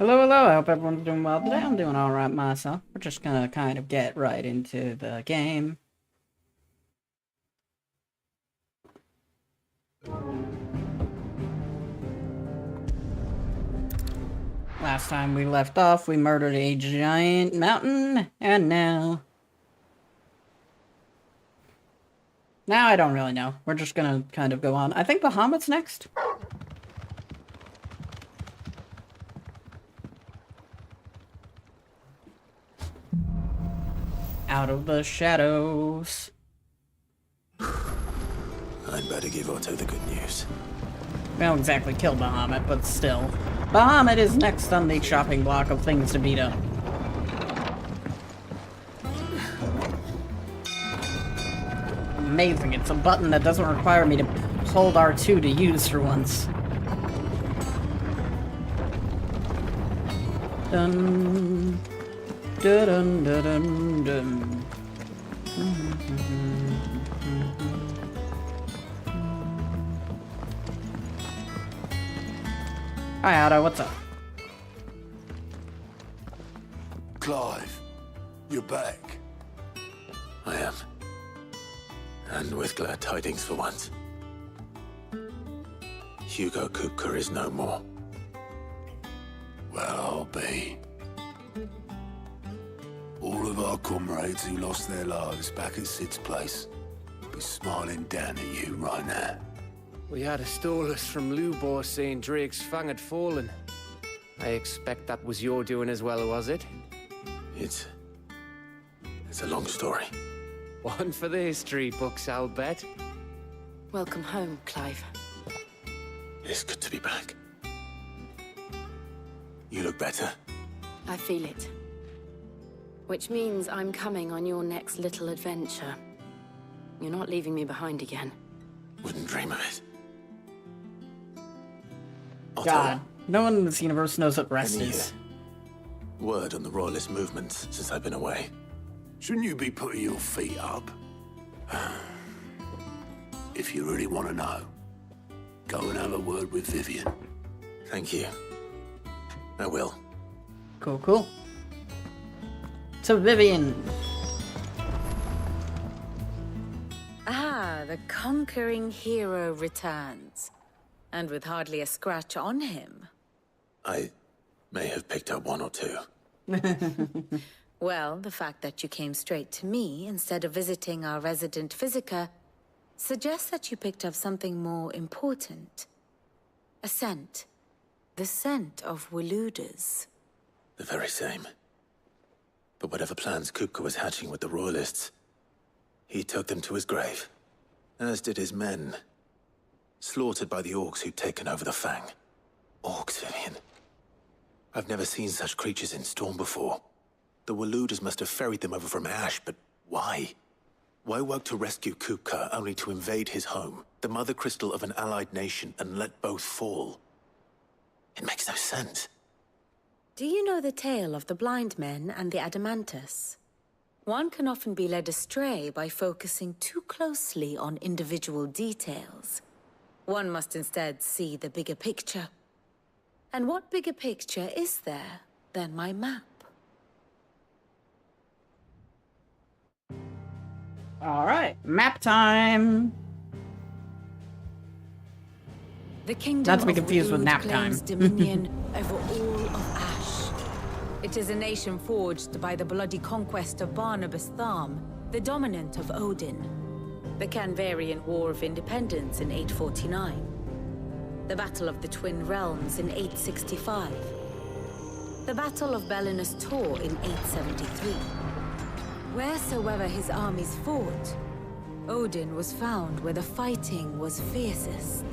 Hello, hello. I hope everyone's doing well today. I'm doing alright myself. We're just gonna kind of get right into the game. Last time we left off, we murdered a giant mountain, and now I don't really know. We're just gonna kind of go on. I think Bahamut's next. Out of the shadows. I'd better give Otto the good news. We don't exactly kill Bahamut, but still. Bahamut is next on the chopping block of things to beat up. Amazing, it's a button that doesn't require me to hold R2 to use for once. Dun dun dun dun dun. Hi Otto, what's up? Clive, you're back. I am. And with glad tidings for once. Hugo Kupka is no more. Well, I'll be. All of our comrades who lost their lives back at Sid's place will be smiling down at you right now. We had a stolus from Lubor saying Drake's fang had fallen. I expect that was your doing as well, was it? It's a long story. One for the history books, I'll bet. Welcome home, Clive. It's good to be back. You look better. I feel it. Which means I'm coming on your next little adventure. You're not leaving me behind again. Wouldn't dream of it. Otto, God, no one in this universe knows what rest any is. word on the royalist movements since I've been away? Shouldn't you be putting your feet up? If you really want to know, go and have a word with Vivian. Thank you. I will. Cool, cool. So Vivian. Ah, the conquering hero returns. And with hardly a scratch on him. I may have picked up one or two. Well, the fact that you came straight to me instead of visiting our resident physiker suggests that you picked up something more important. A scent. The scent of Waludas. The very same. But whatever plans Kupka was hatching with the royalists, he took them to his grave. As did his men. Slaughtered by the orcs who'd taken over the Fang. Orcs, Vivian. I've never seen such creatures in Storm before. The Waludas must have ferried them over from Ash, but why? Why work to rescue Kupka only to invade his home, the mother crystal of an allied nation, and let both fall? It makes no sense. Do you know the tale of the blind men and the Adamantus? One can often be led astray by focusing too closely on individual details. One must instead see the bigger picture. And what bigger picture is there than my map? Alright, map time! The kingdom Not to be of confused with Waloed nap claims time. dominion over all of Ash. It is a nation forged by the bloody conquest of Barnabas Tharm, the dominant of Odin. The Canvarian War of Independence in 849. The Battle of the Twin Realms in 865. The Battle of Belinus Tor in 873. Wheresoever his armies fought, Odin was found where the fighting was fiercest.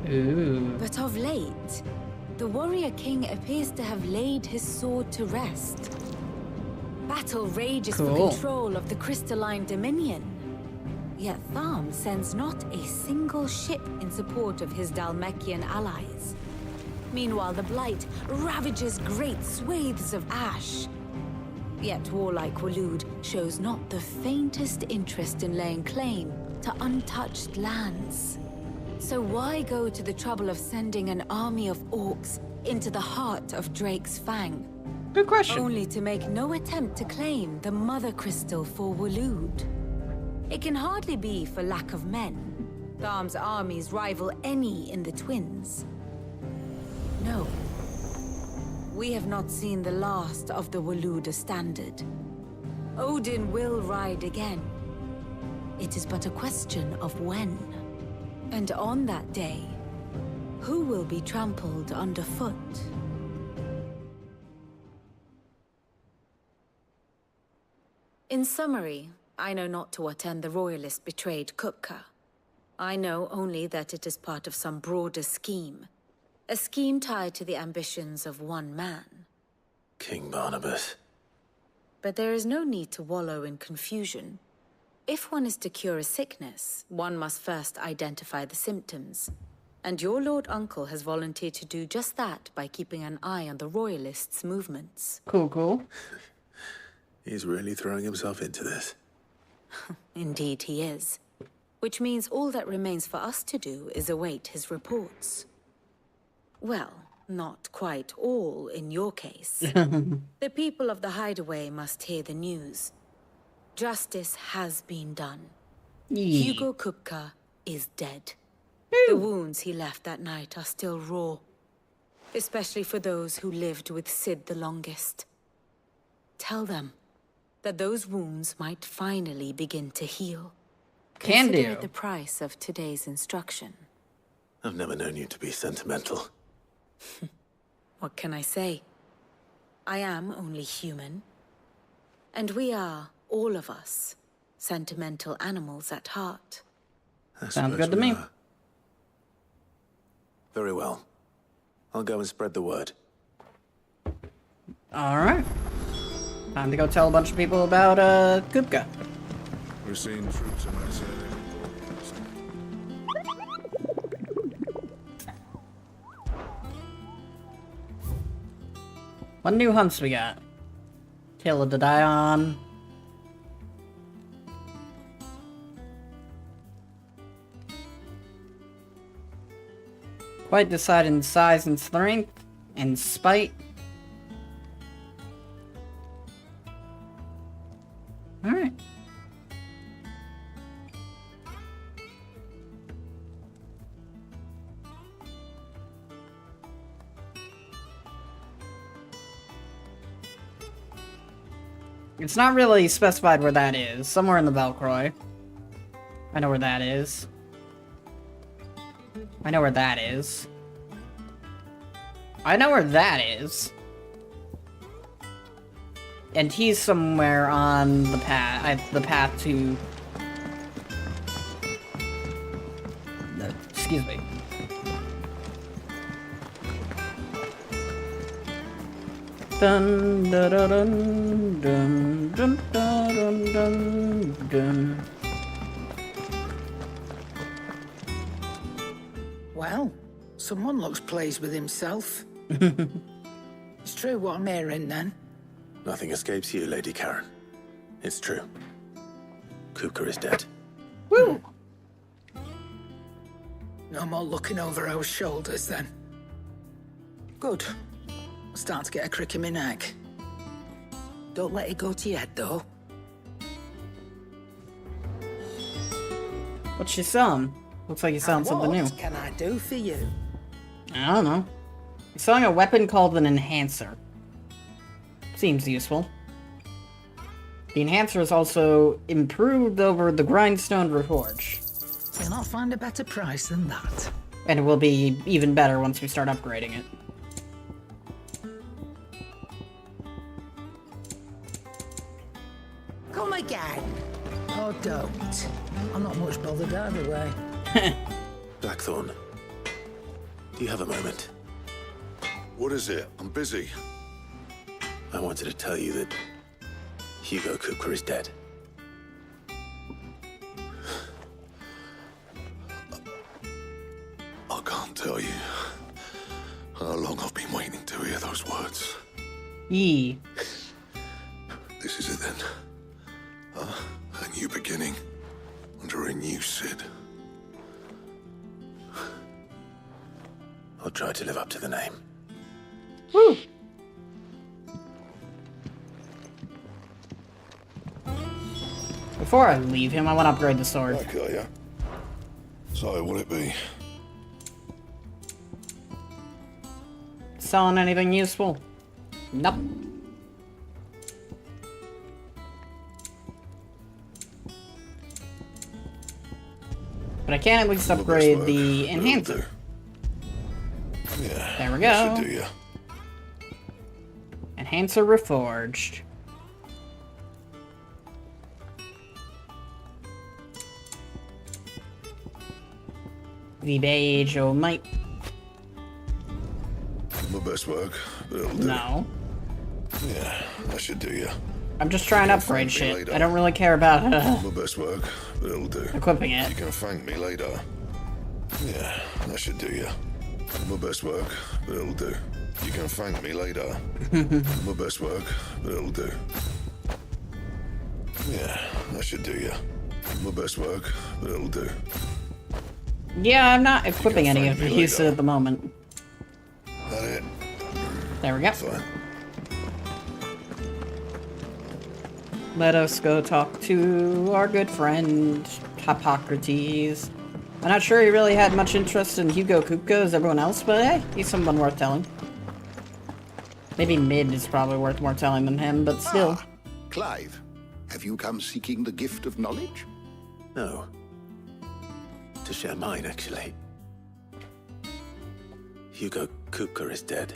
Ooh. But of late, the warrior king appears to have laid his sword to rest. Battle rages for Cool. control of the crystalline dominion. Yet Tharm sends not a single ship in support of his Dhalmekian allies. Meanwhile, the Blight ravages great swathes of Ash. Yet warlike Waloed shows not the faintest interest in laying claim to untouched lands. So why go to the trouble of sending an army of orcs into the heart of Drake's Fang, Good question. only to make no attempt to claim the Mother Crystal for Waloed. It can hardly be for lack of men. Tharm's armies rival any in the Twins. No. We have not seen the last of the Waloed standard. Odin will ride again. It is but a question of when. And on that day, who will be trampled underfoot? In summary, I know not to what end the Royalists betrayed Kupka. I know only that it is part of some broader scheme. A scheme tied to the ambitions of one man. King Barnabas. But there is no need to wallow in confusion. If one is to cure a sickness, one must first identify the symptoms. And your Lord Uncle has volunteered to do just that by keeping an eye on the Royalists' movements. Cool, cool. He's really throwing himself into this. Indeed he is. Which means all that remains for us to do is await his reports. Well, not quite all in your case. The people of the Hideaway must hear the news. Justice has been done. Hugo Kupka is dead. The wounds he left that night are still raw. Especially for those who lived with Sid the longest. Tell them that those wounds might finally begin to heal. Can Consider do. the price of today's instruction. I've never known you to be sentimental. What can I say? I am only human. And we are, all of us, sentimental animals at heart. I Sounds suppose good to we me. are. Very well. I'll go and spread the word. Alright. Time to go tell a bunch of people about, Kupka. We're seeing troops in this area. What new hunts we got? Tale of the Dion. Quite decide in size and strength and spite. Alright. It's not really specified where that is. Somewhere in the Velcroy. I know where that is. I know where that is. I know where that is. And he's somewhere on the path to... Excuse me. Dun dun dun dun dun dun dun dun. Well, someone looks pleased with himself. It's true what I'm hearing, then. Nothing escapes you, Lady Karen. It's true. Kupka is dead. Woo! No more looking over our shoulders, then. Good. I'm starting to get a crick in my neck. Don't let it go to your head, though. What's you selling? Looks like you're selling something new. What can I do for you? I don't know. You're selling a weapon called an Enhancer. Seems useful. The Enhancer is also improved over the Grindstone Reforge. You'll not find a better price than that. And it will be even better once we start upgrading it. Come again. Or don't. I'm not much bothered either way. Blackthorn, do you have a moment? What is it? I'm busy. I wanted to tell you that Hugo Kupka is dead. I can't tell you how long I've been waiting to hear those words. Yee. This is it then. A new beginning under a new Sid. I'll try to live up to the name. Woo! Before I leave him, I want to upgrade the sword. Back, are ya? So, what'll it be? Selling anything useful? Nope. But I can at least upgrade the enhancer. Yeah. There we that go. should do ya. Enhancer reforged. The beige old might. My best work, but it'll do. No. Yeah, that should do ya. I'm just trying to upgrade shit. I don't really care about My best work, but it'll do. equipping You it. can thank me later. Yeah, that should do ya. My best work, but it'll do. You can thank me later. My best work, but it'll do. Yeah, that should do ya. My best work, but it'll do. Yeah, I'm not equipping any of find me these later. at the moment. That it? There we go. Fine. Let us go talk to our good friend, Hippocrates. I'm not sure he really had much interest in Hugo Kupka as everyone else, but hey, he's someone worth telling. Maybe Mid is probably worth more telling than him, but still. Ah, Clive, have you come seeking the gift of knowledge? No. To share mine, actually. Hugo Kupka is dead.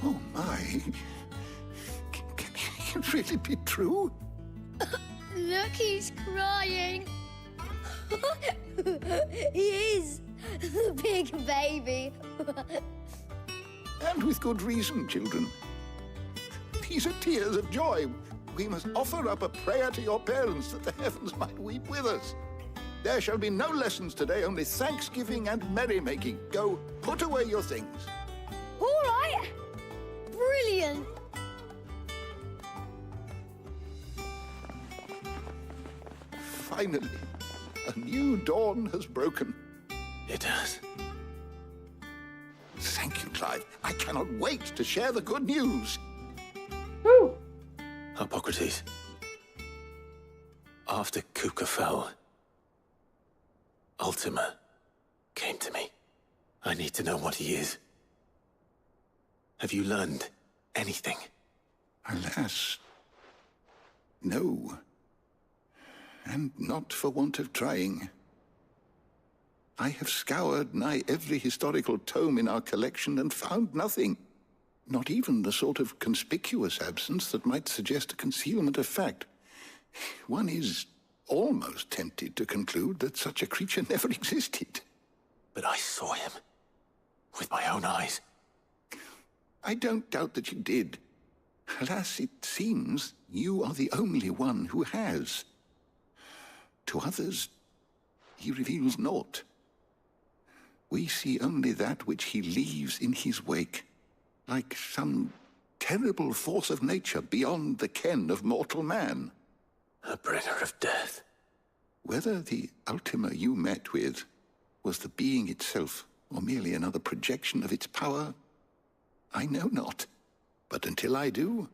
Oh my. Can it really be true? Look, he's crying. He is. The big baby. And with good reason, children. These are tears of joy. We must offer up a prayer to your parents that the heavens might weep with us. There shall be no lessons today, only thanksgiving and merrymaking. Go, put away your things. All right. Brilliant. Finally, a new dawn has broken. It has. Thank you, Clive. I cannot wait to share the good news. Woo! Hippocrates. After Kupka fell, Ultima came to me. I need to know what he is. Have you learned anything? Alas, no. And not for want of trying. I have scoured nigh every historical tome in our collection and found nothing. Not even the sort of conspicuous absence that might suggest a concealment of fact. One is almost tempted to conclude that such a creature never existed. But I saw him. With my own eyes. I don't doubt that you did. Alas, it seems you are the only one who has. To others, he reveals naught. We see only that which he leaves in his wake, like some terrible force of nature beyond the ken of mortal man. A bringer of death. Whether the Ultima you met with was the being itself, or merely another projection of its power, I know not. But until I do,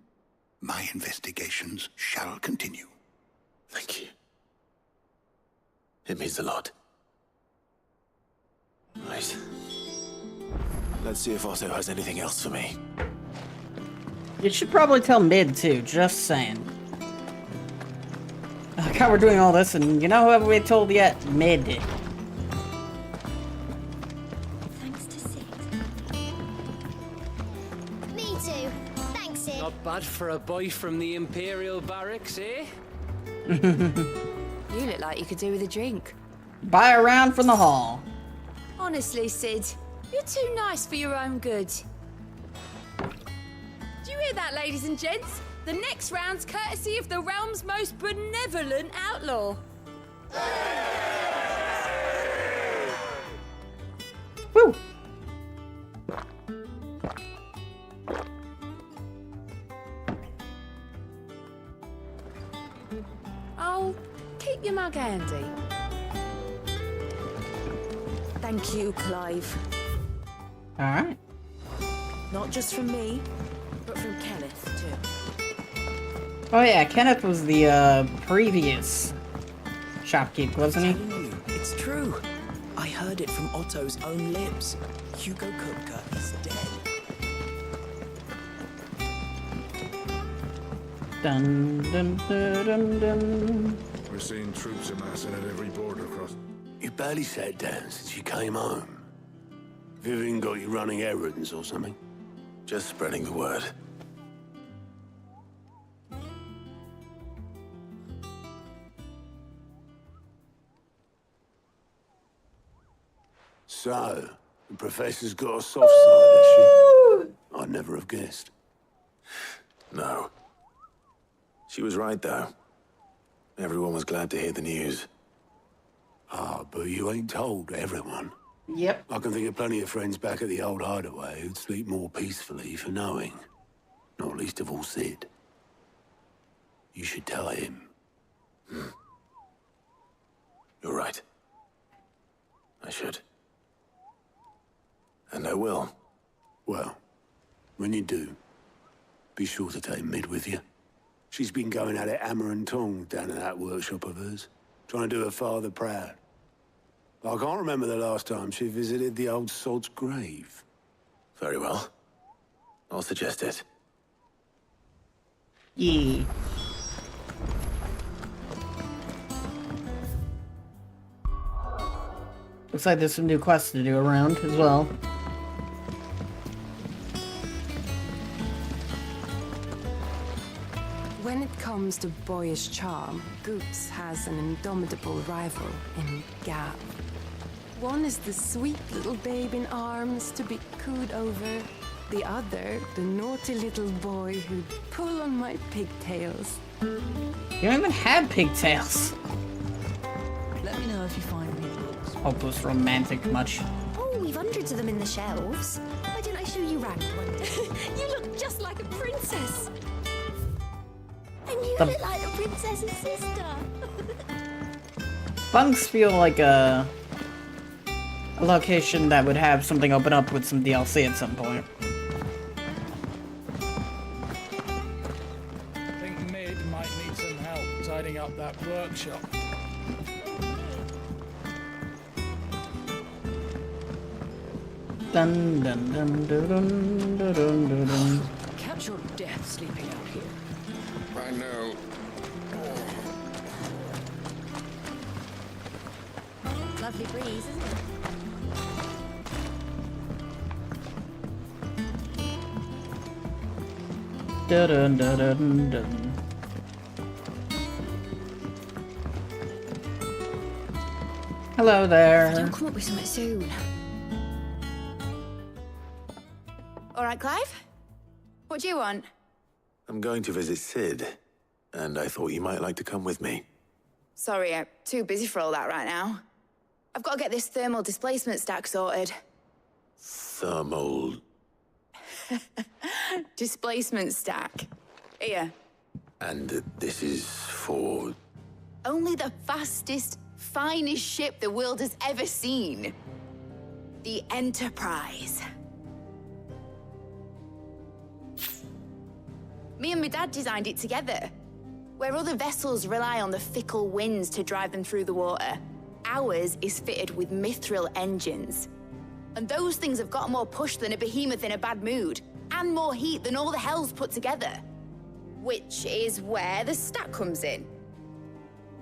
my investigations shall continue. Thank you. It means a lot. Right. Let's see if Otto has anything else for me. You should probably tell Mid too, just saying. I like how we're doing all this, and you know who haven't we told yet? Mid. Thanks to Sid. Me too. Thanks, Sid. Not bad for a boy from the Imperial Barracks, eh? You look like you could do with a drink. Buy a round from the hall. Honestly, Sid, you're too nice for your own good. Do you hear that, ladies and gents? The next round's courtesy of the realm's most benevolent outlaw. Woo! Oh, keep your mug handy. Thank you, Clive. Alright. Not just from me, but from Kenneth, too. Oh yeah, Kenneth was the previous shopkeep, wasn't he? Telling you, it's true. I heard it from Otto's own lips. Hugo Kupka is dead. Dun dun dun dun dun. We're seeing troops amassing at every border cross. You barely sat down since you came home. Vivian got you running errands or something? Just spreading the word. So, the professor's got a soft side, has she? I'd never have guessed. No. She was right, though. Everyone was glad to hear the news. Ah, but you ain't told everyone. Yep. I can think of plenty of friends back at the old hideaway who'd sleep more peacefully for knowing. Not least of all Sid. You should tell him. You're right. I should. And I will. Well, when you do, be sure to take Mid with you. She's been going at it hammer and tongs down in that workshop of hers, trying to do her father proud. I can't remember the last time she visited the old sod's grave. Very well. I'll suggest it. Yeah. Looks like there's some new quests to do around as well. When it comes to boyish charm, Goops has an indomitable rival in Gab. One is the sweet little babe in arms to be cooed over. The other, the naughty little boy who'd pull on my pigtails. You don't even have pigtails. Let me know if you find any books. Hopeless romantic much. Oh, we've hundreds of them in the shelves. Why didn't I show you round one? You look just like a princess. And you look like the princess's sister. Bunks feel like a location that would have something open up with some DLC at some point. I think Mid might need some help tidying up that workshop. Dun dun dun dun dun dun dun dun. Catch your death sleeping out here. I know. Lovely breeze, isn't it? Dun dun dun dun dun. Hello there. Don't come up with something soon. All right, Clive? What do you want? I'm going to visit Sid, and I thought you might like to come with me. Sorry, I'm too busy for all that right now. I've got to get this thermal displacement stack sorted. Thermal... Displacement stack. Here. And this is for... Only the fastest, finest ship the world has ever seen. The Enterprise. Me and my dad designed it together. Where other vessels rely on the fickle winds to drive them through the water, ours is fitted with mithril engines. And those things have got more push than a behemoth in a bad mood, and more heat than all the hells put together. Which is where the stack comes in.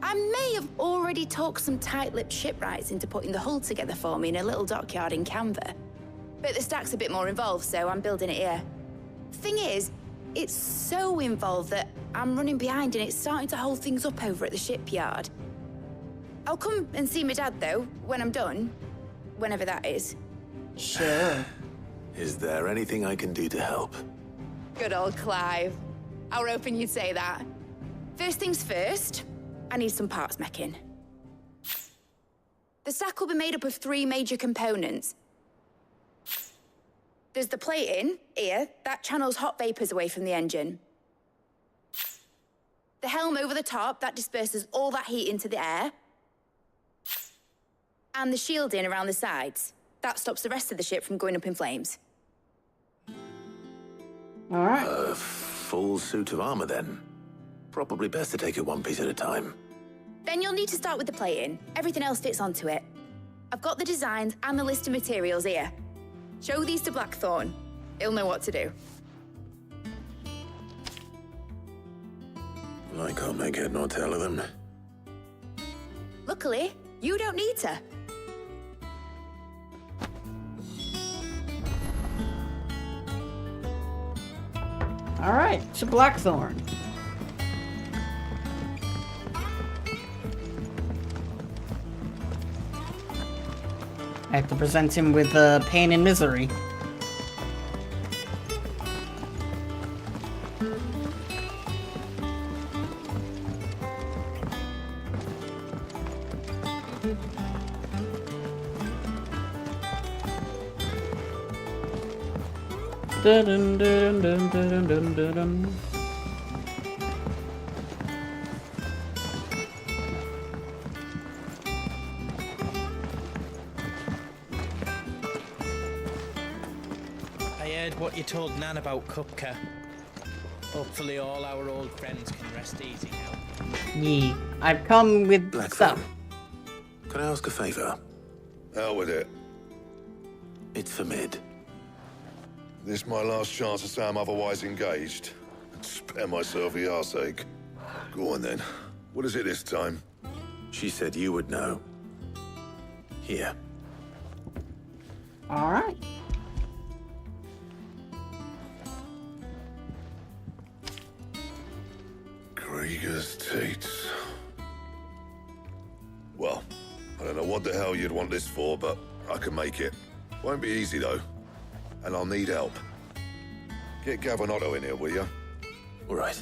I may have already talked some tight-lipped shipwrights into putting the hull together for me in a little dockyard in Canva. But the stack's a bit more involved, so I'm building it here. Thing is, it's so involved that I'm running behind and it's starting to hold things up over at the shipyard. I'll come and see my dad, though, when I'm done. Whenever that is. Sure. Is there anything I can do to help? Good old Clive. I were hoping you'd say that. First things first, I need some parts meching. The stack will be made up of 3 major components. There's the plating, here, that channels hot vapors away from the engine. The helm over the top, that disperses all that heat into the air. And the shielding around the sides. That stops the rest of the ship from going up in flames. All right. A full suit of armor, then. Probably best to take it one piece at a time. Then you'll need to start with the plating. Everything else fits onto it. I've got the designs and the list of materials here. Show these to Blackthorn. He'll know what to do. I can't make head nor tail of them. Luckily, you don't need to. All right, to Blackthorn. I have to present him with pain and misery. Dun, dun, dun, dun, dun, dun, dun, dun. I heard what you told Nan about Kupka. Hopefully all our old friends can rest easy now. Yee. I've come with stuff. Can I ask a favor? Hell with it. It's for Mid. This my last chance to say I'm otherwise engaged. Spare myself the arseache. Go on then. What is it this time? She said you would know. Here. All right. Krieger's teats. Well, I don't know what the hell you'd want this for, but I can make it. Won't be easy though. And I'll need help. Get Gavin Otto in here, will you? All right.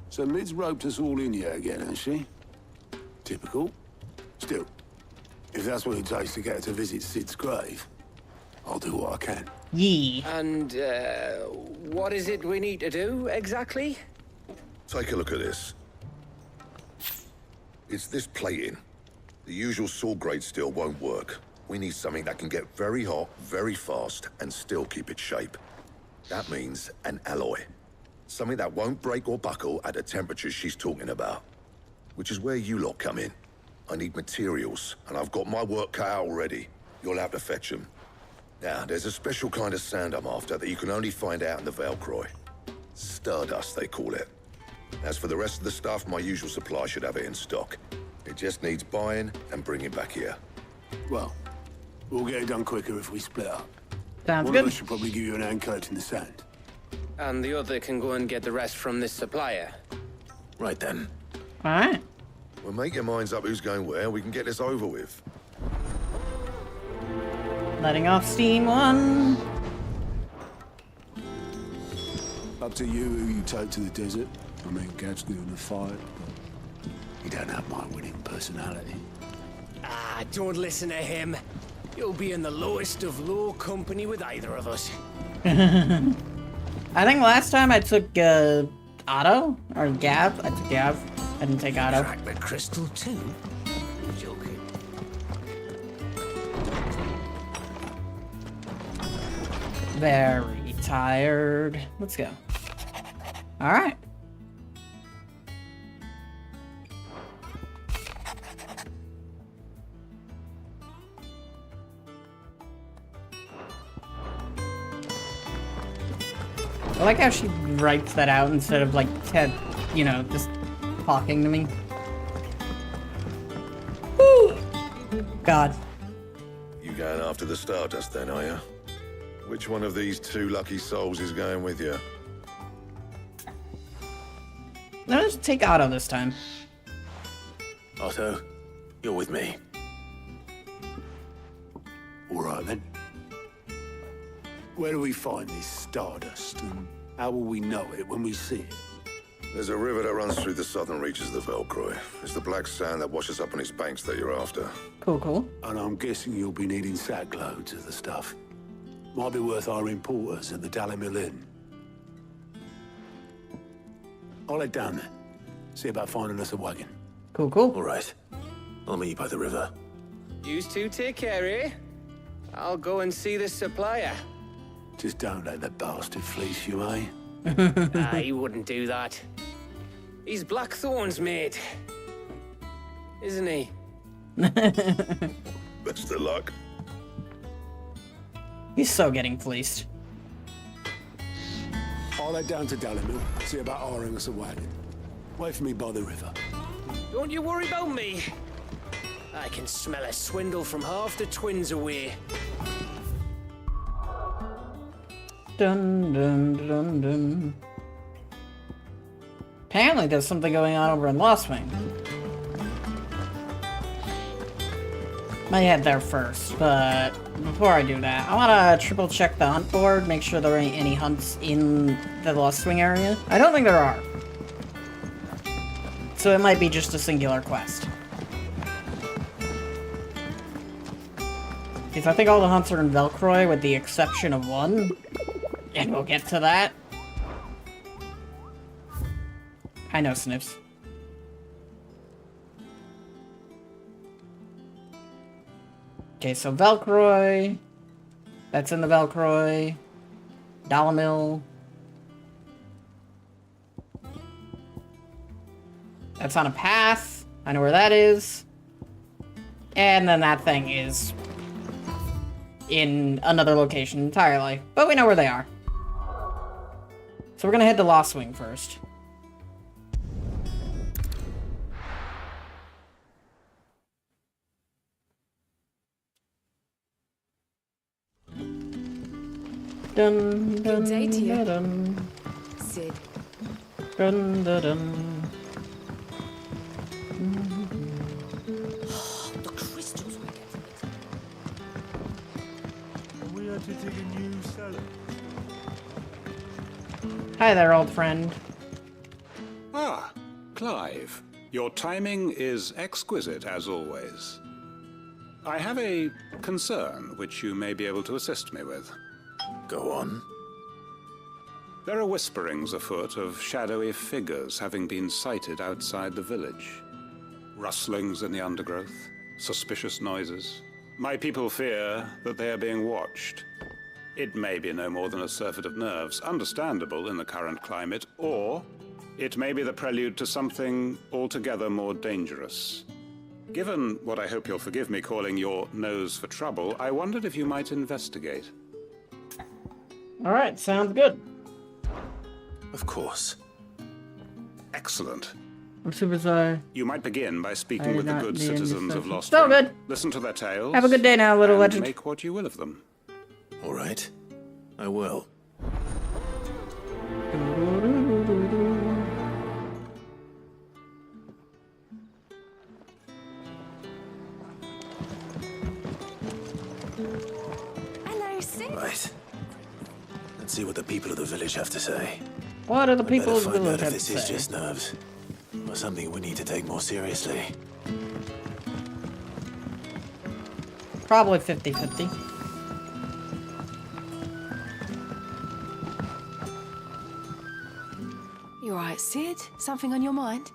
So Mid's roped us all in here again, hasn't she? Typical. Still, if that's what it takes to get her to visit Sid's grave, I'll do what I can. Yee. And, what is it we need to do, exactly? Take a look at this. It's this plating. The usual saw grade steel won't work. We need something that can get very hot, very fast, and still keep its shape. That means an alloy. Something that won't break or buckle at the temperatures she's talking about. Which is where you lot come in. I need materials, and I've got my work cut out already. You'll have to fetch them. Now, there's a special kind of sand I'm after that you can only find out in the Valcroy. Stardust, they call it. As for the rest of the stuff, my usual supply should have it in stock. It just needs buying and bringing back here. Well, we'll get it done quicker if we split up. Sounds One good. of us should probably give you an hand coat in the sand. And the other can go and get the rest from this supplier. Right then. All right. Well, make your minds up who's going where. We can get this over with. Letting off steam one. Up to you who you take to the desert. I mean, Gav's good in the fight, but he don't have my winning personality. Ah, don't listen to him. You'll be in the lowest of low company with either of us. I think last time I took Otto or Gav. I took Gav. I didn't take Otto. Crack the crystal too? Joking. Very tired. Let's go. All right. I like how she writes that out instead of like Ted, you know, just talking to me. Woo! God. You going after the Stardust then, are you? Which one of these two lucky souls is going with you? No, let's take Otto this time. Otto, you're with me. All right, then. Where do we find this Stardust, and how will we know it when we see it? There's a river that runs through the southern reaches of the Valcroy. It's the black sand that washes up on its banks that you're after. Cool, cool. And I'm guessing you'll be needing sack loads of the stuff. Might be worth hiring porters at the Dalimil Inn. I'll head down there. See about finding us a wagon. Cool, cool. All right. I'll meet you by the river. Yous two take care, eh? I'll go and see the supplier. Just don't let the bastard fleece you, eh? Nah, he wouldn't do that. He's Blackthorn's mate. Isn't he? Best of luck. He's so getting fleeced. I'll head down to Dalimil, see about hiring us a wagon. Wait for me by the river. Don't you worry about me. I can smell a swindle from half the twins away. Dun dun dun dun. Apparently there's something going on over in Lost Wing. Might head there first, but before I do that, I want to triple check the hunt board, make sure there ain't any hunts in the Lost Wing area. I don't think there are. So it might be just a singular quest. Because I think all the hunts are in Velcroy with the exception of one. And we'll get to that. I know, Sniffs. Okay, so Velcroy. That's in the Velcroy. Dalimil. That's on a path. I know where that is. And then that thing is in another location entirely. But we know where they are. So we're gonna head to Lost Wing first. Dun, dun, Good day to you. dun, Sid. dun, dun, dun. The crystals we get from it. We had to dig a new cellar. Hi there, old friend. Ah, Clive. Your timing is exquisite, as always. I have a concern which you may be able to assist me with. Go on. There are whisperings afoot of shadowy figures having been sighted outside the village. Rustlings in the undergrowth, suspicious noises. My people fear that they are being watched. It may be no more than a surfeit of nerves, understandable in the current climate, or it may be the prelude to something altogether more dangerous. Given what I hope you'll forgive me calling your nose for trouble, I wondered if you might investigate. Alright, sounds good. Of course. Excellent. I'm super sorry. You might begin by I speaking did with the not good mean to citizens say of so. Lost So Wing. good. Listen to their tales. Have a good day now, little and legend. make what you will of them. All right. I will. Hello, Sid. Right. Let's see what the people of the village have to say. What are the We people better of the find village out have if to this is say? just nerves, or something we need to take more seriously. Probably 50-50. You alright, Sid? Something on your mind?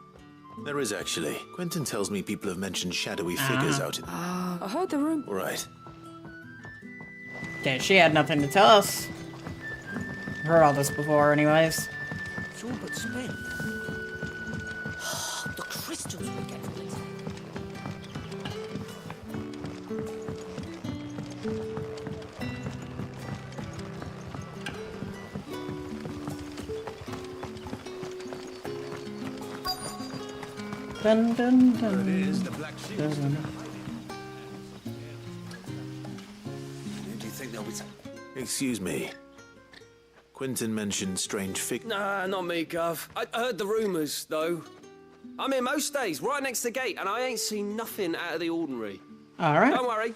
There is actually. Quentin tells me people have mentioned shadowy figures out in... I heard the room. All right. Okay, she had nothing to tell us. Heard all this before anyways. It's all but spent. The crystals we get from it. Dun dun dun. There it is, the black sheep. Dun, dun. Do you think they'll be... Excuse me. Quentin mentioned strange fig... Nah, not me, Gov. I heard the rumours, though. I'm here most days, right next to the gate, and I ain't seen nothing out of the ordinary. Alright. Don't worry.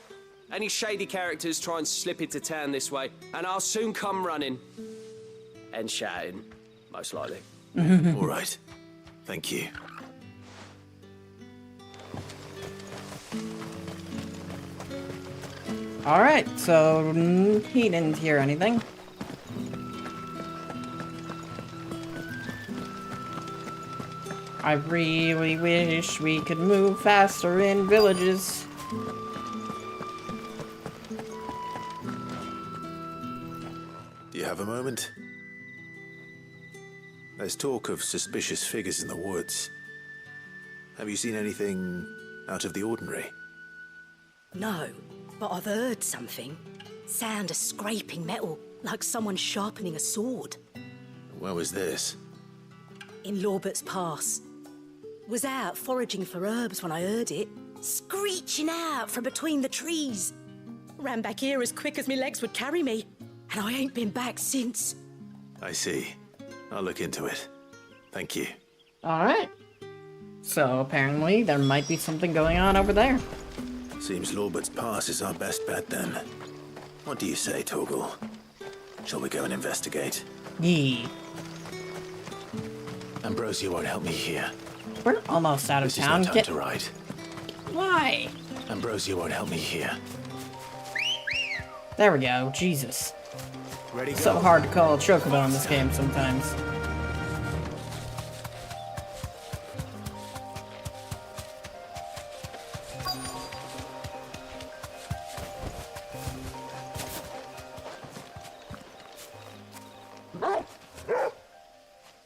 Any shady characters try and slip into town this way, and I'll soon come running. And shouting, most likely. All right. Thank you. Alright, so he didn't hear anything. I really wish we could move faster in villages. Do you have a moment? There's talk of suspicious figures in the woods. Have you seen anything out of the ordinary? No, but I've heard something. Sound of scraping metal, like someone sharpening a sword. Where was this? In Lorbert's Pass. Was out foraging for herbs when I heard it, screeching out from between the trees. Ran back here as quick as my legs would carry me, and I ain't been back since. I see. I'll look into it. Thank you. Alright. So apparently there might be something going on over there. Seems Lorbert's Pass is our best bet then. What do you say, Torgal? Shall we go and investigate? Yee. Ambrosia won't help me here. We're almost out of This town. is no time to ride. Why? Ambrosia won't help me here. There we go. Jesus. Ready, So go. hard to call a chocobo in this game sometimes.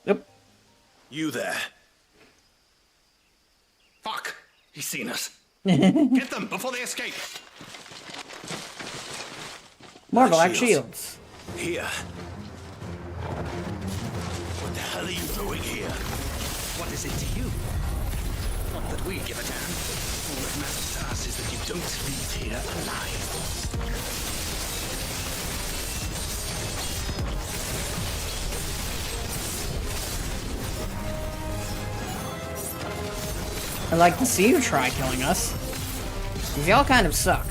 Yep. You there. Fuck! He's seen us. Get them before they escape. More black shields. Here. What the hell are you doing here? What is it to you? Not that we give a damn. All that matters to us is that you don't leave here alive. I'd like to see you try killing us. 'Cause y'all kind of suck.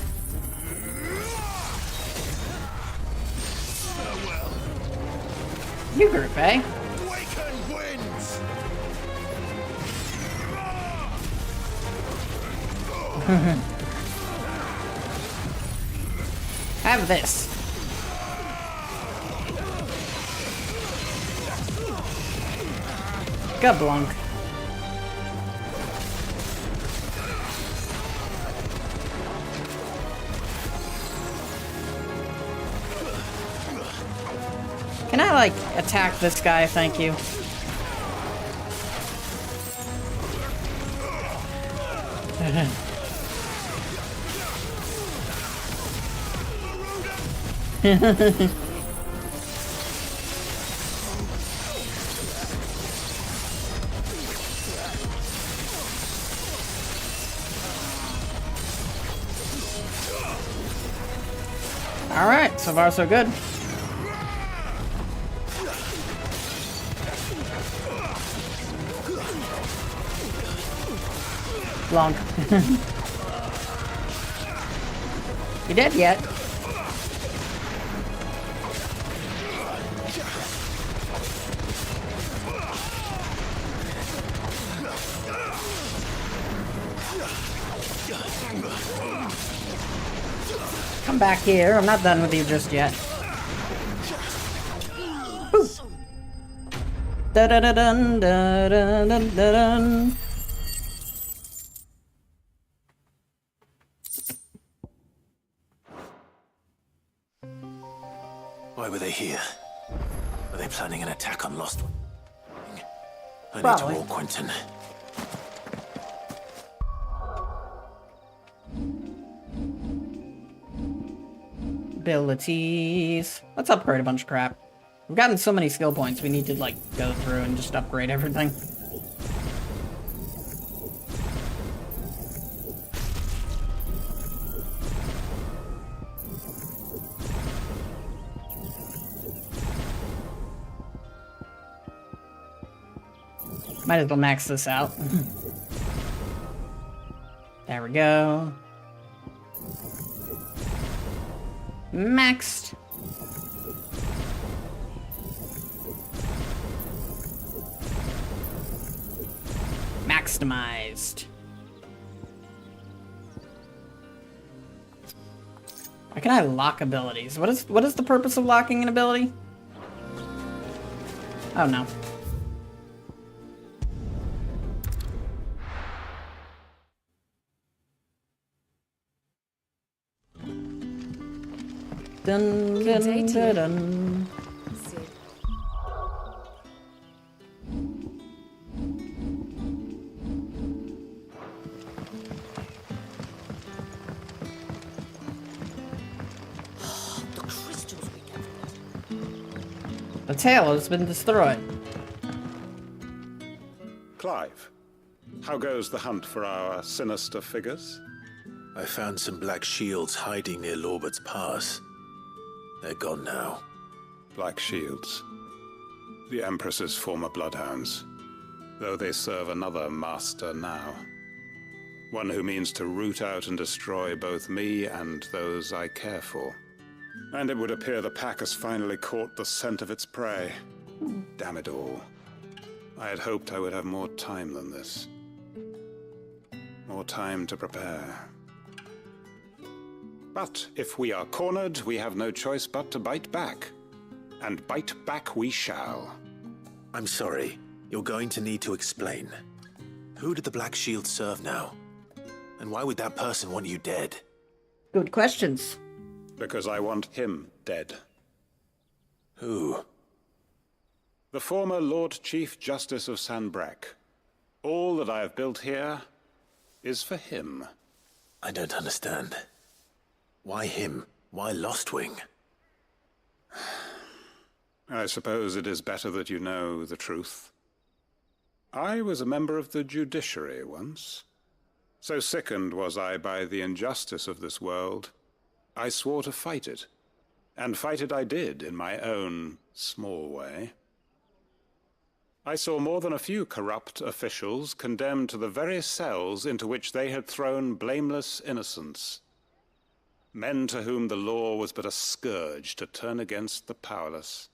You group, eh? Awaken winds! Have this. Gablunk. Can I, like, attack this guy? Thank you. Alright, so far so good. Long. You dead yet? Come back here. I'm not done with you just yet. Da da da dun da da da da dun. Why were they here? Were they planning an attack on Lost? I need Probably. to walk, Quentin. Abilities. Let's upgrade a bunch of crap. We've gotten so many skill points, we need to, like, go through and just upgrade everything. Might as well max this out. There we go. Maxed. Maximized. Why can I lock abilities? What is the purpose of locking an ability? Oh no. Dun, Good day dun, to dun, you. dun. The crystals we gathered. The tail has been destroyed. Clive, how goes the hunt for our sinister figures? I found some black shields hiding near Lorbert's Pass. They're gone now. Black shields. The Empress's former bloodhounds. Though they serve another master now. One who means to root out and destroy both me and those I care for. And it would appear the pack has finally caught the scent of its prey. Damn it all. I had hoped I would have more time than this. More time to prepare. But if we are cornered, we have no choice but to bite back. And bite back we shall. I'm sorry. You're going to need to explain. Who did the Black Shield serve now? And why would that person want you dead? Good questions. Because I want him dead. Who? The former Lord Chief Justice of Sanbreque. All that I have built here is for him. I don't understand. Why him? Why Lostwing? I suppose it is better that you know the truth. I was a member of the judiciary once. So sickened was I by the injustice of this world, I swore to fight it. And fight it I did in my own small way. I saw more than a few corrupt officials condemned to the very cells into which they had thrown blameless innocents. Men to whom the law was but a scourge to turn against the powerless.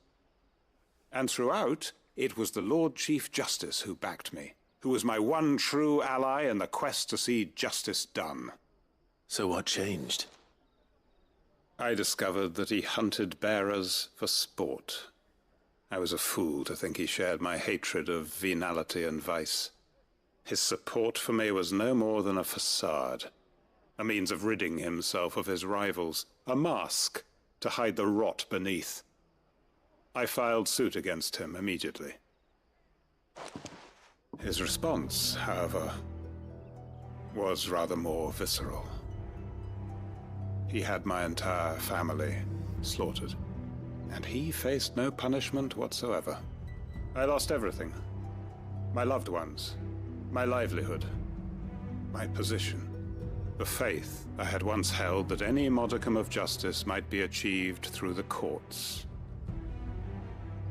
And throughout, it was the Lord Chief Justice who backed me, who was my one true ally in the quest to see justice done. So what changed? I discovered that he hunted bearers for sport. I was a fool to think he shared my hatred of venality and vice. His support for me was no more than a facade. A means of ridding himself of his rivals, a mask to hide the rot beneath. I filed suit against him immediately. His response, however, was rather more visceral. He had my entire family slaughtered, and he faced no punishment whatsoever. I lost everything. My loved ones, my livelihood, my position. The faith I had once held that any modicum of justice might be achieved through the courts.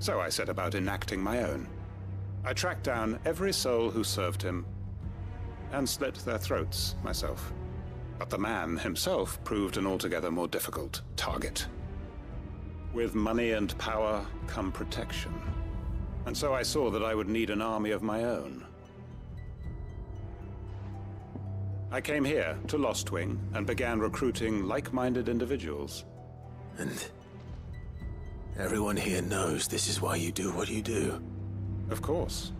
So I set about enacting my own. I tracked down every soul who served him, and slit their throats myself. But the man himself proved an altogether more difficult target. With money and power come protection. And so I saw that I would need an army of my own. I came here to Lostwing and began recruiting like-minded individuals. And everyone here knows this is why you do what you do. Of course.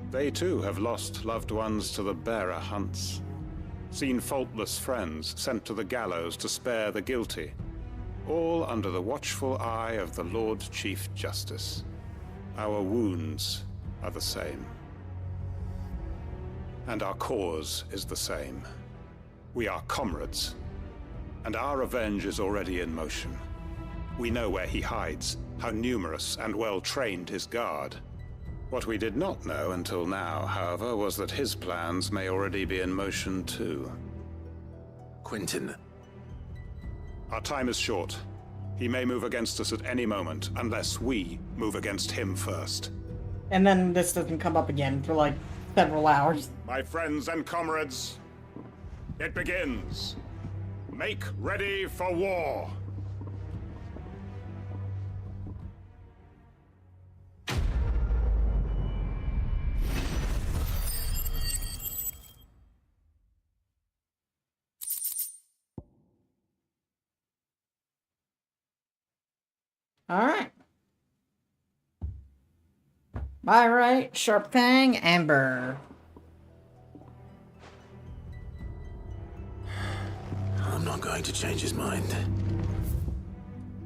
They too have lost loved ones to the bearer hunts. Seen faultless friends sent to the gallows to spare the guilty. All under the watchful eye of the Lord Chief Justice. Our wounds are the same. And our cause is the same. We are comrades, and our revenge is already in motion. We know where he hides, how numerous and well-trained his guard. What we did not know until now, however, was that his plans may already be in motion too. Quentin. Our time is short. He may move against us at any moment, unless we move against him first. And then this doesn't come up again for like several hours. My friends and comrades, it begins. Make ready for war. Alright. My right, Sharp Fang, Amber. I'm not going to change his mind.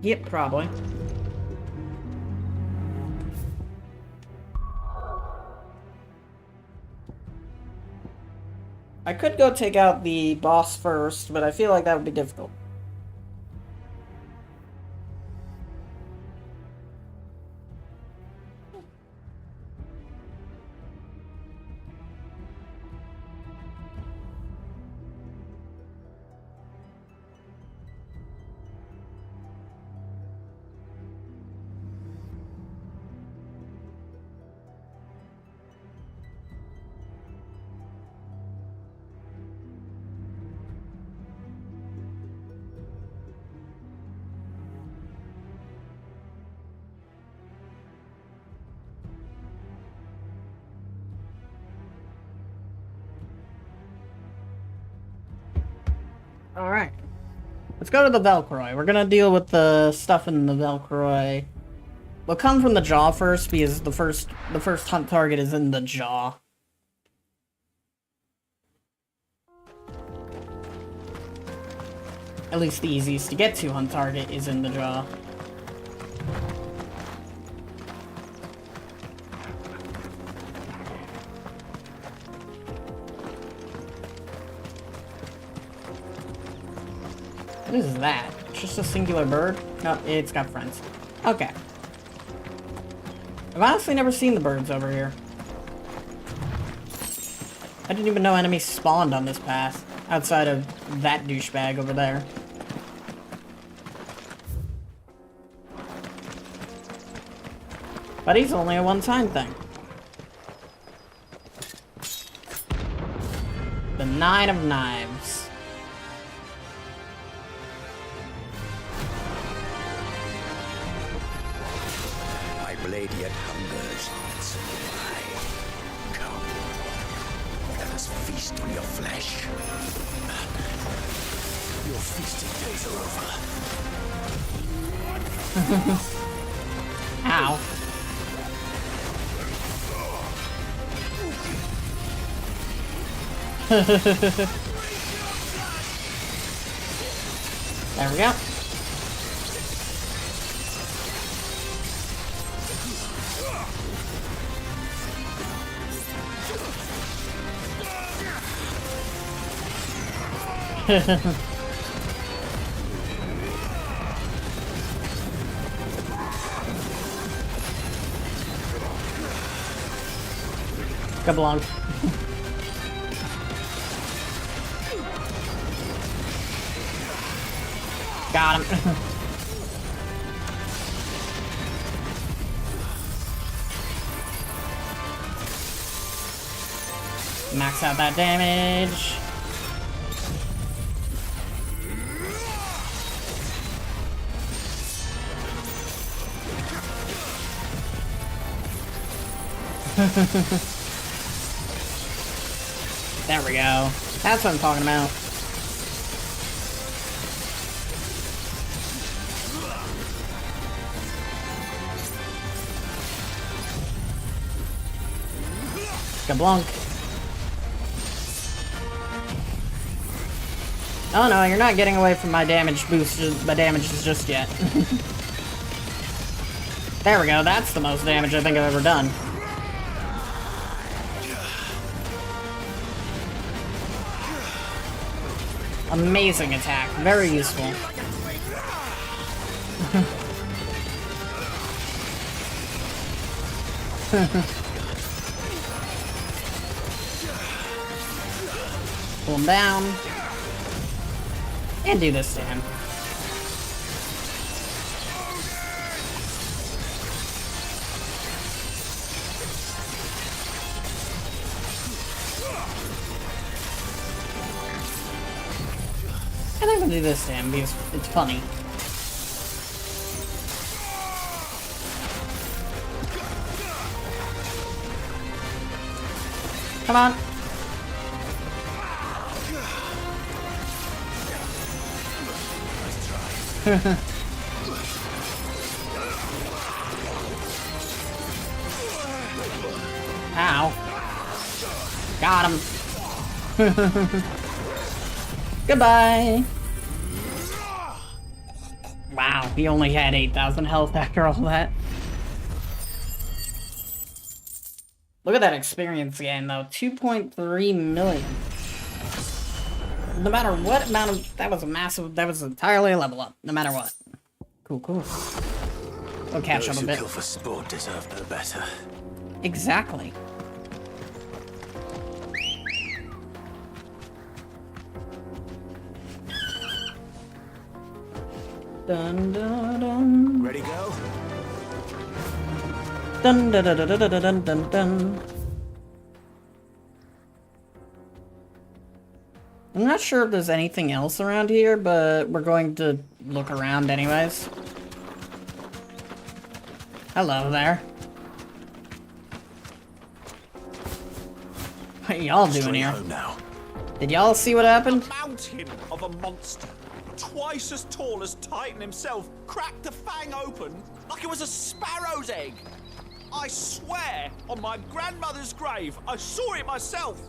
Yep, probably. I could go take out the boss first, but I feel like that would be difficult. Alright. Let's go to the Velcroy. We're gonna deal with the stuff in the Velcroy. We'll come from the jaw first, because the first hunt target is in the jaw. At least the easiest to get to hunt target is in the jaw. What is that? Just a singular bird? No, it's got friends. Okay. I've honestly never seen the birds over here. I didn't even know enemies spawned on this path, outside of that douchebag over there. But he's only a one-time thing. The 9 of Knives. Blade yet hungers, so I come. Let us feast on your flesh. Your feasting days are over. Ow. There we go. Kablunk. Got him. Max out that damage. There we go. That's what I'm talking about. Kablunk. Oh no, you're not getting away from my damage boost, my damages just yet. There we go, that's the most damage I think I've ever done. Amazing attack, very useful. Pull him down. And do this to him. And I'm gonna do this to him because it's funny. Come on. Ow. Got him. Goodbye. Wow, he only had 8,000 health after all that. Look at that experience gain, though. 2.3 million. No matter what amount of... That was a massive... That was entirely a level up. No matter what. Cool, cool. We'll catch up a bit. Those who kill for sport deserve no better. Exactly. Dun dun dun. Ready, go? Dun dun dun dun dun dun dun dun. I'm not sure if there's anything else around here, but we're going to look around anyways. Hello there. What are y'all doing here? Now. Did y'all see what happened? A mountain of a monster, twice as tall as Titan himself, cracked the fang open like it was a sparrow's egg. I swear, on my grandmother's grave, I saw it myself.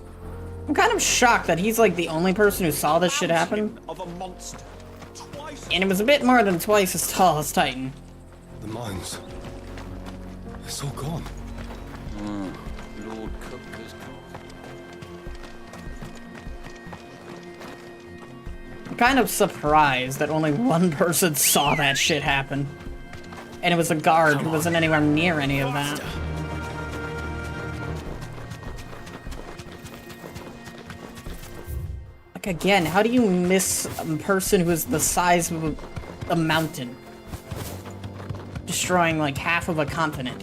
I'm kind of shocked that he's like the only person who saw this shit happen. Of a monster, And it was a bit more than twice as tall as Titan. The mines. It's all gone. Lord Kupka's gone. I'm kind of surprised that only one person saw that shit happen. And it was a guard who wasn't anywhere near any of that. Like, again, how do you miss a person who is the size of a mountain? Destroying, like, half of a continent.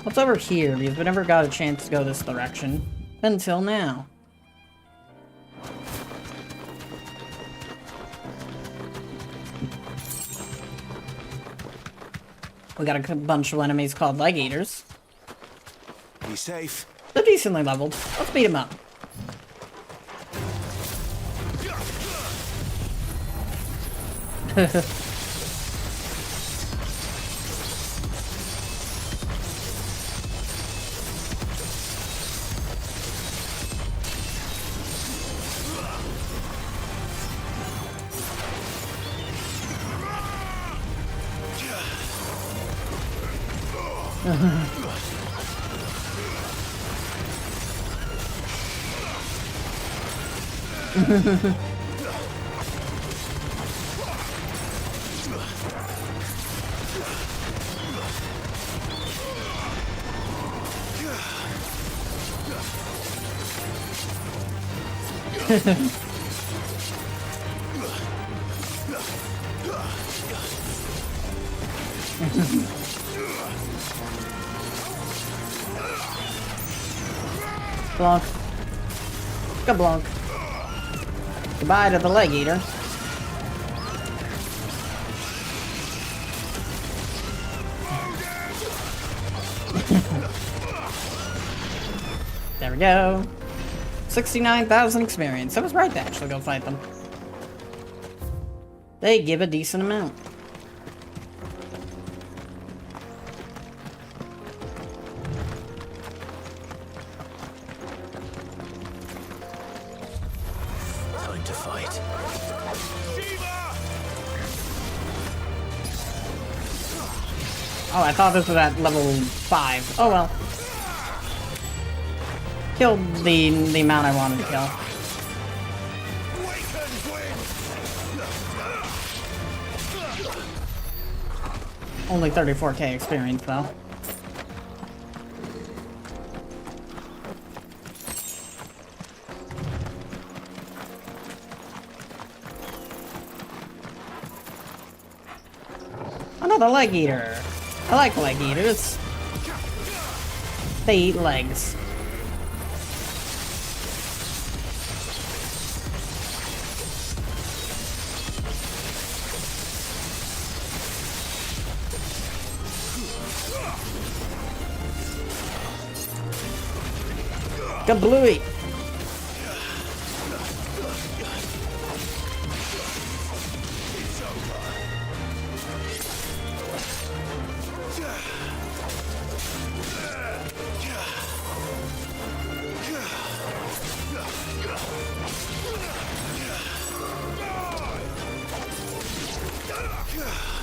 What's over here? Because we never got a chance to go this direction. Until now. We got a bunch of enemies called leg eaters. Be safe. They're decently leveled. Let's beat them up. Blanc. Kablanc. Goodbye to the leg eater. There we go. 69,000 experience. I was right to actually go fight them. They give a decent amount. Time to fight. Oh, I thought this was at level 5. Oh well. Killed the amount I wanted to kill. Only 34k experience though. Another leg eater. I like leg eaters. They eat legs. Kablooey!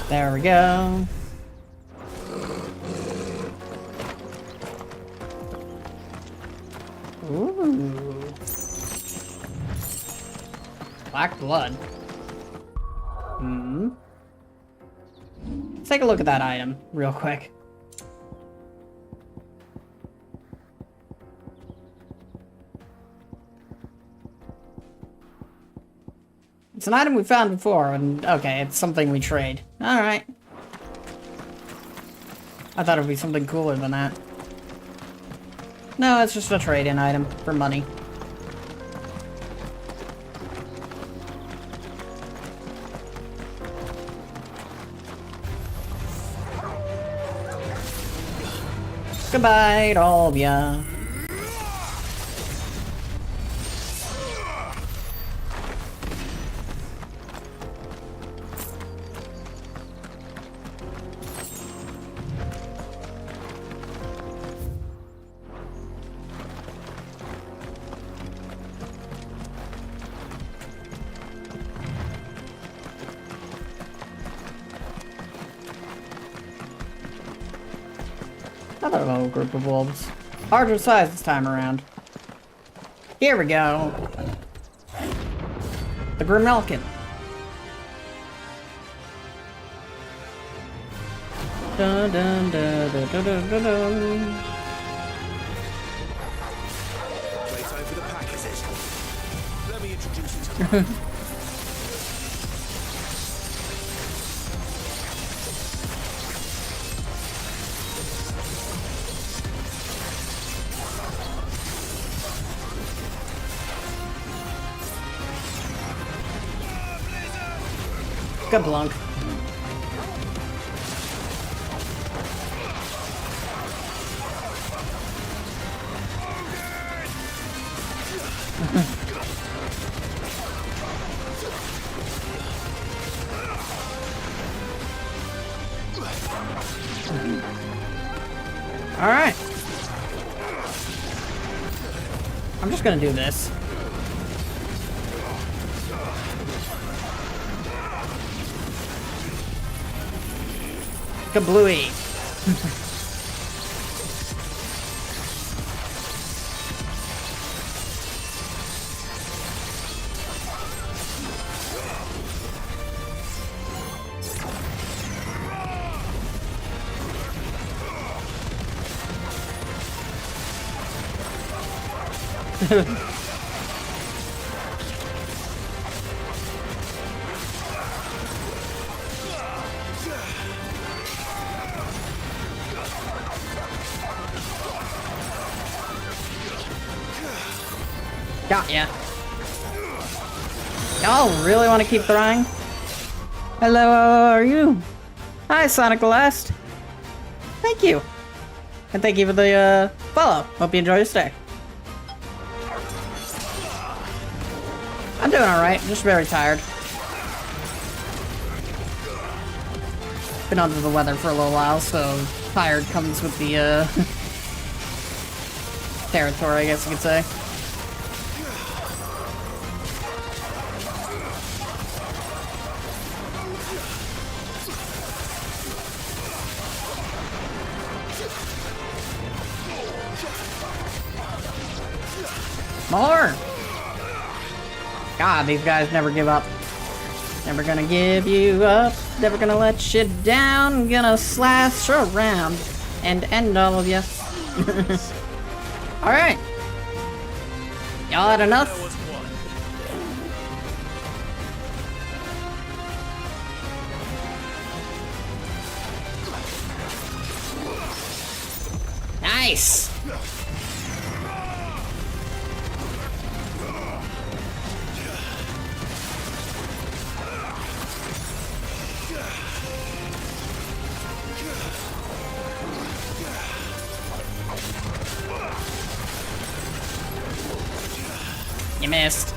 There we go. Ooh. Black blood. Hmm. Let's take a look at that item real quick. It's an item we found before, and okay, it's something we trade. Alright. I thought it would be something cooler than that. No, it's just a trade-in item for money. Goodbye to all of ya. Another little group of wolves. Larger size this time around. Here we go. The Grimelkin. Dun dun dun dun dun dun dun dun. Play time for the pack, is it? Let me introduce you to Good blunk. All right. I'm just gonna do this. Kablooey. Got ya. Y'all really want to keep trying? Hello, how are you? Hi, Sonic Blast. Thank you. And thank you for the follow. Hope you enjoy your stay. I'm doing alright, just very tired. Been under the weather for a little while, so tired comes with the territory, I guess you could say. More! God, these guys never give up. Never gonna give you up. Never gonna let you down. Gonna slash around and end all of you. Alright. Y'all had enough? Nice! You missed.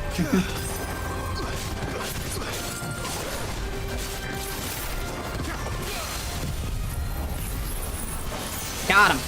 Got him.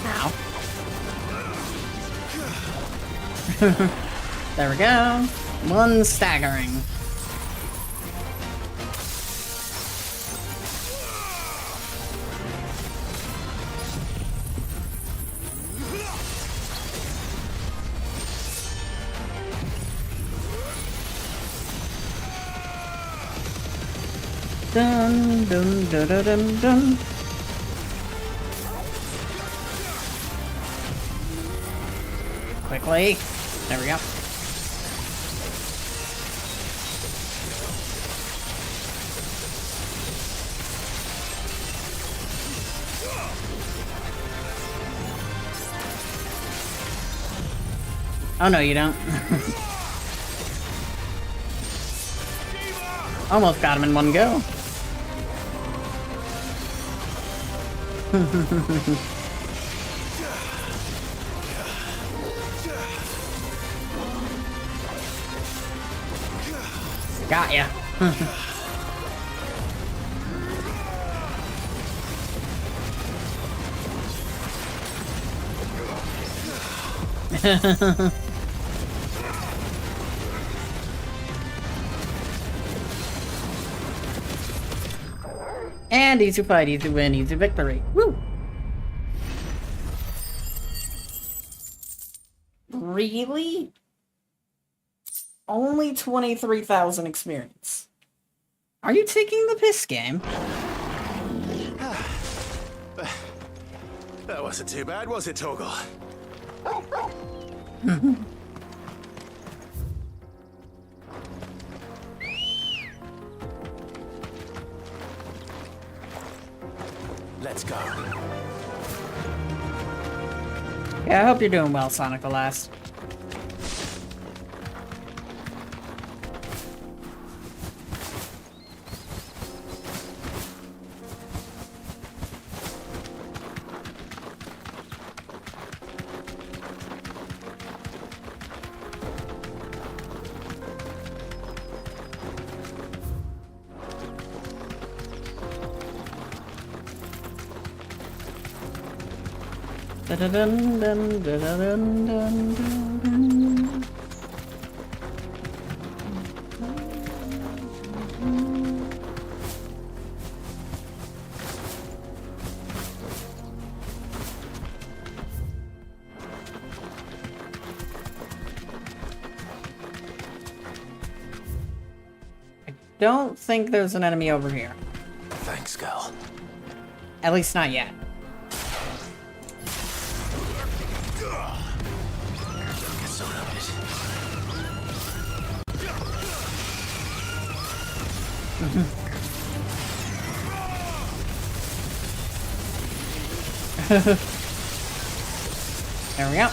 Ow. There we go. One staggering. Dun dun dun dun dun dun. Quickly. There we go. Oh no, you don't. Almost got him in one go. Got ya. And easy fight, easy win, easy victory. Woo! Really? Only 23,000 experience. Are you taking the piss, game? That wasn't too bad, was it, Torgal? Let's go. Yeah, I hope you're doing well, Sonic the Last. Dun, dun, dun, dun, dun, dun, dun. I don't think there's an enemy over here. Thanks, girl. At least not yet. There we go.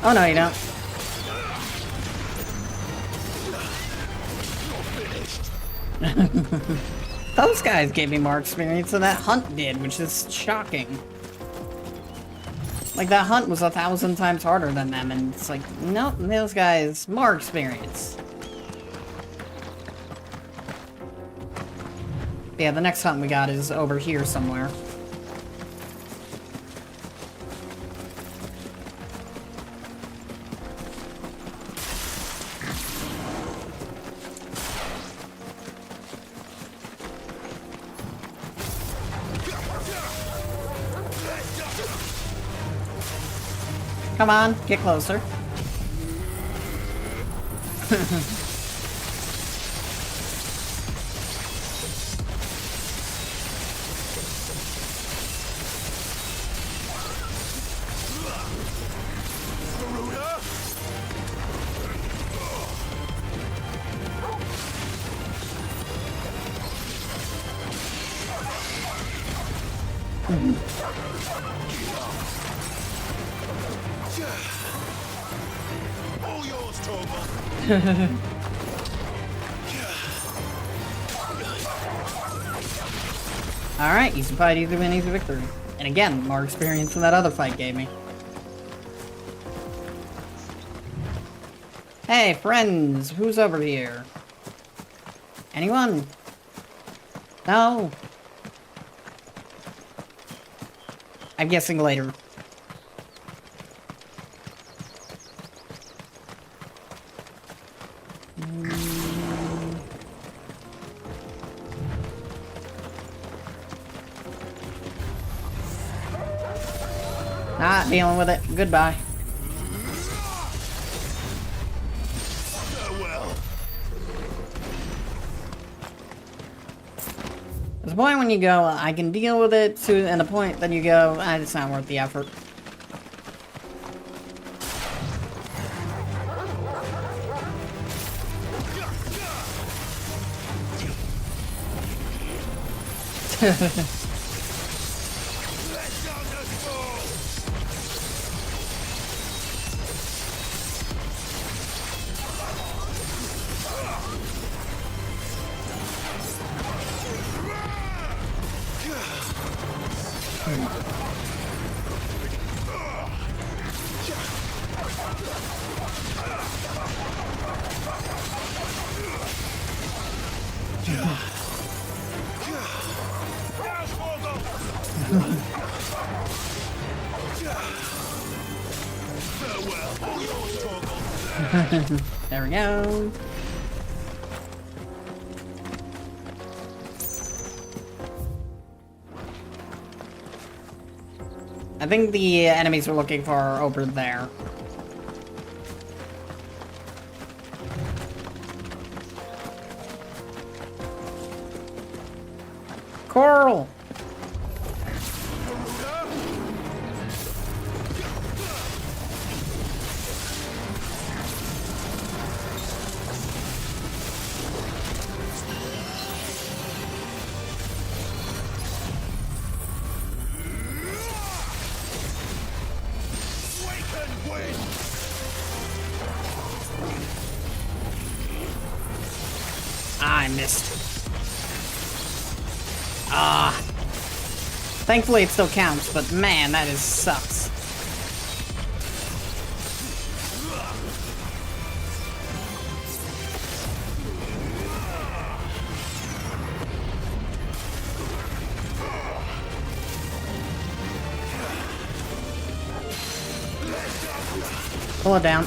Oh no, you don't. Those guys gave me more experience than that hunt did, which is shocking. Like, that hunt was 1,000 times harder than them, and it's like, nope, those guys, more experience. Yeah, the next hunt we got is over here somewhere. Come on, get closer. All yours, Torgal. Alright, easy fight, easy win, easy victory. And again, more experience than that other fight gave me. Hey, friends! Who's over here? Anyone? No? I'm guessing later. Not dealing with it. Goodbye. There's a point when you go, I can deal with it, and a point then you go, it's not worth the effort. There we go. I think the enemies we're looking for are over there. Coral! I missed. Thankfully it still counts, but man, that sucks. Pull it down.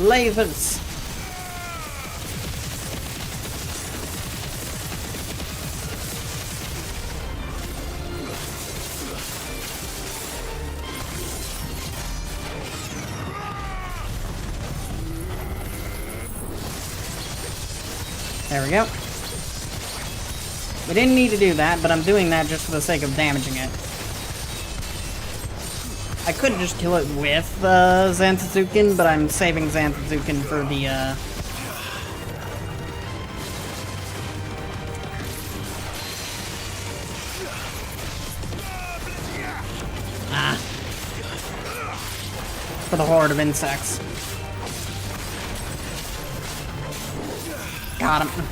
Lasers. There we go. We didn't need to do that, but I'm doing that just for the sake of damaging it. I could just kill it with Zantetsuken, but I'm saving Zantetsuken for the for the horde of insects. Got him.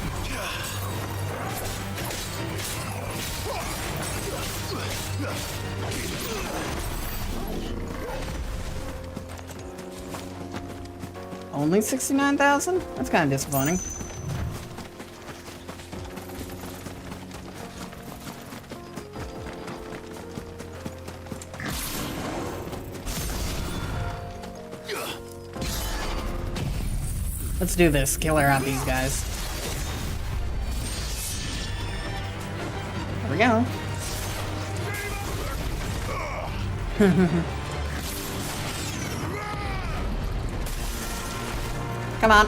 Only 69,000? That's kind of disappointing. Let's do this. Killer out these guys. There we go. Come on.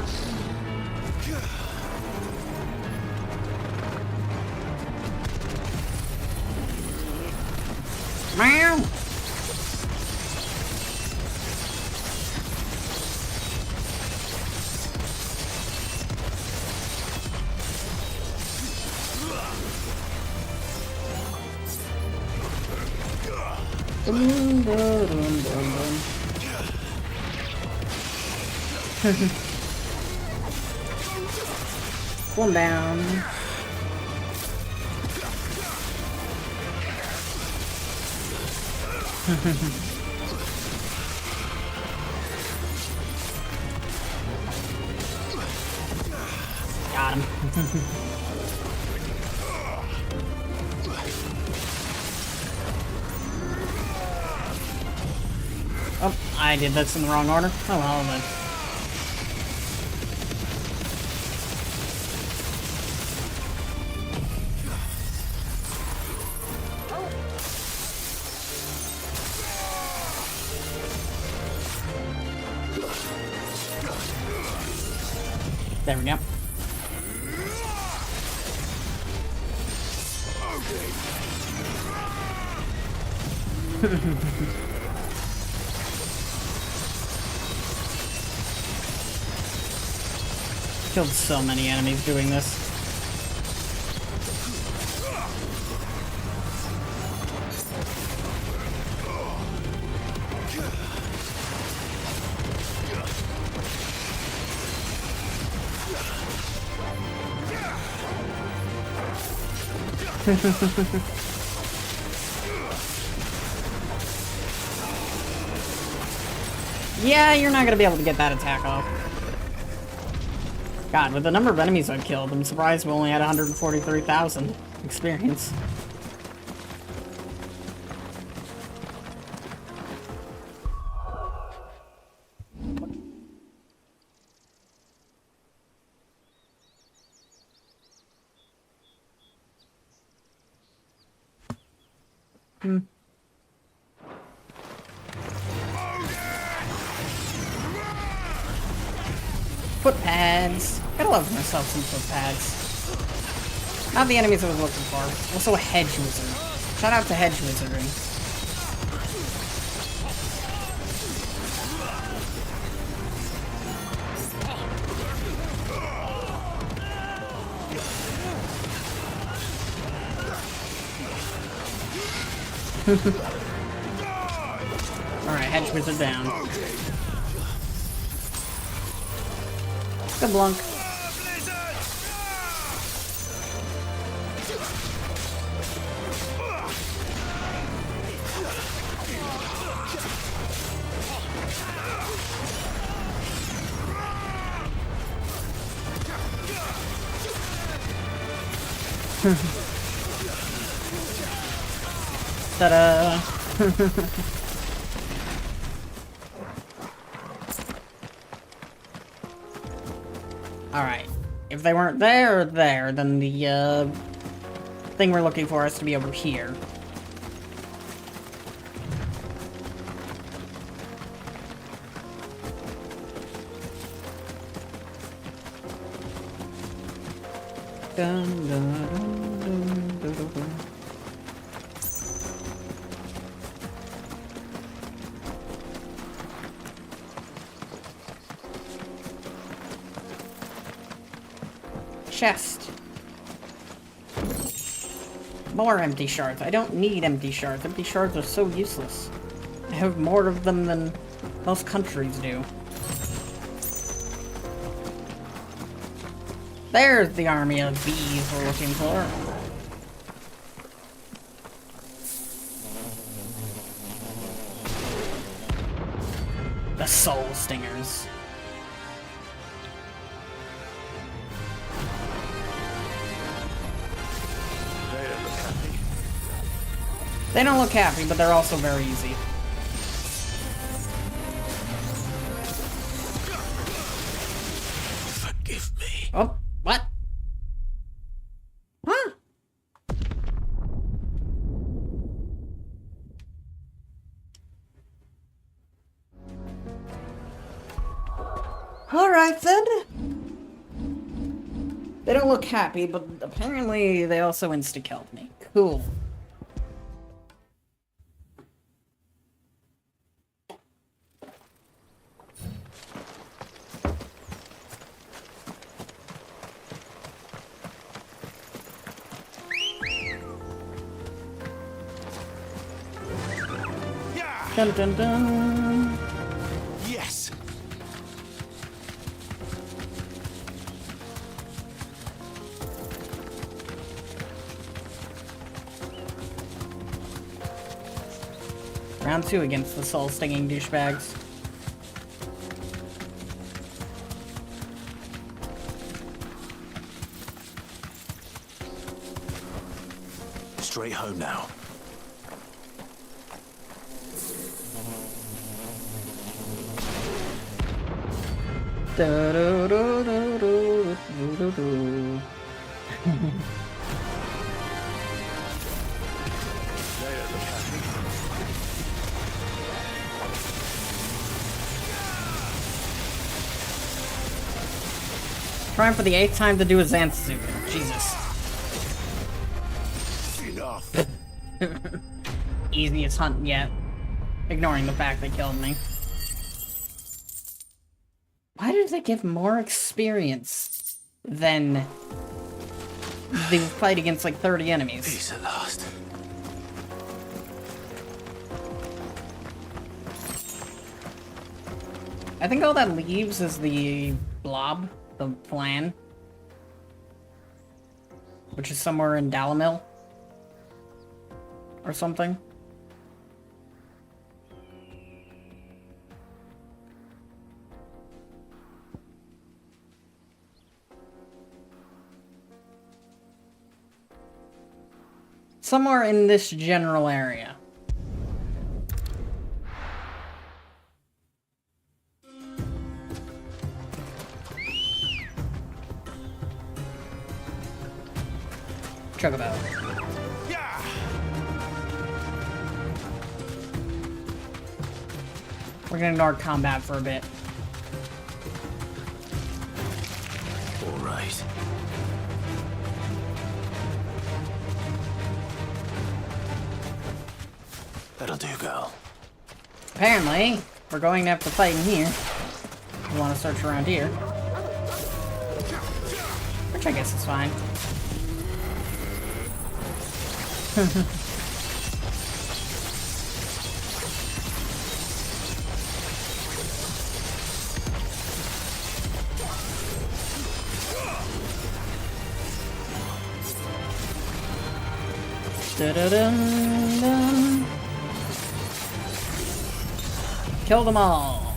Meow. Dum, dum, dum, dum. One down. Got him. Oh, I did this in the wrong order. Oh well then. There we go. Killed so many enemies doing this. Yeah, you're not gonna be able to get that attack off. God, with the number of enemies I've killed, I'm surprised we only had 143,000 experience. Foot pads. Gotta love myself some foot pads. Not the enemies I was looking for. Also a hedge wizard. Shout out to hedge wizardry. Alright, hedge wizard down. Good blunk. Ta-da! Alright. If they weren't there, then the, thing we're looking for has to be over here. Dun, dun, dun, dun, dun, dun, dun. Chest. More empty shards. I don't need empty shards. Empty shards are so useless. I have more of them than most countries do. There's the army of bees we're looking for. The soul stingers. They don't look happy, but they're also very easy. Forgive me. Oh, what? Huh? Alright then. They don't look happy, but apparently they also insta-killed me. Cool. Dun dun dun. Yes. Round 2 against the soul-stinging douchebags. Straight home now. Trying for the 8th time to do a Zanzu. Jesus. Enough. Easiest hunt yet. Ignoring the fact they killed me. Why did they give more experience than the fight against like 30 enemies? Peace at last. I think all that leaves is the blob, the plan, which is somewhere in Dalamil or something. Somewhere in this general area. Chocobo. We're gonna ignore combat for a bit. All right. That'll do, girl. Apparently, we're going to have to fight in here. We want to search around here. Which I guess is fine. Da-da-dum-dum. Kill them all.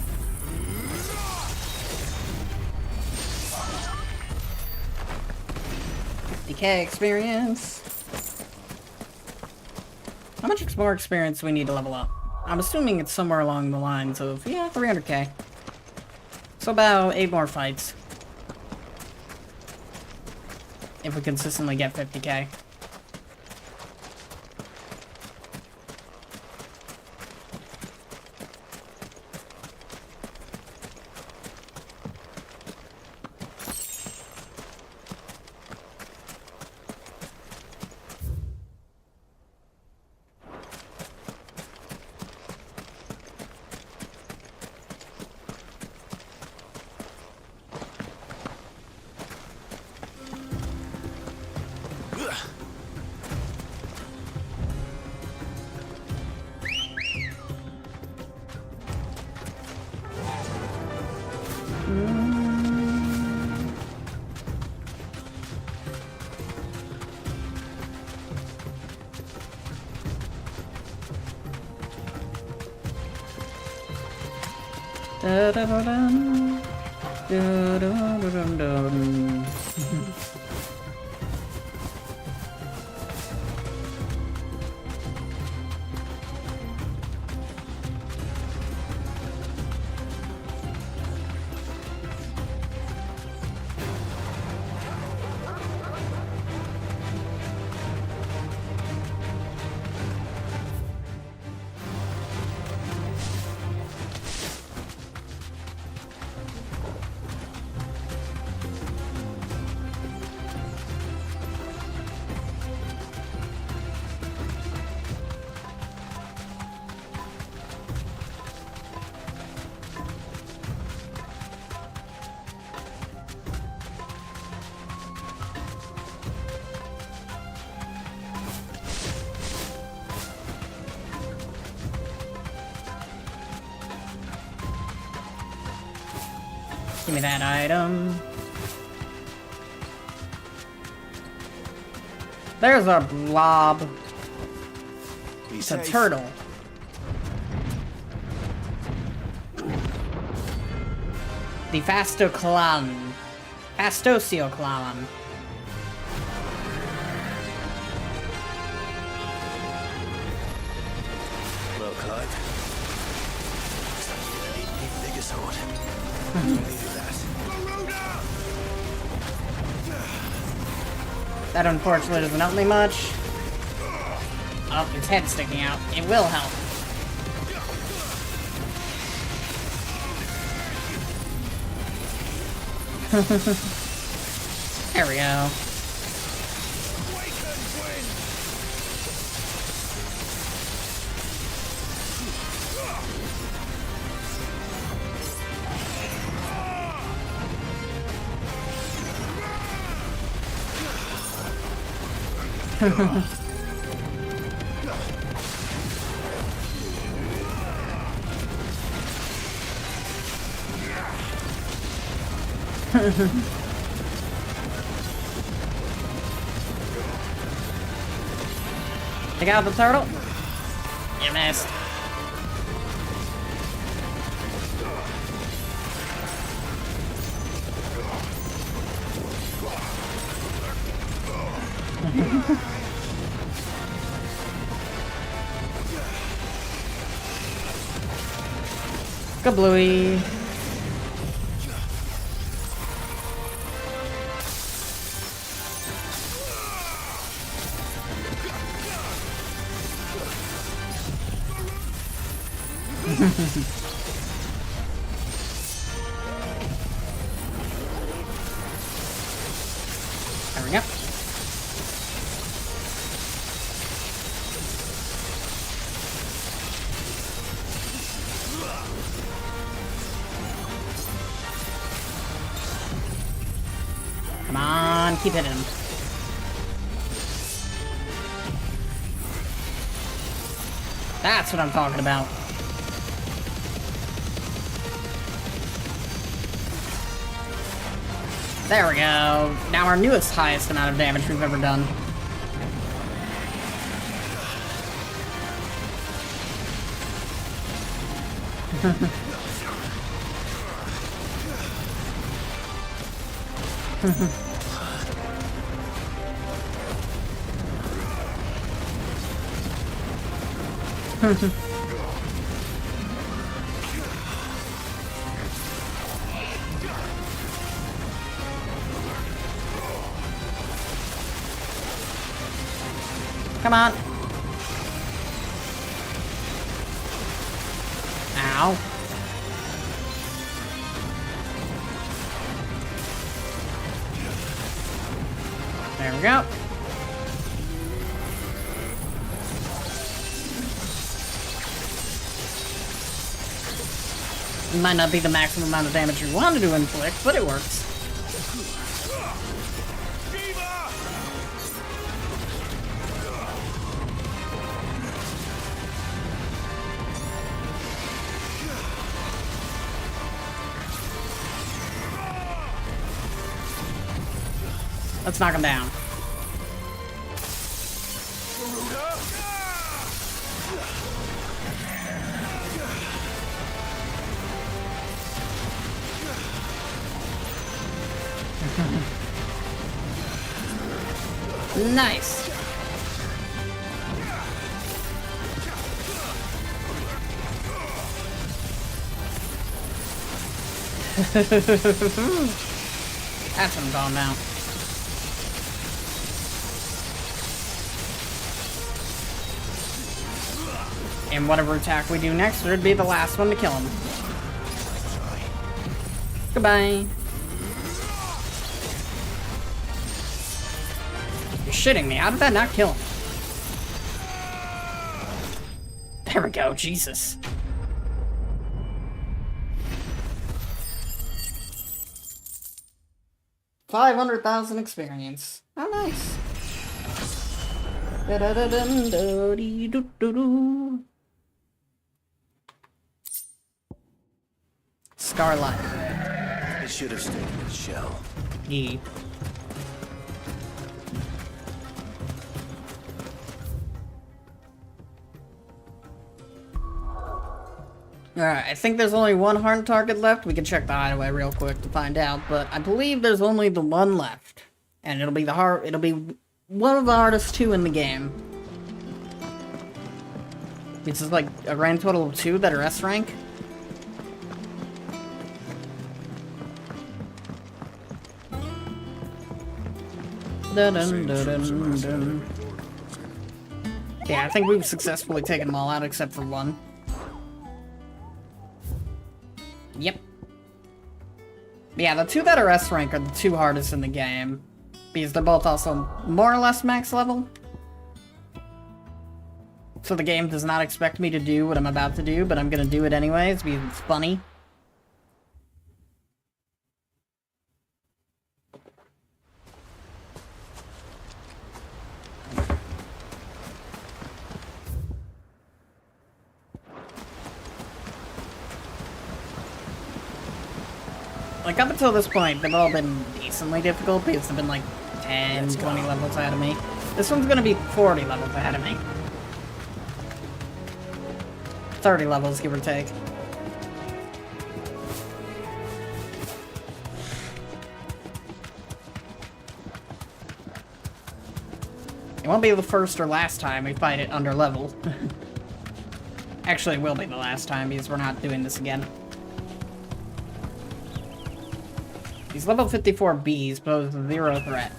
DK experience. How much more experience do we need to level up? I'm assuming it's somewhere along the lines of, yeah, 300k. So about 8 more fights. If we consistently get 50k. Da-da-da-dum. Da-da-da-dum-dum. Give me that item. There's a blob. It's a turtle. The Fastoclan. Fastocioclan. Well, Clive. Looks like you're gonna need an even bigger sword. Needed that. That unfortunately doesn't help me much. Oh, its head's sticking out. It will help. There we go. Take out the turtle. You missed. Good bluey. There we go. Come on, keep hitting him. That's what I'm talking about. There we go. Now our newest highest amount of damage we've ever done. Come on. Ow. There we go. It might not be the maximum amount of damage you wanted to inflict, but it works. Let's knock him down. Nice. That's what I'm talking about. And whatever attack we do next would be the last one to kill him. Goodbye. You're shitting me. How did that not kill him? There we go. Jesus. $500,000 experience. Oh, nice. Da-da-da-dum-do-dee-doo-doo-doo. Scarlet. It should have stayed in its shell. Yeah. Alright, I think there's only one hard target left. We can check the hideaway real quick to find out, but I believe there's only the one left. And it'll be one of the hardest 2 in the game. This is like a grand total of 2 that are S rank. Dun, dun, dun, dun, dun. Yeah, I think we've successfully taken them all out except for one. Yep. Yeah, the 2 that are S rank are the 2 hardest in the game. Because they're both also more or less max level. So the game does not expect me to do what I'm about to do, but I'm gonna do it anyways because it's funny. Like, up until this point, they've all been decently difficult because they've been like 10, 20 levels ahead of me. This one's gonna be 40 levels ahead of me. 30 levels, give or take. It won't be the first or last time we fight it under level. Actually, it will be the last time because we're not doing this again. These level 54 Bs pose 0 threat.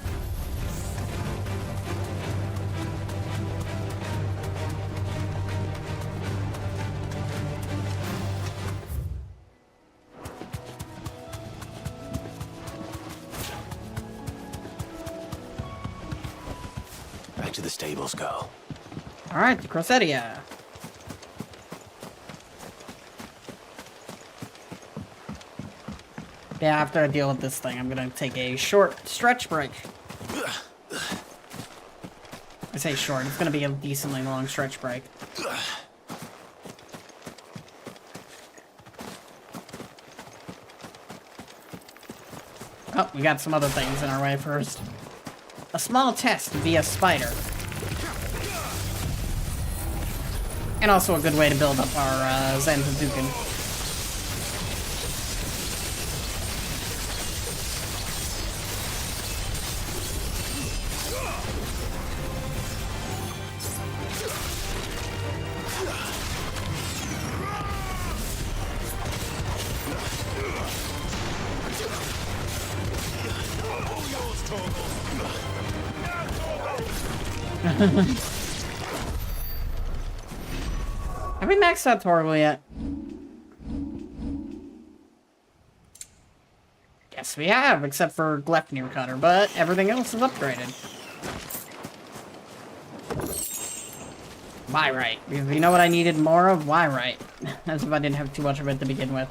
Back to the stables, girl. Alright, to Crossetia. Yeah, after I deal with this thing, I'm gonna take a short stretch break. I say short, it's gonna be a decently long stretch break. Oh, we got some other things in our way first. A small test via spider. And also a good way to build up our Zantazuken. Have we maxed out Torgal yet? Yes, we have, except for Gleipnir Cutter, but everything else is upgraded. Why right? Because you know what I needed more of? Why right? As if I didn't have too much of it to begin with.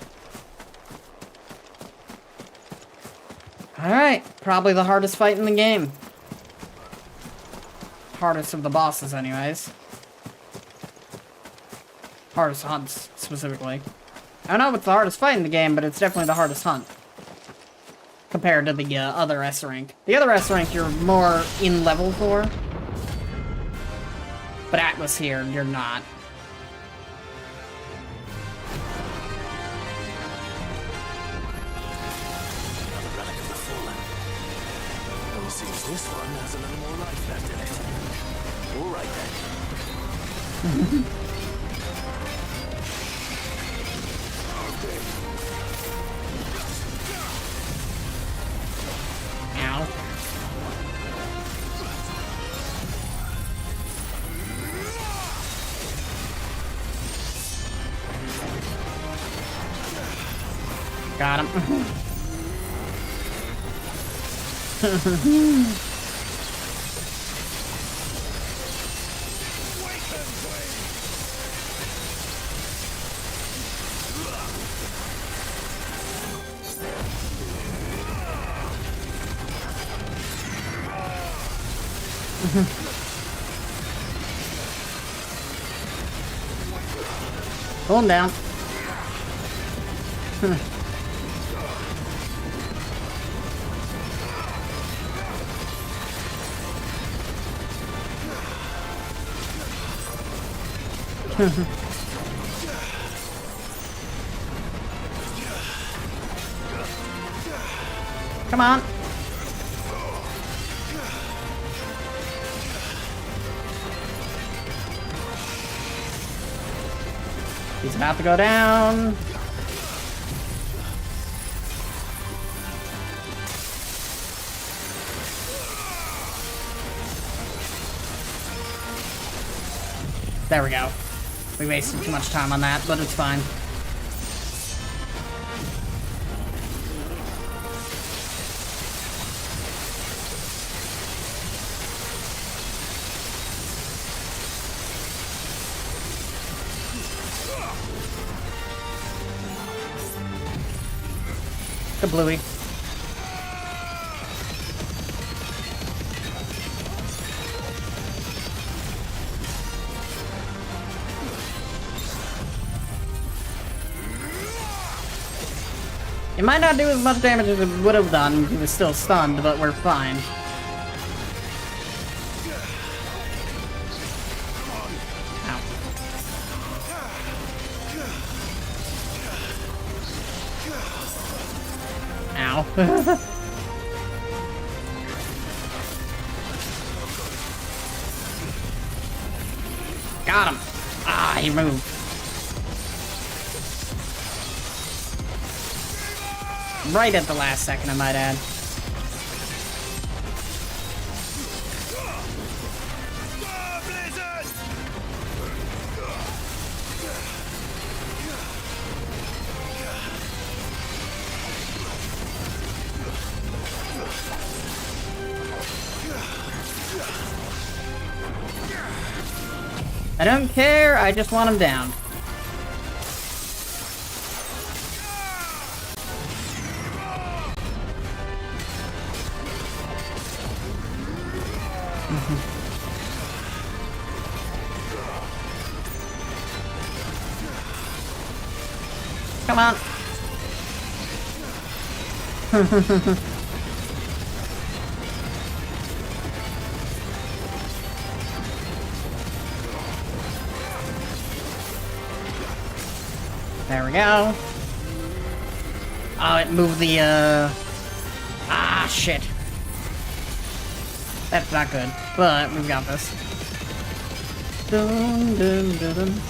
Alright, probably the hardest fight in the game. Hardest of the bosses, anyways. Hardest hunts, specifically. I don't know if it's the hardest fight in the game, but it's definitely the hardest hunt. Compared to the other S rank. The other S rank you're more in level for. But Atlas here, you're not. Another relic of the fallen. Only seems this one has a little more life left in it. All right then. Ow. Got him. Pull him down. Come on. He's about to go down. There we go. We wasted too much time on that, but it's fine. The bluey. It might not do as much damage as it would have done if he was still stunned, but we're fine. Ow. Got him. Ah, he moved. Right at the last second, I might add. I don't care, I just want him down. Come on. There we go. Oh, it moved the, Ah, shit. That's not good, but we've got this. Dun, dun, dun, dun.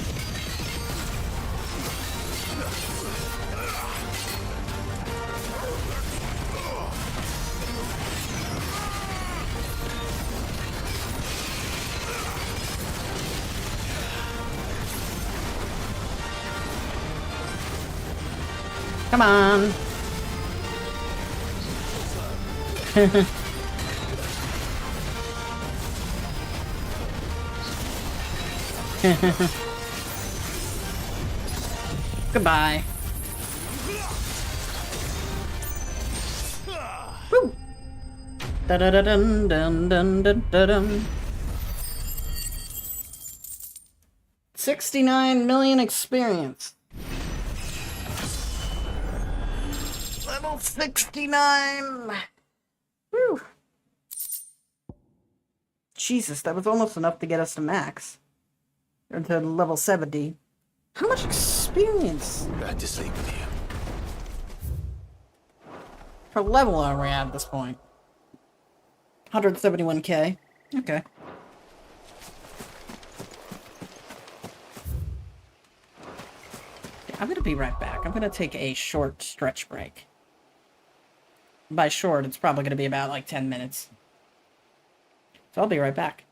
Come on. Goodbye. Woo. Da da da dun dun dun dun dun dun. 69 million experience. Level 69. Whew. Jesus, that was almost enough to get us to max. Or to level 70. How much experience? Back to sleep with you. Per level are we at this point? 171k. Okay. I'm gonna be right back. I'm gonna take a short stretch break. By short, it's probably gonna be about like 10 minutes. So I'll be right back.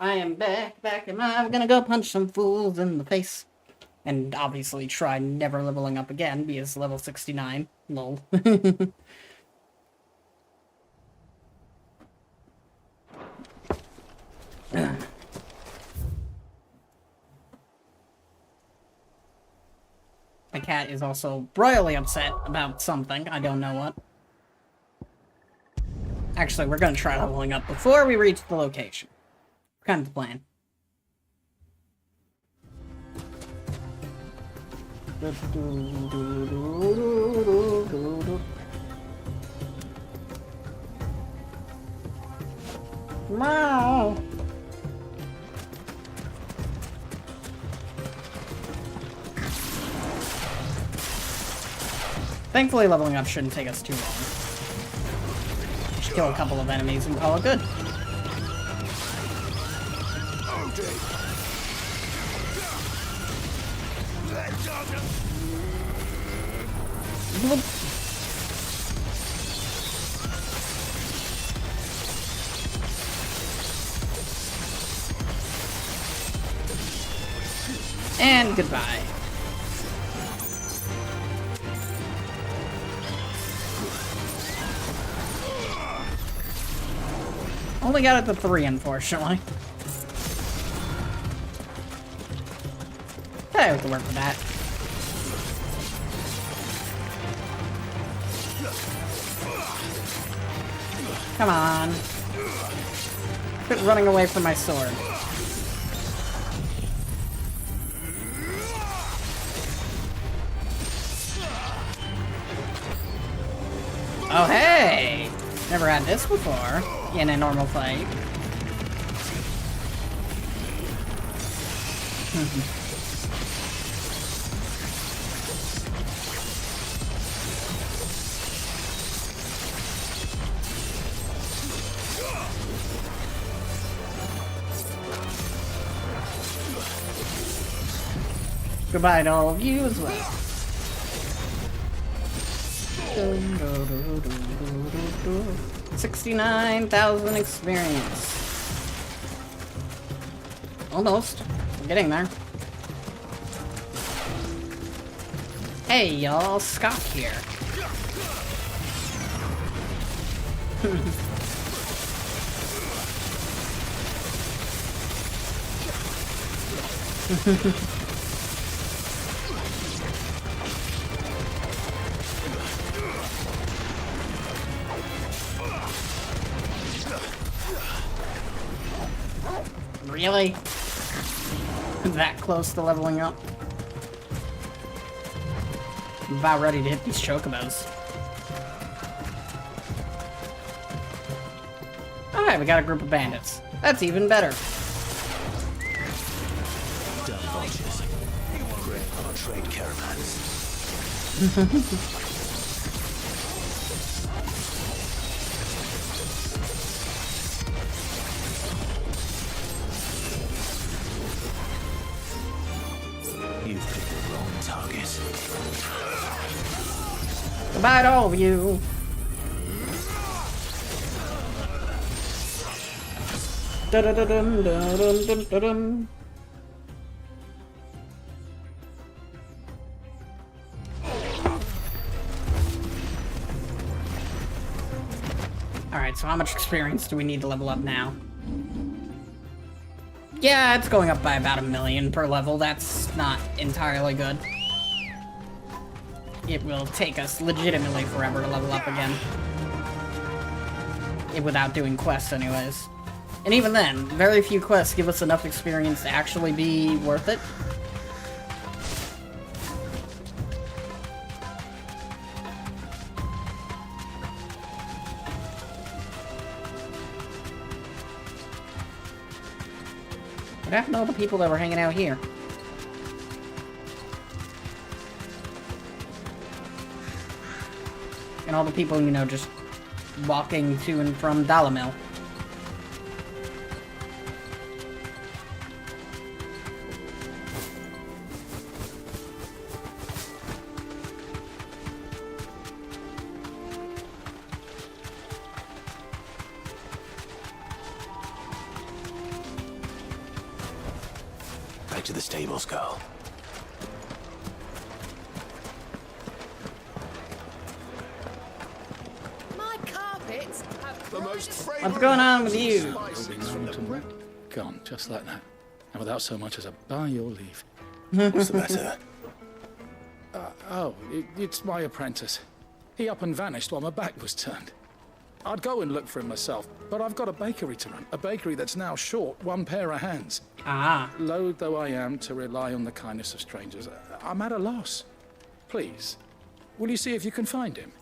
I am back, and I'm gonna go punch some fools in the face. And obviously try never leveling up again, because level 69. Lol. My cat is also royally upset about something. I don't know what. Actually, we're gonna try leveling up before we reach the location. Kind of the plan. Meow. Thankfully, leveling up shouldn't take us too long. Just kill a couple of enemies and call it good. Bloop. And goodbye. Only got it to 3, unfortunately. I have to work with that. Come on. Quit running away from my sword. Oh, hey! Never had this before in a normal fight. Goodbye to all of you as well. 69,000 experience. Almost. We're getting there. Hey y'all, Scott here. Really? That close to leveling up? I'm about ready to hit these chocobos. Alright, we got a group of bandits. That's even better. Dumb vultures. Great on trade caravans. You've picked the wrong target. Goodbye to all of you. Da-da-da-dum-da-dum-dum-dum. Alright, so how much experience do we need to level up now? Yeah, it's going up by about 1 million per level. That's not entirely good. It will take us legitimately forever to level up again. Without doing quests anyways. And even then, very few quests give us enough experience to actually be worth it. What happened to all the people that were hanging out here? And all the people, you know, just walking to and from Dalamil. back to the stables, girl. My carpets have The most What's going on with you? Gone, just like that. And without so much as a by your leave. What's the matter? It's my apprentice. He up and vanished while my back was turned. I'd go and look for him myself, but I've got a bakery to run. A bakery that's now short one pair of hands. Ah. Loath though I am to rely on the kindness of strangers, I'm at a loss. Please, will you see if you can find him?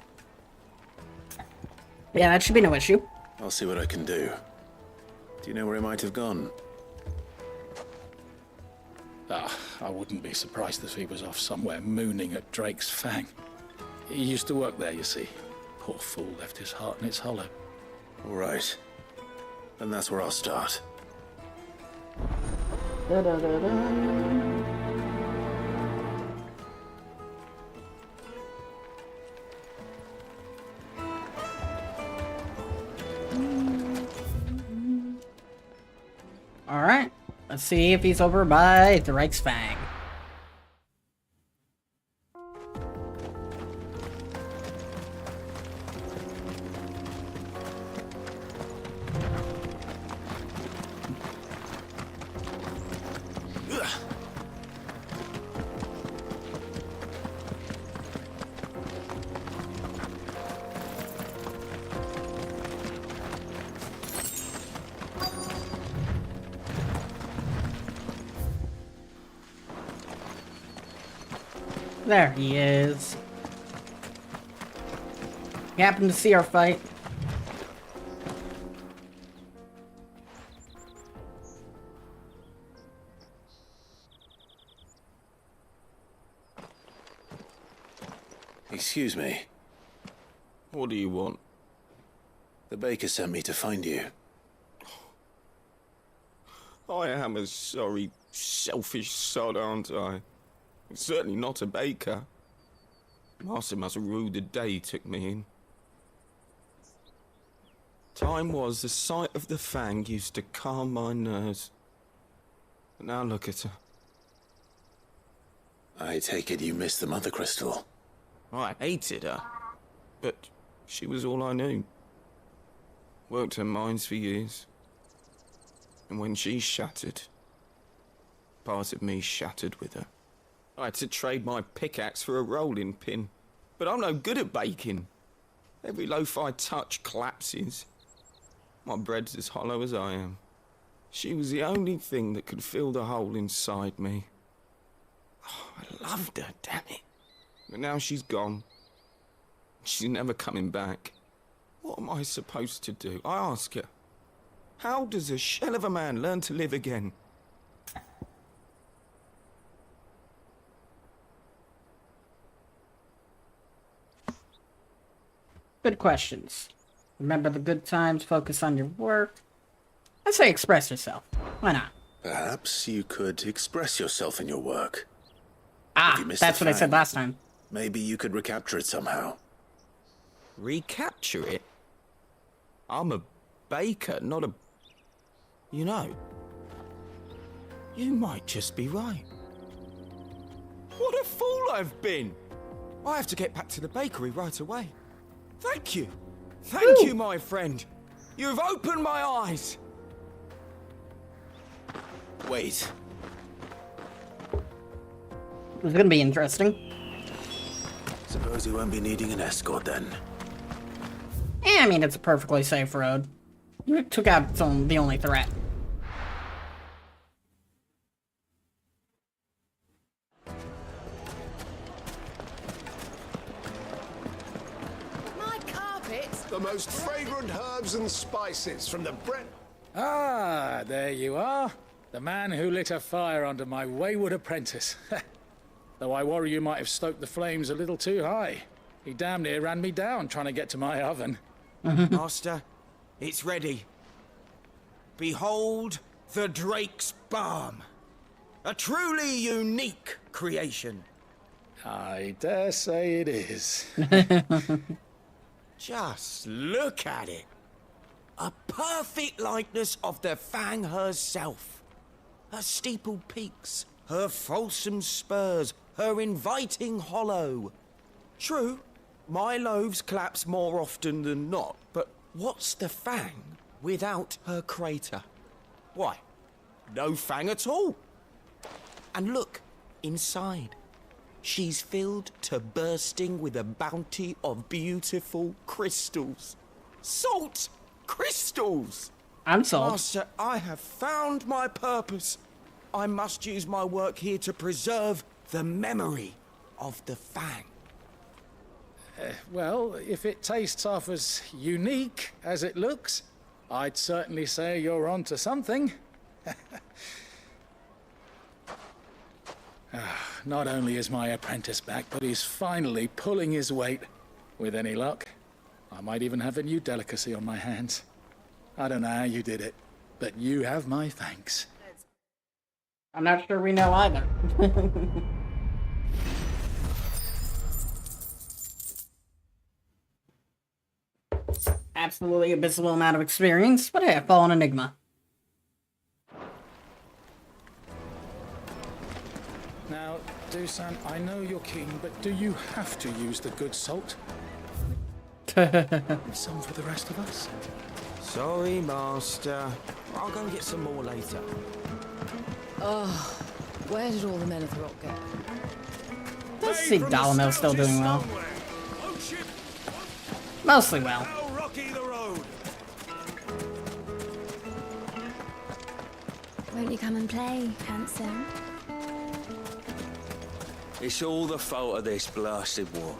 Yeah, that should be no issue. I'll see what I can do. Do you know where he might have gone? I wouldn't be surprised if he was off somewhere mooning at Drake's Fang. He used to work there, you see. Poor fool left his heart in its hollow. All right. Then that's where I'll start. Alright. Let's see if he's over by Drake's Fang. There he is. He happened to see our fight. Excuse me. What do you want? The baker sent me to find you. I am a sorry, selfish sod, aren't I? Certainly not a baker. Master must have ruled the day he took me in. Time was the sight of the Fang used to calm my nerves. But now look at her. I take it you missed the Mother Crystal. I hated her, but she was all I knew. Worked her mines for years. And when she shattered, part of me shattered with her. I had to trade my pickaxe for a rolling pin, but I'm no good at baking. Every loaf I touch collapses. My bread's as hollow as I am. She was the only thing that could fill the hole inside me. Oh, I loved her, damn it. But now she's gone. She's never coming back. What am I supposed to do? I ask her. How does a shell of a man learn to live again? Good questions. Remember the good times, focus on your work. I say express yourself. Why not? Perhaps you could express yourself in your work. Ah, that's what I said last time. Maybe you could recapture it somehow. Recapture it? I'm a baker, not a... You know, you might just be right. What a fool I've been! I have to get back to the bakery right away. Thank you. Thank you, my friend. You've opened my eyes. Wait. It's gonna be interesting. Suppose you won't be needing an escort then. Yeah, I mean, it's a perfectly safe road. You took out the only threat. The most fragrant herbs and spices from the Brent. Ah, there you are. The man who lit a fire under my wayward apprentice. Though I worry you might have stoked the flames a little too high. He damn near ran me down trying to get to my oven. Master, it's ready. Behold the Drake's Balm. A truly unique creation. I dare say it is. Just look at it. A perfect likeness of the Fang herself. Her steepled peaks, Her fulsome spurs, her inviting hollow. True, my loaves collapse more often than not, but what's the fang without her crater? Why, no fang at all. And look, inside. She's filled to bursting with a bounty of beautiful crystals. Salt crystals! I'm salt. Master, I have found my purpose. I must use my work here to preserve the memory of the fang. Well, if it tastes half as unique as it looks, I'd certainly say you're onto something. Not only is my apprentice back, but he's finally pulling his weight. With any luck, I might even have a new delicacy on my hands. I don't know how you did it, but you have my thanks. I'm not sure we know either. Absolutely abysmal amount of experience, but hey, I fall an enigma. Now, Dusan, I know you're king, but do you have to use the good salt? Some for the rest of us? Sorry, Master. I'll go and get some more later. Oh, where did all the men of the rock go? Let's see Dalamil's still doing well. Mostly well. Won't you come and play, handsome? It's all the fault of this blasted war.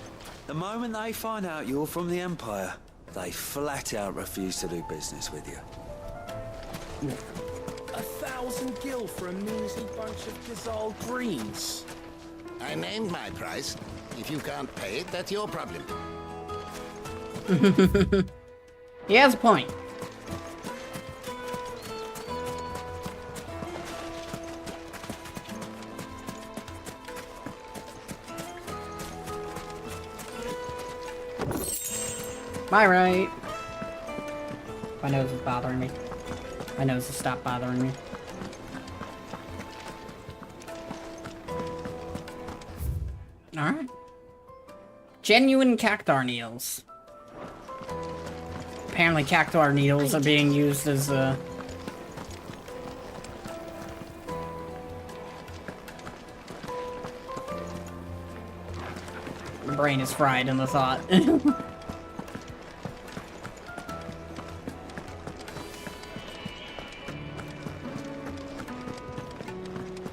The moment they find out you're from the Empire, they flat out refuse to do business with you. 1,000 gil for a measly bunch of Gazal greens. I named my price. If you can't pay it, that's your problem. He has a point. My right. My nose is bothering me. My nose has stopped bothering me. Alright. Genuine cactar needles. Apparently cactar needles are being used as My brain is fried in the thought.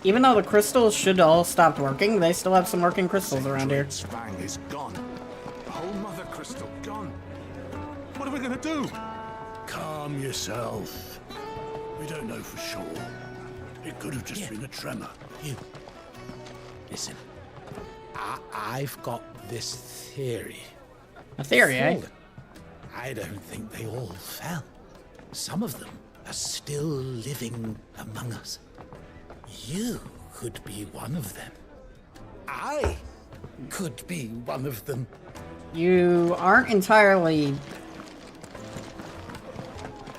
Even though the crystals should all stop working, they still have some working crystals around here. Fang is gone. The whole mother crystal gone. What are we gonna do? Calm yourself. We don't know for sure. It could have just been a tremor. You. Listen. I've got this theory. A theory, eh? I don't think they all fell. Some of them are still living among us. You could be one of them. I could be one of them. You aren't entirely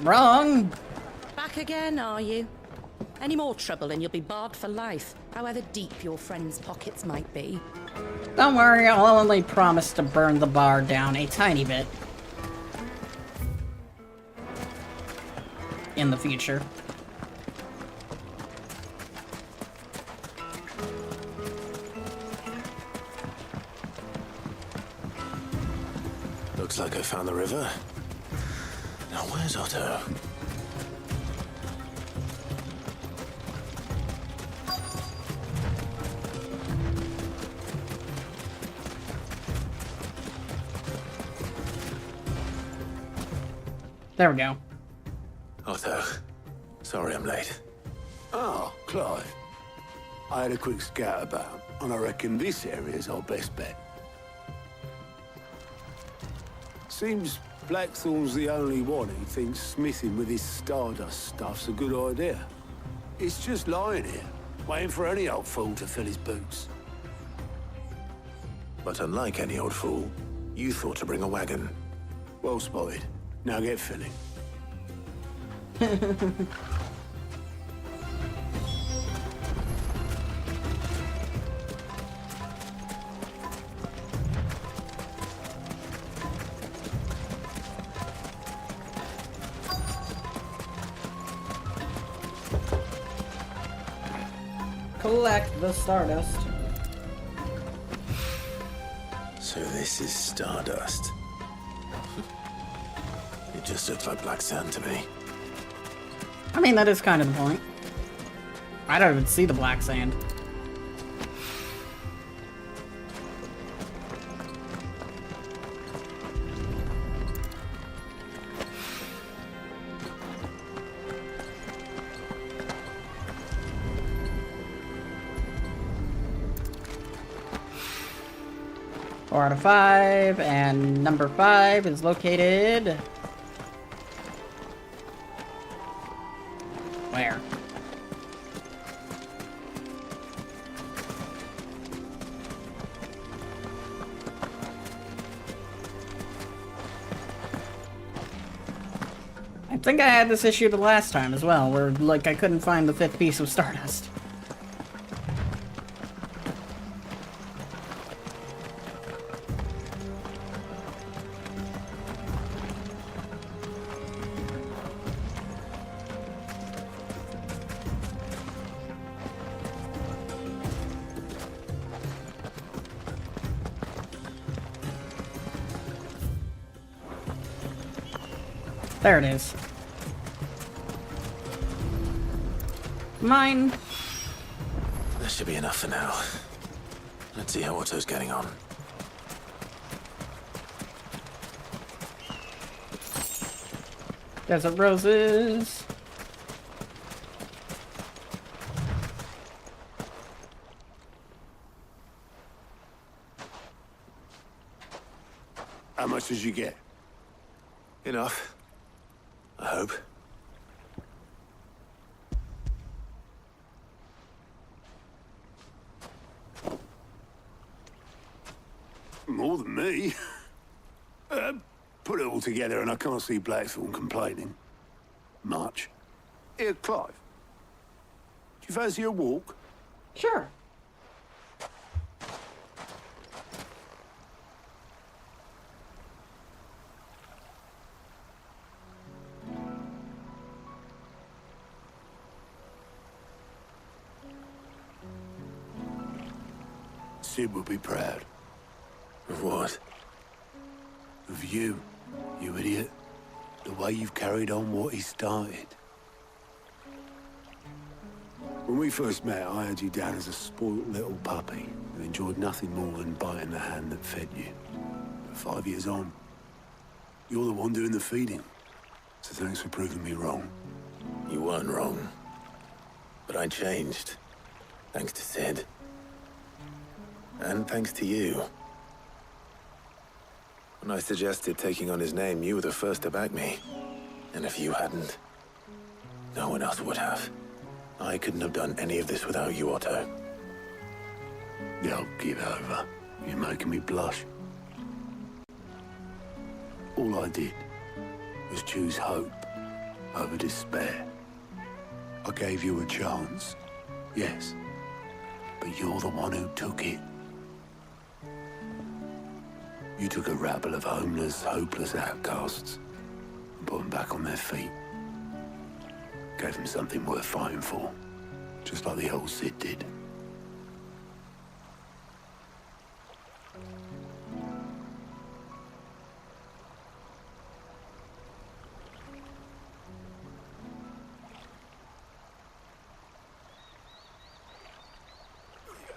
wrong. Back again, are you? Any more trouble and you'll be barred for life, however deep your friends' pockets might be. Don't worry, I'll only promise to burn the bar down a tiny bit. In the future. Looks like I found the river. Now where's Otto? There we go. Otto, sorry I'm late. Oh, Clive. I had a quick scout about, and I reckon this area's our best bet. Seems Blackthorn's the only one who thinks smithing with his Stardust stuff's a good idea. It's just lying here, waiting for any old fool to fill his boots. But unlike any old fool, you thought to bring a wagon. Well spotted. Now get filling. collect the Stardust. So this is Stardust. It just looks like black sand to me. I mean, that is kind of the point. I don't even see the black sand. Four out of 5, and number 5 is located... Where? I think I had this issue the last time as well, where, like, I couldn't find the 5th piece of Stardust. There it is. Mine. That should be enough for now. Let's see how Otto's getting on. Desert roses. How much did you get? Enough. I hope. More than me. Put it all together and I can't see Blackthorn complaining. Much. Here, Clive. Do you fancy a walk? Sure. Sid will be proud. Of what? Of you, you idiot. The way you've carried on what he started. When we first met, I had you down as a spoilt little puppy who enjoyed nothing more than biting the hand that fed you. But 5 years on, you're the one doing the feeding. So thanks for proving me wrong. You weren't wrong. But I changed. Thanks to Sid. And thanks to you. When I suggested taking on his name, you were the first to back me. And if you hadn't, no one else would have. I couldn't have done any of this without you, Otto. Don't give over. You're making me blush. All I did was choose hope over despair. I gave you a chance, yes, but you're the one who took it. You took a rabble of homeless, hopeless outcasts and put them back on their feet. Gave them something worth fighting for, just like the old Sid did.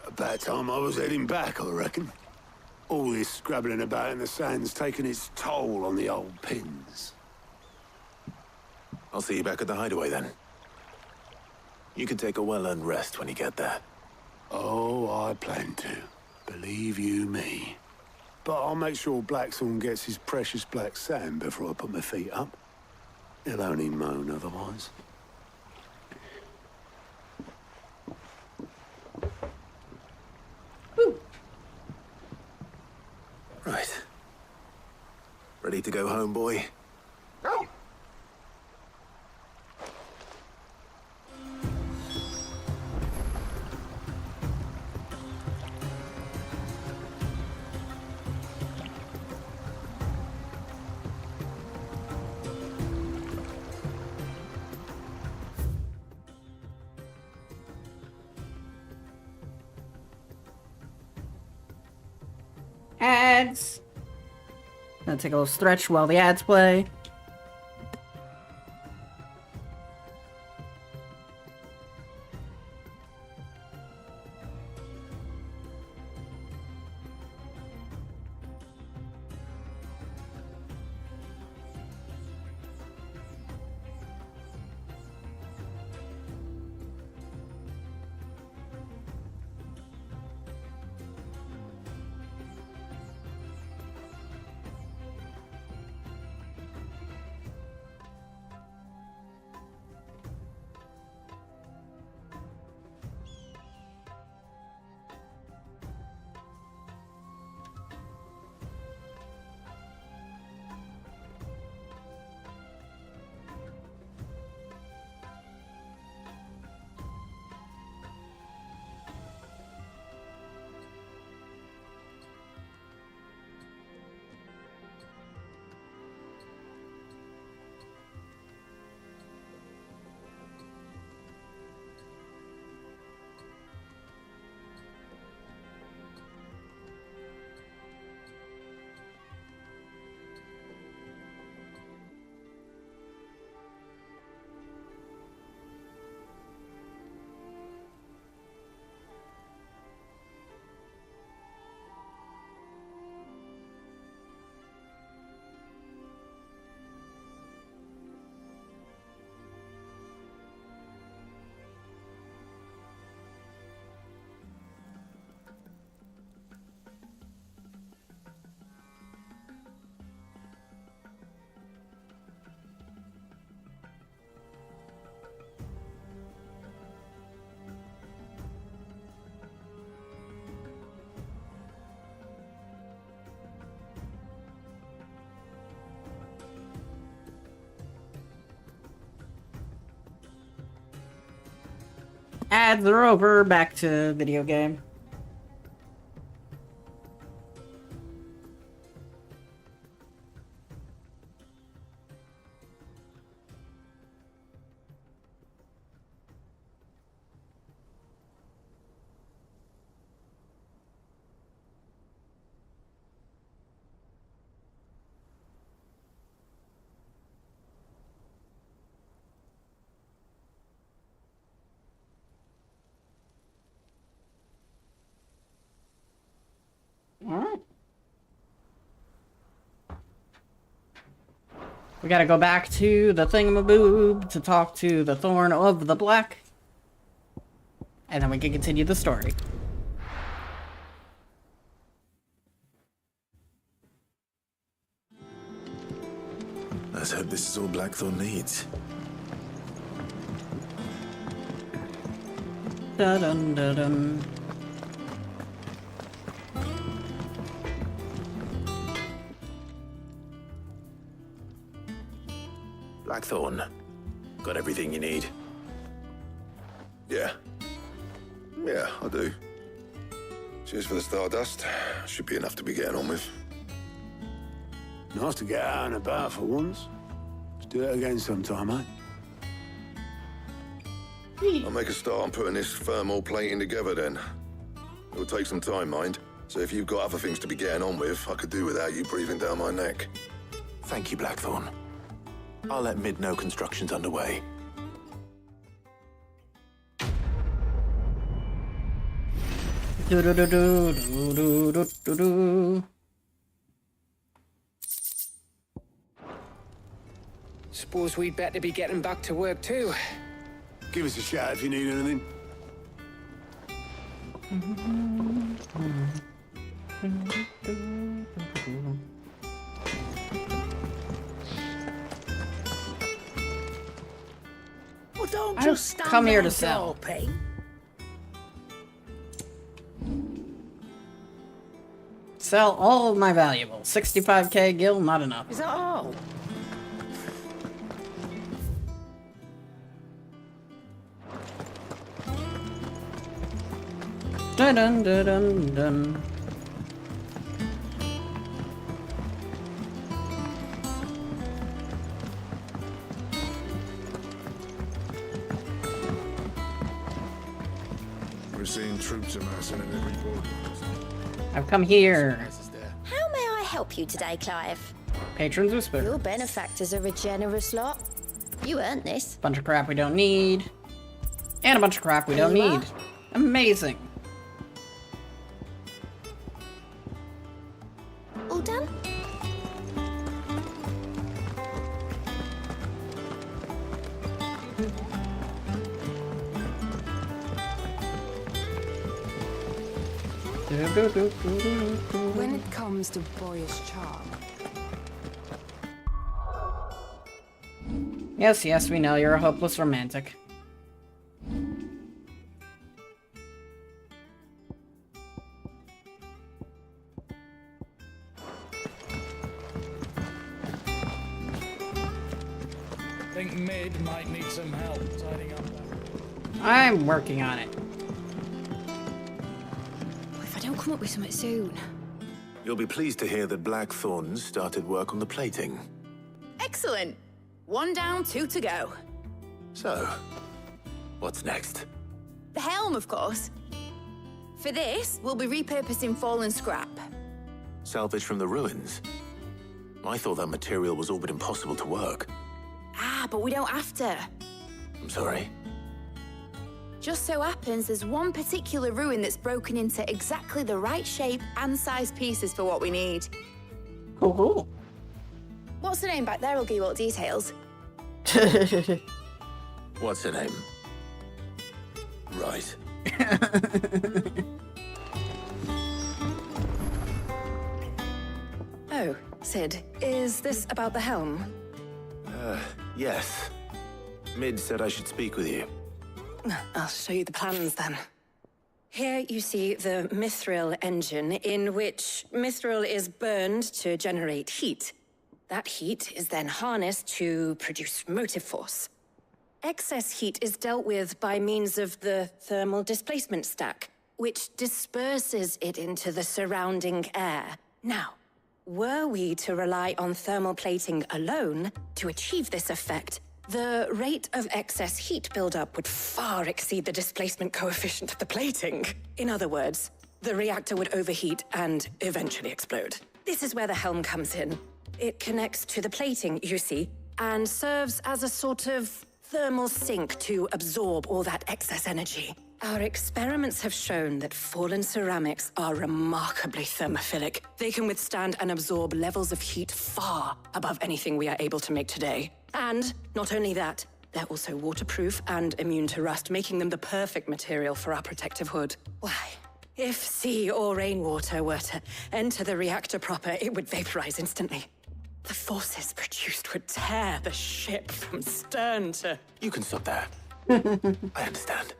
About time I was heading back, I reckon. All this scrabbling about in the sand's taken its toll on the old pins. I'll see you back at the hideaway then. You can take a well-earned rest when you get there. Oh, I plan to. Believe you me. But I'll make sure Blackthorn gets his precious black sand before I put my feet up. He'll only moan otherwise. Right. Ready to go home, boy? Ads. Gonna take a little stretch while the ads play. Ads are over. Back to video game. Alright. We gotta go back to the thingamaboob to talk to the Thorn of the Black. And then we can continue the story. Let's hope this is all Blackthorn needs. Dun-dun-dun-dun. Blackthorn, got everything you need? Yeah, I do. Cheers for the stardust. Should be enough to be getting on with. Nice to get out and about for once. Let's do it again sometime, eh? I'll make a start on putting this thermal plating together then. It'll take some time, mind. So if you've got other things to be getting on with, I could do without you breathing down my neck. Thank you, Blackthorn. I'll let Mid know construction's underway. Suppose we'd better be getting back to work too. Give us a shout if you need anything. Well, don't I just stand come here there to sell. gawping. Sell all of my valuables. 65k gil, not enough. Is that all? Dun dun dun dun dun. We're seeing troops amassing at every border. I've come here. help you today, Clive? Patrons Whisper. Your benefactors are a generous lot. You earned this. Bunch of crap we don't need. And a bunch of crap we There don't you need. are. Amazing. All done? When it comes to boyish charm, Yes, yes, we know you're a hopeless romantic. Think Mid might need some help tidying up that. I'm working on it. If I don't come up with something soon. You'll be pleased to hear that Blackthorn's started work on the plating. Excellent. 1 down, 2 to go. So, what's next? The helm, of course. For this, we'll be repurposing fallen scrap. Salvage from the ruins? I thought that material was all but impossible to work. Ah, but we don't have to. I'm sorry. Just so happens there's one particular ruin that's broken into exactly the right shape and size pieces for what we need. Cool. What's the name back there? I'll give you all the details. What's her name? Right. Oh, Sid, is this about the helm? Yes. Mid said I should speak with you. I'll show you the plans then. Here you see the mithril engine, in which mithril is burned to generate heat. That heat is then harnessed to produce motive force. Excess heat is dealt with by means of the thermal displacement stack, which disperses it into the surrounding air. Now, were we to rely on thermal plating alone to achieve this effect, the rate of excess heat buildup would far exceed the displacement coefficient of the plating. In other words, the reactor would overheat and eventually explode. This is where the helm comes in. It connects to the plating, you see, and serves as a sort of thermal sink to absorb all that excess energy. Our experiments have shown that fallen ceramics are remarkably thermophilic. They can withstand and absorb levels of heat far above anything we are able to make today. And not only that, they're also waterproof and immune to rust, making them the perfect material for our protective hood. Why, if sea or rainwater were to enter the reactor proper, it would vaporize instantly. The forces produced would tear the ship from stern to... You can stop there. I understand.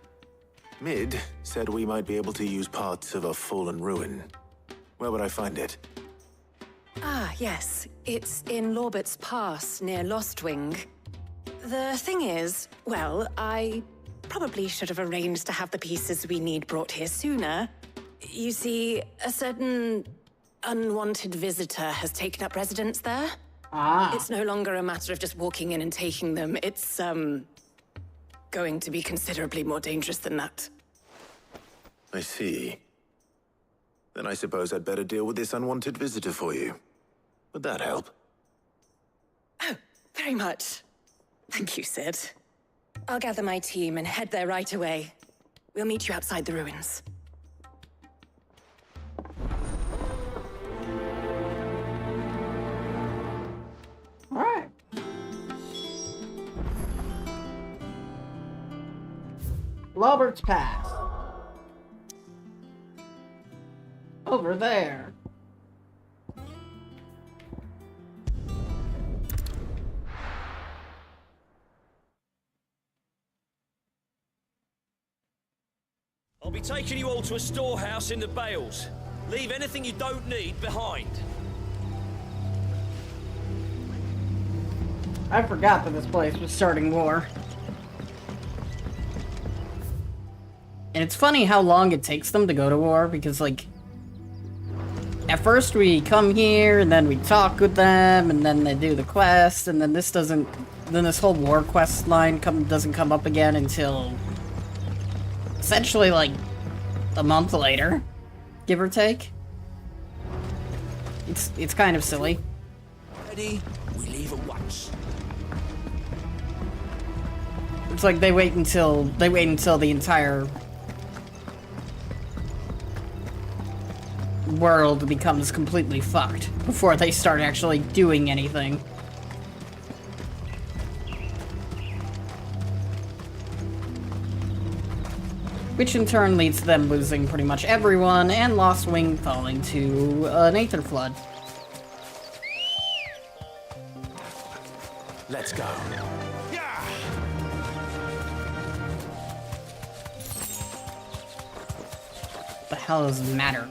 Mid said we might be able to use parts of a fallen ruin. Where would I find it? Ah, yes. It's in Lorbert's Pass, near Lostwing. The thing is, well, I probably should have arranged to have the pieces we need brought here sooner. You see, a certain unwanted visitor has taken up residence there. Ah. It's no longer a matter of just walking in and taking them. It's, going to be considerably more dangerous than that. I see. Then I suppose I'd better deal with this unwanted visitor for you. Would that help? Oh, very much. Thank you, Sid. I'll gather my team and head there right away. We'll meet you outside the ruins. All right. Robert's Pass. Over there. I'll be taking you all to a storehouse in the Bales. Leave anything you don't need behind. I forgot that this place was starting war. And it's funny how long it takes them to go to war, because, like, at first we come here, and then we talk with them, and then they do the quest, and then this whole war quest line doesn't come up again until essentially, like, a month later, give or take. It's kind of silly. Ready? We leave at once. It's like they wait until the entire world becomes completely fucked before they start actually doing anything. Which in turn leads to them losing pretty much everyone and Lost Wing falling to an aether flood. Let's go. The hell does it matter?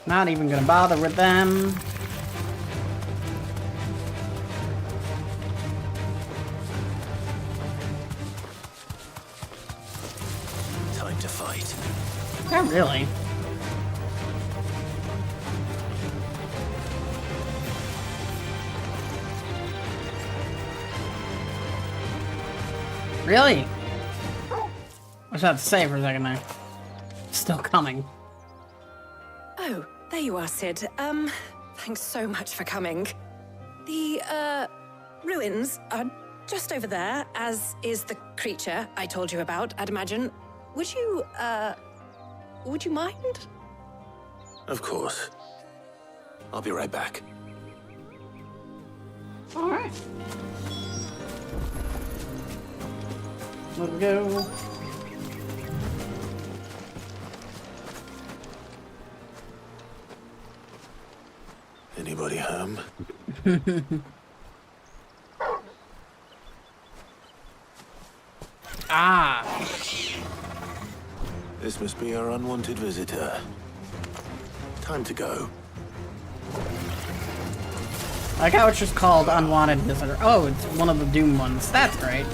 Not even gonna bother with them. Time to fight. Not really. Really? I was about to say for a second there. Still coming. Oh, there you are, Sid. Thanks so much for coming. The, ruins are just over there, as is the creature I told you about, I'd imagine. Would you mind? Of course. I'll be right back. Alright. Let's go. Anybody home? Ah. This must be our unwanted visitor. Time to go. I like how it's just called Unwanted Visitor. Oh, it's one of the Doom ones. That's great.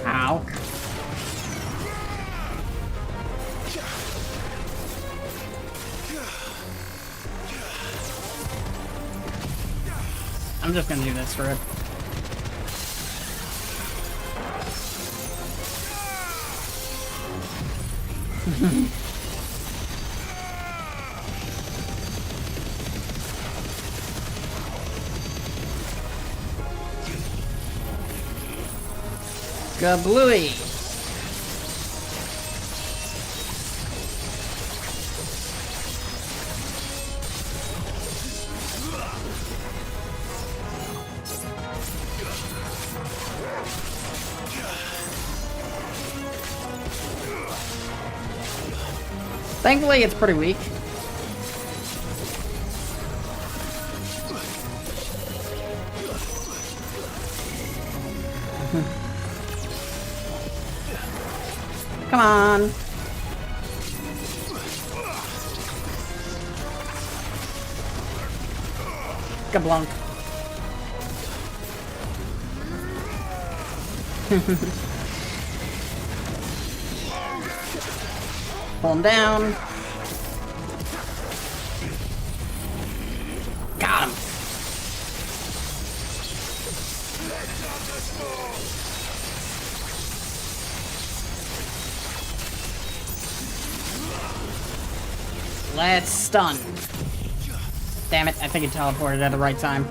Ow. I'm just gonna do this for it. Gablooey! Thankfully, it's pretty weak. Come on. Gablunk. Pull him down. Got him. Let's stun. Damn it, I think it teleported at the right time.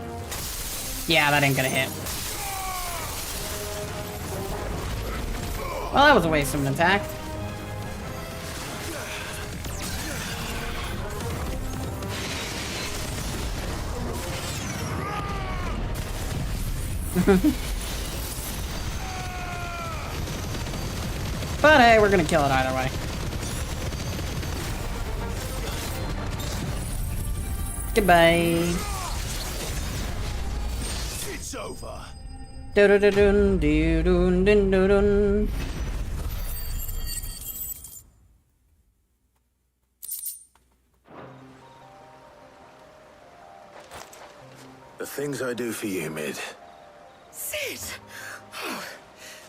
Yeah, that ain't gonna hit. Well, that was a waste of an attack. But hey, we're gonna kill it either way. Goodbye. It's over. Dun dun dun dun. The things I do for you, Mid. Sid! Oh,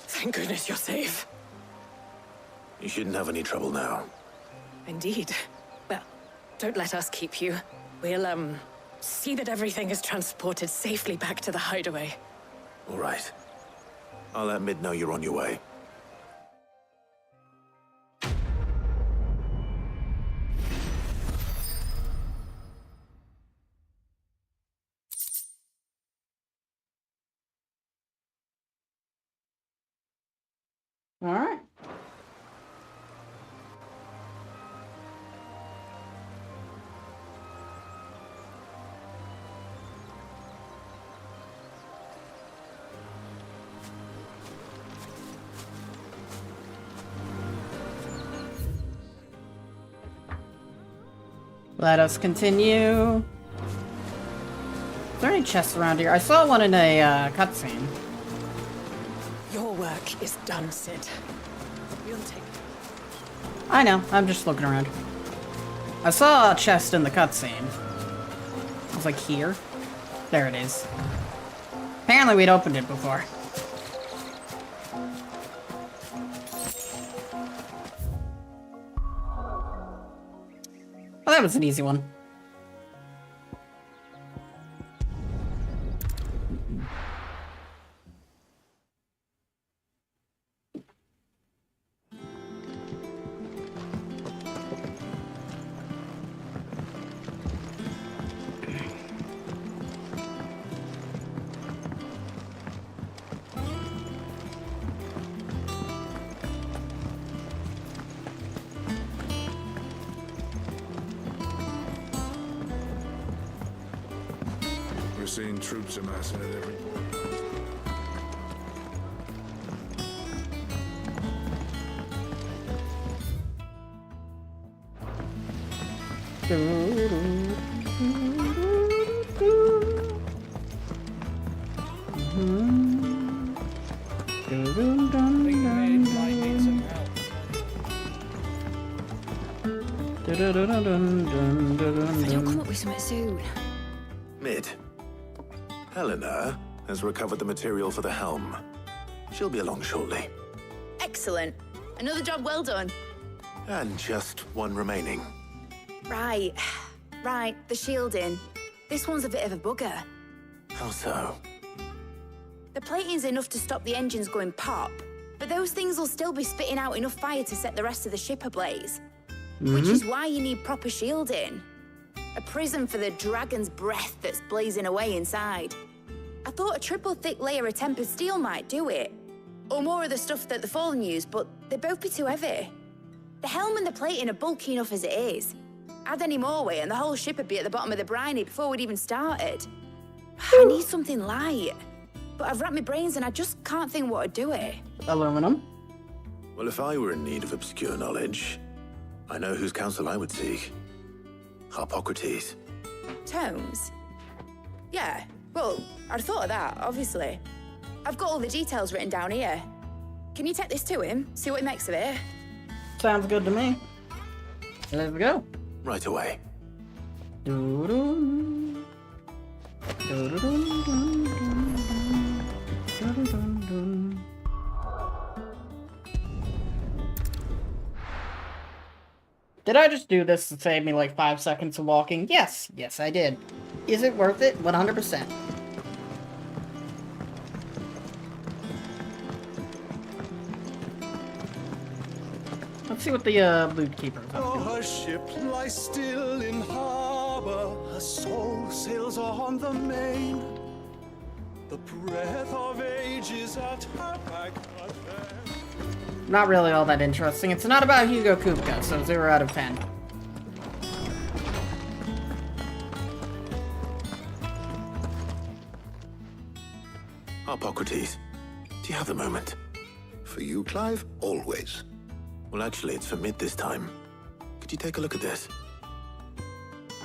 thank goodness you're safe. You shouldn't have any trouble now. Indeed. Well, don't let us keep you. We'll, see that everything is transported safely back to the hideaway. All right. I'll let Mid know you're on your way. All right. Let us continue. Is there any chests around here? I saw one in a cutscene. Your work is done, Sid. We'll take it. I know, I'm just looking around. I saw a chest in the cutscene. It was like here. There it is. Apparently we'd opened it before. Well, that was an easy one. We're seeing troops amassing at every point. If I don't come up with something soon. Mid. Helena has recovered the material for the helm. She'll be along shortly. Excellent. Another job well done. And just one remaining. Right. Right, the shielding. This one's a bit of a bugger. How so? The plating's enough to stop the engines going pop, but those things will still be spitting out enough fire to set the rest of the ship ablaze. Which is why you need proper shielding. A prison for the dragon's breath that's blazing away inside. I thought a triple thick layer of tempered steel might do it. Or more of the stuff that the Fallen use, but they'd both be too heavy. The helm and the plating are bulky enough as it is. Add any more weight and the whole ship would be at the bottom of the briny before we'd even started. I need something light. But I've racked my brains and I just can't think what would do it. Aluminum. Well, if I were in need of obscure knowledge, I know whose counsel I would seek. Harpocrates. Tomes? Yeah, well, I'd thought of that, obviously. I've got all the details written down here. Can you take this to him, see what he makes of it? Sounds good to me. Let's go. Right away. Doo-doo. Doo-doo-doo-doo-doo. Doo-doo-doo-doo. Did I just do this to save me like 5 seconds of walking? Yes. Yes, I did. Is it worth it? 100%. Let's see what the loot keeper is up to. Her ship lies still in harbor, her soul sails on the main. The breath of ages at her back again. Not really all that interesting. It's not about Hugo Kupka, so 0 out of 10. Harpocrates, do you have a moment? For you, Clive? Always. Well, actually, it's for Mid this time. Could you take a look at this?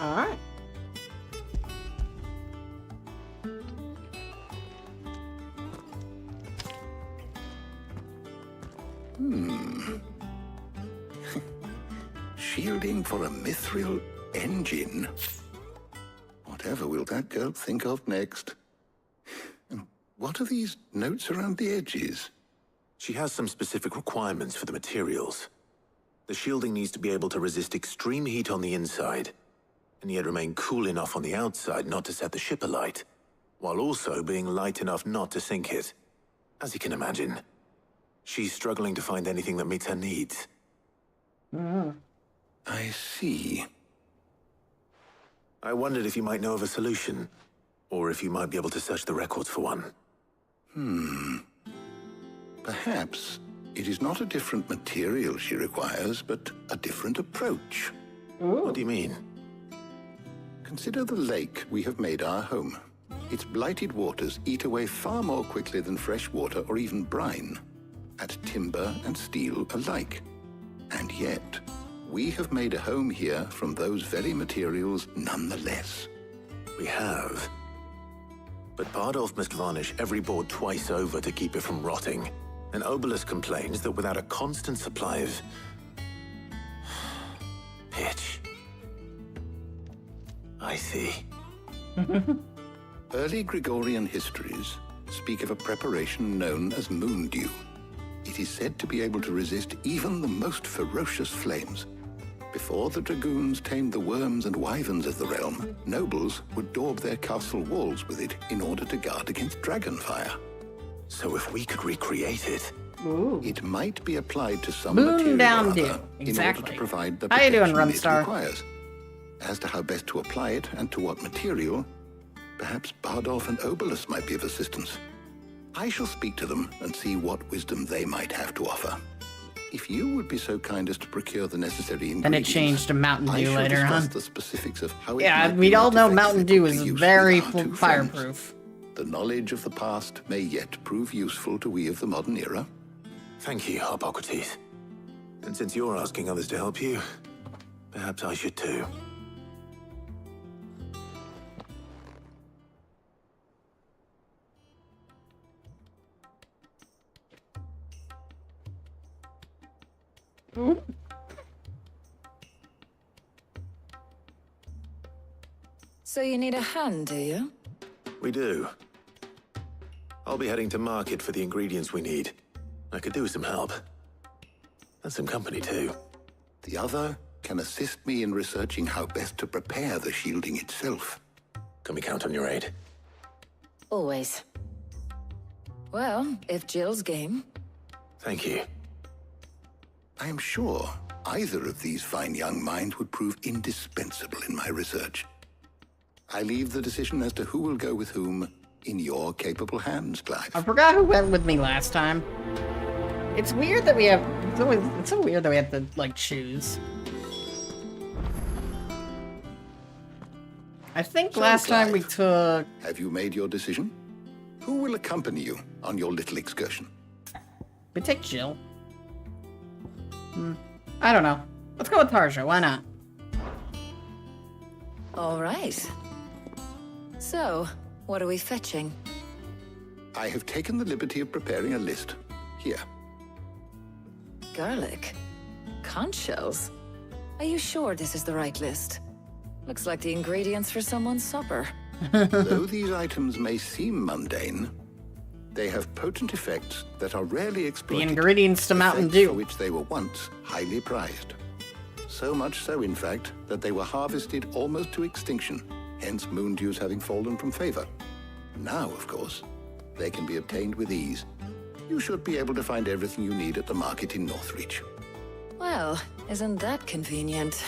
Alright. Shielding for a mithril engine. Whatever will that girl think of next? And what are these notes around the edges? She has some specific requirements for the materials. The shielding needs to be able to resist extreme heat on the inside, and yet remain cool enough on the outside not to set the ship alight, while also being light enough not to sink it. As you can imagine, she's struggling to find anything that meets her needs. I see. I wondered if you might know of a solution, or if you might be able to search the records for one. Perhaps it is not a different material she requires, but a different approach. What do you mean? Consider the lake we have made our home. Its blighted waters eat away far more quickly than fresh water or even brine, at timber and steel alike. And yet, we have made a home here from those very materials nonetheless. We have. But Bardolph must varnish every board twice over to keep it from rotting. And Obelus complains that without a constant supply of pitch. I see. Early Gregorian histories speak of a preparation known as moon dew. It is said to be able to resist even the most ferocious flames. Before the dragoons tamed the worms and wyverns of the realm, nobles would daub their castle walls with it in order to guard against dragonfire. So if we could recreate it... It might be applied to some Moon material down or other dew. in Exactly. order to provide the How you doing, protection it Rumstar? requires. As to how best to apply it and to what material, perhaps Bardolph and Obelus might be of assistance. I shall speak to them and see what wisdom they might have to offer. If you would be so kind as to procure the necessary ingredients, Then it changed to Mountain I Dew shall later, discuss huh? the specifics of how it Yeah, might we be all most know Mountain effectively Dew put is to use very with our two fireproof. friends. The knowledge of the past may yet prove useful to we of the modern era. Thank you, Hippocrates. And since you're asking others to help you, perhaps I should too. So you need a hand, do you? We do. I'll be heading to market for the ingredients we need. I could do with some help. And some company too. The other can assist me in researching how best to prepare the shielding itself. Can we count on your aid? Always. Well, if Jill's game. Thank you. I am sure either of these fine young minds would prove indispensable in my research. I leave the decision as to who will go with whom in your capable hands, Clive. I forgot who went with me last time. It's weird that we have... It's so weird that we have to, like, choose. I think So, last time we Clive, took... Have you made your decision? Who will accompany you on your little excursion? We take Jill. I don't know. Let's go with Tarja. Why not? All right. So, what are we fetching? I have taken the liberty of preparing a list. Here. Garlic? Conch shells? Are you sure this is the right list? Looks like the ingredients for someone's supper. Though these items may seem mundane, they have potent effects that are rarely exploited. The ingredients to Mountain effects Dew. for which they were once highly prized. So much so, in fact, that they were harvested almost to extinction, hence moon dews having fallen from favor. Now, of course, they can be obtained with ease. You should be able to find everything you need at the market in Northreach. Well, isn't that convenient?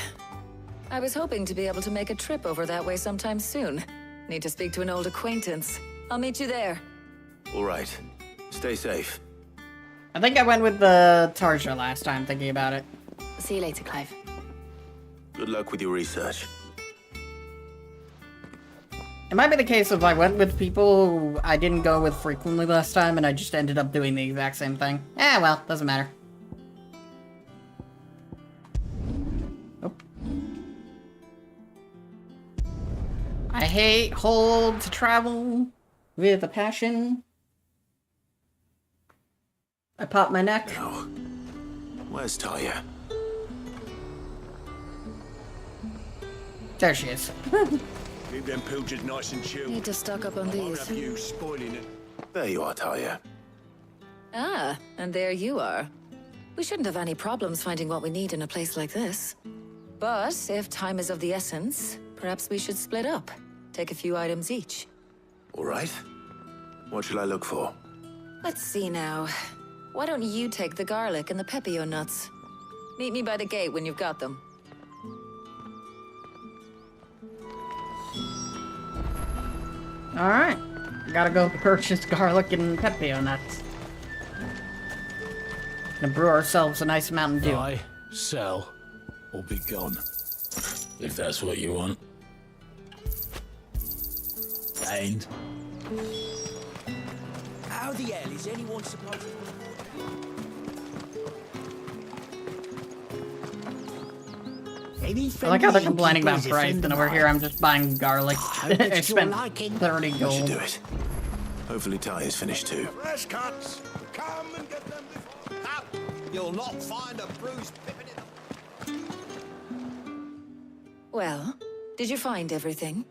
I was hoping to be able to make a trip over that way sometime soon. Need to speak to an old acquaintance. I'll meet you there. All right. Stay safe. I think I went with the Tarja last time, thinking about it. See you later, Clive. Good luck with your research. It might be the case of I went with people I didn't go with frequently last time, and I just ended up doing the exact same thing. Eh, well, doesn't matter. Oh. I hate hold to travel with a passion. I pop my neck. Now, where's Talia? There she is. Keep them pilchards nice and chilled. Need to stock up on I won't these. have you spoiling it. There you are, Talia. Ah, and there you are. We shouldn't have any problems finding what we need in a place like this. But if time is of the essence, perhaps we should split up. Take a few items each. All right. What shall I look for? Let's see now. Why don't you take the garlic and the pepio nuts? Meet me by the gate when you've got them. Alright. Gotta go purchase garlic and pepio nuts. Gonna brew ourselves a nice Mountain Dew. Buy, sell, or be gone. If that's what you want. And How the hell is anyone supposed to... I like how they're complaining about price, and over here I'm just buying garlic. I spent 30 You gold. should do it. Hopefully Talia's finished too. Fresh cuts! Come and get them before... Now, you'll not find a bruised pippin in the... Well, did you find everything?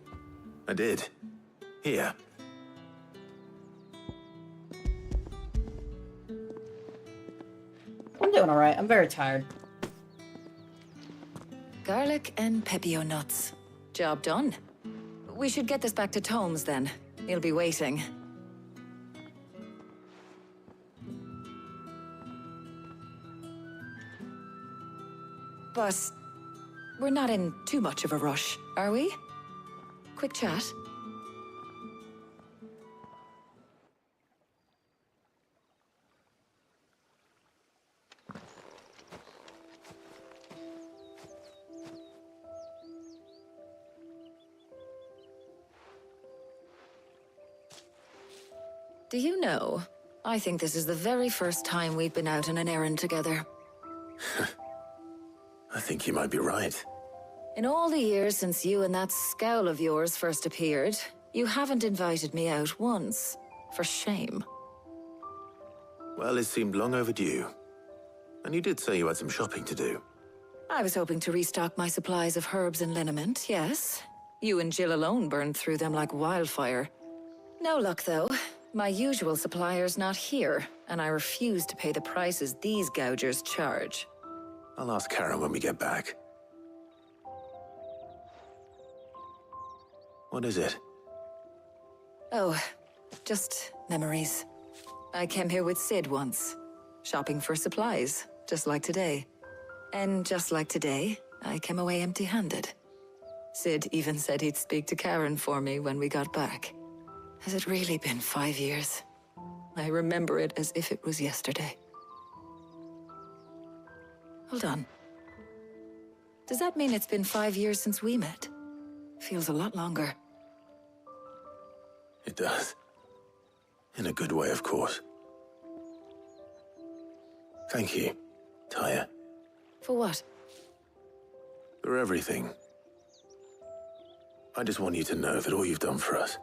I did. Here. I'm doing alright. I'm very tired. Garlic and pepio nuts. Job done. We should get this back to Tomes then. He'll be waiting. But we're not in too much of a rush, are we? Quick chat. Do you know, I think this is the very first time we've been out on an errand together. I think you might be right. In all the years since you and that scowl of yours first appeared, you haven't invited me out once. For shame. Well, it seemed long overdue. And you did say you had some shopping to do. I was hoping to restock my supplies of herbs and liniment, yes. You and Jill alone burned through them like wildfire. No luck, though. My usual supplier's not here, and I refuse to pay the prices these gougers charge. I'll ask Karen when we get back. What is it? Oh, just memories. I came here with Sid once, shopping for supplies, just like today. And just like today, I came away empty-handed. Sid even said he'd speak to Karen for me when we got back. Has it really been 5 years? I remember it as if it was yesterday. Hold on. Does that mean it's been 5 years since we met? Feels a lot longer. It does. In a good way, of course. Thank you, Taya, For what? for everything. I just want you to know that all you've done for us,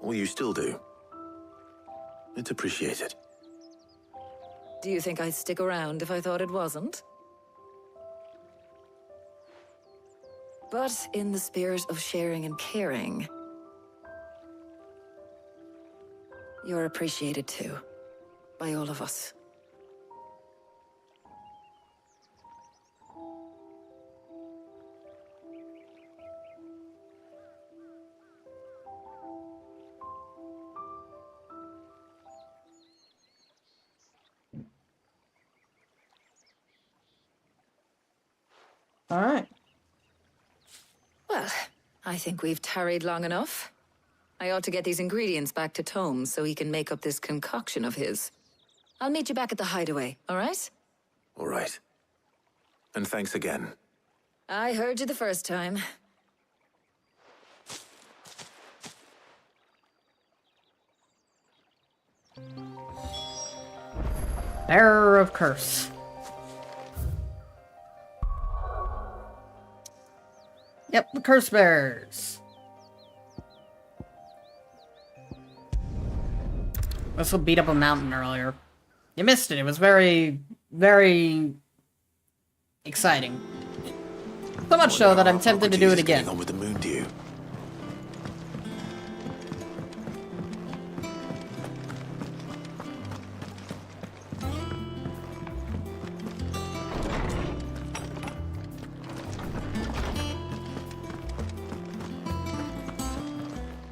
all you still do, it's appreciated. Do you think I'd stick around if I thought it wasn't? But in the spirit of sharing and caring, you're appreciated too, by all of us. All right. Well, I think we've tarried long enough. I ought to get these ingredients back to Tomes so he can make up this concoction of his. I'll meet you back at the hideaway, all right? All right. And thanks again. I heard you the first time. Bearer of Curse. Yep, the Curse Bearers. This will beat up a mountain earlier. You missed it. It was very, very exciting. So much so that I'm tempted to do it again. On with the Moon Dew.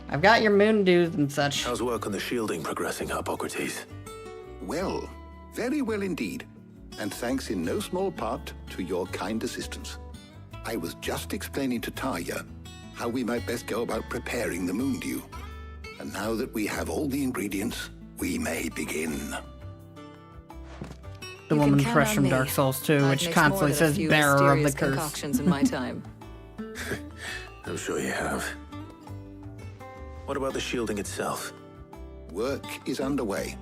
I've got your moon dues and such. How's work on the shielding progressing, Hippocrates? Well, very well indeed. And thanks in no small part to your kind assistance. I was just explaining to Tarja how we might best go about preparing the moon dew. And now that we have all the ingredients, we may begin. The woman fresh from Dark Souls 2, which constantly says bearer of the curse. Concoctions in my time. I'm sure you have. What about the shielding itself? Work is underway,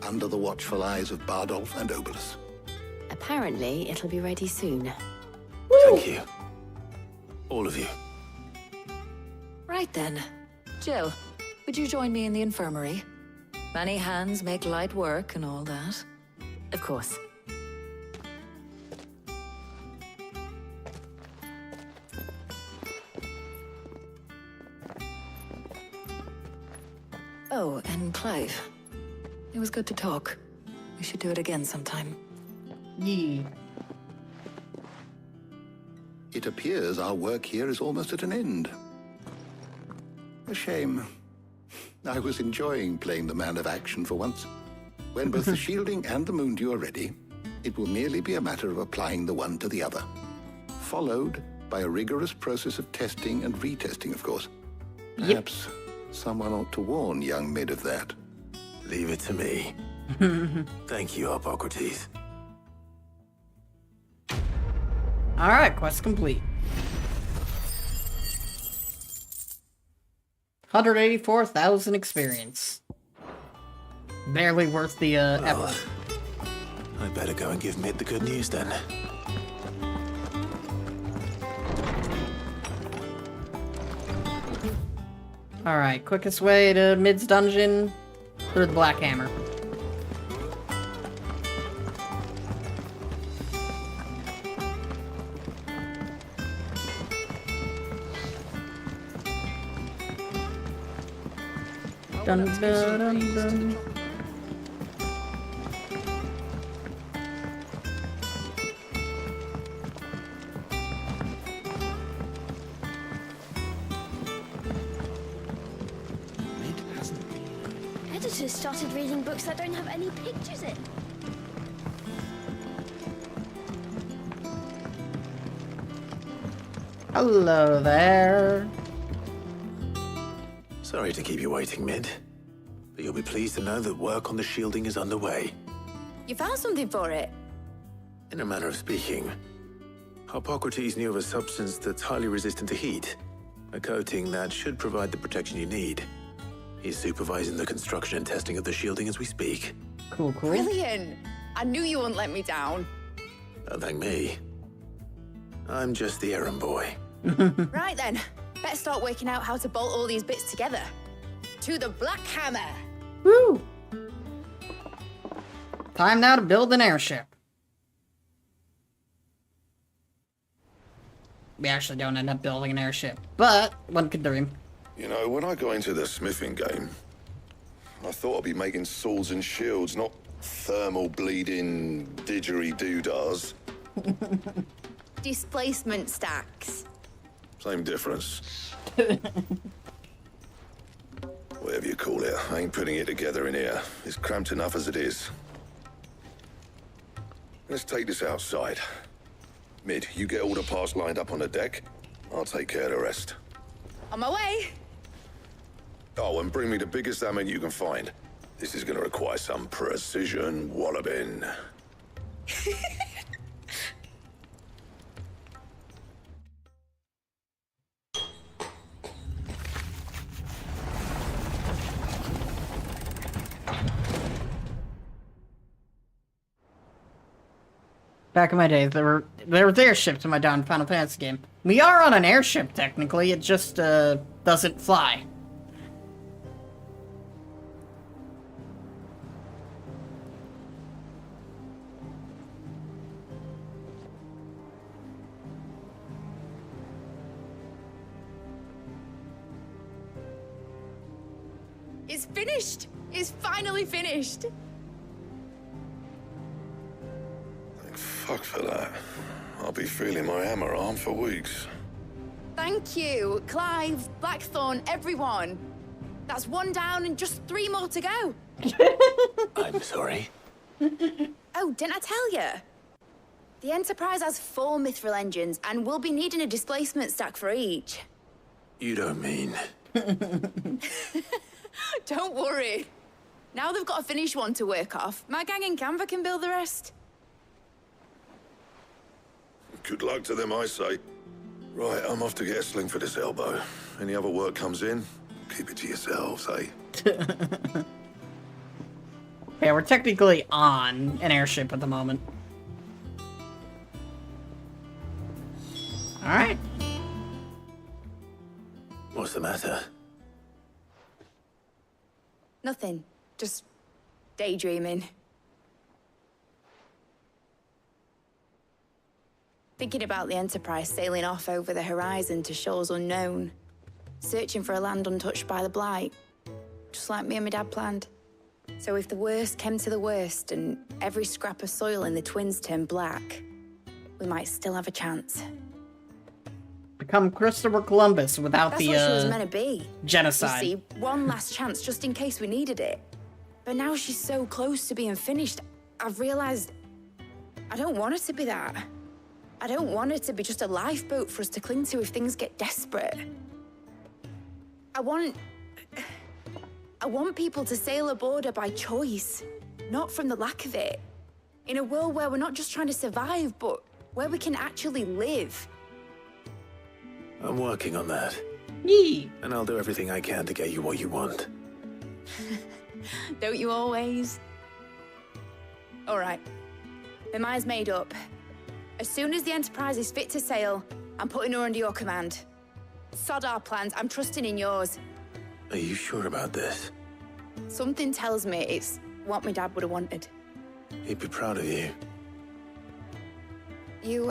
under the watchful eyes of Bardolph and Obolus. Apparently, it'll be ready soon. Thank you. All of you. Right then. Jill, would you join me in the infirmary? Many hands make light work and all that. Of course. Oh, and Clive. It was good to talk. We should do it again sometime. Yeah. It appears our work here is almost at an end. A shame. I was enjoying playing the man of action for once. When both the shielding and the moon dew are ready, it will merely be a matter of applying the one to the other. Followed by a rigorous process of testing and retesting, of course. Perhaps someone ought to warn young Mid of that. Leave it to me. Thank you, Hippocrates. Alright, quest complete. 184,000 experience. Barely worth the effort. I'd better go and give Mid the good news then. Alright, quickest way to Mid's dungeon through the Black Hammer. Dun, dun, dun, dun. Editors started reading books that don't have any pictures in. Hello there. Sorry to keep you waiting, Mid. But you'll be pleased to know that work on the shielding is underway. You found something for it? In a manner of speaking, Hippocrates knew of a substance that's highly resistant to heat. A coating that should provide the protection you need. He's supervising the construction and testing of the shielding as we speak. Cool, cool. Brilliant! I knew you wouldn't let me down. Don't thank me. I'm just the errand boy. Right then, let's start working out how to bolt all these bits together. To the Black Hammer! Woo! Time now to build an airship. We actually don't end up building an airship, but one could dream. You know, when I got into the smithing game, I thought I'd be making swords and shields, not thermal bleeding didgeridoo-dahs. Displacement stacks. Same difference. Whatever you call it, I ain't putting it together in here. It's cramped enough as it is. Let's take this outside. Mid, you get all the parts lined up on the deck. I'll take care of the rest. On my way! Oh, and bring me the biggest hammer you can find. This is gonna require some precision walloping. Back in my days, there were airships in my down Final Fantasy game. We are on an airship, technically. It just, doesn't fly. It's finished! It's finally finished! Fuck for that. I'll be feeling my hammer arm for weeks. Thank you, Clive, Blackthorn, everyone. That's 1 down and just 3 more to go. I'm sorry. Oh, didn't I tell you? The Enterprise has 4 mithril engines, and we'll be needing a displacement stack for each. You don't mean... Don't worry. Now they've got a finished one to work off. My gang in Canva can build the rest. Good luck to them, I say. Right, I'm off to get a sling for this elbow. Any other work comes in, keep it to yourselves, eh? Yeah, we're technically on an airship at the moment. Alright. What's the matter? Nothing. Just daydreaming. Thinking about the Enterprise sailing off over the horizon to shores unknown. Searching for a land untouched by the Blight. Just like me and my dad planned. So if the worst came to the worst and every scrap of soil in the Twins turned black, we might still have a chance. Become Christopher Columbus without That's the what she was meant to be. genocide. You see, one last chance just in case we needed it. But now she's so close to being finished, I've realized I don't want her to be that. I don't want her to be just a lifeboat for us to cling to if things get desperate. I want people to sail aboard her by choice, not from the lack of it. In a world where we're not just trying to survive, but where we can actually live. I'm working on that. Yee. And I'll do everything I can to get you what you want. Don't you always? All right. My mind's made up. As soon as the Enterprise is fit to sail, I'm putting her under your command. Sod our plans, I'm trusting in yours. Are you sure about this? Something tells me it's what my dad would have wanted. He'd be proud of you. You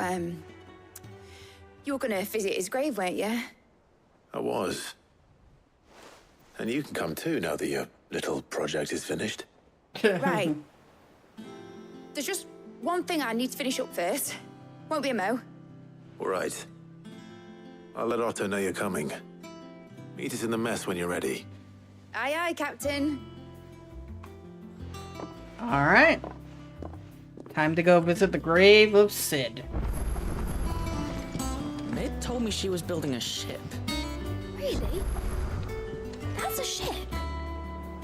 were gonna visit his grave, weren't you? I was. And you can come too now that your little project is finished. Right. There's just one thing I need to finish up first. Won't be a mo. All right. I'll let Otto know you're coming. Meet us in the mess when you're ready. Aye, aye, Captain. Alright. Time to go visit the grave of Sid. Mid told me she was building a ship. Really? That's a ship.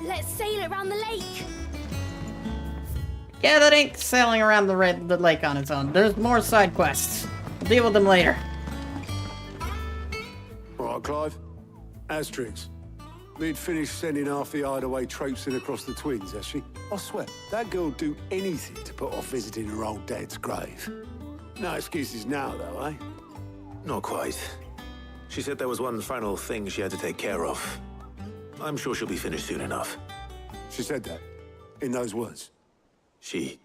Let's sail it around the lake. Yeah, that ain't sailing around the lake on its own. There's more side quests. We'll deal with them later. All right, Clive. Asterix. We'd finished sending half the hideaway traipsing across the Twins, has she? I swear, that girl'd do anything to put off visiting her old dad's grave. No excuses now, though, eh? Not quite. She said there was one final thing she had to take care of. I'm sure she'll be finished soon enough. She said that? In those words? She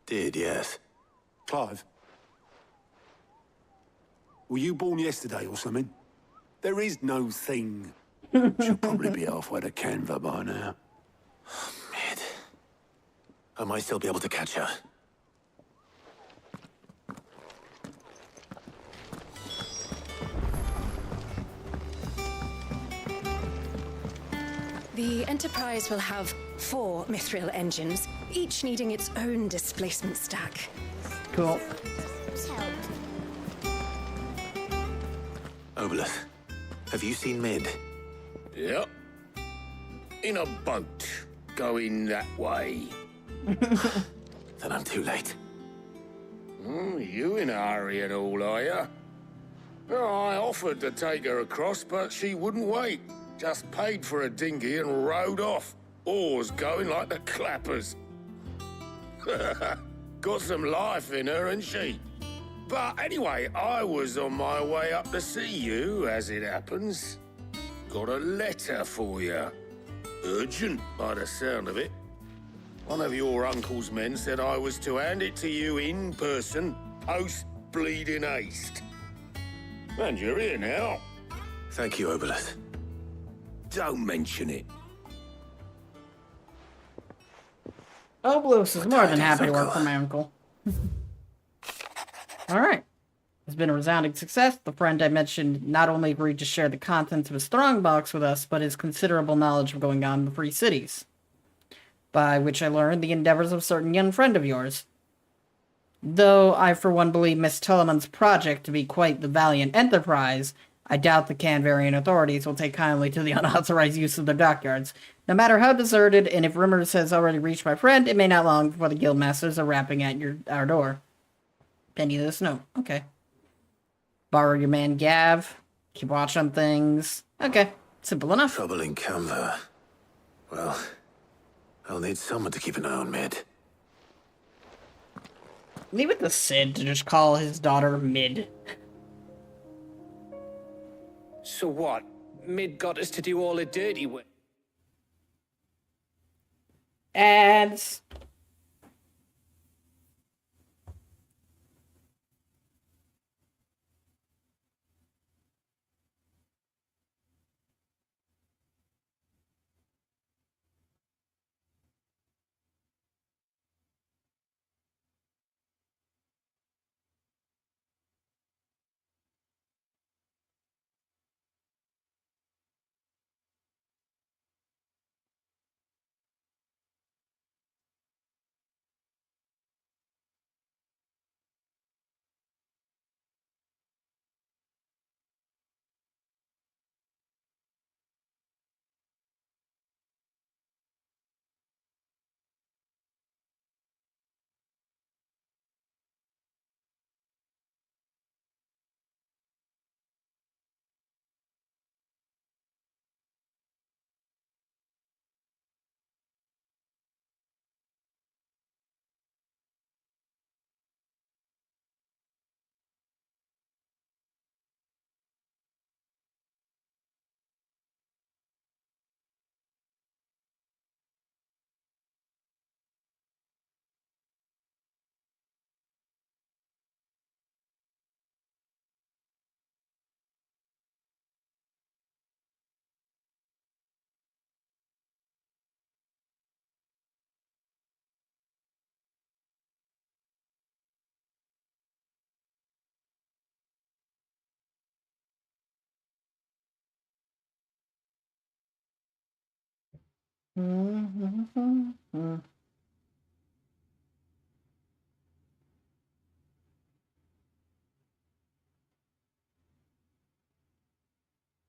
did, yes. Clive? Were you born yesterday or something? There is no thing. She'll probably be halfway to Canva by now. Mid. I might still be able to catch her. The Enterprise will have 4 mithril engines, each needing its own displacement stack. Cool. Obolus, have you seen Mid? Yep. In a boat, going that way. Then I'm too late. You in a hurry and all, are you? I offered to take her across, but she wouldn't wait. Just paid for a dinghy and rowed off. Oars going like the clappers. Got some life in her, ain't she? But anyway, I was on my way up to see you, as it happens. Got a letter for you. Urgent, by the sound of it. One of your uncle's men said I was to hand it to you in person, post-bleeding haste. And you're here now. Thank you, Obolus. Don't mention it. Obolus is more than happy to work for my uncle. Alright. has been a resounding success. The friend I mentioned not only agreed to share the contents of his strongbox with us, but his considerable knowledge of going on in the Free Cities. By which I learned the endeavors of a certain young friend of yours. Though I for one believe Miss Telemon's project to be quite the valiant enterprise, I doubt the Canvarian authorities will take kindly to the unauthorized use of their dockyards. No matter how deserted, and if rumors has already reached my friend, it may not long before the guildmasters are rapping at our door. Penny this note. Okay. Borrow your man Gav. Keep watch on things. Okay. Simple enough. Trouble in Canva. Well, I'll need someone to keep an eye on Mid. Leave it to Sid to just call his daughter Mid. So what? Mid got us to do all the dirty work. Ads.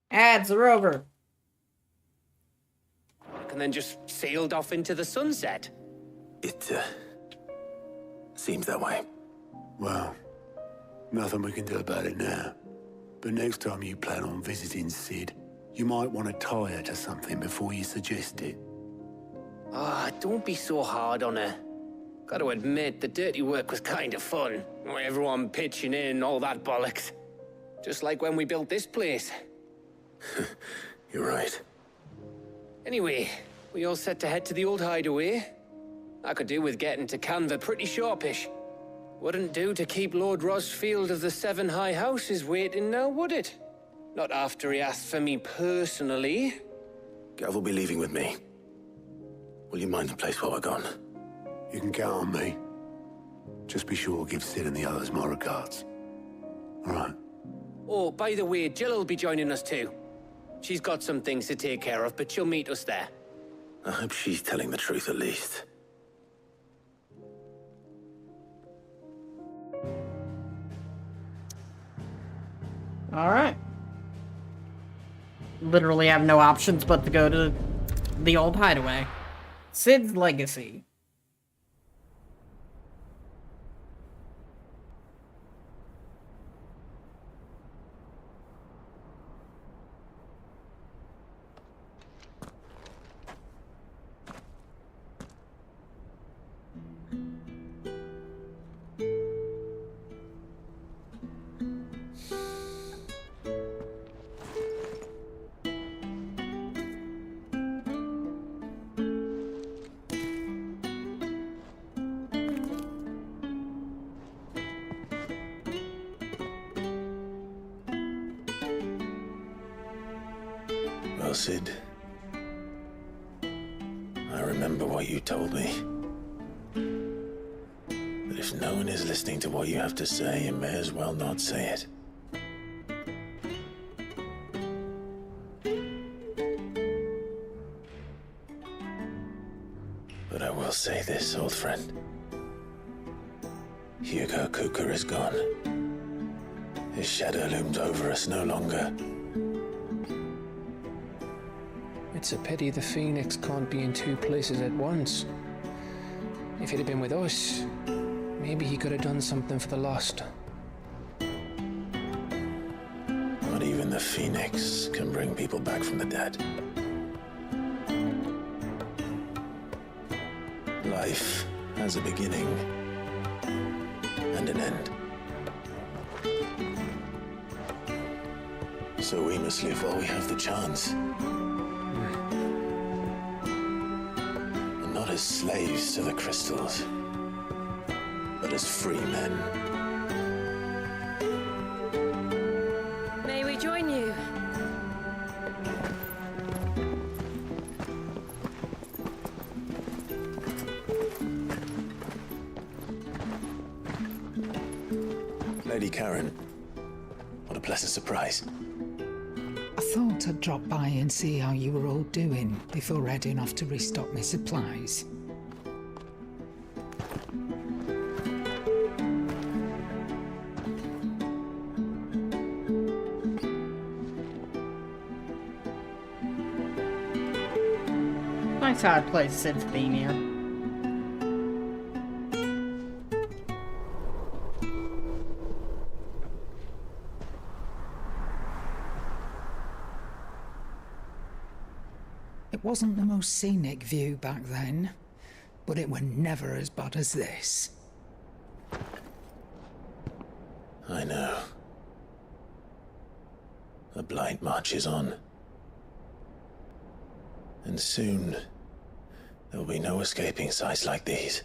Ads are over. And then just sailed off into the sunset. It, seems that way. Well, nothing we can do about it now. But next time you plan on visiting Sid, you might want to tie her to something before you suggest it. Ah, don't be so hard on her. Gotta admit, the dirty work was kind of fun. Everyone pitching in, all that bollocks. Just like when we built this place. You're right. Anyway, we all set to head to the old hideaway. I could do with getting to Canva pretty sharpish. Wouldn't do to keep Lord Rosfield of the Seven High Houses waiting now, would it? Not after he asked for me personally. Gav will be leaving with me. Will you mind the place while we're gone? You can count on me. Just be sure to give Sid and the others my regards. All right. Oh, by the way, Jill will be joining us too. She's got some things to take care of, but she'll meet us there. I hope she's telling the truth at least. Alright. Literally have no options but to go to the old hideaway. Sid's legacy. Well, Sid, I remember what you told me. The But if no one is listening to what you have to say, you may as well not say it. But I will say this, old friend. Hugo Kuka is gone. His shadow looms over us no longer. It's a pity the Phoenix can't be in two places at once. If he'd have been with us, maybe he could have done something for the lost. Not even the Phoenix can bring people back from the dead. Life has a beginning and an end. So we must live while we have the chance. And not as slaves to the crystals, but as free men. May we join you? Lady Karen, what a pleasant surprise. I thought I'd drop by and see how you were all doing before heading off to restock my supplies. Nice hard place since being here. It wasn't the most scenic view back then, but it were never as bad as this. I know. The Blight marches on. And soon, there will be no escaping sights like these.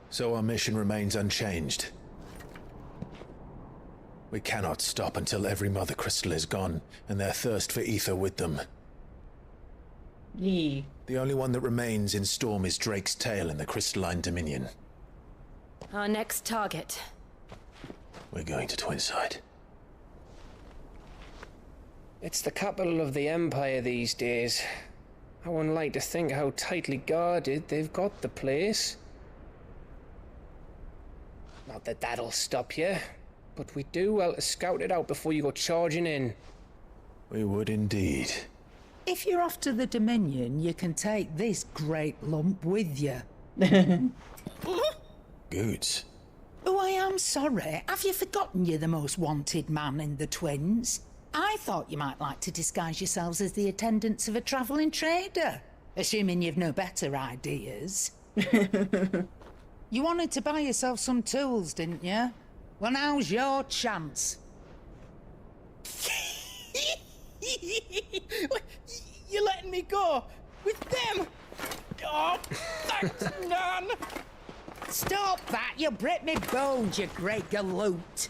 So our mission remains unchanged. We cannot stop until every Mother Crystal is gone, and their thirst for ether with them. Yee. The only one that remains in Storm is Drake's Tail in the Crystalline Dominion. Our next target. We're going to Twinside. It's the capital of the Empire these days. I wouldn't like to think how tightly guarded they've got the place. Not that that'll stop you, but we do well to scout it out before you go charging in. We would indeed. If you're off to the Dominion, you can take this great lump with you. Goods. Oh, I am sorry. Have you forgotten you're the most wanted man in the Twins? I thought you might like to disguise yourselves as the attendants of a travelling trader, assuming you've no better ideas. You wanted to buy yourself some tools, didn't you? Well, now's your chance. You're letting me go with them? Oh, thanks, Nan. Stop that! You'll break me bones, you great galoot.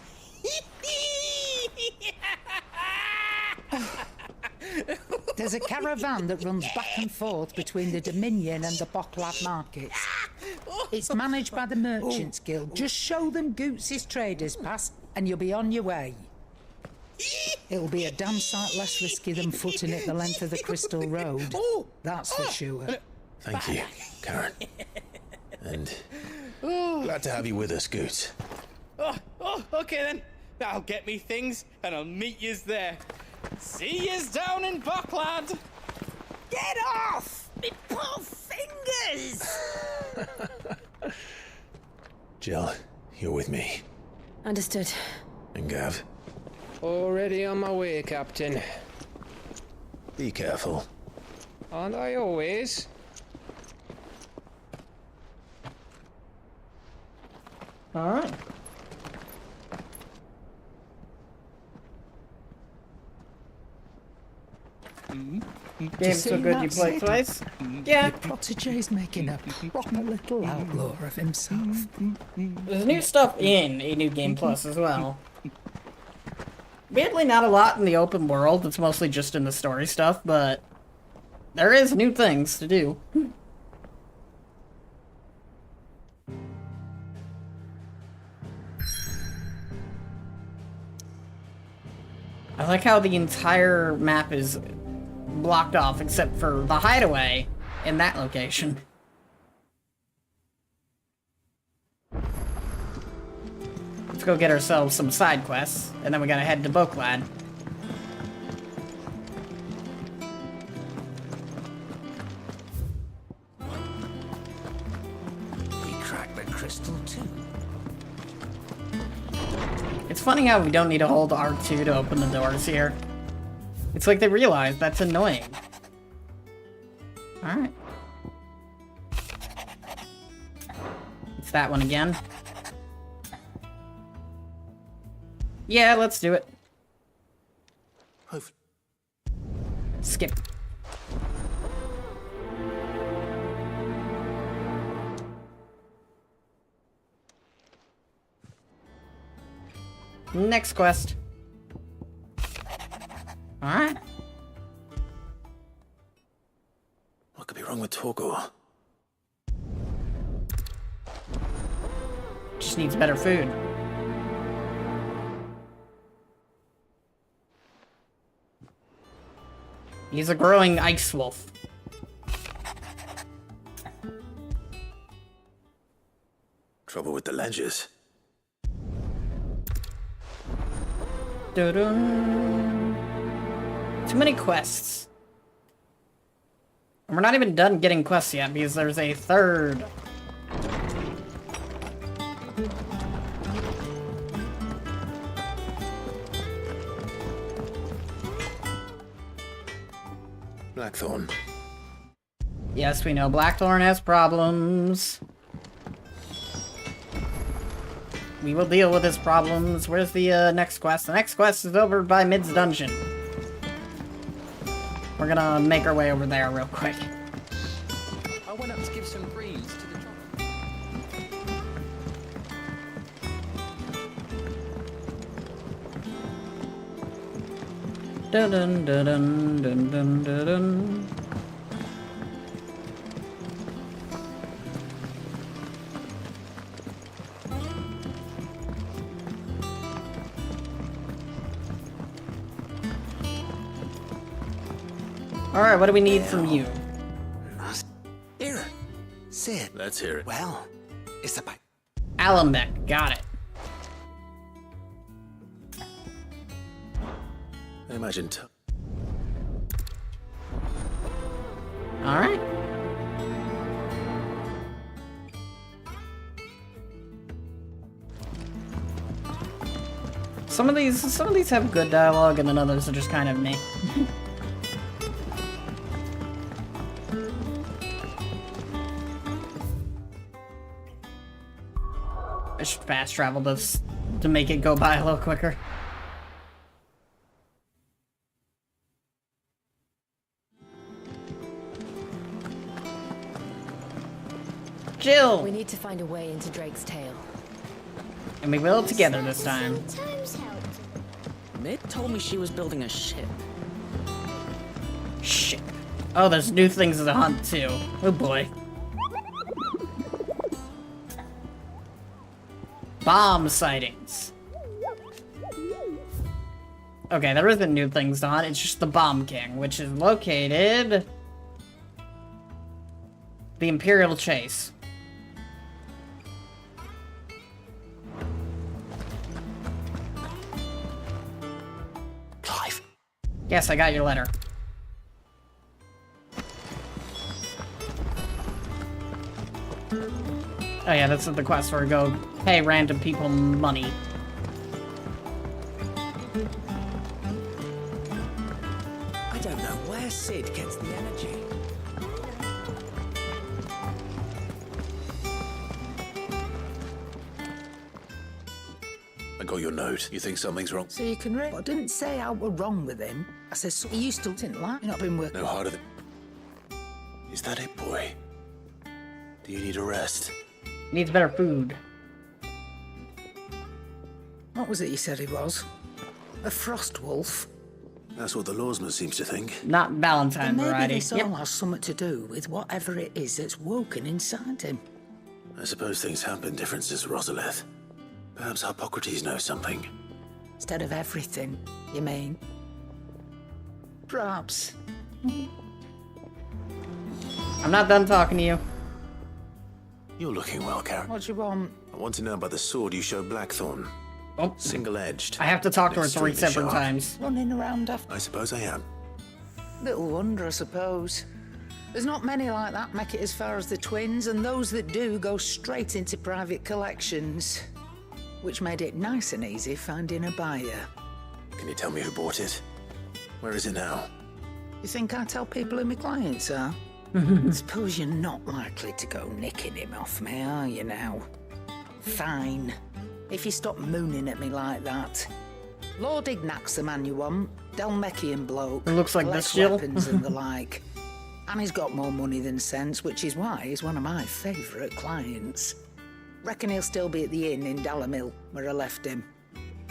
There's a caravan that runs back and forth between the Dominion and the Bocklad markets. It's managed by the Merchants Guild. Just show them Goots' traders pass and you'll be on your way. It'll be a damn sight less risky than footing it the length of the Crystal Road. That's for sure. Thank you, Karen. And glad to have you with us, Goots. Okay then. I'll get me things and I'll meet yous there. See yous down in Bocklad. Get off! Me poor fingers! Jill, you're with me. Understood. And Gav. Already on my way, Captain. Be careful. Aren't I always? Alright. Game's so good you play twice? Yeah. Your protégé's making a proper little outlaw of himself. There's new stuff in A New Game Plus as well. Weirdly, not a lot in the open world. It's mostly just in the story stuff, but there is new things to do. I like how the entire map is blocked off except for the hideaway in that location. Let's go get ourselves some side quests, and then we gotta head to Boklad. We cracked the crystal too. It's funny how we don't need to hold R2 to open the doors here. It's like they realize that's annoying. Alright. It's that one again. Yeah, let's do it. Skip. Next quest. Alright. What could be wrong with Torgor? Just needs better food. He's a growing ice wolf. Trouble with the ledges. Dun-dun. Too many quests. And we're not even done getting quests yet because there's a third. Blackthorn. Yes, we know Blackthorn has problems. We will deal with his problems. Where's the next quest? The next quest is over by Mid's dungeon. We're gonna make our way over there real quick. I went up to give some greens to the chocolate. Dun dun dun dun dun dun dun dun. Alright, what do we need from you? Here, Sid. Let's hear it. Well, it's about Alembeck, got it. I imagine. Alright. Some of these have good dialogue, and then others are just kind of meh. I should fast travel this to make it go by a little quicker. Jill! We need to find a way into Drake's tail. And we will together this time. Mid told me she was building a ship. Shit. Oh, there's new things to hunt too. Oh boy. Bomb sightings. Okay, there isn't new things to hunt, it's just the Bomb King, which is located... the Imperial Chase. Clive. Yes, I got your letter. Oh yeah, that's the quest where we go pay random people money. I don't know where Sid gets the energy. I got your note. You think something's wrong? So you can read. I didn't say I were wrong with him. I said, so you still didn't like. You've not been working. No harder than... Is that it, boy? Do you need a rest? Needs better food. What was it you said he was? A frost wolf? That's what the lawsman seems to think. Not Valentine Maybe variety. this all has something to do with whatever it is that's woken inside him. I suppose things have been different since Rosalith. Perhaps Hippocrates knows something. instead of everything, you mean? Perhaps. I'm not done talking to you. You're looking well, Karen. What do you want? I want to know about the sword you showed Blackthorn. Oh. Single-edged. I have to talk to her 3 Extremely separate sharp. times. Running around after... I suppose I am. Little wonder, I suppose. There's not many like that make it as far as the twins, and those that do go straight into private collections. Which made it nice and easy finding a buyer. Can you tell me who bought it? Where is it now? You think I tell people who my clients are? Suppose you're not likely to go nicking him off me, are you now? Fine. If you stop mooning at me like that. Lord Ignac's the man you want. Dalmekian bloke. It looks like collects this, Jill. weapons and the like. And he's got more money than sense, which is why he's one of my favourite clients. Reckon he'll still be at the inn in Dallamil, where I left him.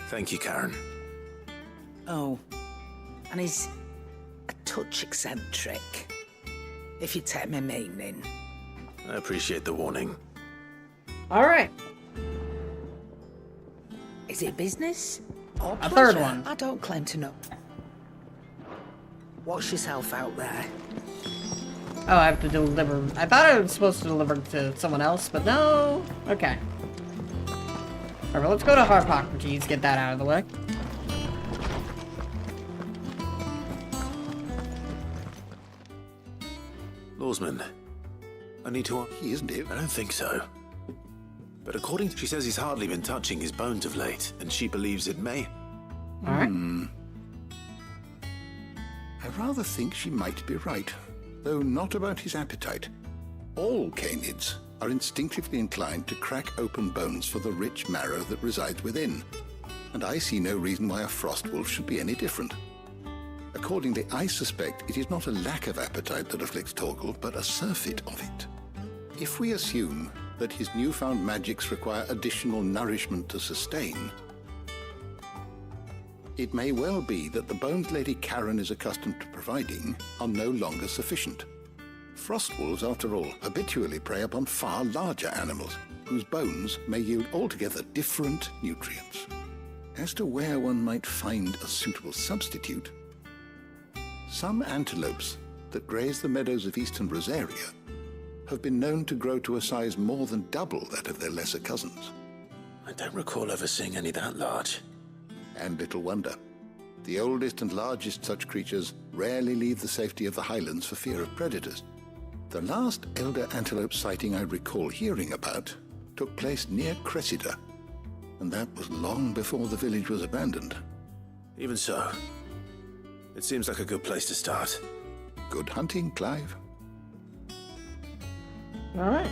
Thank you, Karen. Oh, and he's a touch eccentric, if you take my meaning. I appreciate the warning. All right. Is it business? Or A pleasure? third one. I don't claim to know. Watch yourself out there. Oh, I have to deliver. I thought I was supposed to deliver to someone else, but no. Okay. Alright, let's go to Harpocrates, get that out of the way. Lawsman, I need to... He isn't here. I don't think so. But according to... She says he's hardly been touching his bones of late, and she believes it may. Alright. I rather think she might be right, though not about his appetite. All canids are instinctively inclined to crack open bones for the rich marrow that resides within, and I see no reason why a frostwolf should be any different. Accordingly, I suspect it is not a lack of appetite that afflicts Torgal, but a surfeit of it. If we assume that his newfound magics require additional nourishment to sustain, it may well be that the bones Lady Karen is accustomed to providing are no longer sufficient. Frostwolves, after all, habitually prey upon far larger animals, whose bones may yield altogether different nutrients. As to where one might find a suitable substitute, some antelopes that graze the meadows of eastern Rosaria have been known to grow to a size more than double that of their lesser cousins. I don't recall ever seeing any that large. And little wonder. The oldest and largest such creatures rarely leave the safety of the highlands for fear of predators. The last elder antelope sighting I recall hearing about took place near Cressida, and that was long before the village was abandoned. Even so, it seems like a good place to start. Good hunting, Clive. Alright.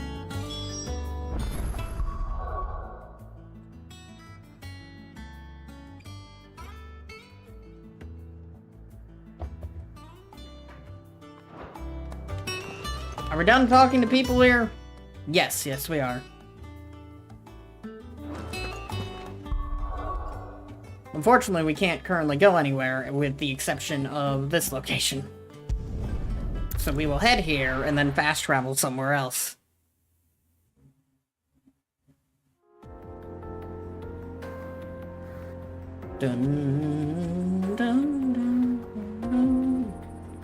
Are we done talking to people here? Yes, yes we are. Unfortunately, we can't currently go anywhere with the exception of this location. So we will head here and then fast travel somewhere else. Dun, dun, dun, dun,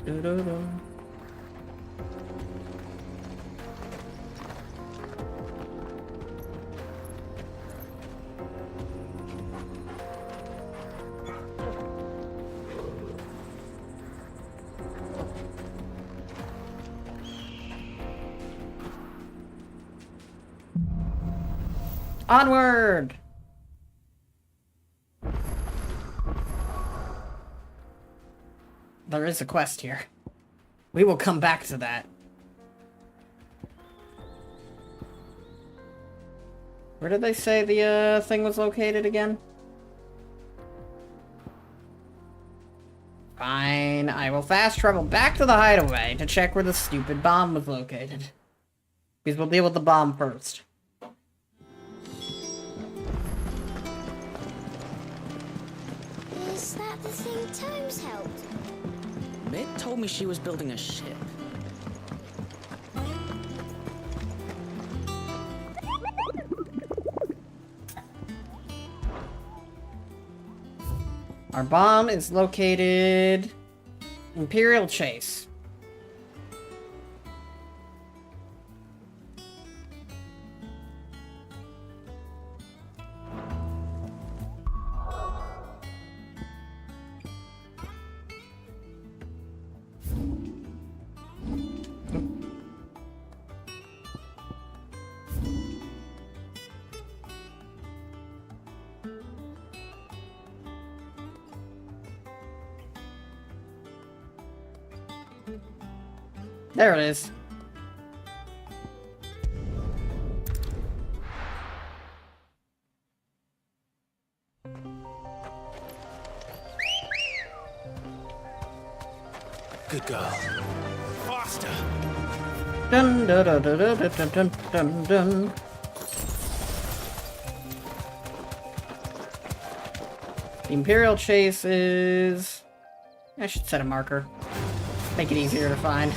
dun, dun, dun. Onward! There is a quest here. We will come back to that. Where did they say the thing was located again? Fine, I will fast travel back to the hideaway to check where the stupid bomb was located. Because we'll deal with the bomb first. Is that the thing Tomes helped? Mitt told me she was building a ship. Our bomb is located... Imperial Chase. There it is. Good girl. Faster! Dun dun dun dun dun dun dun dun dun. The Imperial Chase is... I should set a marker. Make it easier to find.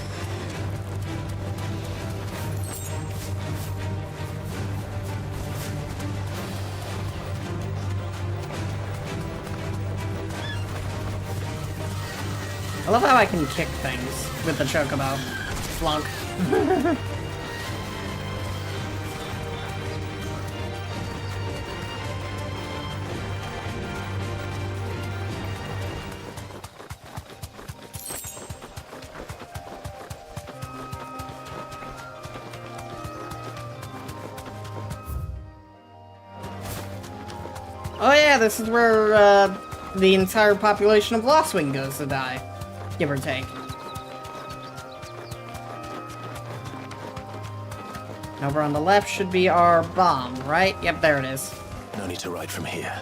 I love how I can kick things with the chocobo. Flunk. Oh yeah, this is where the entire population of Lost Wing goes to die. Give or take. Over on the left should be our bomb, right? Yep, there it is. No need to ride from here.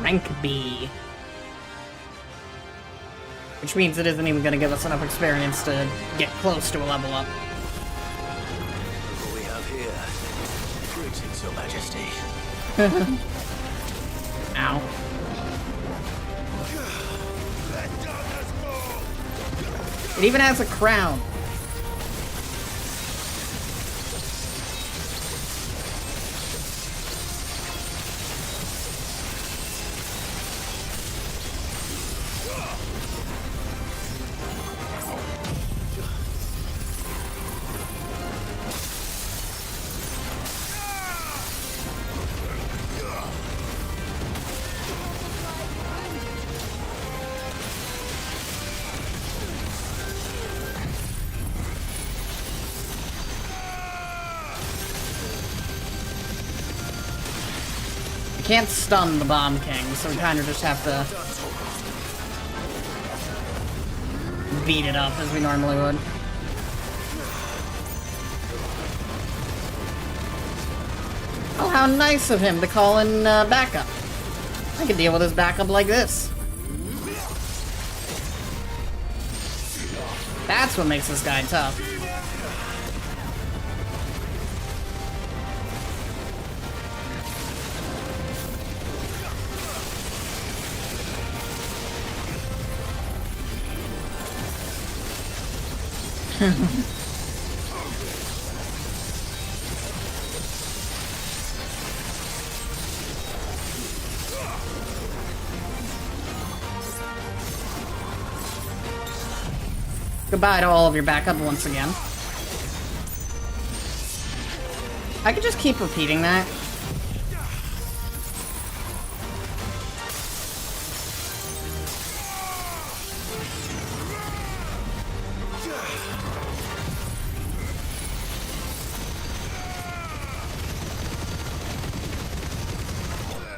Rank B. Which means it isn't even going to give us enough experience to get close to a level up. What we have here. Greetings, Your Majesty. Ow. It even has a crown. Can't stun the Bomb King, so we kind of just have to beat it up as we normally would. Oh, how nice of him to call in backup. I can deal with his backup like this. That's what makes this guy tough. Goodbye to all of your backup once again. I could just keep repeating that.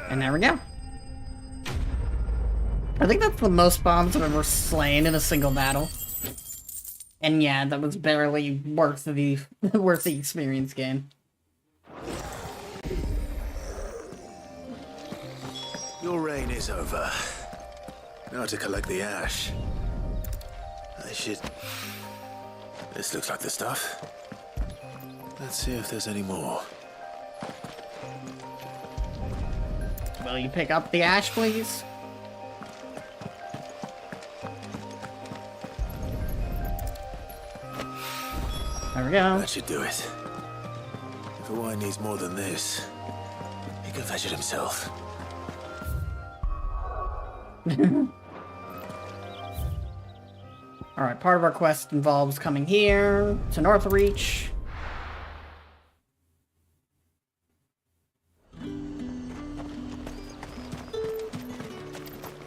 And there we go. I think that's the most bombs I've ever slain in a single battle. And yeah, that was barely worth the experience gain. Your reign is over. Now to collect the ash. I should... This looks like the stuff. Let's see if there's any more. Will you pick up the ash, please? There we go. That should do it. If the wine needs more than this, he can fetch it himself. Alright, part of our quest involves coming here to Northreach.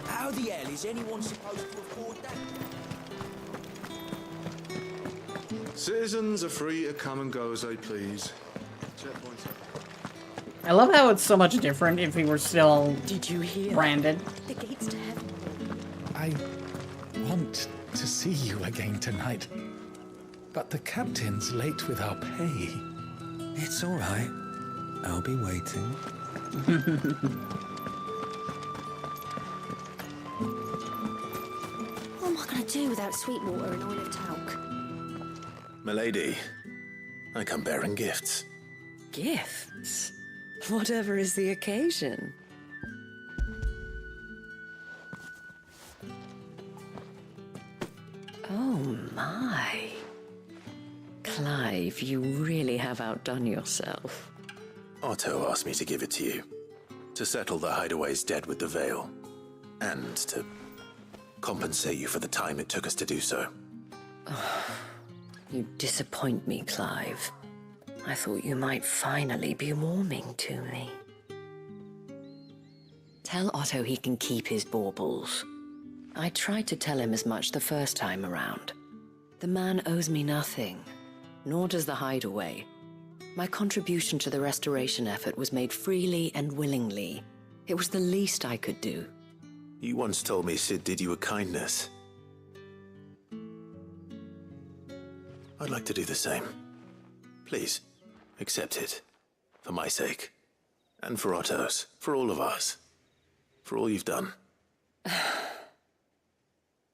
How the hell is anyone supposed to afford that? Citizens are free to come and go as they please. Checkpoint. I love how it's so much different if we were still branded. The gates to heaven. I want to see you again tonight. But the captain's late with our pay. It's all right. I'll be waiting. What am I going to do without Sweetwater and oil of talc? Milady, I come bearing gifts. Gifts? Whatever is the occasion. Oh my. Clive, you really have outdone yourself. Otto asked me to give it to you. To settle the Hideaway's debt with the Veil. And to compensate you for the time it took us to do so. You disappoint me, Clive. I thought you might finally be warming to me. Tell Otto he can keep his baubles. I tried to tell him as much the first time around. The man owes me nothing, nor does the Hideaway. My contribution to the restoration effort was made freely and willingly. It was the least I could do. You once told me Sid did you a kindness. I'd like to do the same. Please, accept it. For my sake. And for Otto's. For all of us. For all you've done.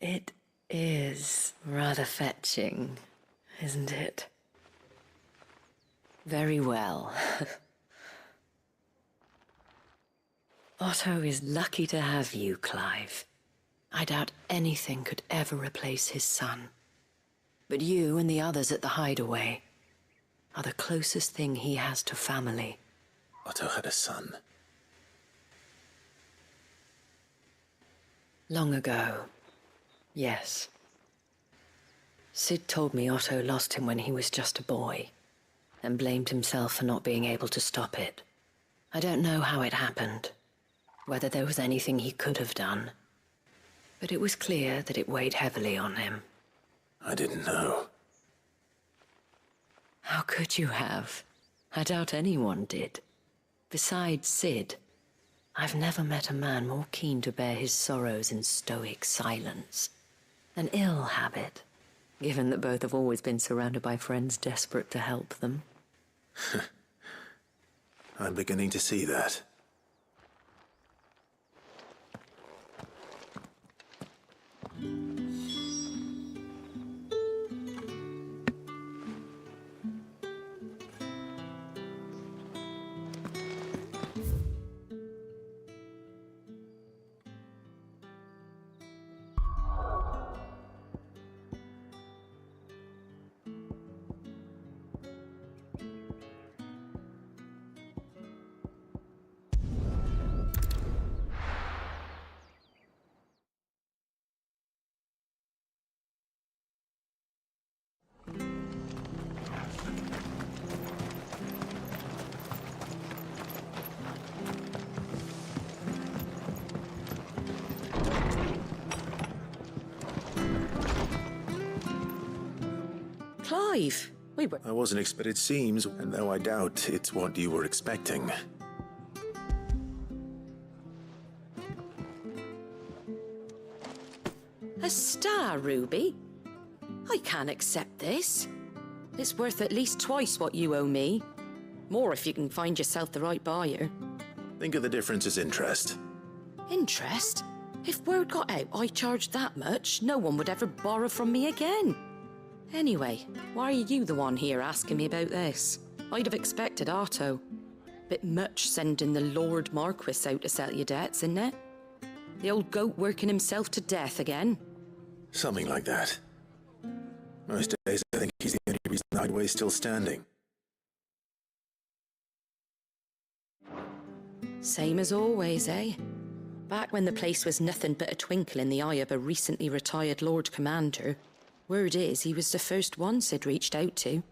It is rather fetching, isn't it? Very well. Otto is lucky to have you, Clive. I doubt anything could ever replace his son. But you and the others at the Hideaway are the closest thing he has to family. Otto had a son. Long ago, yes. Sid told me Otto lost him when he was just a boy, and blamed himself for not being able to stop it. I don't know how it happened, whether there was anything he could have done, but it was clear that it weighed heavily on him. I didn't know. How could you have? I doubt anyone did. Besides Sid, I've never met a man more keen to bear his sorrows in stoic silence. An ill habit, given that both have always been surrounded by friends desperate to help them. I'm beginning to see that. Clive! I wasn't expecting. It seems, and though I doubt it's what you were expecting. A star, Ruby? I can't accept this. It's worth at least twice what you owe me. More if you can find yourself the right buyer. Think of the difference as interest. Interest? If word got out I charged that much, no one would ever borrow from me again. Anyway, why are you the one here asking me about this? I'd have expected Otto. Bit much sending the Lord Marquis out to settle your debts, isn't it? The old goat working himself to death again. Something like that. Most days I think he's the only reason the hideaway's still standing. Same as always, eh? Back when the place was nothing but a twinkle in the eye of a recently retired Lord Commander, word is he was the first one Sid reached out to.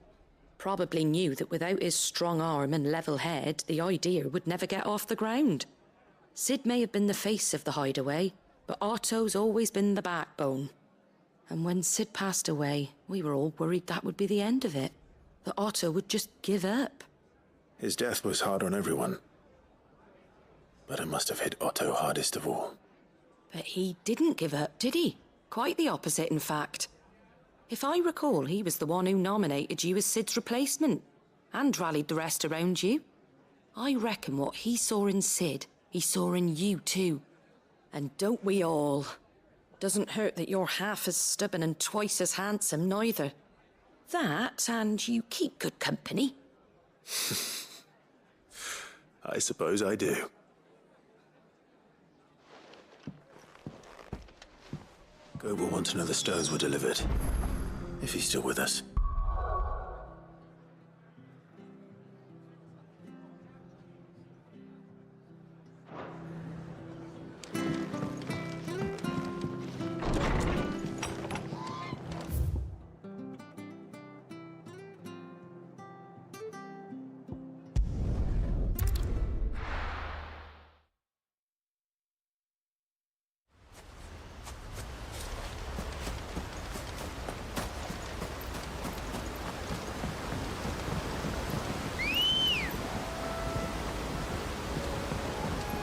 Probably knew that without his strong arm and level head, the idea would never get off the ground. Sid may have been the face of the hideaway, but Otto's always been the backbone. And when Sid passed away, we were all worried that would be the end of it. That Otto would just give up. His death was hard on everyone. But it must have hit Otto hardest of all. But he didn't give up, did he? Quite the opposite, in fact. If I recall, he was the one who nominated you as Sid's replacement, and rallied the rest around you. I reckon what he saw in Sid, he saw in you too. And don't we all? Doesn't hurt that you're half as stubborn and twice as handsome, neither. That, and you keep good company. I suppose I do. Gob will want to know the stones were delivered. If he's still with us.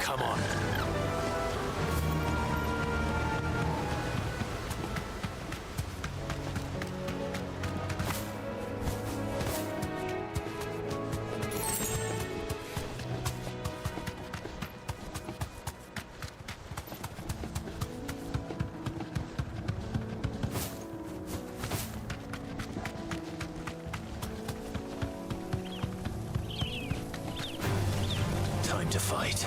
Come on. Time to fight.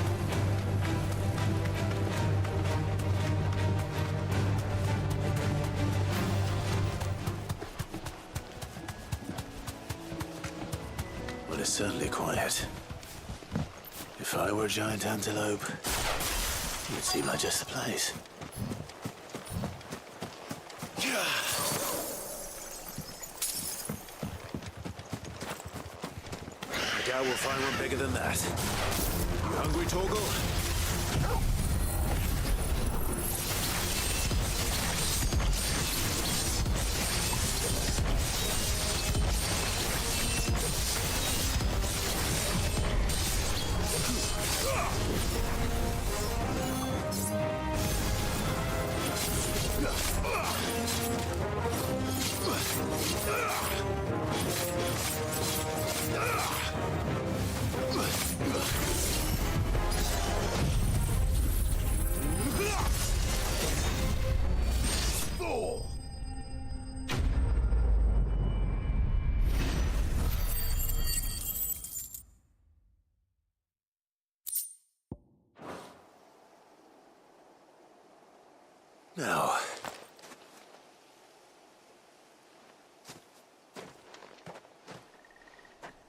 Well, it's certainly quiet. If I were a giant antelope, it would seem like just the place. I doubt we'll find one bigger than that. You hungry, Torgal? Now,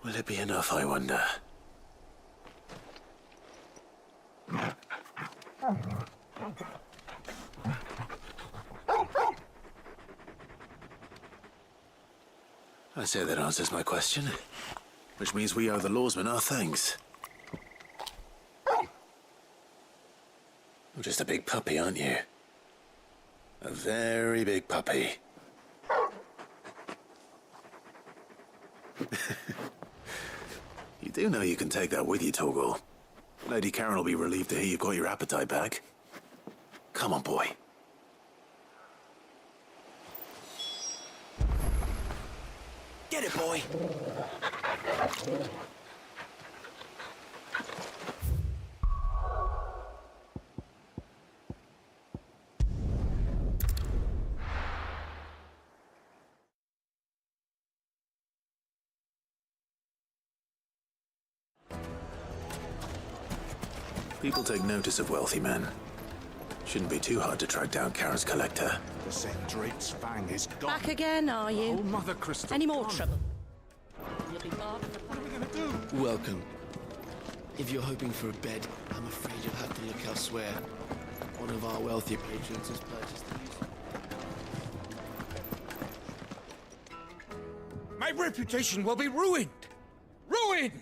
will it be enough, I wonder? I say that answers my question, which means we owe the lawsmen our thanks. You're just a big puppy, aren't you? A very big puppy. You do know you can take that with you, Torgal. Lady Karen will be relieved to hear you've got your appetite back. Come on, boy. Get it, boy. People take notice of wealthy men. Shouldn't be too hard to track down Karen's collector. The St. Drake's fang is gone. Back again, are you? Oh, Mother Crystal. Any more gone. trouble? You'll be barred from the What are we gonna do? Welcome. If you're hoping for a bed, I'm afraid you'll have to look elsewhere. One of our wealthier patrons has purchased these. My reputation will be ruined! Ruined!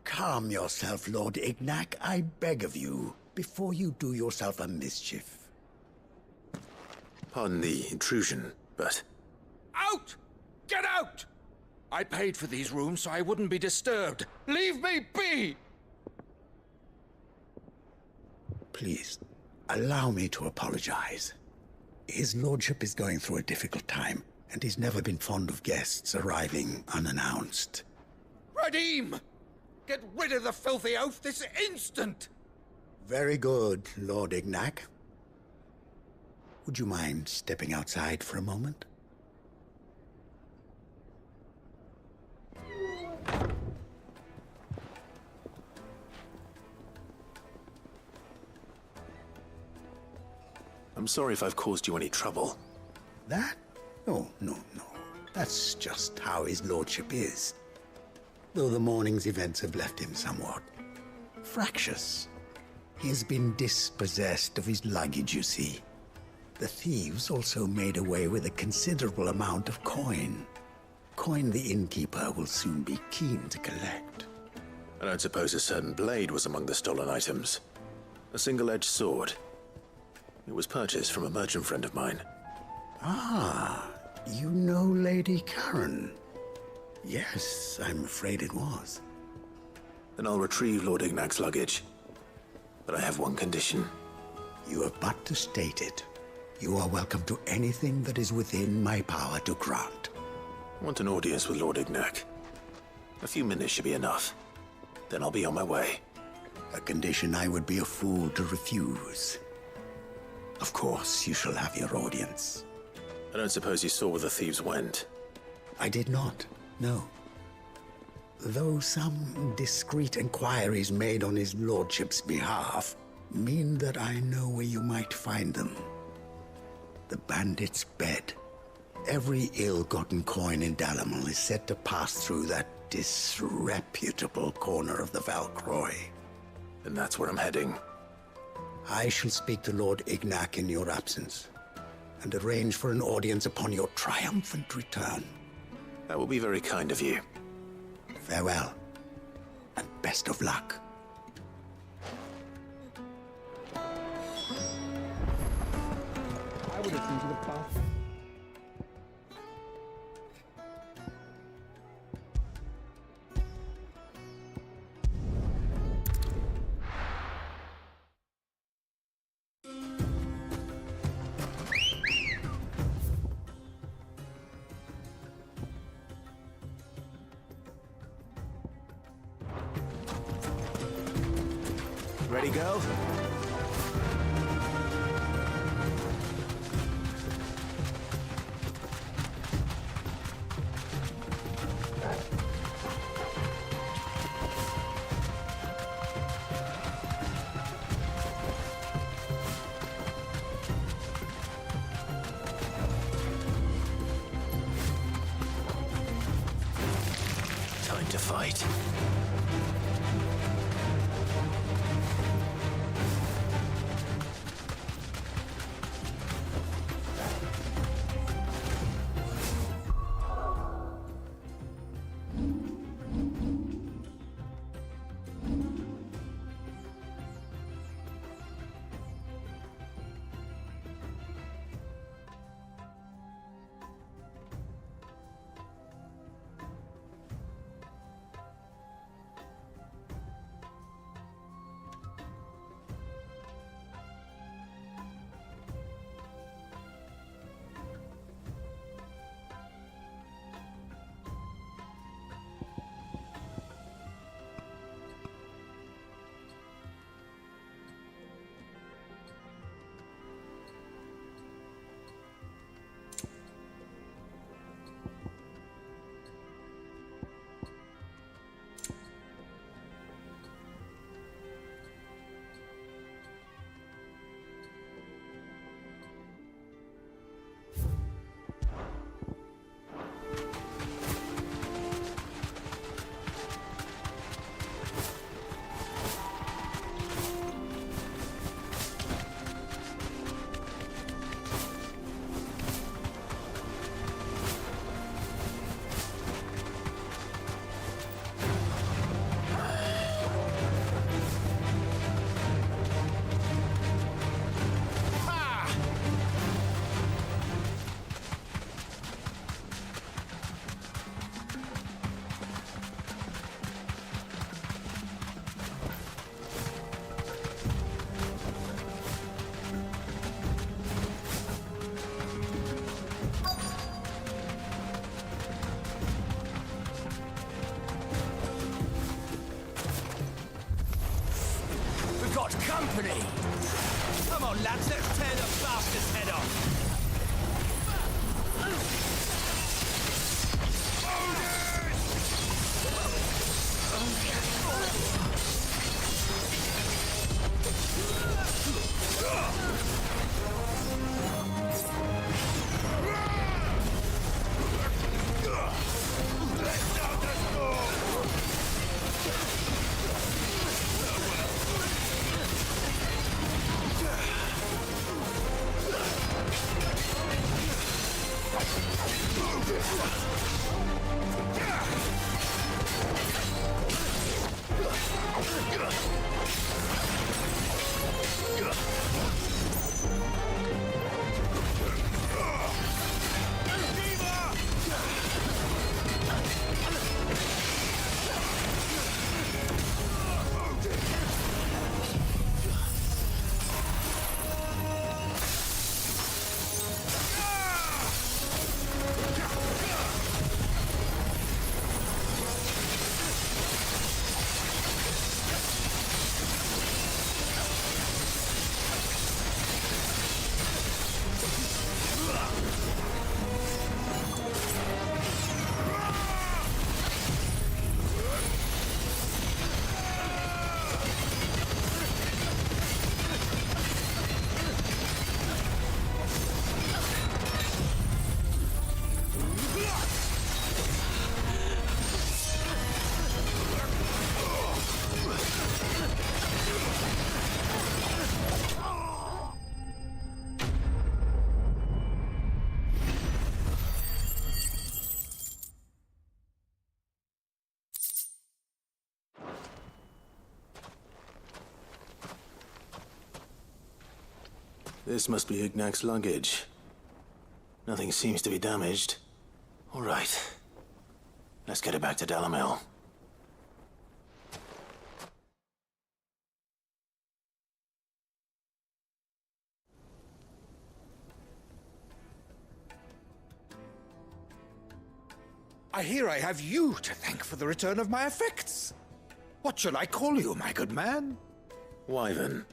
Calm yourself, Lord Ignac, I beg of you, before you do yourself a mischief. Pardon the intrusion, but... Out! Get out! I paid for these rooms so I wouldn't be disturbed. Leave me be! Please, allow me to apologize. His lordship is going through a difficult time, and he's never been fond of guests arriving unannounced. Radim! Get rid of the filthy oaf this instant! Very good, Lord Ignac. Would you mind stepping outside for a moment? I'm sorry if I've caused you any trouble. That? No. That's just how his lordship is. Though the morning's events have left him somewhat fractious. He has been dispossessed of his luggage, you see. The thieves also made away with a considerable amount of coin. Coin the innkeeper will soon be keen to collect. I don't suppose a certain blade was among the stolen items. A single-edged sword. It was purchased from a merchant friend of mine. Ah, you know Lady Karen. Yes, I'm afraid it was. Then I'll retrieve Lord Ignac's luggage. But I have one condition. You have but to state it. You are welcome to anything that is within my power to grant. I want an audience with Lord Ignac. A few minutes should be enough. Then I'll be on my way. A condition I would be a fool to refuse. Of course, you shall have your audience. I don't suppose you saw where the thieves went. I did not, no. Though some discreet inquiries made on his lordship's behalf mean that I know where you might find them. The bandit's bed. Every ill-gotten coin in Dalamel is said to pass through that disreputable corner of the Valcroy. And that's where I'm heading. I shall speak to Lord Ignac in your absence, and arrange for an audience upon your triumphant return. That will be very kind of you. Farewell, and best of luck. I would listen to the path. Ready, go? Time to fight. company! Come on, lads, let's tear the bastard's head off! This must be Ignac's luggage. Nothing seems to be damaged. All right. Let's get it back to Dalamel. I hear I have you to thank for the return of my effects. What shall I call you, my good man? Wyvern.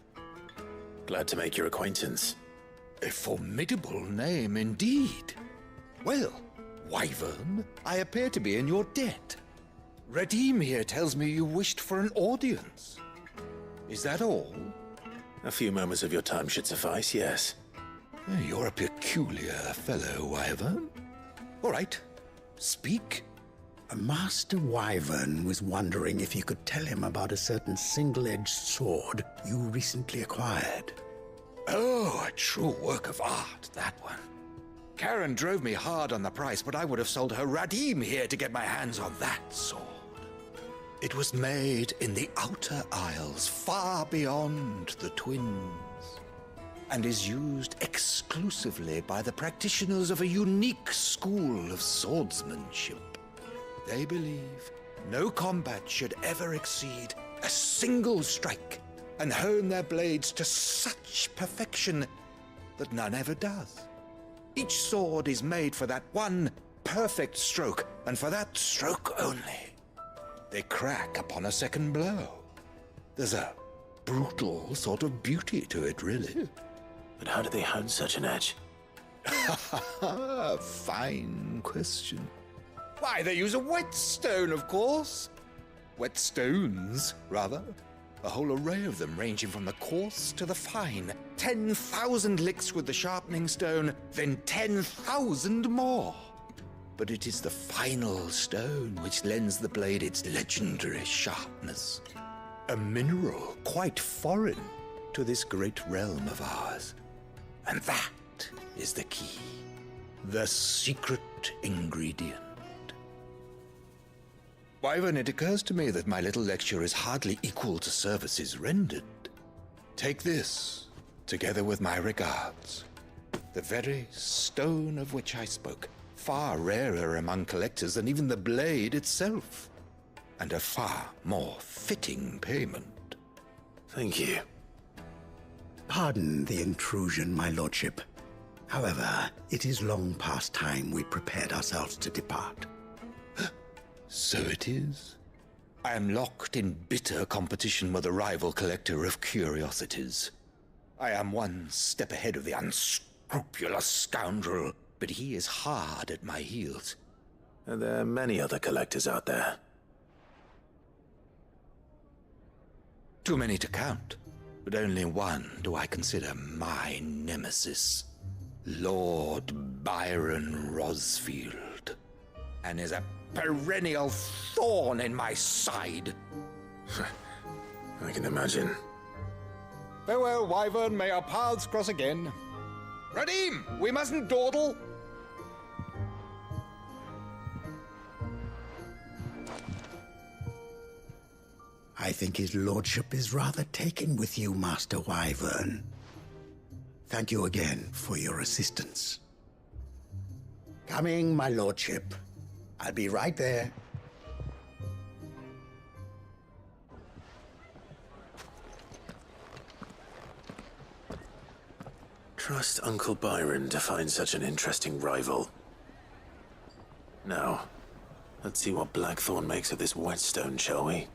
Glad to make your acquaintance. A formidable name indeed. Well, Wyvern, I appear to be in your debt. Redeem here tells me you wished for an audience. Is that all? A few moments of your time should suffice, yes. You're a peculiar fellow, Wyvern. All right, speak. Master Wyvern was wondering if you could tell him about a certain single-edged sword you recently acquired. Oh, a true work of art, that one. Karen drove me hard on the price, but I would have sold her Radim here to get my hands on that sword. It was made in the Outer Isles, far beyond the Twins, and is used exclusively by the practitioners of a unique school of swordsmanship. They believe no combat should ever exceed a single strike and hone their blades to such perfection that none ever does. Each sword is made for that one perfect stroke, and for that stroke only. They crack upon a second blow. There's a brutal sort of beauty to it, really. But how do they hone such an edge? Fine question. Why, they use a whetstone, of course. Whetstones, rather. A whole array of them, ranging from the coarse to the fine. 10,000 licks with the sharpening stone, then 10,000 more. But it is the final stone which lends the blade its legendary sharpness. A mineral quite foreign to this great realm of ours. And that is the key. The secret ingredient. Wyvern, it occurs to me that my little lecture is hardly equal to services rendered. Take this, together with my regards. The very stone of which I spoke, far rarer among collectors than even the blade itself, and a far more fitting payment. Thank you. Pardon the intrusion, my lordship. However, it is long past time we prepared ourselves to depart. So it is. I am locked in bitter competition with a rival collector of curiosities. I am one step ahead of the unscrupulous scoundrel, but he is hard at my heels. And there are many other collectors out there. Too many to count, but only one do I consider my nemesis. Lord Byron Rosfield, and is a perennial thorn in my side. I can imagine. Farewell, Wyvern. May our paths cross again. Radim, we mustn't dawdle. I think his lordship is rather taken with you, Master Wyvern. Thank you again for your assistance. Coming, my lordship. I'll be right there. Trust Uncle Byron to find such an interesting rival. Now, let's see what Blackthorn makes of this whetstone, shall we?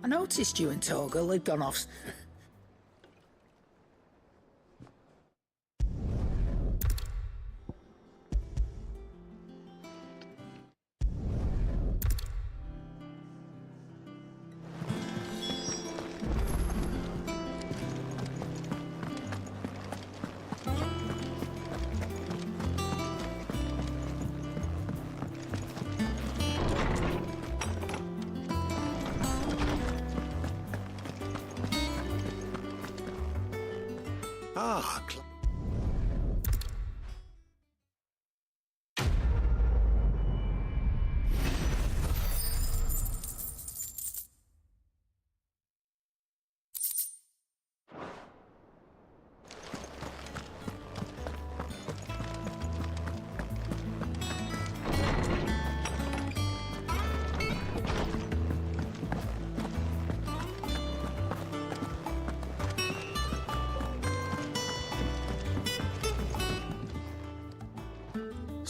I noticed you and Torgal had gone off. Ah,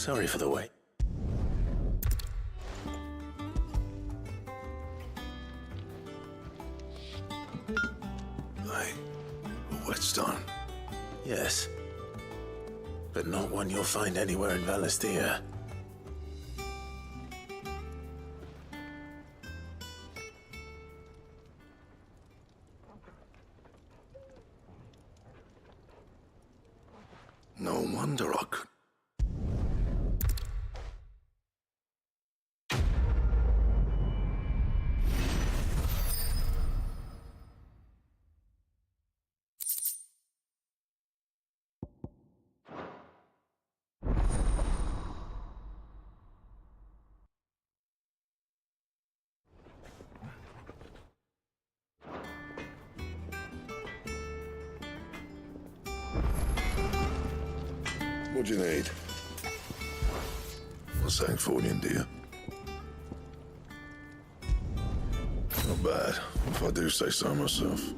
Sorry for the wait. A whetstone? Yes. But not one you'll find anywhere in Valisthea. no wonder I could. What do you need? Not saying Fordian, do you? Not bad, if I do say so myself.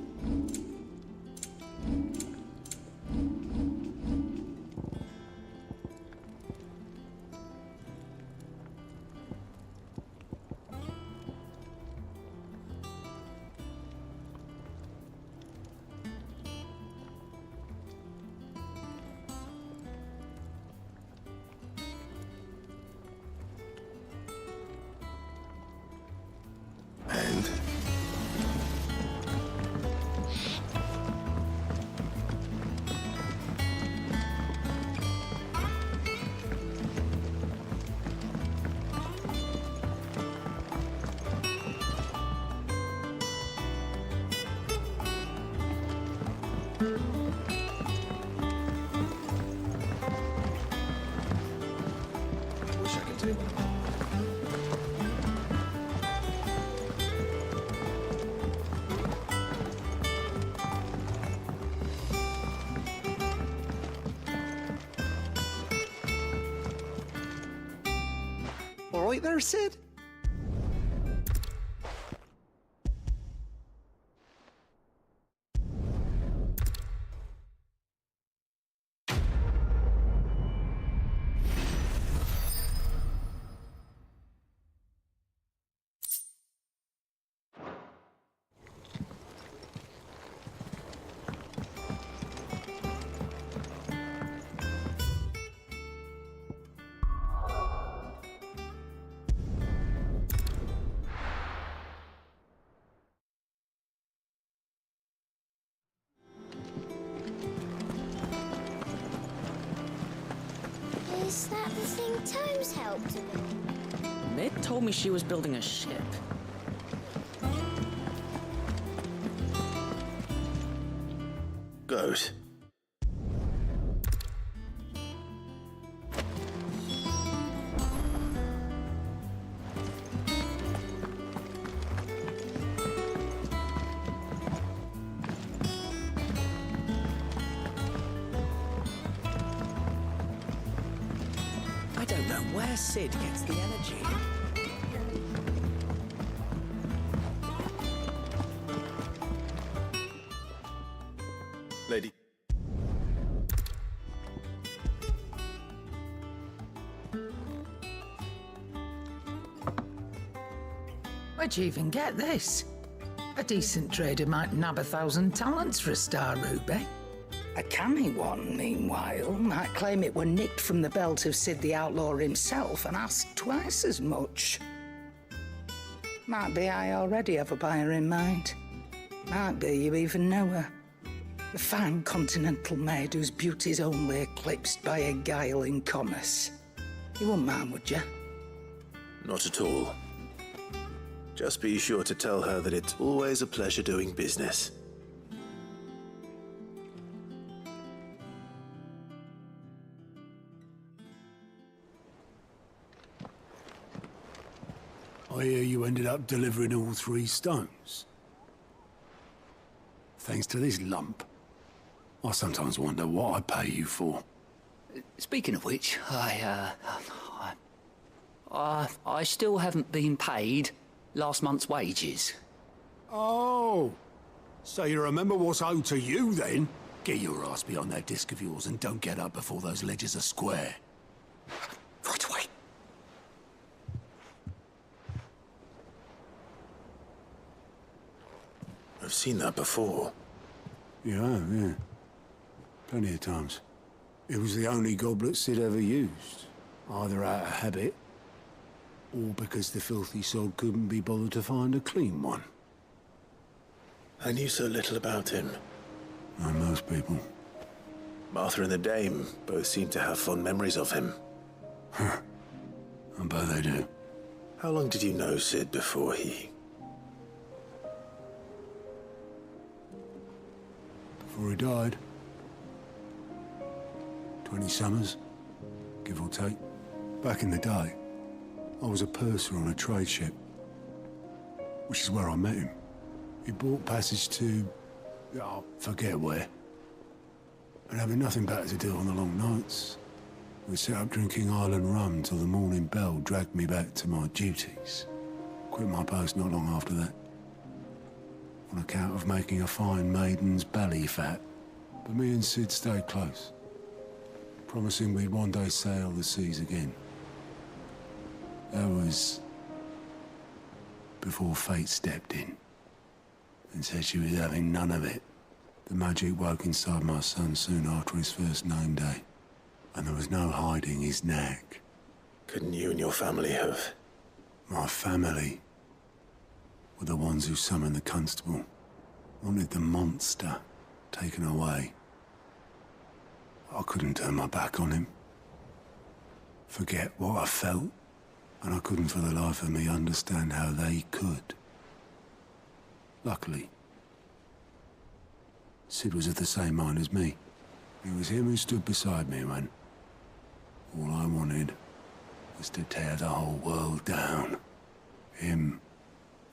to. All right there, Sid? Is that the thing Tomes helped with? Ned told me she was building a ship. Good. I don't know where Sid gets the energy. Lady. Where'd you even get this? A decent trader might nab 1,000 talents for a star ruby. A canny one, meanwhile, might claim it were nicked from the belt of Sid the Outlaw himself and ask twice as much. Might be I already have a buyer in mind. Might be you even know her. A fine continental maid whose beauty's only eclipsed by a guile in commerce. You wouldn't mind, would you? Not at all. Just be sure to tell her that it's always a pleasure doing business. I hear you ended up delivering all 3 stones. Thanks to this lump. I sometimes wonder what I pay you for. Speaking of which, I still haven't been paid last month's wages. Oh, so you remember what's owed to you then? Get your ass behind that disc of yours and don't get up before those ledgers are square. Right away. I've seen that before. You have, yeah. Plenty of times. It was the only goblet Sid ever used. Either out of habit, or because the filthy sod couldn't be bothered to find a clean one. I knew so little about him. Like most people. Martha and the Dame both seem to have fond memories of him. I bet they do. How long did you know Sid before he... Before he died. 20 summers, give or take. Back in the day, I was a purser on a trade ship, which is where I met him. He bought passage to... oh, forget where. And having nothing better to do on the long nights, we sat up drinking island rum till the morning bell dragged me back to my duties. Quit my post not long after that. On account of making a fine maiden's belly fat. But me and Sid stayed close, promising we'd one day sail the seas again. That was before fate stepped in and said she was having none of it. The magic woke inside my son soon after his first name day, and there was no hiding his knack. Couldn't you and your family have... My family were the ones who summoned the constable, wanted the monster taken away. I couldn't turn my back on him. Forget what I felt, and I couldn't for the life of me understand how they could. Luckily, Sid was of the same mind as me. It was him who stood beside me when all I wanted was to tear the whole world down. Him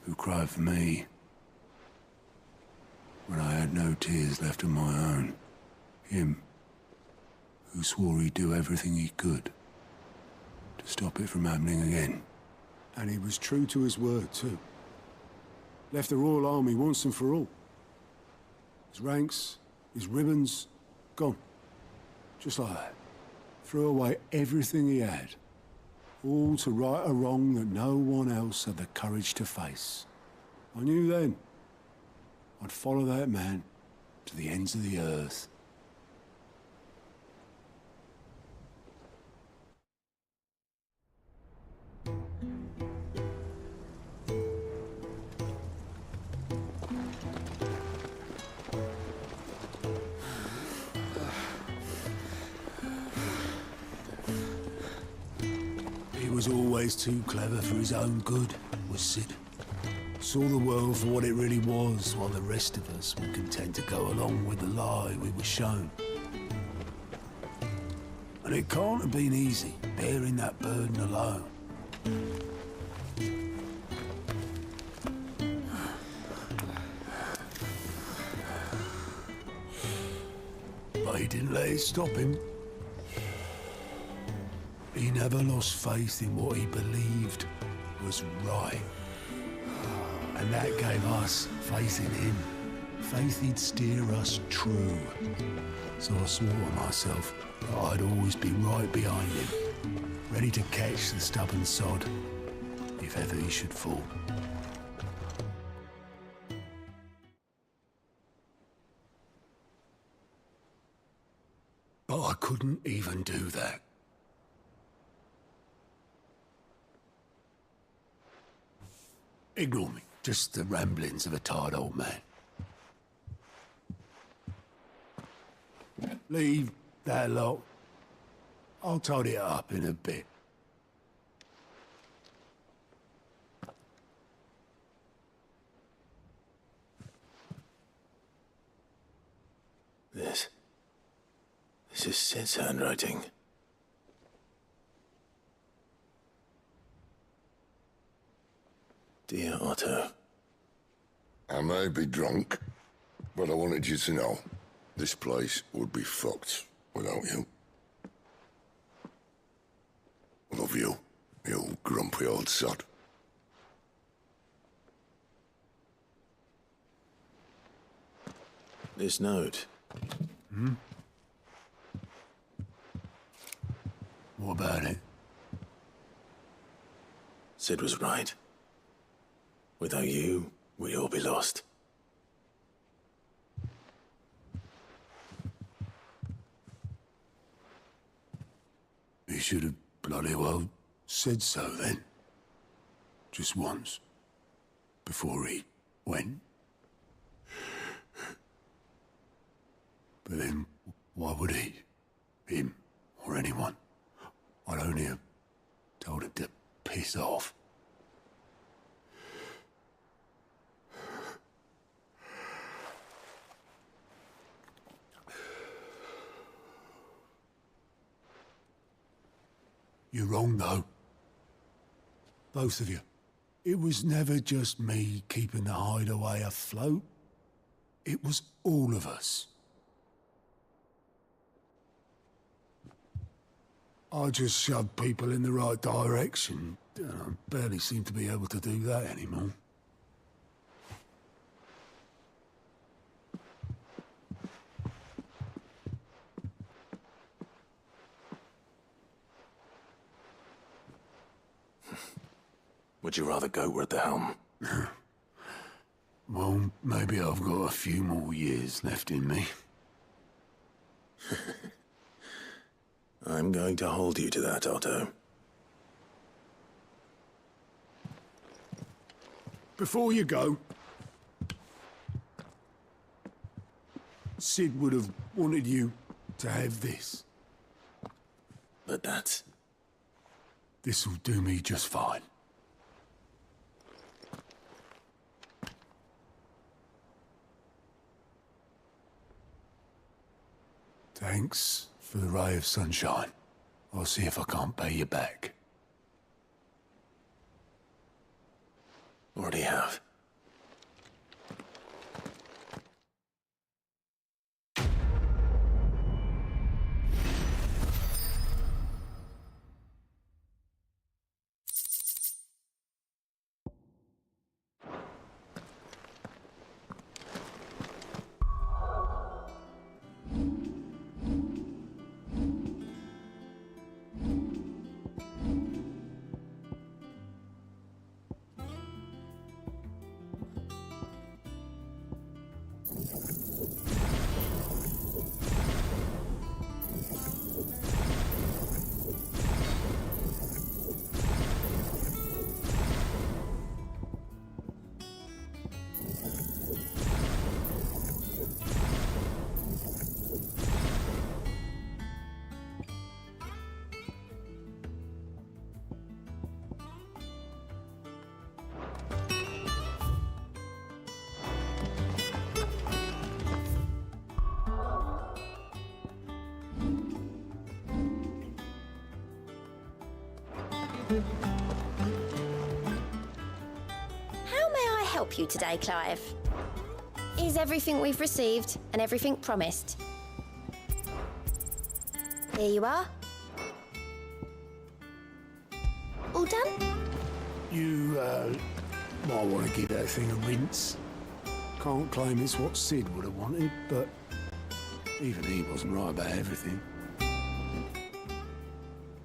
who cried for me when I had no tears left of my own. Him who swore he'd do everything he could to stop it from happening again. And he was true to his word, too. Left the Royal Army once and for all. His ranks, his ribbons, gone. Just like that. Threw away everything he had. All to right a wrong that no one else had the courage to face. I knew then I'd follow that man to the ends of the earth. He was always too clever for his own good, was Sid. Saw the world for what it really was, while the rest of us were content to go along with the lie we were shown. And it can't have been easy, bearing that burden alone. But he didn't let it stop him. He never lost faith in what he believed was right. And that gave us faith in him. Faith he'd steer us true. So I swore to myself that I'd always be right behind him, ready to catch the stubborn sod if ever he should fall. But I couldn't even do that. Ignore me. Just the ramblings of a tired old man. Leave that lot. I'll tidy it up in a bit. This is Sid's handwriting. Dear Otto. I may be drunk, but I wanted you to know this place would be fucked without you. I love you, you grumpy old sod. This note. Hmm? What about it? Sid was right. Without you, we'd all be lost. He should have bloody well said so then. Just once. Before he went. But then, why would he? Him, or anyone? I'd only have told him to piss off. You're wrong, though. Both of you. It was never just me keeping the hideaway afloat. It was all of us. I just shoved people in the right direction. I barely seem to be able to do that anymore. Would you rather go at the helm? Well, maybe I've got a few more years left in me. I'm going to hold you to that, Otto. Before you go, Sid would have wanted you to have this. But that's... This'll do me just fine. Thanks for the ray of sunshine. I'll see if I can't pay you back. Already have. How may I help you today, Clive? Is everything we've received and everything promised? Here you are. All done? You, might want to give that thing a rinse. Can't claim it's what Sid would have wanted, but even he wasn't right about everything.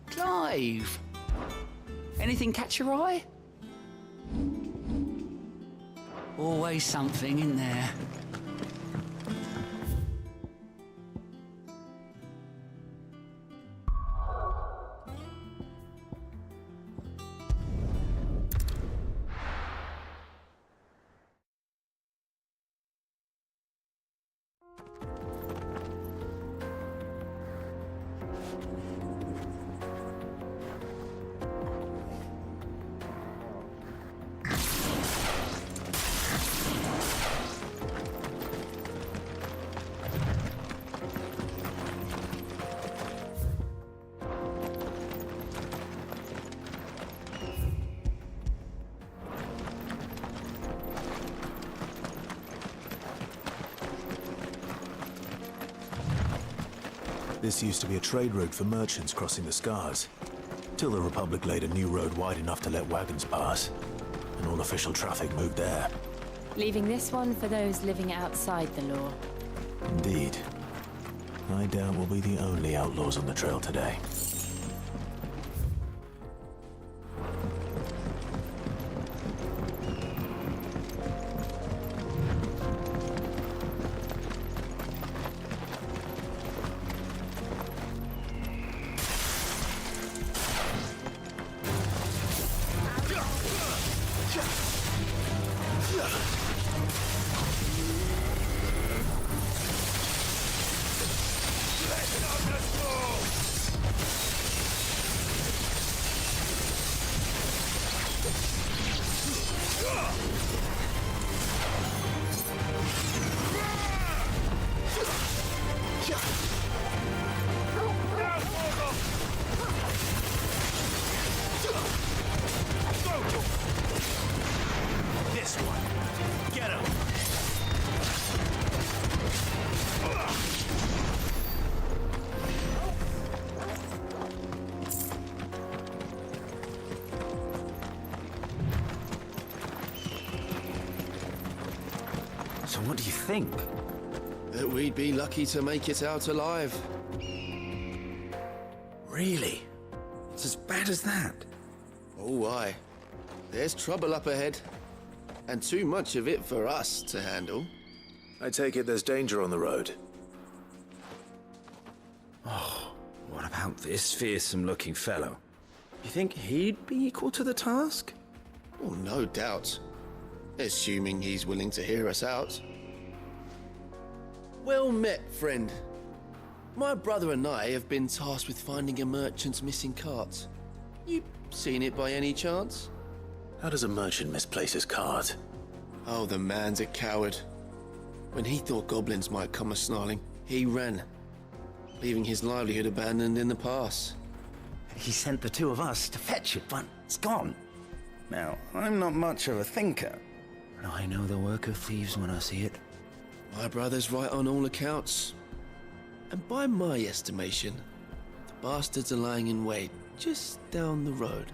Clive! Anything catch your eye? Always something in there. This used to be a trade route for merchants crossing the Scars, till the Republic laid a new road wide enough to let wagons pass, and all official traffic moved there. Leaving this one for those living outside the law. Indeed. I doubt we'll be the only outlaws on the trail today. This one! Get him! So what do you think? That we'd be lucky to make it out alive. Really? It's as bad as that? Oh, aye. There's trouble up ahead. And too much of it for us to handle. I take it there's danger on the road. Oh, what about this fearsome-looking fellow? You think he'd be equal to the task? Oh, no doubt. Assuming he's willing to hear us out. Well met, friend. My brother and I have been tasked with finding a merchant's missing cart. You seen it by any chance? How does a merchant misplace his cart? Oh, the man's a coward. When he thought goblins might come a-snarling, he ran, leaving his livelihood abandoned in the pass. He sent the two of us to fetch it, but it's gone. Now, I'm not much of a thinker. I know the work of thieves when I see it. My brother's right on all accounts. And by my estimation, the bastards are lying in wait just down the road.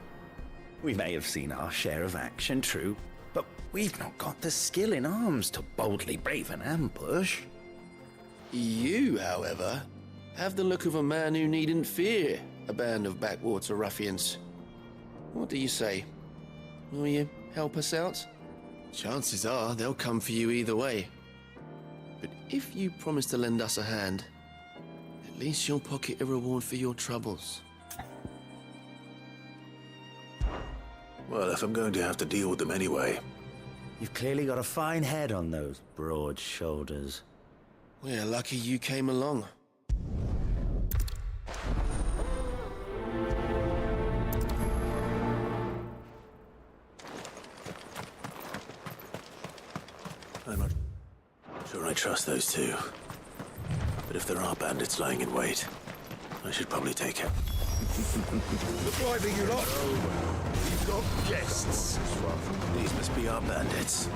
We may have seen our share of action, true, but we've not got the skill in arms to boldly brave an ambush. You, however, have the look of a man who needn't fear a band of backwater ruffians. What do you say? Will you help us out? Chances are they'll come for you either way. But if you promise to lend us a hand, at least you'll pocket a reward for your troubles. Well, if I'm going to have to deal with them anyway. You've clearly got a fine head on those broad shoulders. We're lucky you came along. I'm not sure I trust those two. But if there are bandits lying in wait, I should probably take it. Look lively, you lot. We've got guests. These must be our bandits.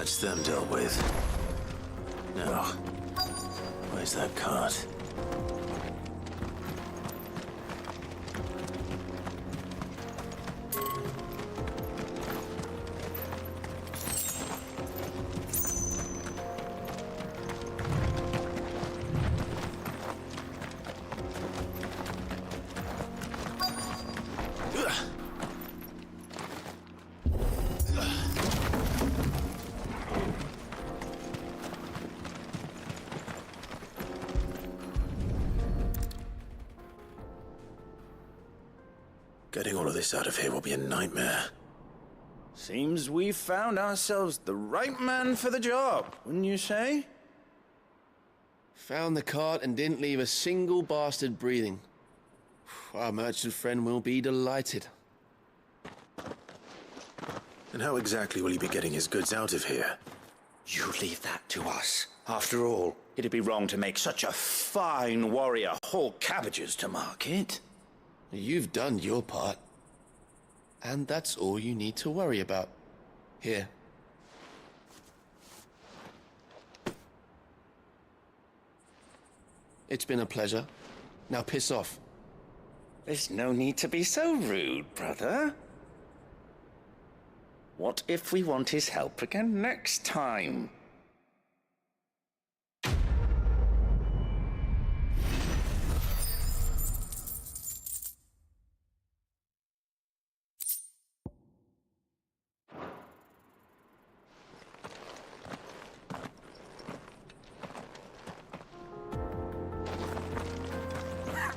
That's them dealt with. Now, where's that cart? Getting all of this out of here will be a nightmare. Seems we've found ourselves the right man for the job, wouldn't you say? Found the cart and didn't leave a single bastard breathing. Our merchant friend will be delighted. And how exactly will he be getting his goods out of here? You leave that to us. After all, it'd be wrong to make such a fine warrior haul cabbages to market. You've done your part. And that's all you need to worry about. Here. It's been a pleasure. Now piss off. There's no need to be so rude, brother. What if we want his help again next time?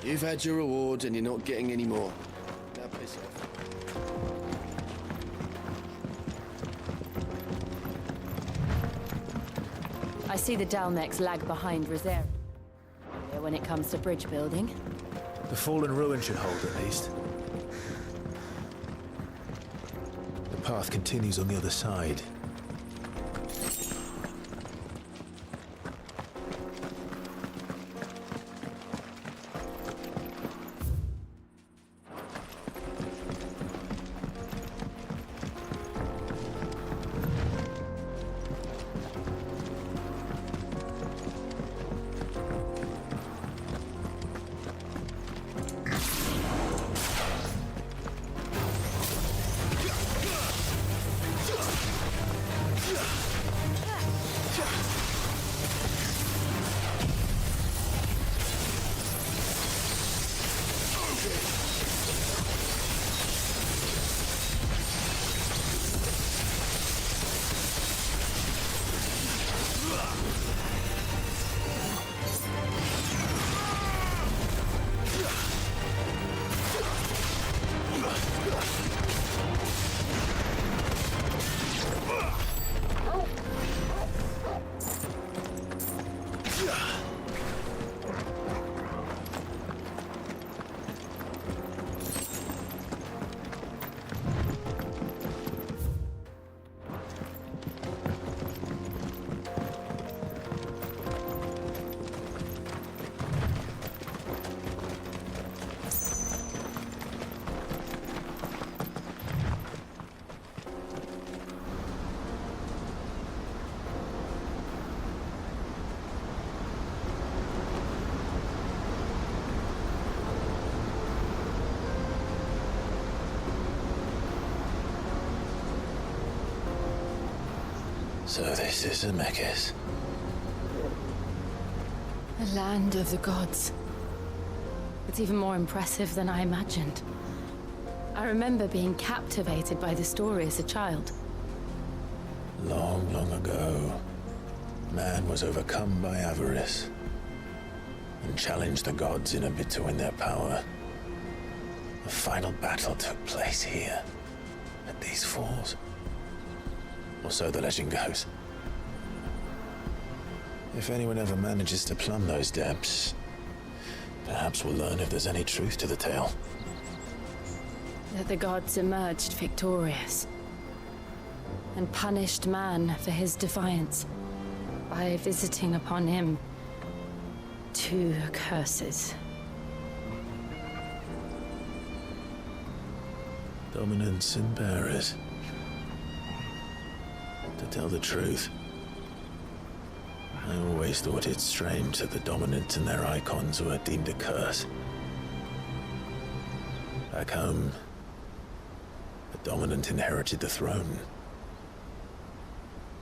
You've had your rewards and you're not getting any more. Now piss off. I see the Dalmex lag behind Rosario when it comes to bridge building. The fallen ruin should hold at least. The path continues on the other side. So this is Zemeckis. The land of the gods. It's even more impressive than I imagined. I remember being captivated by the story as a child. Long, long ago, man was overcome by avarice and challenged the gods in a bid to win their power. The final battle took place here, at these falls. Or so the legend goes. If anyone ever manages to plumb those depths, perhaps we'll learn if there's any truth to the tale. That the gods emerged victorious and punished man for his defiance by visiting upon him 2 curses. Dominance and bearers. To tell the truth, I always thought it strange that the dominant and their icons were deemed a curse. Back home, the dominant inherited the throne.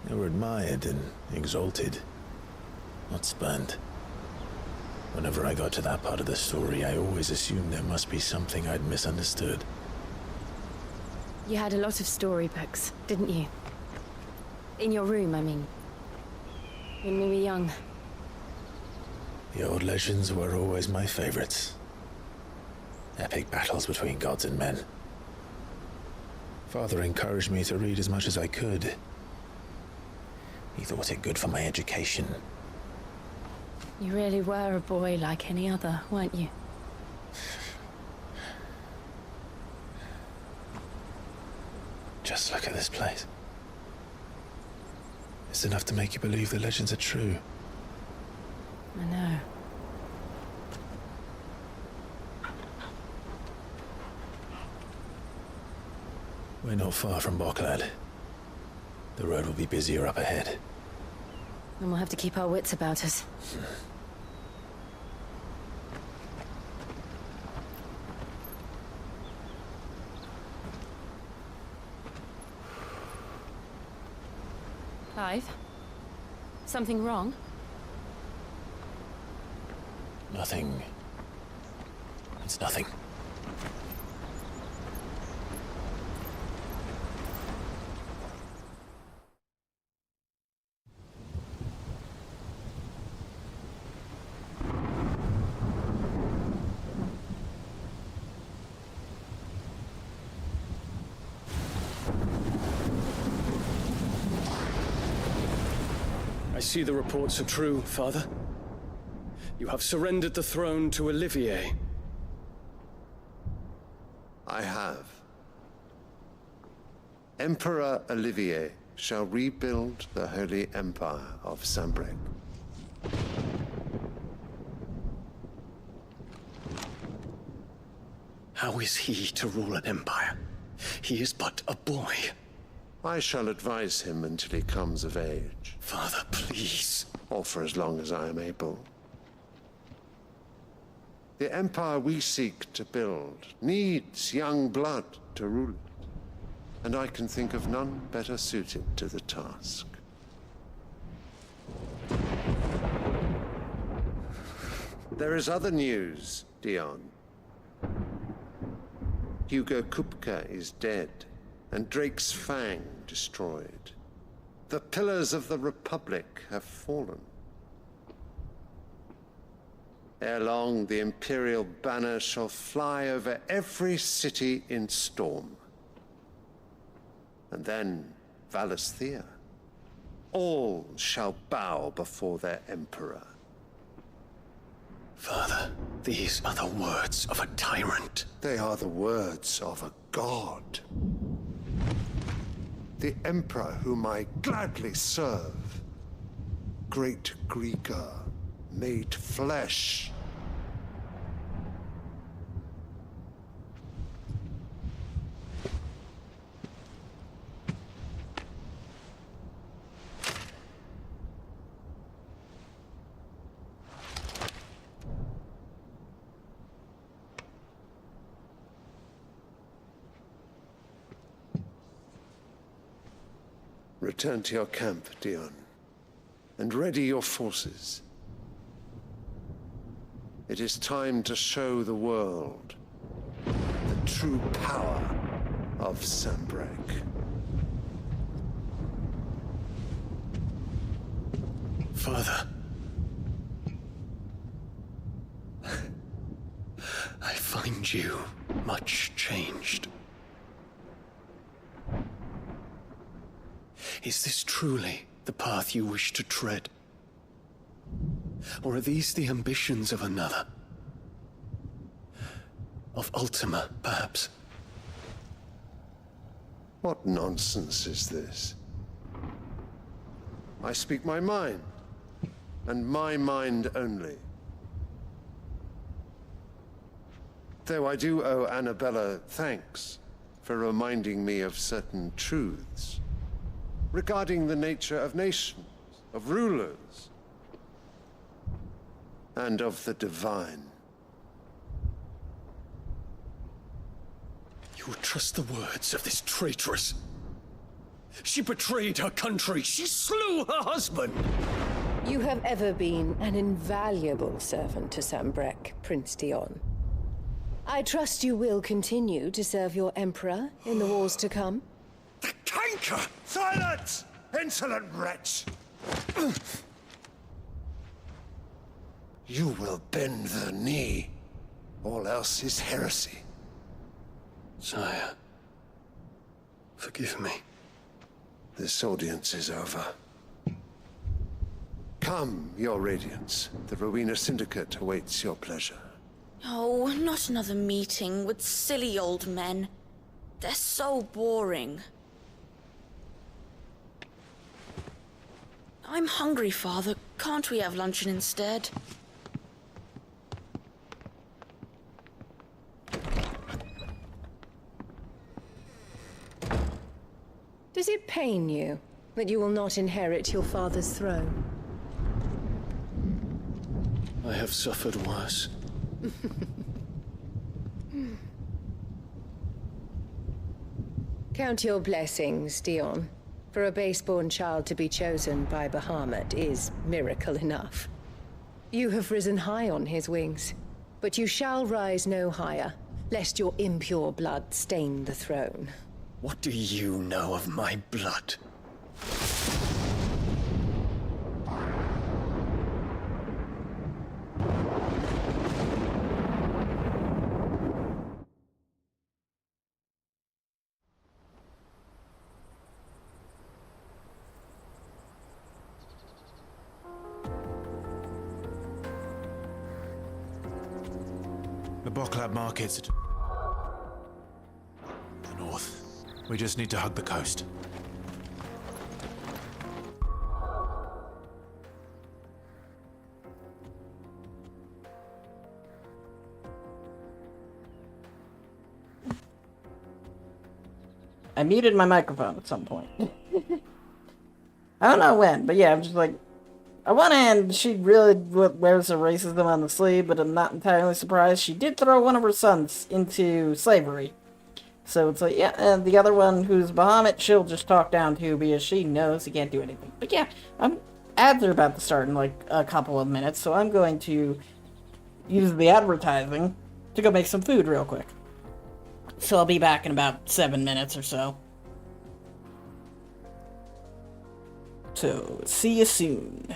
They were admired and exalted, not spurned. Whenever I got to that part of the story, I always assumed there must be something I'd misunderstood. You had a lot of storybooks, didn't you? In your room, I mean. When we were young. The old legends were always my favorites. Epic battles between gods and men. Father encouraged me to read as much as I could. He thought it good for my education. You really were a boy like any other, weren't you? Just look at this place. It's enough to make you believe the legends are true. I know. We're not far from Boklad. The road will be busier up ahead. Then we'll have to keep our wits about us. Clive? Something wrong? Nothing. It's nothing. see the reports are true, Father. You have surrendered the throne to Olivier. I have. Emperor Olivier shall rebuild the Holy Empire of Sambrec. How is he to rule an empire? He is but a boy. I shall advise him until he comes of age. Father, please. Or for as long as I am able. The empire we seek to build needs young blood to rule it, and I can think of none better suited to the task. There is other news, Dion. Hugo Kupka is dead, and Drake's Fang destroyed. The pillars of the Republic have fallen. Ere long, the Imperial banner shall fly over every city in Storm. And then Valisthea. All shall bow before their Emperor. Father, these are the words of a tyrant. They are the words of a god. The Emperor whom I gladly serve. Great Greeker, made flesh. Return to your camp, Dion, and ready your forces. It is time to show the world the true power of Sambrec. Father. I find you much changed. Is this truly the path you wish to tread? Or are these the ambitions of another? Of Ultima, perhaps? What nonsense is this? I speak my mind, and my mind only. Though I do owe Annabella thanks for reminding me of certain truths regarding the nature of nations, of rulers, and of the divine. You would trust the words of this traitress? She betrayed her country. She slew her husband. You have ever been an invaluable servant to Sambrec, Prince Dion. I trust you will continue to serve your Emperor in the wars to come. The canker! Silence! Insolent wretch! You will bend the knee. All else is heresy. Sire, forgive me. This audience is over. Come, your Radiance. The Rowena Syndicate awaits your pleasure. Oh, not another meeting with silly old men. They're so boring. I'm hungry, Father. Can't we have luncheon instead? Does it pain you that you will not inherit your father's throne? I have suffered worse. Count your blessings, Dion. For a base-born child to be chosen by Bahamut is miracle enough. You have risen high on his wings, but you shall rise no higher, lest your impure blood stain the throne. What do you know of my blood? The Boklab market's at the north. We just need to hug the coast. I muted my microphone at some point. I don't know when, but yeah, I'm just like, on one hand, she really wears her racism on the sleeve, but I'm not entirely surprised. She did throw one of her sons into slavery. So it's like, yeah, and the other one, who's Bahamut, she'll just talk down to because she knows he can't do anything. But yeah, ads are about to start in like a couple of minutes, so I'm going to use the advertising to go make some food real quick. So I'll be back in about 7 minutes or so. So, see you soon.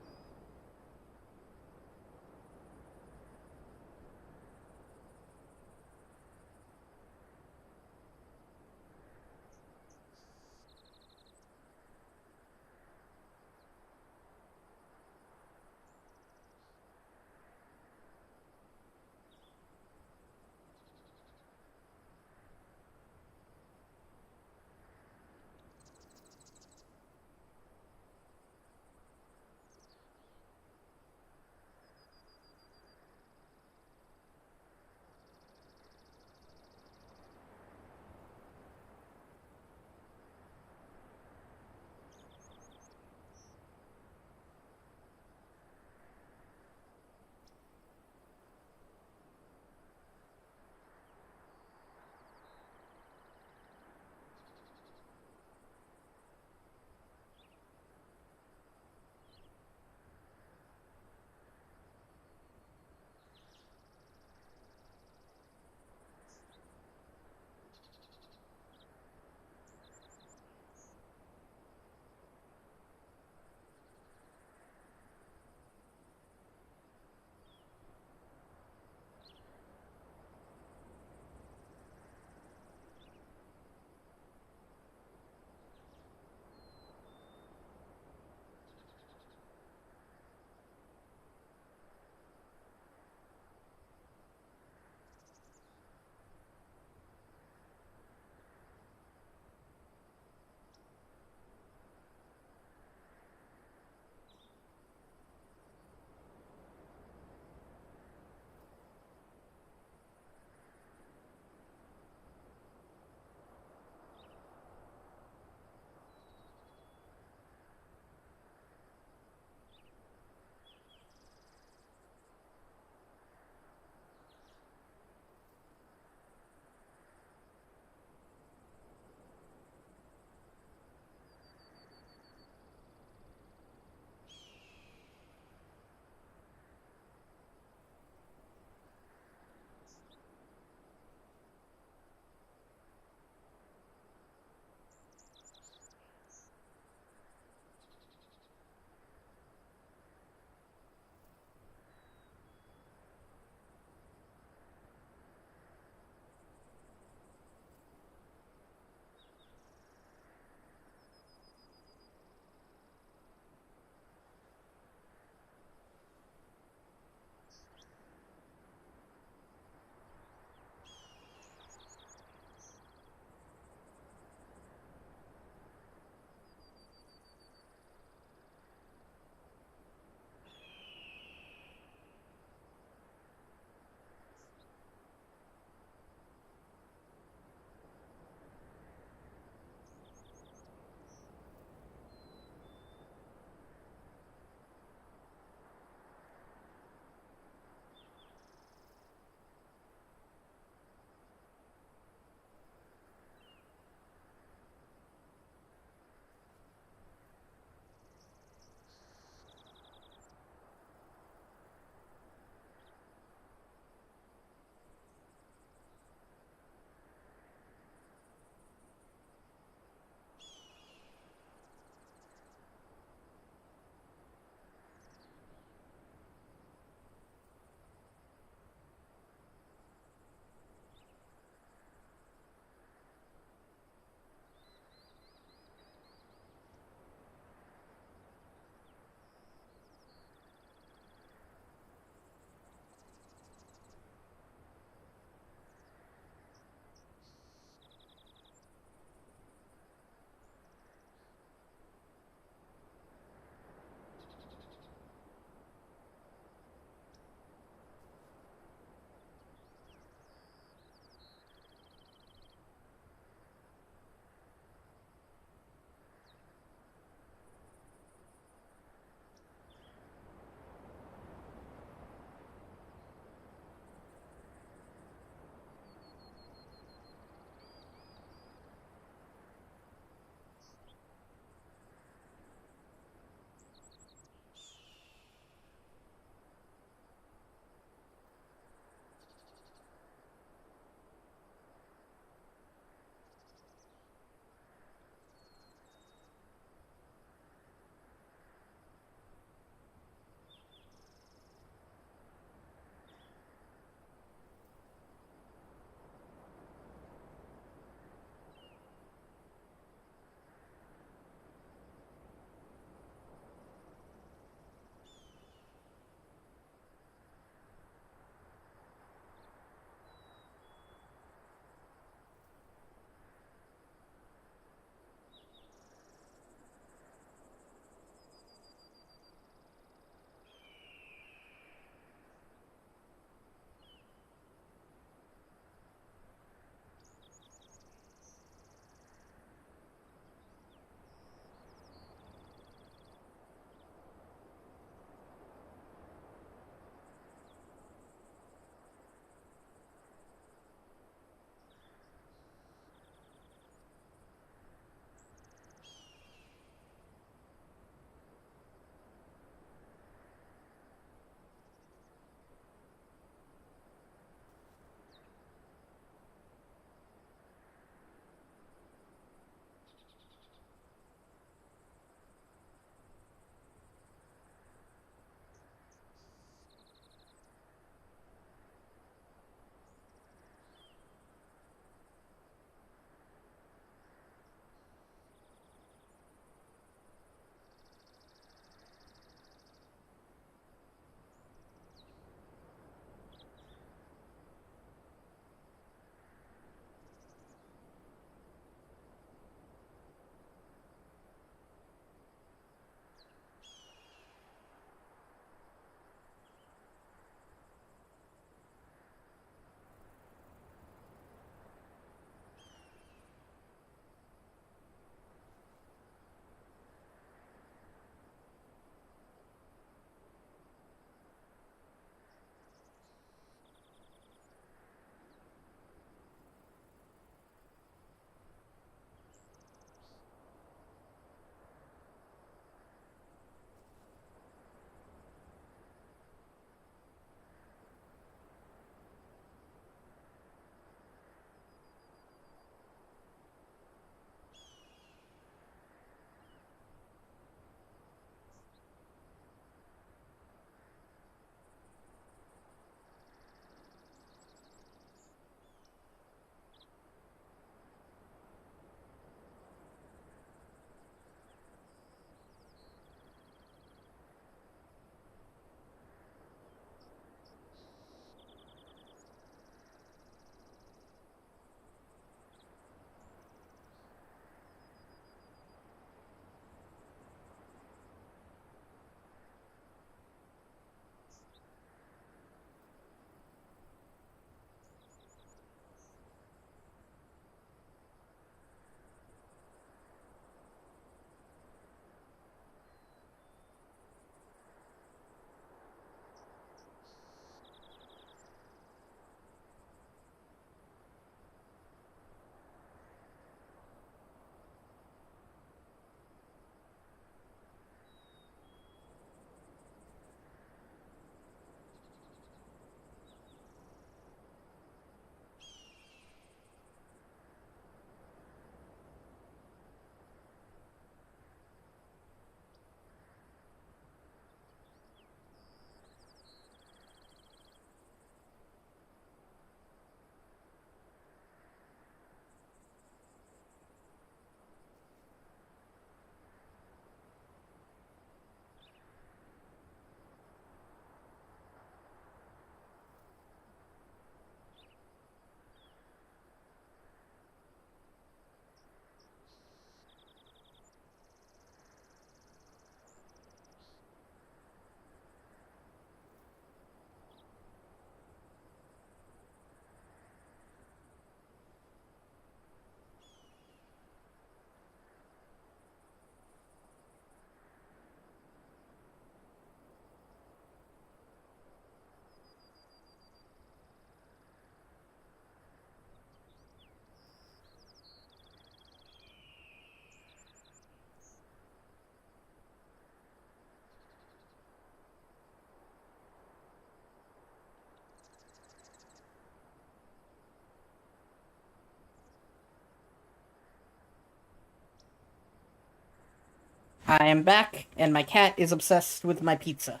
I am back, and my cat is obsessed with my pizza.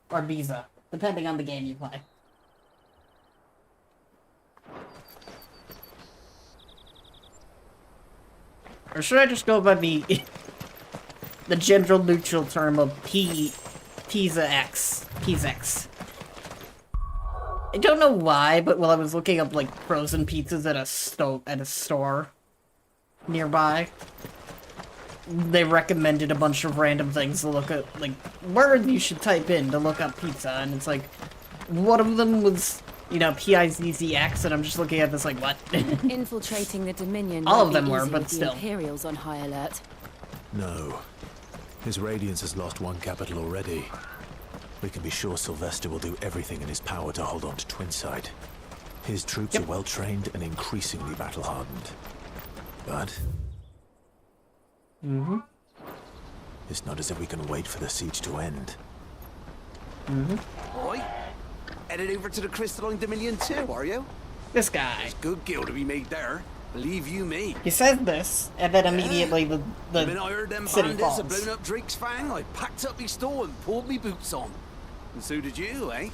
Or pizza, depending on the game you play. Or should I just go by the the gender neutral term of Pizza X? I don't know why, but while I was looking up like frozen pizzas at a store nearby, they recommended a bunch of random things to look at, like words you should type in to look up pizza, and it's like one of them was, you know, PIZZX, and I'm just looking at this like, what? Infiltrating the Dominion. All won't of them be were, easy but with the still. Imperials on high alert. No. His Radiance has lost one capital already. We can be sure Sylvester will do everything in his power to hold on to Twinside. His troops are well trained and increasingly battle-hardened. But it's not as if we can wait for the siege to end. Oi, headed over to the Crystalline Dominion too, are you? This guy. There's good gil to be made there. Believe you me. He says this, and then immediately the When I heard them city bandits falls. had blown up Drake's Fang, I packed up my store and pulled me boots on. And so did you, eh?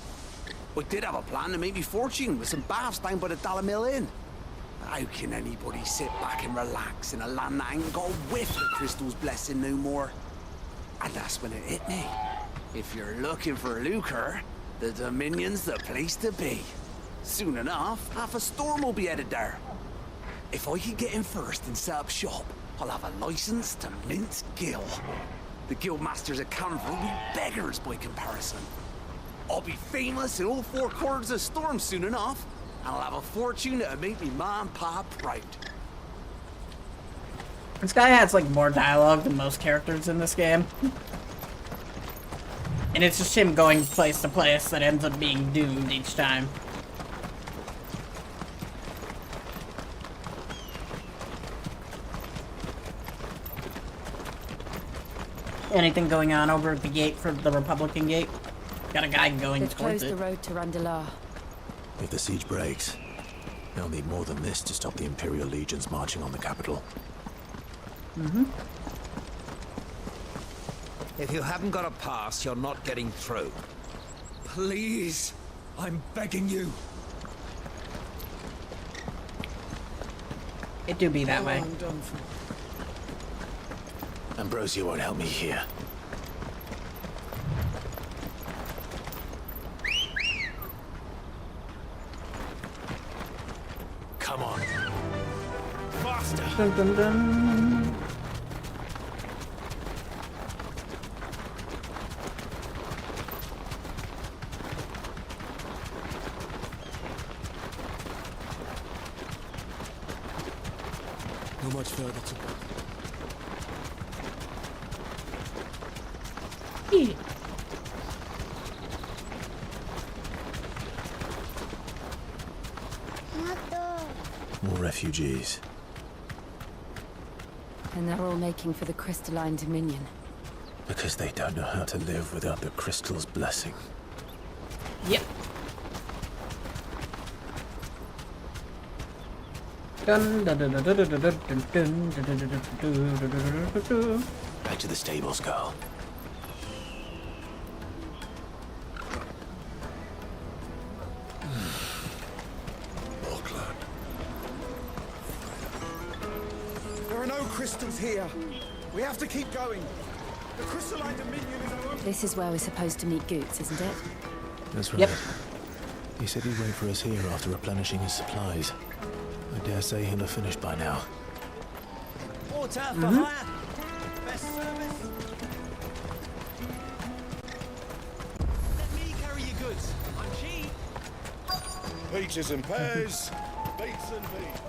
I did have a plan to make me fortune with some baths down by the Dalamil Inn. How can anybody sit back and relax in a land that ain't got a whiff of Crystal's blessing no more? And that's when it hit me. If you're looking for lucre, the Dominion's the place to be. Soon enough, half a storm will be headed there. If I can get in first and set up shop, I'll have a license to mint gil. The guildmasters at Canver will be beggars by comparison. I'll be famous in all four corners of Storm soon enough, and I'll have a fortune that'll make me ma and pa proud. This guy has like more dialogue than most characters in this game. And it's just him going place to place that ends up being doomed each time. Anything going on over at the gate for the Republican gate? Got a guy going They've towards closed it. the road to Randalar. If the siege breaks, they'll need more than this to stop the Imperial legions marching on the capital. If you haven't got a pass, you're not getting through. Please, I'm begging you. It do be that way. I'm done for. Ambrosia won't help me here. Come on. Faster! Dun, dun, dun. Not much further to go. More refugees. And they're all making for the Crystalline Dominion. Because they don't know how to live without the crystal's blessing. Yep. Dun, dun, dun, dun, dun, dun, dun, dun, dun, dun, dun, dun, dun, dun. Back to the stables, girl. There are no crystals here. We have to keep going. The Crystalline Dominion is our only... This is where we're supposed to meet Goots, isn't it? That's right. Yep. He said he'd wait for us here after replenishing his supplies. I dare say he'll have finished by now. Water for hire. Best service. Let me carry your goods. I'm cheap. Peaches and pears, beets and beans.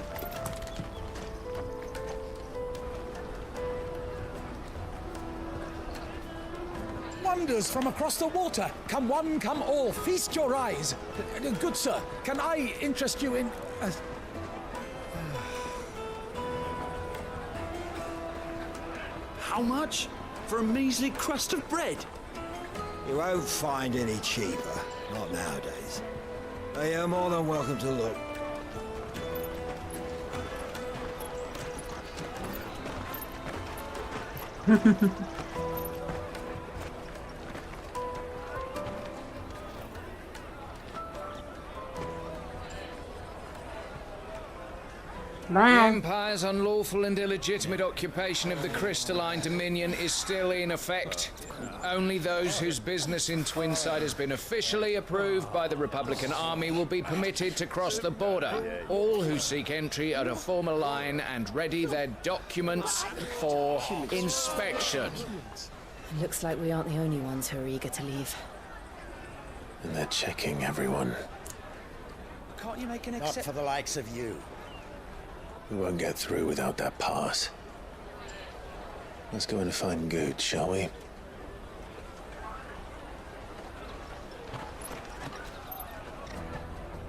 Wonders from across the water. Come one, come all. Feast your eyes. Good sir, can I interest you in... How much? For a measly crust of bread? You won't find any cheaper. Not nowadays. You're more than welcome to look. The Empire's unlawful and illegitimate occupation of the crystalline dominion is still in effect. Only those whose business in Twinside has been officially approved by the Republican Army will be permitted to cross the border. All who seek entry are to form a line and ready their documents for inspection. Looks like we aren't the only ones who are eager to leave. And they're checking everyone. Can't you make an Not exception? for the likes of you. We won't get through without that pass. Let's go in and find Good, shall we?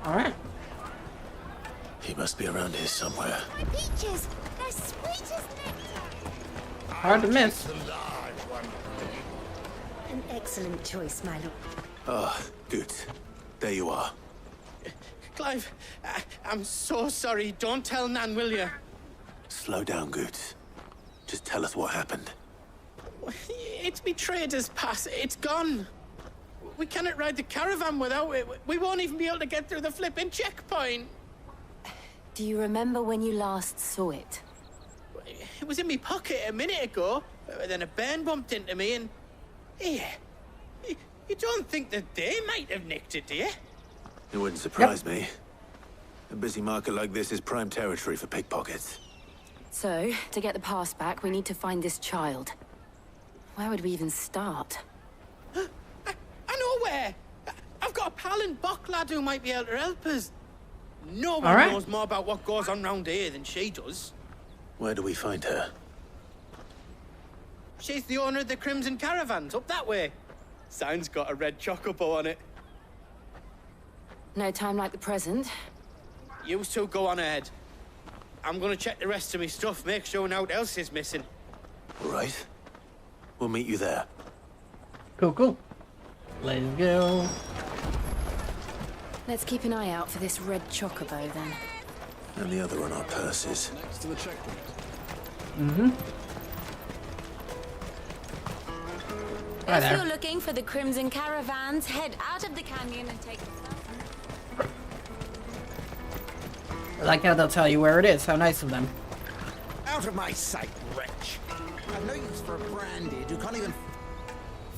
Alright. He must be around here somewhere. My peaches! They're sweet as nectar! Hard to miss. An excellent choice, my lord. Ah, Good. There you are. Clive, I'm so sorry. Don't tell Nan, will you? Slow down, Good. Just tell us what happened. It's me trader's pass. It's gone. We cannot ride the caravan without it. We won't even be able to get through the flipping checkpoint. Do you remember when you last saw it? It was in my pocket a minute ago. Then a bairn bumped into me and... Yeah. You don't think that they might have nicked it, do you? It wouldn't surprise me. A busy market like this is prime territory for pickpockets. So, to get the pass back, we need to find this child. Where would we even start? I know where! I've got a pal in Bock lad who might be able to help us. No one Alright. knows more about what goes on round here than she does. Where do we find her? She's the owner of the Crimson Caravans, up that way. Sign's got a red chocobo on it. No time like the present. You two go on ahead. I'm gonna check the rest of my stuff, make sure no one else is missing. All right. We'll meet you there. Cool, cool. Let's go. Let's keep an eye out for this red chocobo, then. And the other on our purses. Next to the checkpoint. Mm-hmm. Hi If there. you're looking for the Crimson Caravans, head out of the canyon and take a south. I like how they'll tell you where it is. How nice of them. Out of my sight, wretch. I've no use for a branded who can't even...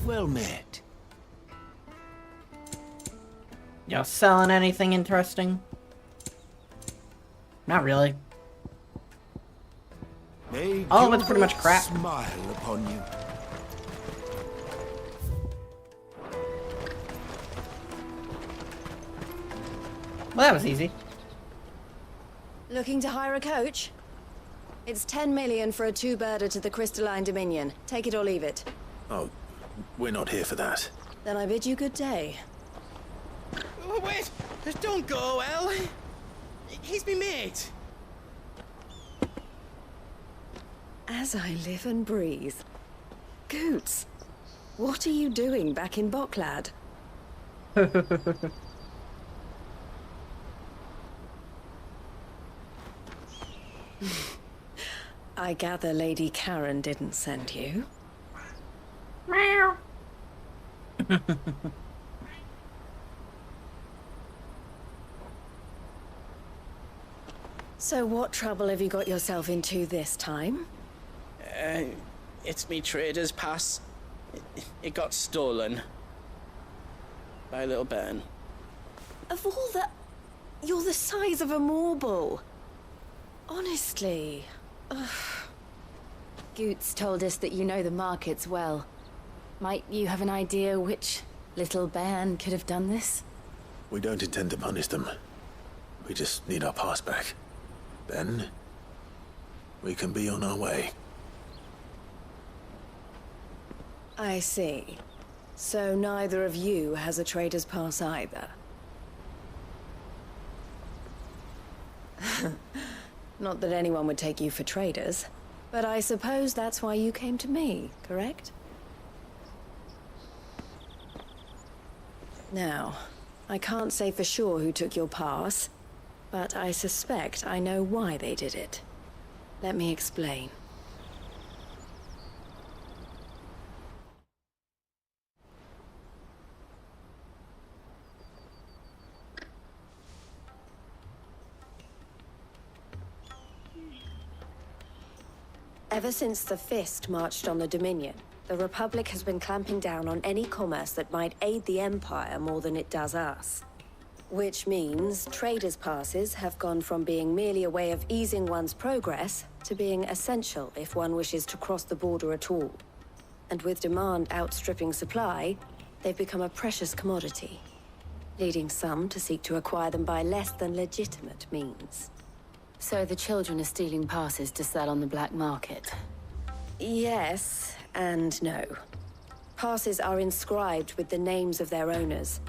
Well met. Y'all selling anything interesting? Not really. May All of it's pretty much crap. Smile upon you. Well, that was easy. Looking to hire a coach? It's 10 million for a two-birder to the Crystalline Dominion. Take it or leave it. Oh, we're not here for that. Then I bid you good day. Oh, wait! Don't go, El! He's me mate! As I live and breathe. Goots, what are you doing back in Bocklad? I gather Lady Karen didn't send you. Meow. So what trouble have you got yourself into this time? It's me trader's pass. It got stolen. By a little bairn. Of all the... You're the size of a marble. Honestly. Ugh. Goots told us that you know the markets well. Might you have an idea which little bairn could have done this? We don't intend to punish them. We just need our pass back. Then, we can be on our way. I see. So neither of you has a trader's pass either. Not that anyone would take you for traders, but I suppose that's why you came to me, correct? Now, I can't say for sure who took your pass, but I suspect I know why they did it. Let me explain. Ever since the Fist marched on the Dominion, the Republic has been clamping down on any commerce that might aid the Empire more than it does us. Which means traders' passes have gone from being merely a way of easing one's progress to being essential if one wishes to cross the border at all. And with demand outstripping supply, they've become a precious commodity, leading some to seek to acquire them by less than legitimate means. So the children are stealing passes to sell on the black market? Yes, and no. Passes are inscribed with the names of their owners,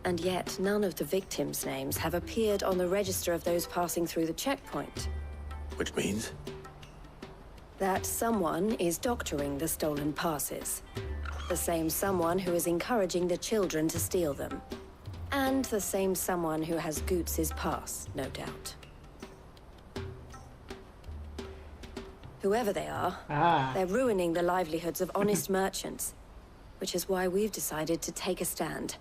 and yet none of the victims' names have appeared on the register of those passing through the checkpoint. Which means? That someone is doctoring the stolen passes. The same someone who is encouraging the children to steal them. And the same someone who has Goots's pass, no doubt. Whoever they are, they're ruining the livelihoods of honest merchants, which is why we've decided to take a stand.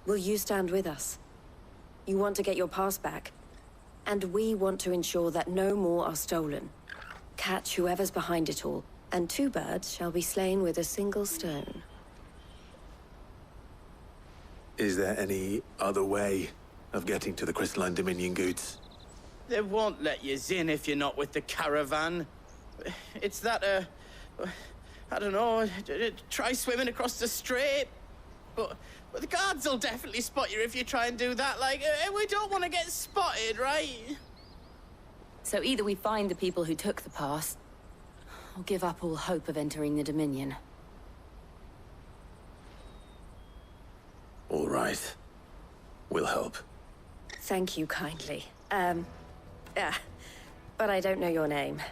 Will you stand with us? You want to get your pass back, and we want to ensure that no more are stolen. Catch whoever's behind it all, and 2 birds shall be slain with a single stone. Is there any other way of getting to the Crystalline Dominion goods? They won't let you in if you're not with the caravan. It's that, I don't know, try swimming across the strait. But the guards will definitely spot you if you try and do that. Like, we don't want to get spotted, right? So either we find the people who took the pass, or give up all hope of entering the Dominion. All right. We'll help. Thank you kindly. But I don't know your name.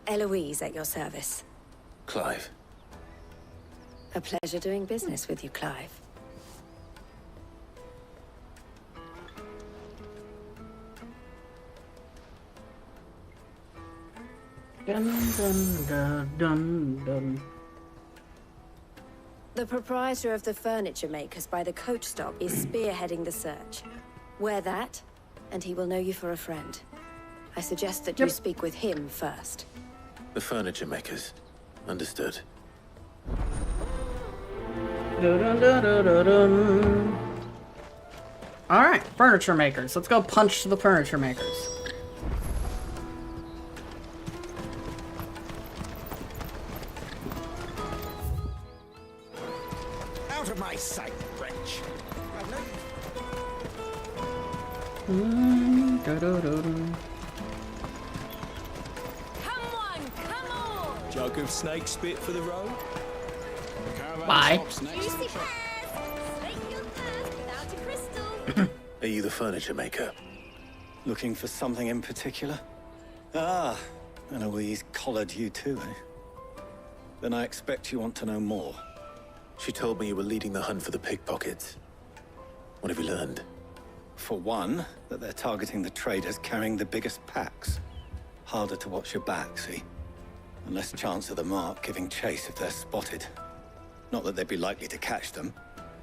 Eloise at your service. Clive. A pleasure doing business with you, Clive. Dun, dun, dun, dun, dun. The proprietor of the furniture makers by the coach stop is spearheading the search. Wear that, and he will know you for a friend. I suggest that you speak with him first. The furniture makers. Understood. Dun, dun, dun, dun, dun. All right, furniture makers. Let's go punch the furniture makers. Out of my sight, wretch. Jug of snake spit for the road? Bye. Are you the furniture maker? Looking for something in particular? Ah, Eloise collared you too, eh? Then I expect you want to know more. She told me you were leading the hunt for the pickpockets. What have you learned? For one, that they're targeting the traders carrying the biggest packs. Harder to watch your back, see? And less chance of the mark giving chase if they're spotted. Not that they'd be likely to catch them.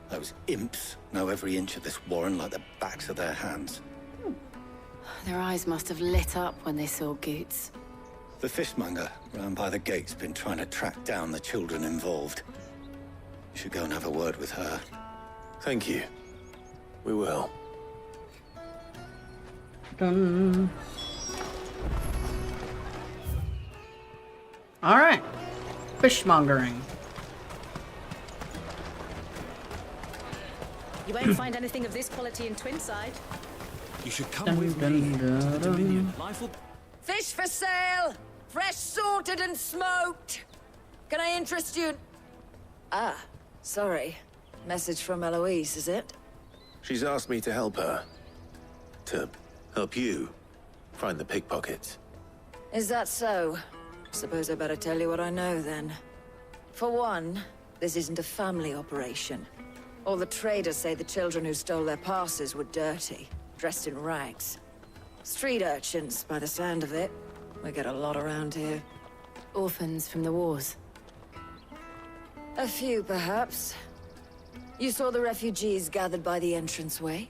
Those imps know every inch of this warren like the backs of their hands. Their eyes must have lit up when they saw Goots. The fishmonger round by the gate's been trying to track down the children involved. You should go and have a word with her. Thank you. We will. Dun. All right, fishmongering. You won't find anything of this quality in Twinside. You should come with me to the Dominion. Life will... Fish for sale! Fresh sorted and smoked! Can I interest you? Ah, sorry. Message from Eloise, is it? She's asked me to help her. To help you find the pickpockets. Is that so? Suppose I better tell you what I know, then. For one, this isn't a family operation. All the traders say the children who stole their passes were dirty, dressed in rags. Street urchins, by the sound of it. We get a lot around here. Orphans from the wars. A few, perhaps. You saw the refugees gathered by the entranceway?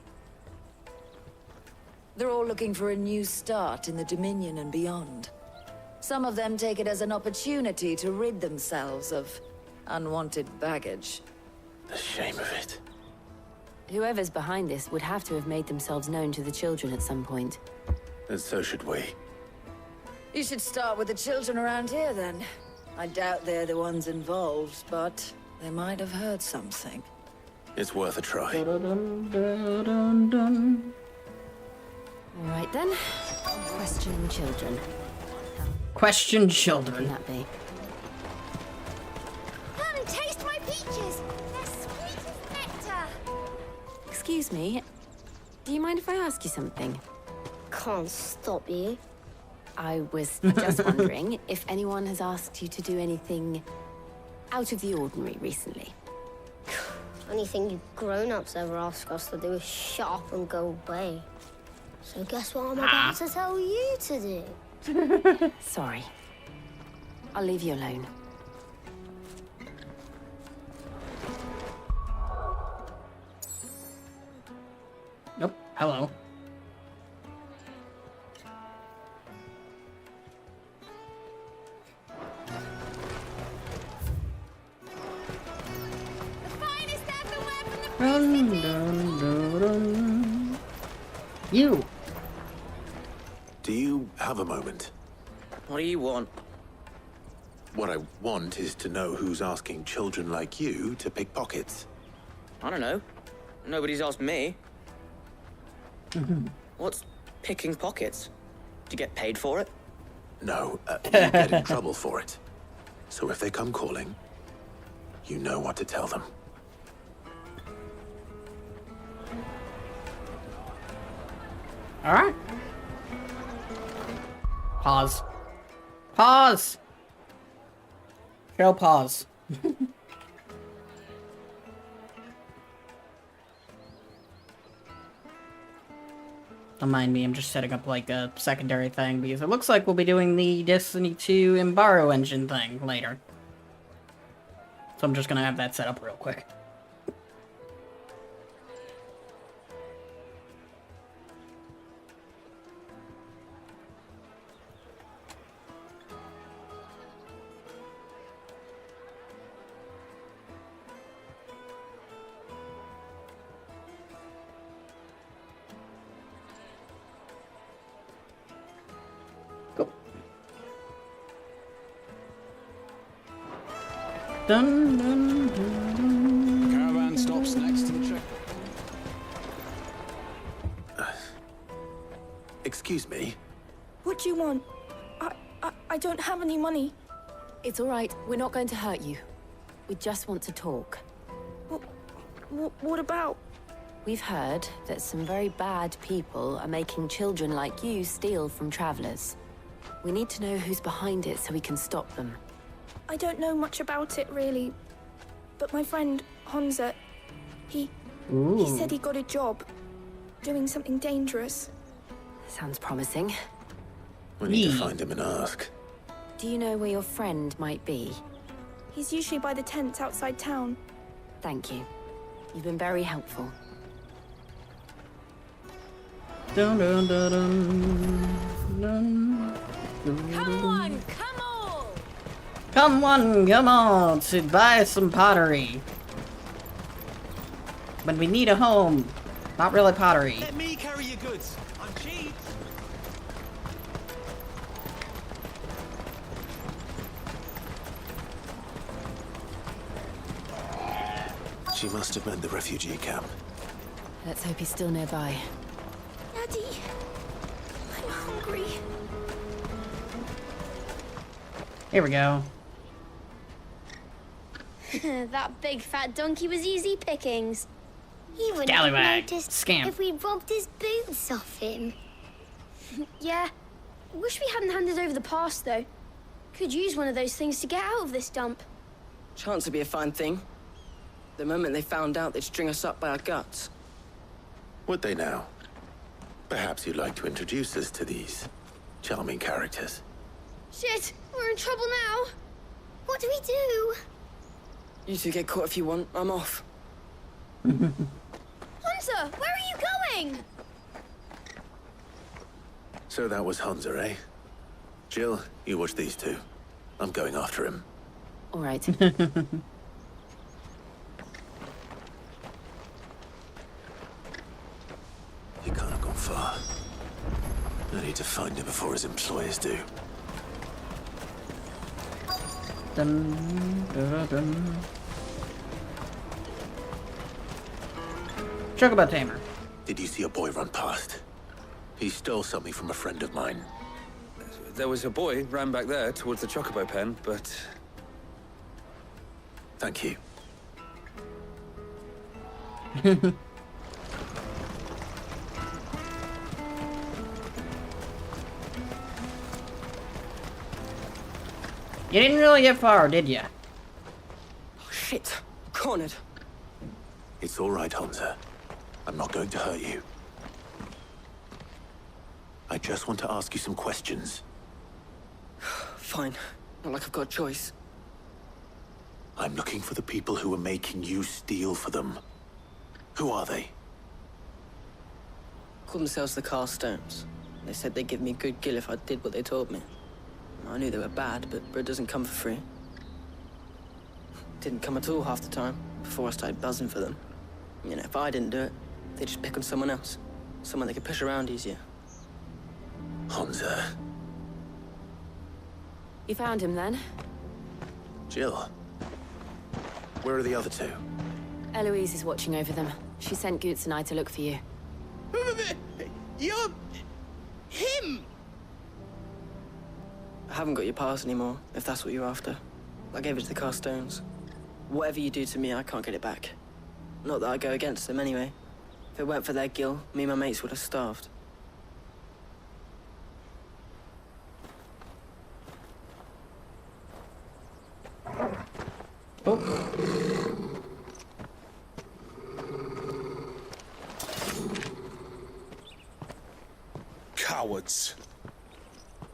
They're all looking for a new start in the Dominion and beyond. Some of them take it as an opportunity to rid themselves of unwanted baggage. The shame of it. Whoever's behind this would have to have made themselves known to the children at some point. And so should we. You should start with the children around here, then. I doubt they're the ones involved, but they might have heard something. It's worth a try. All right, then. Question children. Question children. What can that be? Come and taste my peaches. They're sweet as nectar. Excuse me. Do you mind if I ask you something? Can't stop you. I was just wondering if anyone has asked you to do anything out of the ordinary recently. Anything you grown-ups ever ask us to do is shut up and go away. So guess what I'm about to tell you to do? Sorry. I'll leave you alone. Nope. Hello. Dun, dun, dun, dun. You. Do you have a moment? What do you want? What I want is to know who's asking children like you to pick pockets. I don't know. Nobody's asked me. What's picking pockets? Do you get paid for it? No, you get in trouble for it. So if they come calling, you know what to tell them. All right. Pause. Pause. Show pause. Don't mind me, I'm just setting up like a secondary thing because it looks like we'll be doing the Destiny 2 Embaro engine thing later. So I'm just gonna have that set up real quick. Dun, dun, dun, dun. Caravan stops next to the check. Excuse me? What do you want? I don't have any money. It's all right. We're not going to hurt you. We just want to talk. What about? We've heard that some very bad people are making children like you steal from travelers. We need to know who's behind it so we can stop them. I don't know much about it, really. But my friend, Honza, he said he got a job doing something dangerous. Sounds promising. We need to find him and ask. Do you know where your friend might be? He's usually by the tents outside town. Thank you. You've been very helpful. Dun, dun, dun, dun, dun. Come on, come on! Come on, to buy some pottery. But we need a home. Not really pottery. Let me carry your goods. I'm cheap. She must have meant the refugee camp. Let's hope he's still nearby. Daddy, I'm hungry. Here we go. That big fat donkey was easy pickings. He wouldn't Scallywag. have noticed Scamp. if we robbed his boots off him. Yeah. Wish we hadn't handed over the pass, though. Could use one of those things to get out of this dump. Chance would be a fine thing. The moment they found out, they'd string us up by our guts. Would they now? Perhaps you'd like to introduce us to these charming characters. Shit, we're in trouble now. What do we do? You two get caught if you want. I'm off. Hunter, where are you going? So that was Hansa, eh? Jill, you watch these two. I'm going after him. All right. You can't have gone far. I need to find him before his employers do. Dun, dun, dun. Chocobo Tamer. Did you see a boy run past? He stole something from a friend of mine. There was a boy ran back there towards the Chocobo pen, but... Thank you. You didn't really get far, did ya? Oh, shit. Cornered. It's all right, Hansa. I'm not going to hurt you. I just want to ask you some questions. Fine. Not like I've got a choice. I'm looking for the people who are making you steal for them. Who are they? Called themselves the Carstones. They said they'd give me good gill if I did what they told me. I knew they were bad, but bread doesn't come for free. Didn't come at all half the time, before I started buzzing for them. You know, if I didn't do it, they'd just pick on someone else. Someone they could push around easier. Hansa. You found him then? Jill. Where are the other two? Eloise is watching over them. She sent Goots and I to look for you. You're... him! I haven't got your pass anymore, if that's what you're after. I gave it to the Carstones. Whatever you do to me, I can't get it back. Not that I go against them anyway. If it weren't for their gill, me and my mates would have starved. Cowards.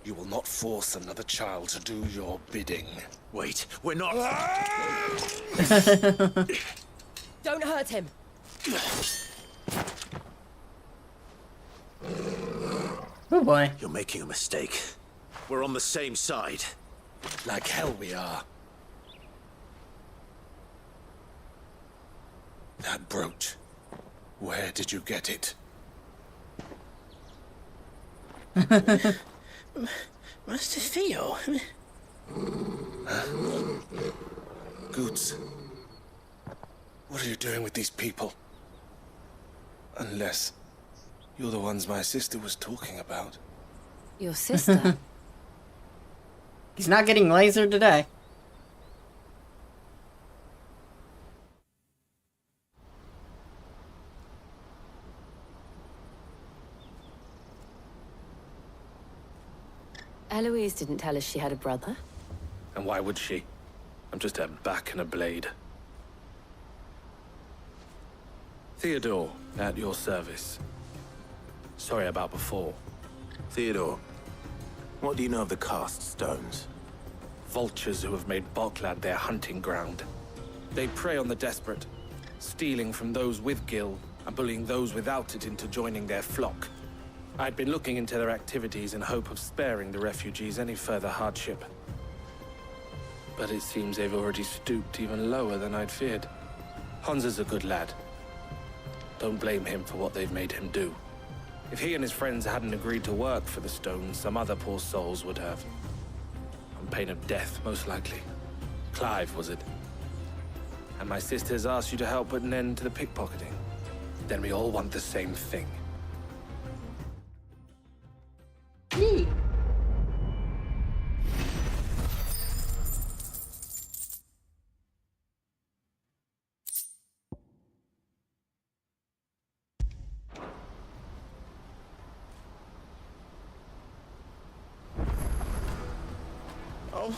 You will not force another child to do your bidding. Wait, we're not... Don't hurt him. Oh boy. You're making a mistake. We're on the same side. Like hell we are. That brooch. Where did you get it? Master Theo? Goots. What are you doing with these people? Unless you're the ones my sister was talking about. Your sister? He's not getting lasered today. Eloise didn't tell us she had a brother. And why would she? I'm just a back and a blade. Theodore, at your service. Sorry about before. Theodore, what do you know of the cast stones? Vultures who have made Boklad their hunting ground. They prey on the desperate, stealing from those with gill and bullying those without it into joining their flock. I'd been looking into their activities in hope of sparing the refugees any further hardship. But it seems they've already stooped even lower than I'd feared. Hansa's a good lad. Don't blame him for what they've made him do. If he and his friends hadn't agreed to work for the stones, some other poor souls would have. On pain of death, most likely. Clive, was it? And my sisters asked you to help put an end to the pickpocketing. Then we all want the same thing. Oh,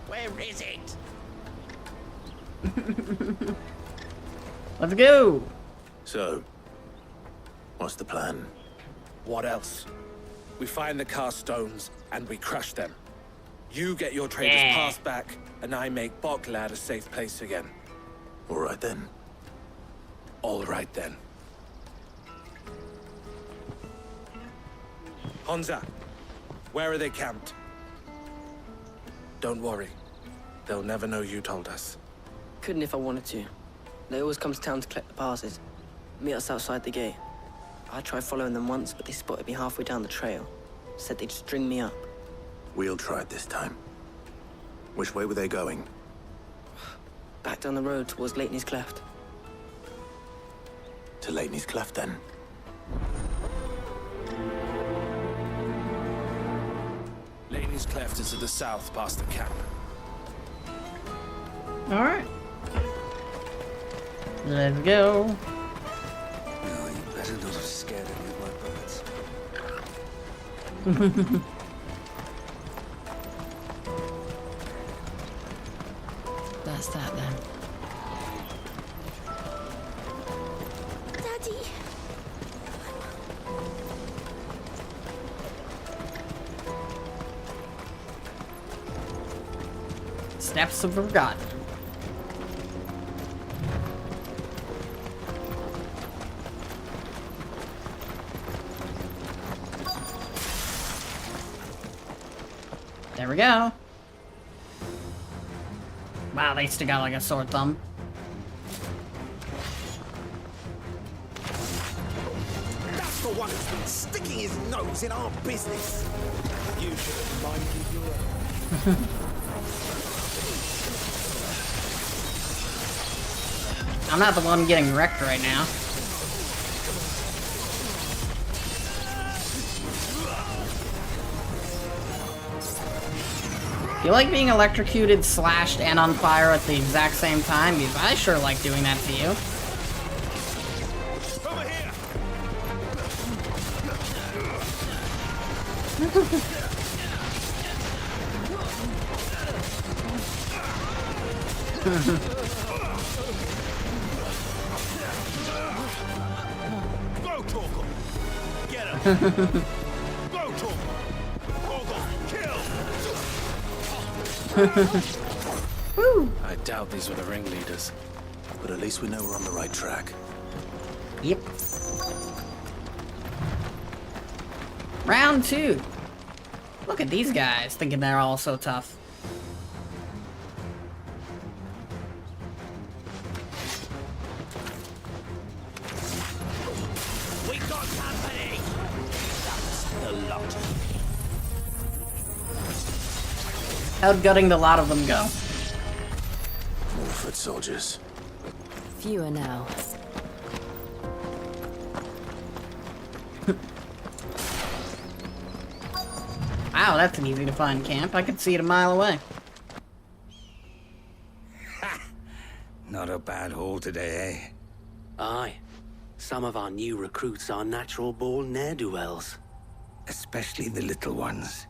where is it? Let's go! So, what's the plan? What else? We find the cast stones, and we crush them. You get your traders pass back, and I make Boklad a safe place again. All right then. All right then. Honza, where are they camped? Don't worry. They'll never know you told us. Couldn't if I wanted to. They always come to town to collect the passes. Meet us outside the gate. I tried following them once, but they spotted me halfway down the trail. Said they'd string me up. We'll try it this time. Which way were they going? Back down the road towards Lateney's Cleft. To Lateney's Cleft, then. Lateney's Cleft is to the south, past the camp. Alright. Let's go. No, you better not have scared any of my birds. That's that then. Daddy. Steps of Forgotten. There we go. Wow, they still got like a sore thumb. That's the one who's been sticking his nose in our business. You should have minded your own. I'm not the one getting wrecked right now. You like being electrocuted, slashed, and on fire at the exact same time? Because I sure like doing that to you. Go, Torkel! Get him! Go, Torkel! Woo! I doubt these were the ringleaders. But at least we know we're on the right track. Yep. Round 2. Look at these guys, thinking they're all so tough. We got company! That's the lot. How'd gutting the lot of them go? More foot soldiers. Fewer now. Wow, that's an easy to find camp. I could see it a mile away. Not a bad haul today, eh? Aye. Some of our new recruits are natural-born ne'er-do-wells. Especially the little ones.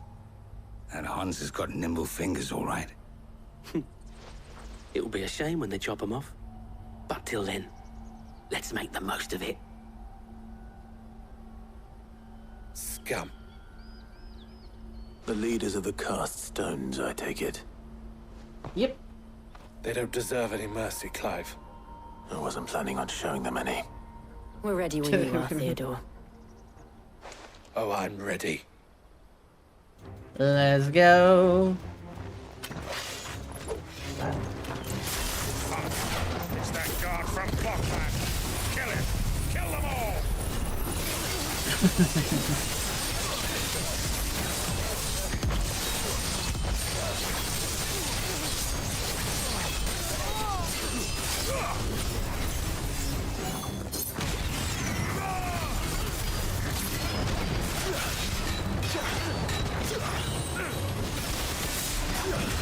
And Hans has got nimble fingers, all right. It'll be a shame when they chop them off. But till then, let's make the most of it. Scum. The leaders of the cast stones, I take it. Yep. They don't deserve any mercy, Clive. I wasn't planning on showing them any. We're ready when you are, Theodore. Oh, I'm ready. Let's go. It's that guard from Blockland. Kill him! Kill them all!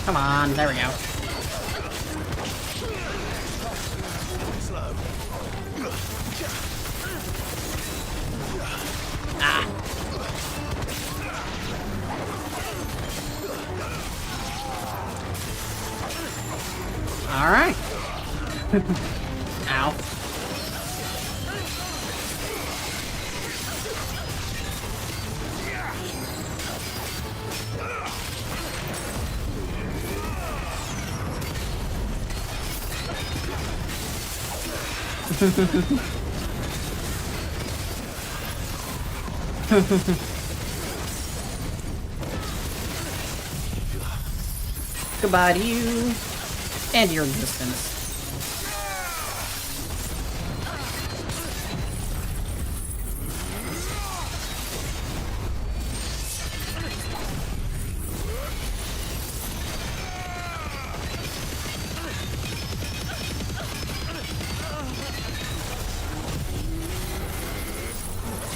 Come on, there we go. Ah. All right. Ow. Goodbye to you. And your existence.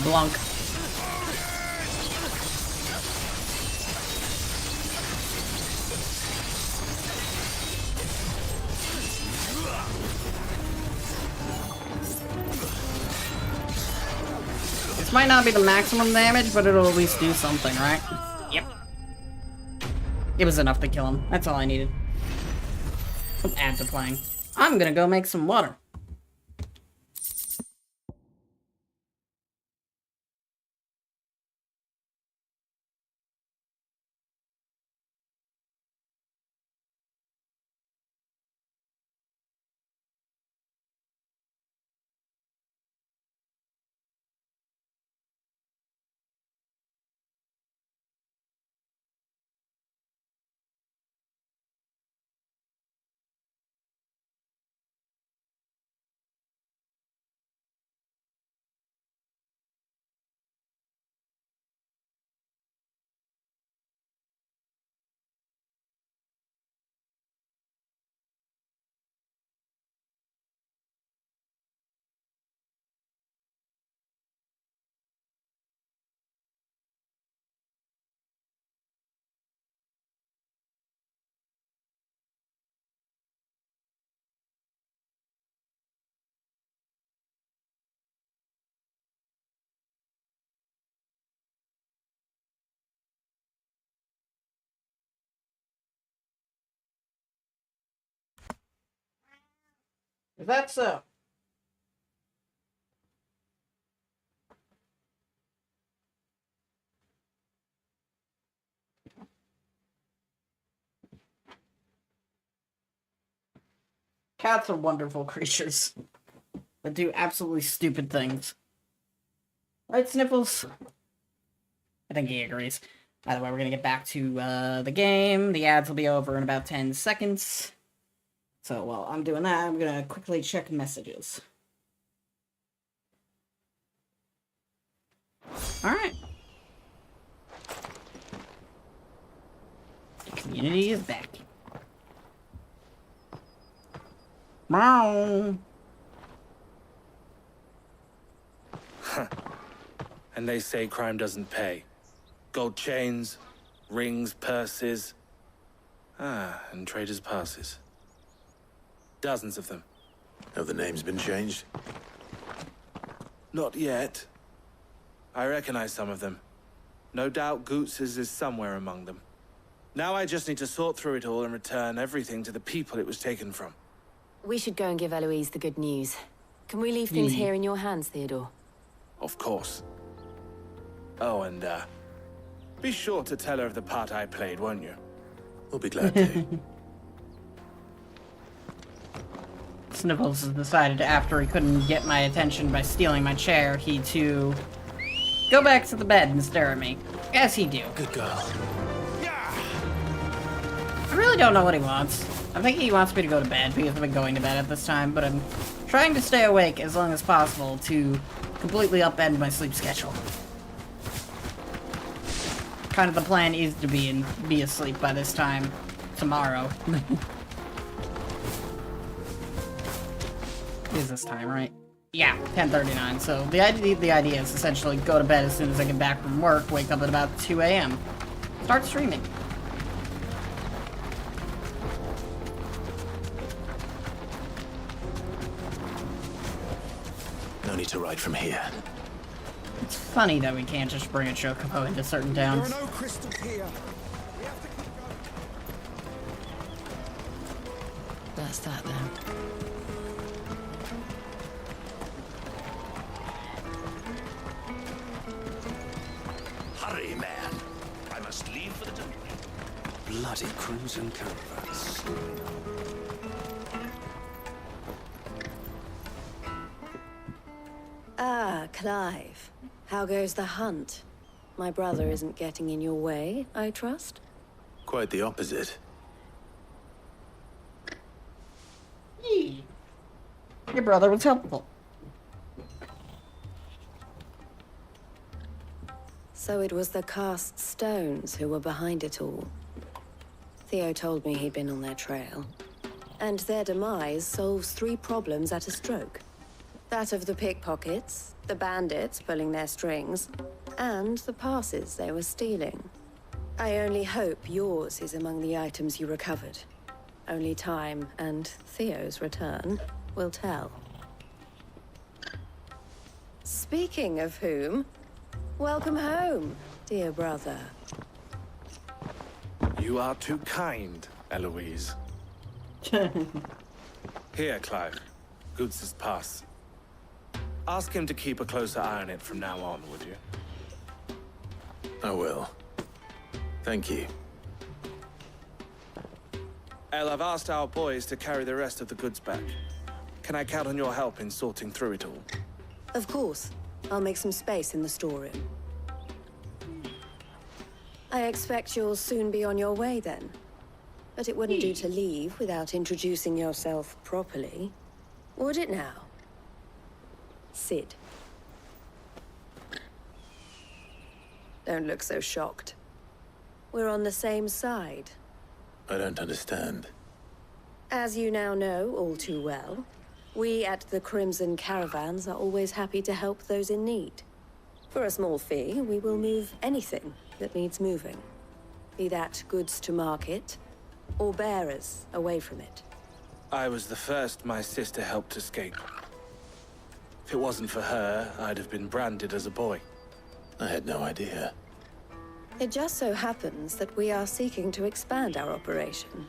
Blunk. This might not be the maximum damage, but it'll at least do something, right? Yep. It was enough to kill him. That's all I needed. Add to playing. I'm gonna go make some water. Is that so? Cats are wonderful creatures that do absolutely stupid things. Right, Sniffles? I think he agrees. By the way, we're gonna get back to the game. The ads will be over in about 10 seconds. So while I'm doing that, I'm gonna quickly check messages. Alright. The community is back. Meow. And they say crime doesn't pay. Gold chains, rings, purses. And traders' passes. Dozens of them. Have the names been changed? Not yet. I recognize some of them. No doubt Goots's is somewhere among them. Now I just need to sort through it all and return everything to the people it was taken from. We should go and give Eloise the good news. Can we leave things here in your hands, Theodore? Of course. Oh, and be sure to tell her of the part I played, won't you? We'll be glad to. Sniffles has decided after he couldn't get my attention by stealing my chair, he too go back to the bed and stare at me. As he do. Good girl. I really don't know what he wants. I think he wants me to go to bed because I've been going to bed at this time, but I'm trying to stay awake as long as possible to completely upend my sleep schedule. Kind of the plan is to be asleep by this time tomorrow. Is this time, right? Yeah, 10:39. So the idea is essentially go to bed as soon as I get back from work, wake up at about 2 a.m. Start streaming. No need to ride from here. It's funny that we can't just bring a chocobo into certain towns. There are no crystals here. We have to keep going. That's that then. Hurry, man. I must leave for the Dominion. Bloody crimson caravans. Ah, Clive. How goes the hunt? My brother isn't getting in your way, I trust? Quite the opposite. Your brother was helpful. So it was the cast stones who were behind it all. Theo told me he'd been on their trail. And their demise solves 3 problems at a stroke. That of the pickpockets, the bandits pulling their strings, and the passes they were stealing. I only hope yours is among the items you recovered. Only time and Theo's return will tell. Speaking of whom, welcome home, dear brother. You are too kind, Eloise. Here, Clive. Goods' pass. Ask him to keep a closer eye on it from now on, would you? I will. Thank you. El, I've asked our boys to carry the rest of the goods back. Can I count on your help in sorting through it all? Of course. I'll make some space in the storeroom. I expect you'll soon be on your way then. But it wouldn't do to leave without introducing yourself properly. Would it now? Sid. Don't look so shocked. We're on the same side. I don't understand. As you now know all too well, we at the Crimson Caravans are always happy to help those in need. For a small fee, we will move anything that needs moving. Be that goods to market, or bearers away from it. I was the first my sister helped escape. If it wasn't for her, I'd have been branded as a boy. I had no idea. It just so happens that we are seeking to expand our operation.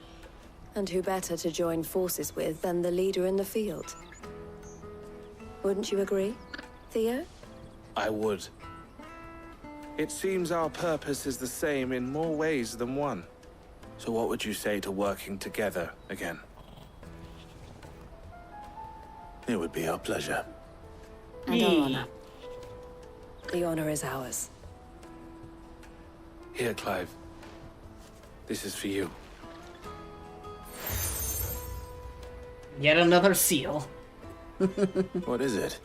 And who better to join forces with than the leader in the field? Wouldn't you agree, Theo? I would. It seems our purpose is the same in more ways than one. So what would you say to working together again? It would be our pleasure. And our honor. The honor is ours. Here, Clive. This is for you. Yet another seal. What is it?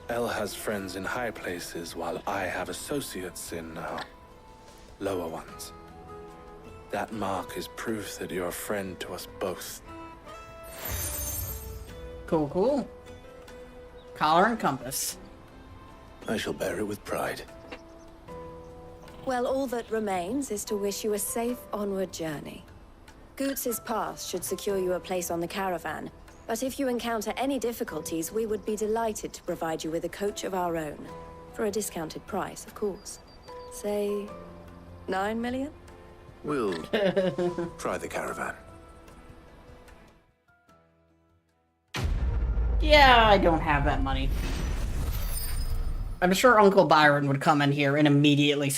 El has friends in high places, while I have associates in, lower ones. That mark is proof that you're a friend to us both. Cool, cool. Collar and compass. I shall bear it with pride. Well, all that remains is to wish you a safe onward journey. Goots' pass should secure you a place on the caravan, but if you encounter any difficulties, we would be delighted to provide you with a coach of our own. For a discounted price, of course. Say, 9 million? We'll try the caravan. Yeah, I don't have that money. I'm sure Uncle Byron would come in here and immediately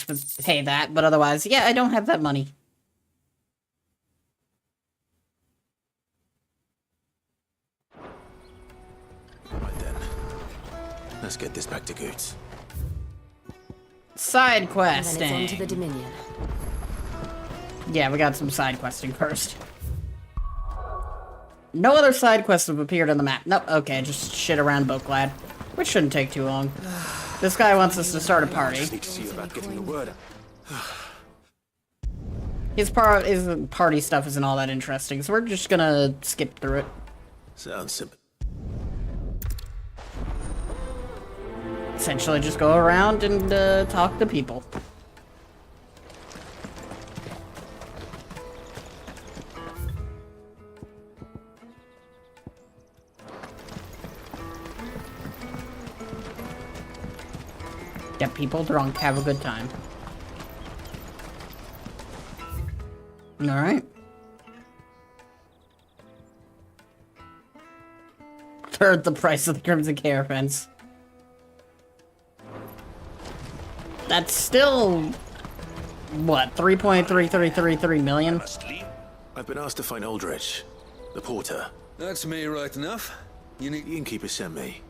pay that, but otherwise, yeah, I don't have that money. Right then. Let's get this back to Goots. Side questing. And then it's on to the Dominion. Yeah, we got some side questing first. No other side quests have appeared on the map. Nope, okay, just shit around Boklad. Which shouldn't take too long. This guy wants us to start a party. His party stuff isn't all that interesting, so we're just gonna skip through it. Sounds simple. Essentially just go around and talk to people. Get people drunk, have a good time. Alright. Third the price of the Crimson Caravans. That's still, what, 3.3333 million? I've been asked to find Aldrich, the porter. That's me right enough. The innkeeper sent me.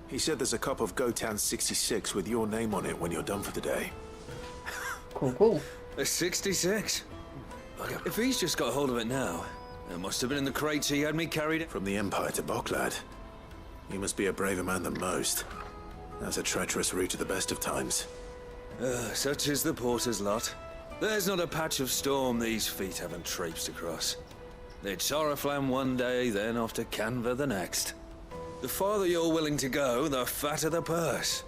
He said there's a cup of Gotown 66 with your name on it when you're done for the day. Cool, cool. A 66? If he's just got hold of it now, It must have been in the crates he had me carried. From the Empire to Boklad. You must be a braver man than most. That's a treacherous route to the best of times. Such is the porter's lot. There's not a patch of storm these feet haven't traipsed across. It's Oriflamme one day, then off to Canva the next. The farther you're willing to go, the fatter the purse.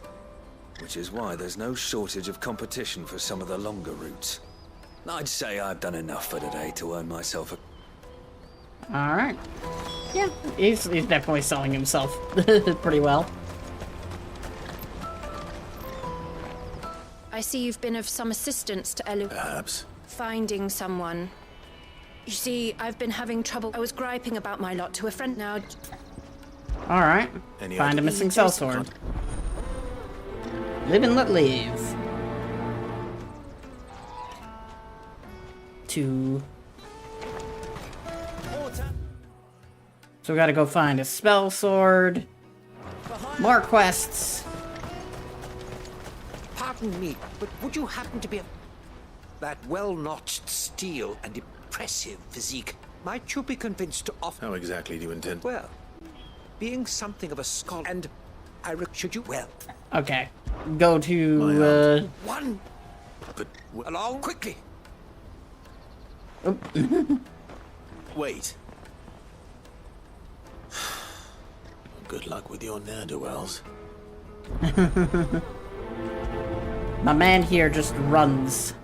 Which is why there's no shortage of competition for some of the longer routes. I'd say I've done enough for today to earn myself a... Alright. Yeah, he's definitely selling himself pretty well. I see you've been of some assistance to Elu. Perhaps. Finding someone. You see, I've been having trouble. I was griping about my lot to a friend now. Alright. Find a missing sellsword. Live and let live. 2. So we gotta go find a spell sword. More quests. Pardon me, but would you happen to be that well-notched steel and impressive physique? Might you be convinced to offer... How exactly do you intend? Well, being something of a scholar, and should you... Well... Okay. Go to, One! But... Along quickly! Wait. Good luck with your ne'er-do-wells. My man here just runs.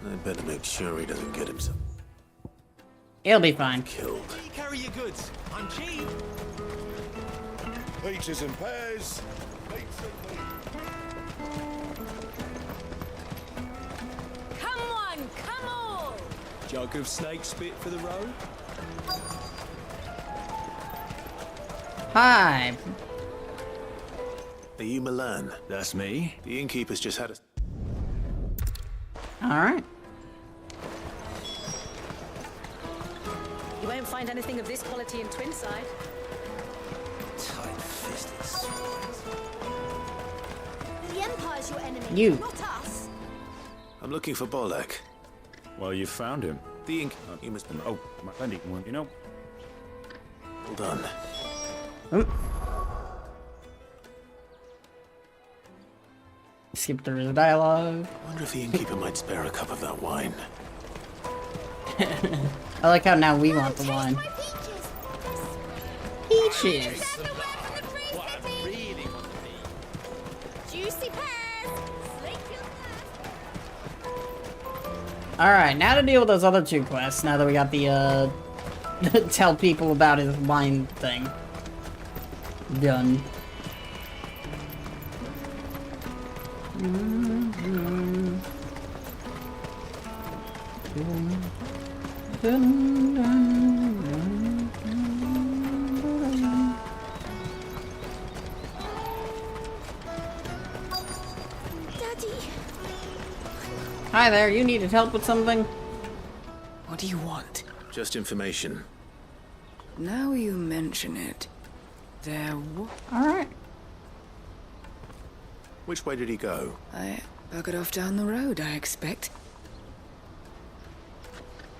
I better make sure he doesn't get himself... He'll be fine. Killed. Carry your goods. I'm cheap. Peaches and pears. Come on, come on! Jug of snake spit for the road? Hi. Are you Milan? That's me. The innkeeper's just had a... Alright. You won't find anything of this quality in Twinside. Tight-fisted swines. The Empire's your enemy, You. not us. I'm looking for Bolek. Well, you found him. The ink... You must... Oh, my plenty one, you know. Well done. Skip through the dialogue. I wonder if the innkeeper might spare a cup of that wine. I like how now we want the wine. Peaches. Juicy pears. Alright, now to deal with those other 2 quests, now that we got the, tell people about his wine thing done. Daddy. Hi there, you needed help with something? What do you want? Just information. Now you mention it, there Alright. Which way did he go? I buggered off down the road, I expect.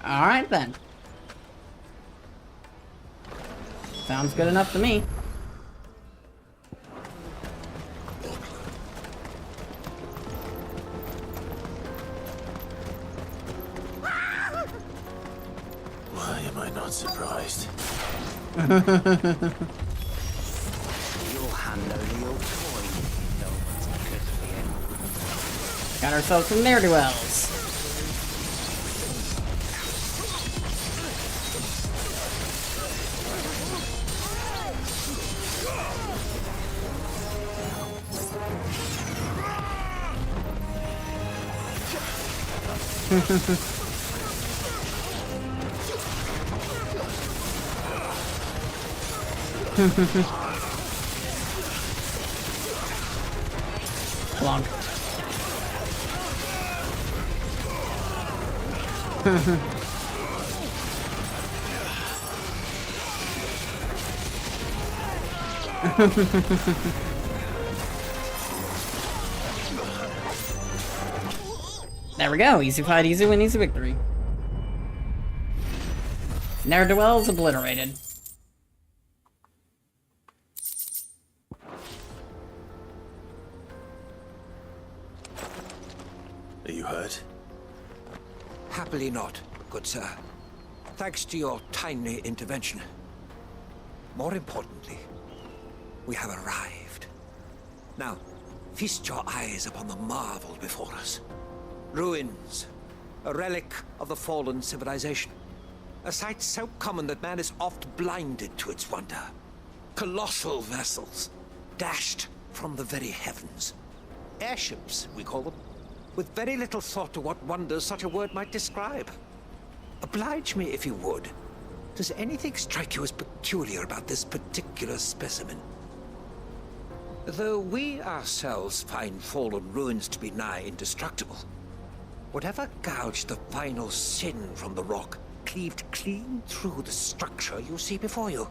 Alright then. Sounds good enough to me. Why am I not surprised? You'll hand over your coin. No one's good for you. Got ourselves some ne'er-do-wells. Plonk. There we go. Easy fight, easy win, easy victory. Ne'er-do-wells obliterated. Are you hurt? Happily not, good sir. Thanks to your timely intervention. More importantly, we have arrived. Now, feast your eyes upon the marvel before us. Ruins, a relic of the fallen civilization. A sight so common that man is oft blinded to its wonder. Colossal vessels, dashed from the very heavens. Airships, we call them, with very little thought to what wonders such a word might describe. Oblige me if you would. Does anything strike you as peculiar about this particular specimen? Though we ourselves find fallen ruins to be nigh indestructible, whatever gouged the final sin from the rock cleaved clean through the structure you see before you.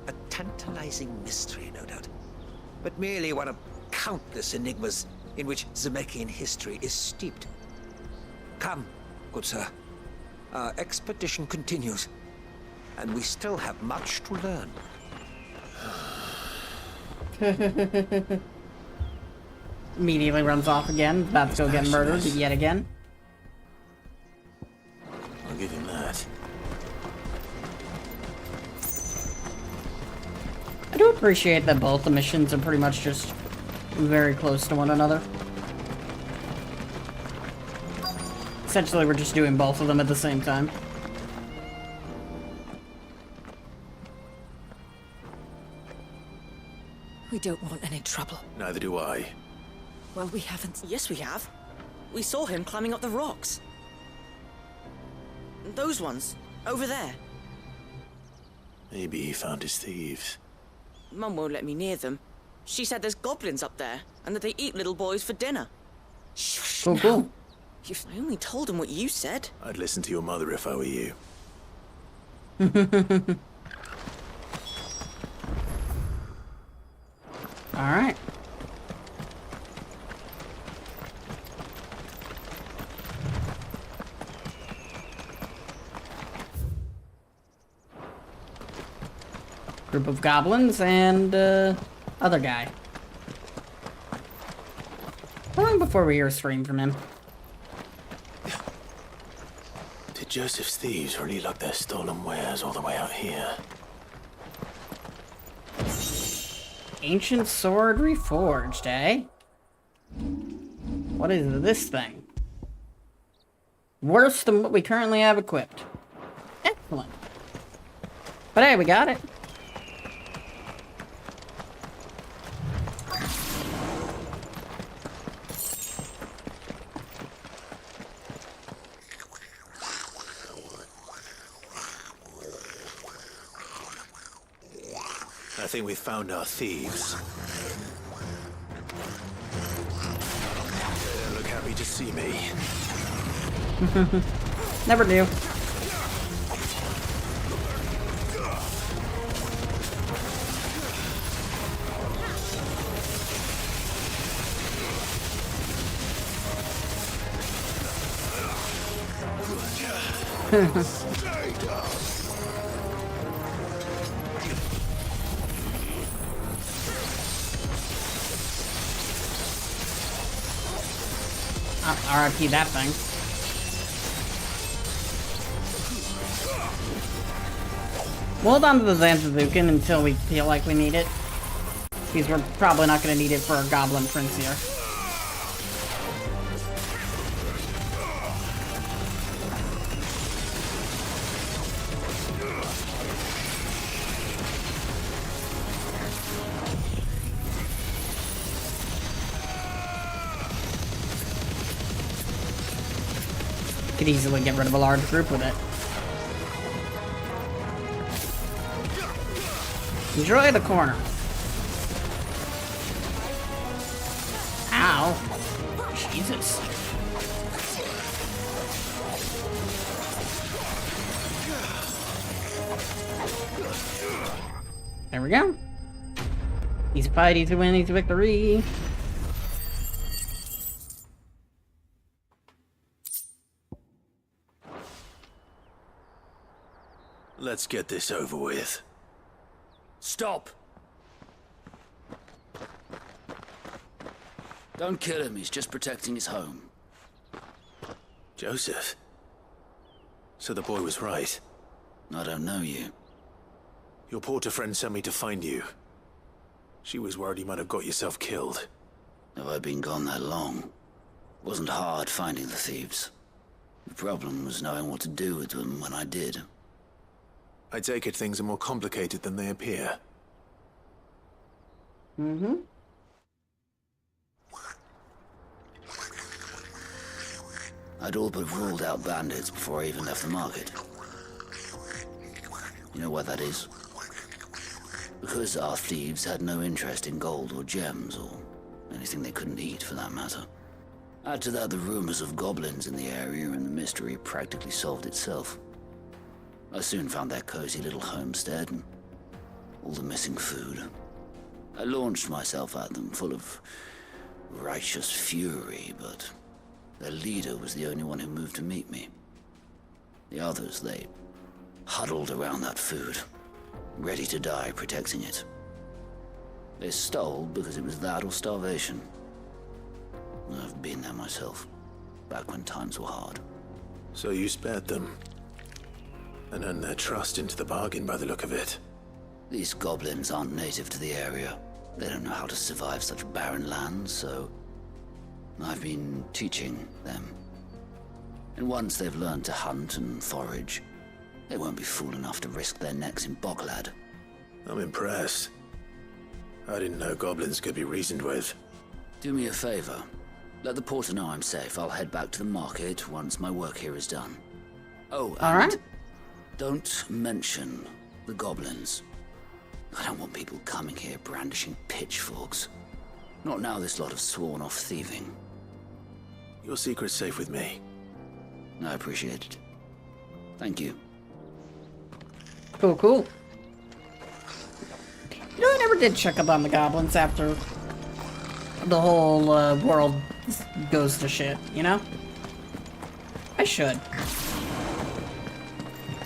A tantalizing mystery, no doubt, but merely one of countless enigmas in which Zemeckis history is steeped. Come, good sir. Our expedition continues, and we still have much to learn. Immediately runs off again, about to go get murdered yet again. I'll give him that. I do appreciate that both the missions are pretty much just very close to one another. Essentially, we're just doing both of them at the same time. We don't want any trouble. Neither do I. Well, we haven't. Yes, we have. We saw him climbing up the rocks. Those ones, over there. Maybe he found his thieves. Mum won't let me near them. She said there's goblins up there, and that they eat little boys for dinner. Shush, cool, cool. I only told him what you said. I'd listen to your mother if I were you. Alright. Group of goblins and other guy. How long before we hear a scream from him? Did Joseph's thieves really lug their stolen wares all the way out here? Ancient sword reforged, eh? What is this thing? Worse than what we currently have equipped. Excellent. But hey, we got it. I think we found our thieves. They don't look happy to see me. Never do. RIP that thing. We'll hold on to the Zanzazukin until we feel like we need it. Because we're probably not going to need it for our Goblin Prince here. Could easily get rid of a large group with it. Enjoy the corner. Ow. Jesus. There we go. Easy fight, easy win, easy victory. Let's get this over with. Stop! Don't kill him, he's just protecting his home. Joseph? So the boy was right. I don't know you. Your porter friend sent me to find you. She was worried you might have got yourself killed. Have I been gone that long? It wasn't hard finding the thieves. The problem was knowing what to do with them when I did. I take it things are more complicated than they appear. Mm-hmm. I'd all but ruled out bandits before I even left the market. You know why that is? Because our thieves had no interest in gold or gems, or anything they couldn't eat for that matter. Add to that the rumors of goblins in the area, and the mystery practically solved itself. I soon found their cozy little homestead, and all the missing food. I launched myself at them, full of righteous fury, but their leader was the only one who moved to meet me. The others, they huddled around that food, ready to die protecting it. They stole because it was that or starvation. I've been there myself, back when times were hard. So you spared them, and earned their trust into the bargain by the look of it. These goblins aren't native to the area. They don't know how to survive such barren lands, so I've been teaching them. And once they've learned to hunt and forage, they won't be fool enough to risk their necks in Boklad. I'm impressed. I didn't know goblins could be reasoned with. Do me a favor. Let the porter know I'm safe. I'll head back to the market once my work here is done. Oh, and don't mention the goblins. I don't want people coming here brandishing pitchforks. Not now this lot have sworn off thieving. Your secret's safe with me. I appreciate it. Thank you. Cool, cool. You know, I never did check up on the goblins after the whole world goes to shit, you know? I should.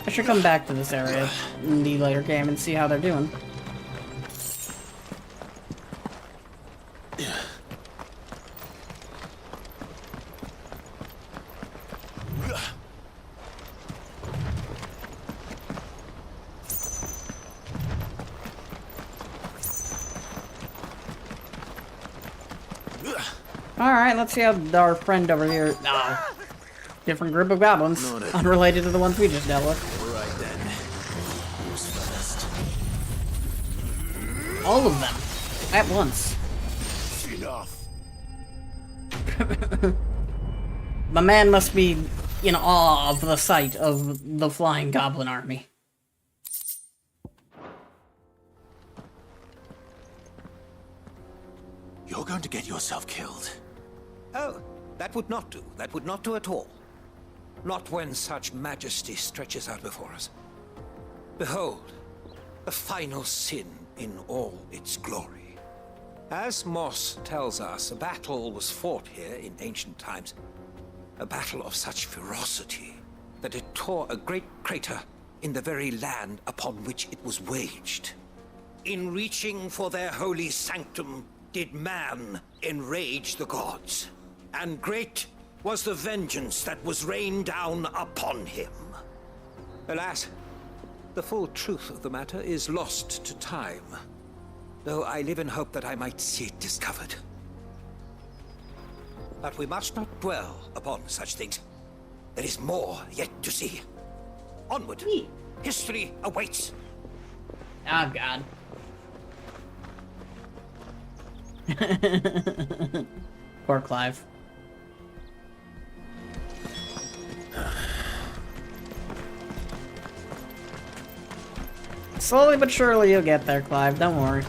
I should come back to this area in the later game and see how they're doing. Alright, let's see how our friend over here... different group of goblins, unrelated to the ones we just dealt with. Right then. Who's first? All of them. At once. Enough. My man must be in awe of the sight of the flying goblin army. You're going to get yourself killed. Oh, that would not do. That would not do at all. Not when such majesty stretches out before us. Behold, the final sin in all its glory. As Moss tells us, a battle was fought here in ancient times. A battle of such ferocity that it tore a great crater in the very land upon which it was waged. In reaching for their holy sanctum, did man enrage the gods, and great was the vengeance that was rained down upon him. Alas, the full truth of the matter is lost to time, though I live in hope that I might see it discovered. But we must not dwell upon such things. There is more yet to see. Onward. History awaits. Oh, God. Poor Clive. Slowly but surely you'll get there, Clive. Don't worry.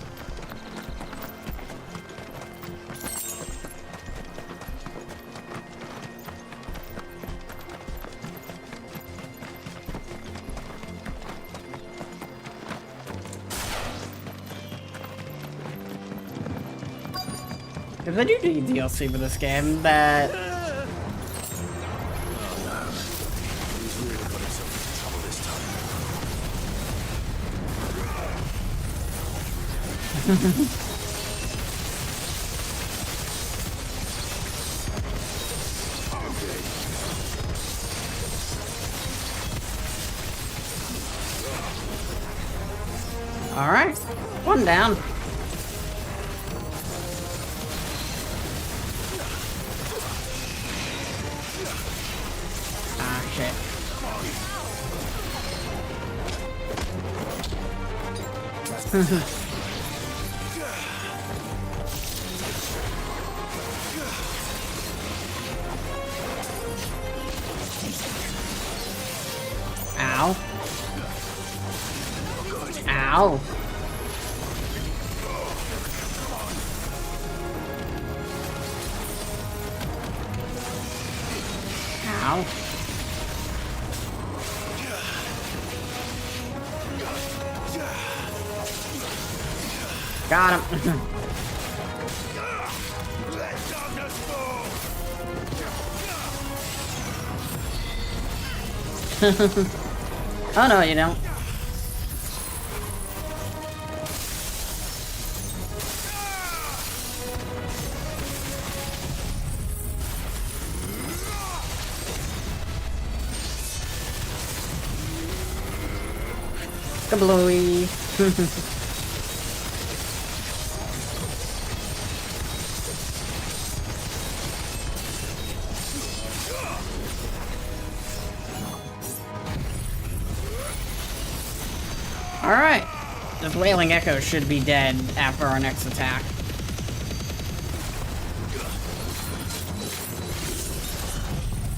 Because I do need DLC for this game, that... Oh no. He's really got himself into trouble this time. Alright, one down. Ah, shit. Ow. Ow. Ow. Got him. Oh no, you don't. Kablooey. Alright. This Wailing Echo should be dead after our next attack.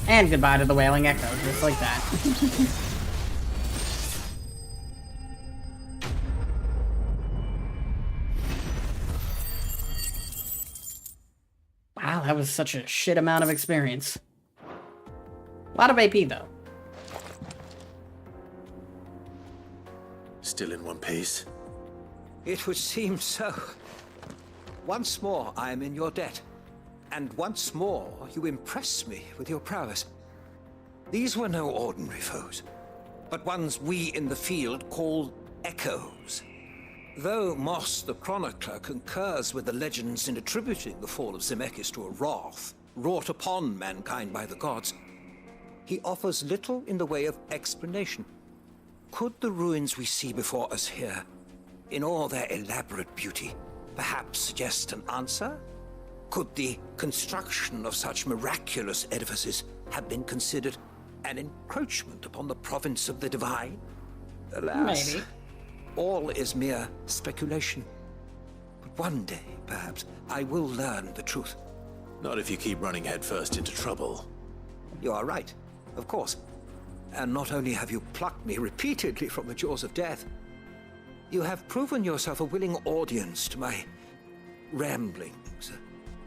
And goodbye to the Wailing Echo, just like that. Wow, that was such a shit amount of experience. A lot of AP, though. Still in one piece? It would seem so. Once more, I am in your debt. And once more, you impress me with your prowess. These were no ordinary foes, but ones we in the field call echoes. Though Moss the Chronicler concurs with the legends in attributing the fall of Zemeckis to a wrath wrought upon mankind by the gods, he offers little in the way of explanation. Could the ruins we see before us here, in all their elaborate beauty, perhaps suggest an answer? Could the construction of such miraculous edifices have been considered an encroachment upon the province of the divine? Alas, maybe. All is mere speculation. But one day, perhaps, I will learn the truth. Not if you keep running headfirst into trouble. You are right, of course. And not only have you plucked me repeatedly from the jaws of death, you have proven yourself a willing audience to my ramblings.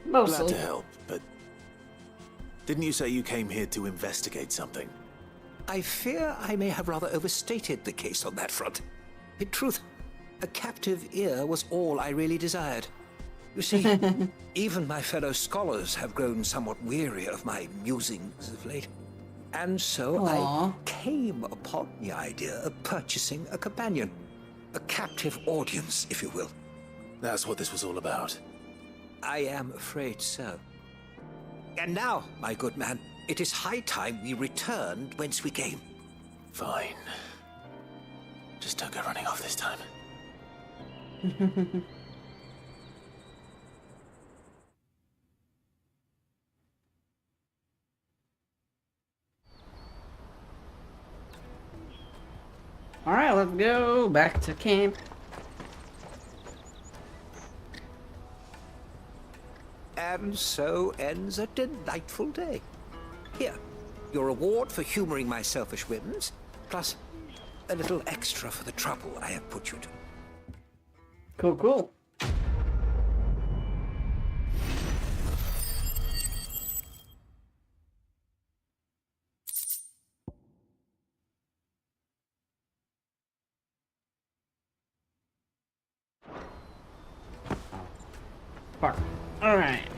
Mostly. Glad to help, but didn't you say you came here to investigate something? I fear I may have rather overstated the case on that front. In truth, a captive ear was all I really desired. You see, even my fellow scholars have grown somewhat weary of my musings of late. And so Aww. I came upon the idea of purchasing a companion. A captive audience, if you will. That's what this was all about. I am afraid so. And now, my good man, it is high time we returned whence we came. Fine. Just don't go running off this time. Alright, let's go back to camp. And so ends a delightful day. Here, your reward for humoring my selfish whims, plus a little extra for the trouble I have put you to. Cool, cool. Park. Alright.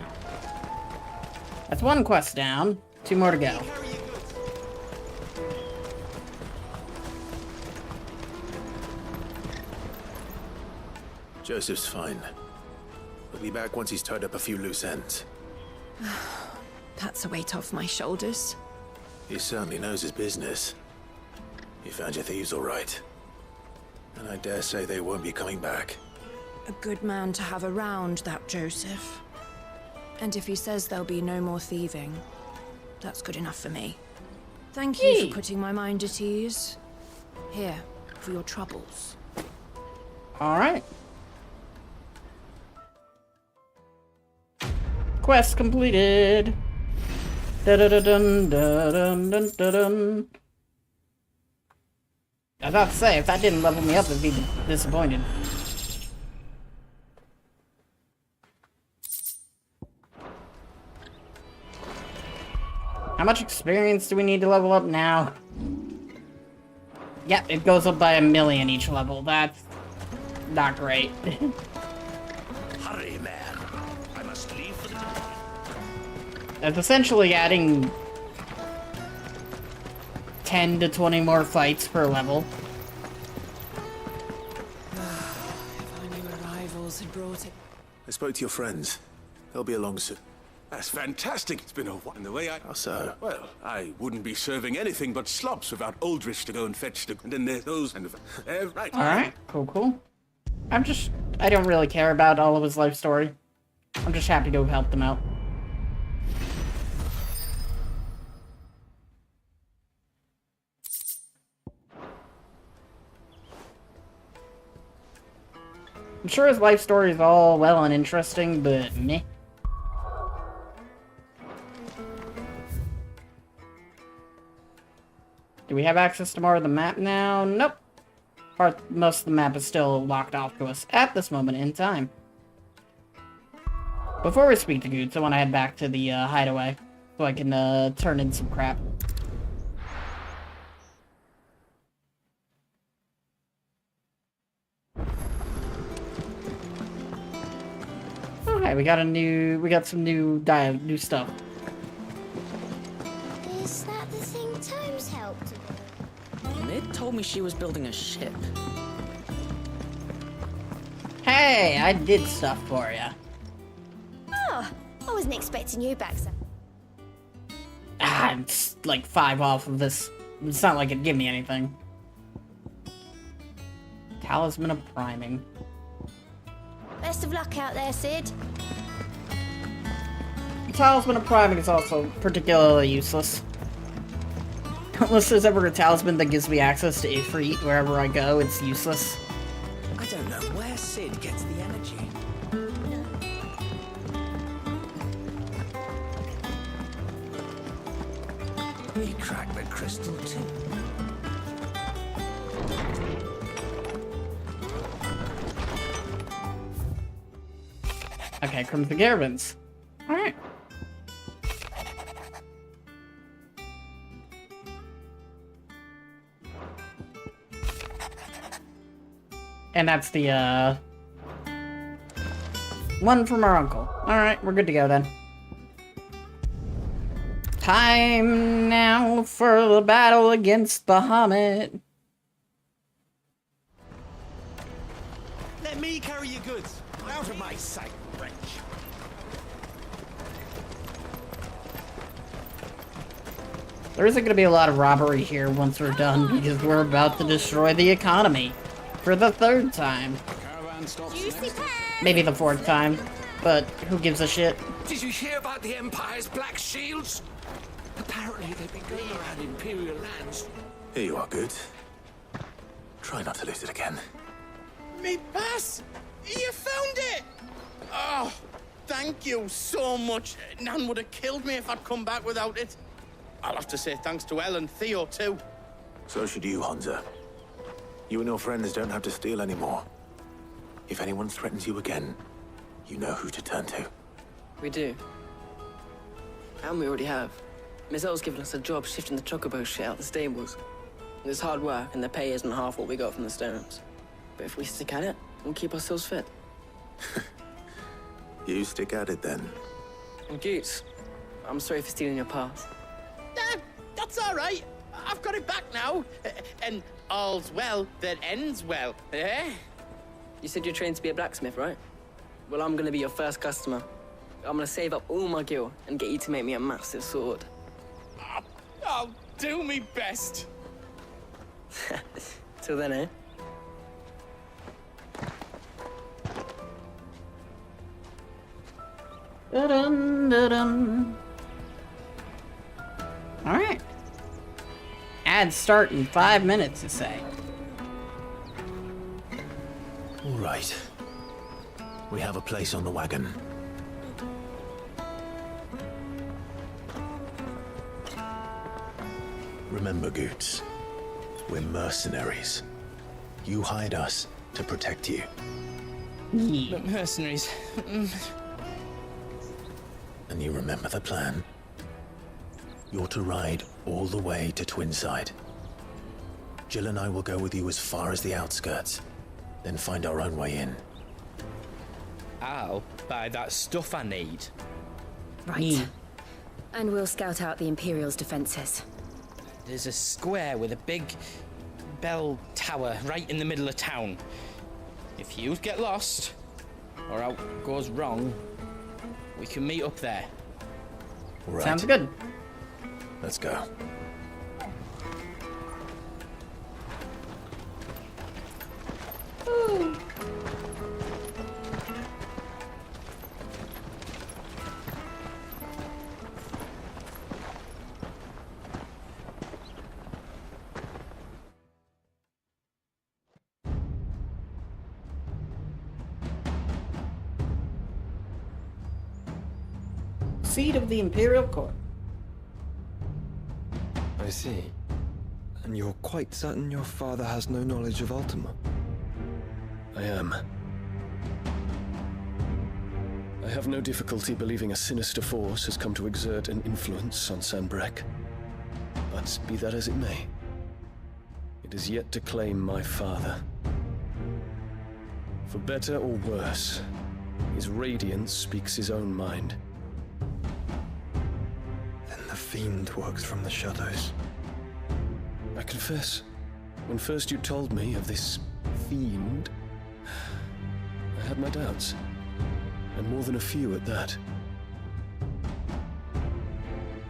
That's one quest down. 2 more to go. Joseph's fine. He'll be back once he's tied up a few loose ends. That's a weight off my shoulders. He certainly knows his business. You found your thieves all right. And I dare say they won't be coming back. A good man to have around, that Joseph. And if he says there'll be no more thieving, that's good enough for me. Thank you for putting my mind at ease. Here, for your troubles. Alright. Quest completed. Da-da-da-dun, da-dun-dun-dun-dun. I was about to say, if that didn't level me up, I'd be disappointed. How much experience do we need to level up now? Yep, it goes up by 1,000,000 each level. That's not great. Hurry, man. I must leave for the day. That's essentially adding 10 to 20 more fights per level. If our new arrivals had brought it. I spoke to your friends. They'll be along soon. That's fantastic. It's been a while. And the way I... How so? Well, I wouldn't be serving anything but slops without Aldrich to go and fetch the... And then there's those and... right. Alright, cool. I don't really care about all of his life story. I'm just happy to have helped him out. I'm sure his life story is all well and interesting, but meh. Do we have access to more of the map now? Nope. Most of the map is still locked off to us at this moment in time. Before we speak to Goots, I want to head back to the hideaway so I can turn in some crap. Okay, we got some new stuff. Is that the thing Tomes helped with? Mid told me she was building a ship. Hey, I did stuff for you. Oh, I wasn't expecting you back, sir. It's like 5 off of this. It's not like it'd give me anything. Talisman of Priming. Best of luck out there, Sid. Talisman of Priming is also particularly useless. Unless there's ever a talisman that gives me access to Ifrit wherever I go, it's useless. I don't know where Sid gets the energy. He cracked the crystal too. Okay, Crimson Caravans. Alright. And that's the, one from our uncle. Alright, we're good to go then. Time now for the battle against Bahamut. Let me carry your goods. Out of my sight, wretch. There isn't going to be a lot of robbery here once we're done, because we're about to destroy the economy. For the 3rd time. Maybe the 4th time, but who gives a shit? Did you hear about the Empire's Black Shields? Apparently they've been going around Imperial lands. Here you are, good. Try not to lose it again. Me pass! You found it! Oh, thank you so much. Nan would have killed me if I'd come back without it. I'll have to say thanks to Elle and Theo, too. So should you, Hansa. You and your friends don't have to steal anymore. If anyone threatens you again, you know who to turn to. We do. And we already have. Miss Elle's given us a job shifting the chocobo shit out the stables. It's hard work, and the pay isn't half what we got from the stones. But if we stick at it, we'll keep ourselves fit. You stick at it, then. And Goots, I'm sorry for stealing your pass. That's all right. I've got it back now. And all's well that ends well, eh? You said you're trained to be a blacksmith, right? Well, I'm gonna be your first customer. I'm gonna save up all my gil and get you to make me a massive sword. I'll do me best. Till then, eh? Da-dum. Alright. Ad start in 5 minutes, to say. All right. We have a place on the wagon. Remember, Goots, we're mercenaries. You hired us to protect you. But mercenaries... And you remember the plan? You're to ride all the way to Twinside. Jill and I will go with you as far as the outskirts, then find our own way in. I'll buy that stuff I need. Right. And we'll scout out the Imperial's defenses. There's a square with a big bell tower right in the middle of town. If you get lost, or out goes wrong, we can meet up there. Right. Sounds good. Let's go. Ooh. Seat of the Imperial Court. I see. And you're quite certain your father has no knowledge of Ultima? I am. I have no difficulty believing a sinister force has come to exert an influence on Sanbreque. But be that as it may, it is yet to claim my father. For better or worse, his radiance speaks his own mind. The fiend works from the shadows. I confess, when first you told me of this fiend, I had my doubts, and more than a few at that.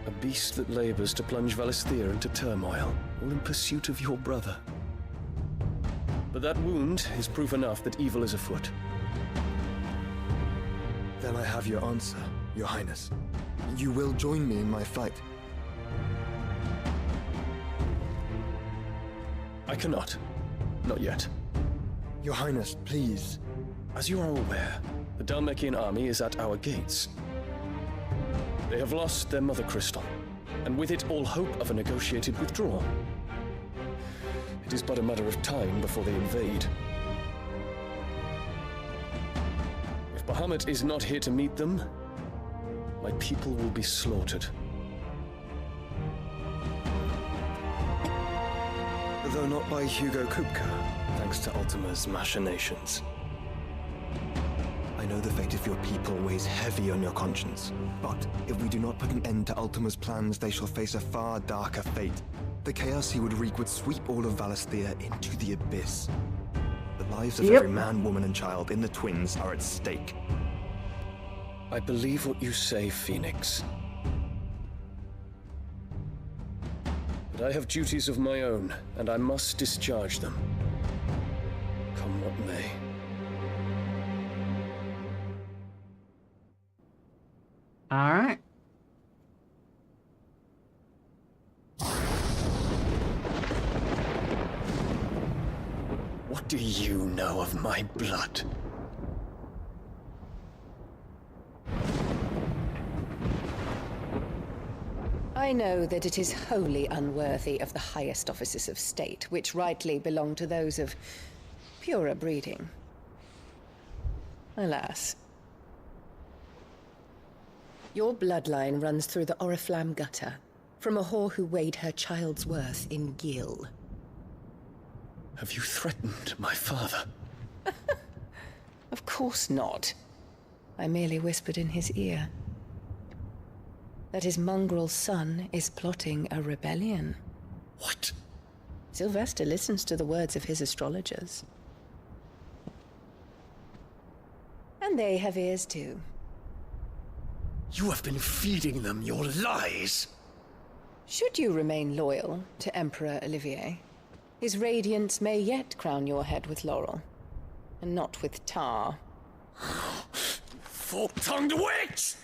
A beast that labors to plunge Valisthea into turmoil, all in pursuit of your brother. But that wound is proof enough that evil is afoot. Then I have your answer, Your Highness. You will join me in my fight. I cannot. Not yet. Your Highness, please. As you are aware, the Dhalmekian army is at our gates. They have lost their mother crystal, and with it all hope of a negotiated withdrawal. It is but a matter of time before they invade. If Bahamut is not here to meet them, my people will be slaughtered. Though not by Hugo Kupka, thanks to Ultima's machinations. I know the fate of your people weighs heavy on your conscience, but if we do not put an end to Ultima's plans, they shall face a far darker fate. The chaos he would wreak would sweep all of Valisthea into the abyss. The lives of every man, woman, and child in the Twins are at stake. I believe what you say, Phoenix. But I have duties of my own, and I must discharge them. Come what may. All right. What do you know of my blood? I know that it is wholly unworthy of the highest offices of state, which rightly belong to those of purer breeding. Alas. Your bloodline runs through the Oriflamme gutter, from a whore who weighed her child's worth in gil. Have you threatened my father? Of course not. I merely whispered in his ear that his mongrel son is plotting a rebellion. What? Sylvester listens to the words of his astrologers. And they have ears too. You have been feeding them your lies. Should you remain loyal to Emperor Olivier, his radiance may yet crown your head with laurel, and not with tar. Fork-tongued witch!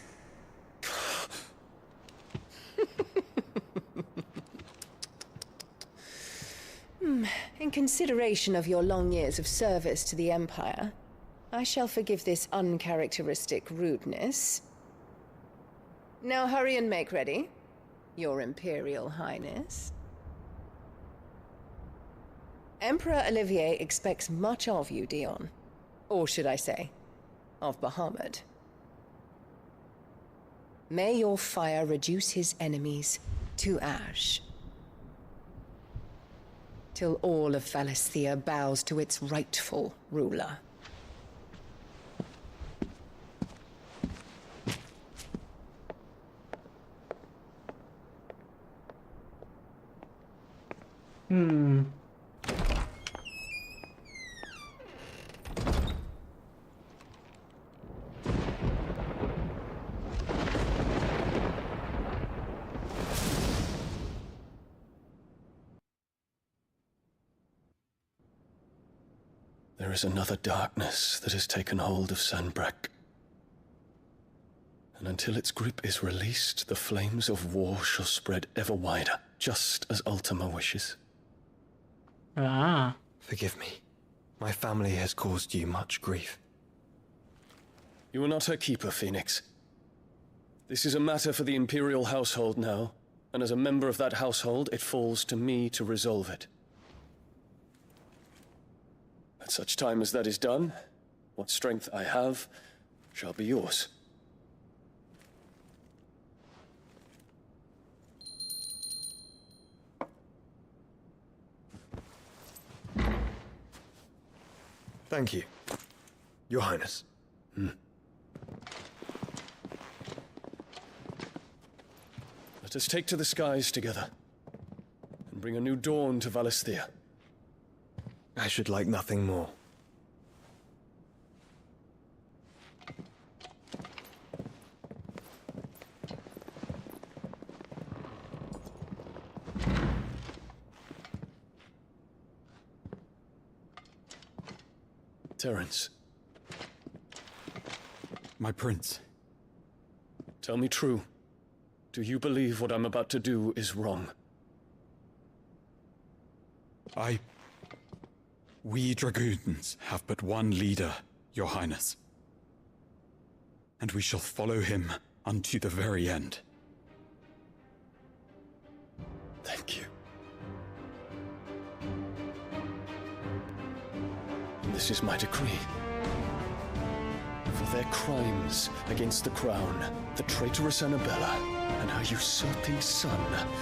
In consideration of your long years of service to the Empire, I shall forgive this uncharacteristic rudeness. Now hurry and make ready, Your Imperial Highness. Emperor Olivier expects much of you, Dion. Or should I say, of Bahamut. May your fire reduce his enemies to ash, till all of Valisthea bows to its rightful ruler. There is another darkness that has taken hold of Sanbreque. And until its grip is released, the flames of war shall spread ever wider, just as Ultima wishes. Ah. Forgive me. My family has caused you much grief. You are not her keeper, Phoenix. This is a matter for the Imperial household now, and as a member of that household, it falls to me to resolve it. At such time as that is done, what strength I have shall be yours. Thank you, Your Highness. Let us take to the skies together, and bring a new dawn to Valisthea. I should like nothing more. Terence. My prince. Tell me true. Do you believe what I'm about to do is wrong? We dragoons have but one leader, Your Highness. And we shall follow him unto the very end. Thank you. This is my decree. For their crimes against the crown, the traitorous Annabella and her usurping son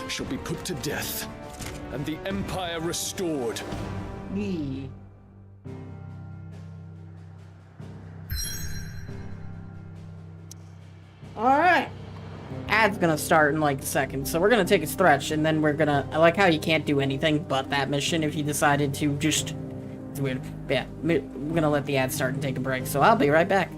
shall be put to death, and the Empire restored. Alright. Ad's gonna start in like a second, so we're gonna take a stretch, and then we're gonna... I like how you can't do anything but that mission if you decided to just... It's weird. Yeah, we're gonna let the ad start and take a break, so I'll be right back.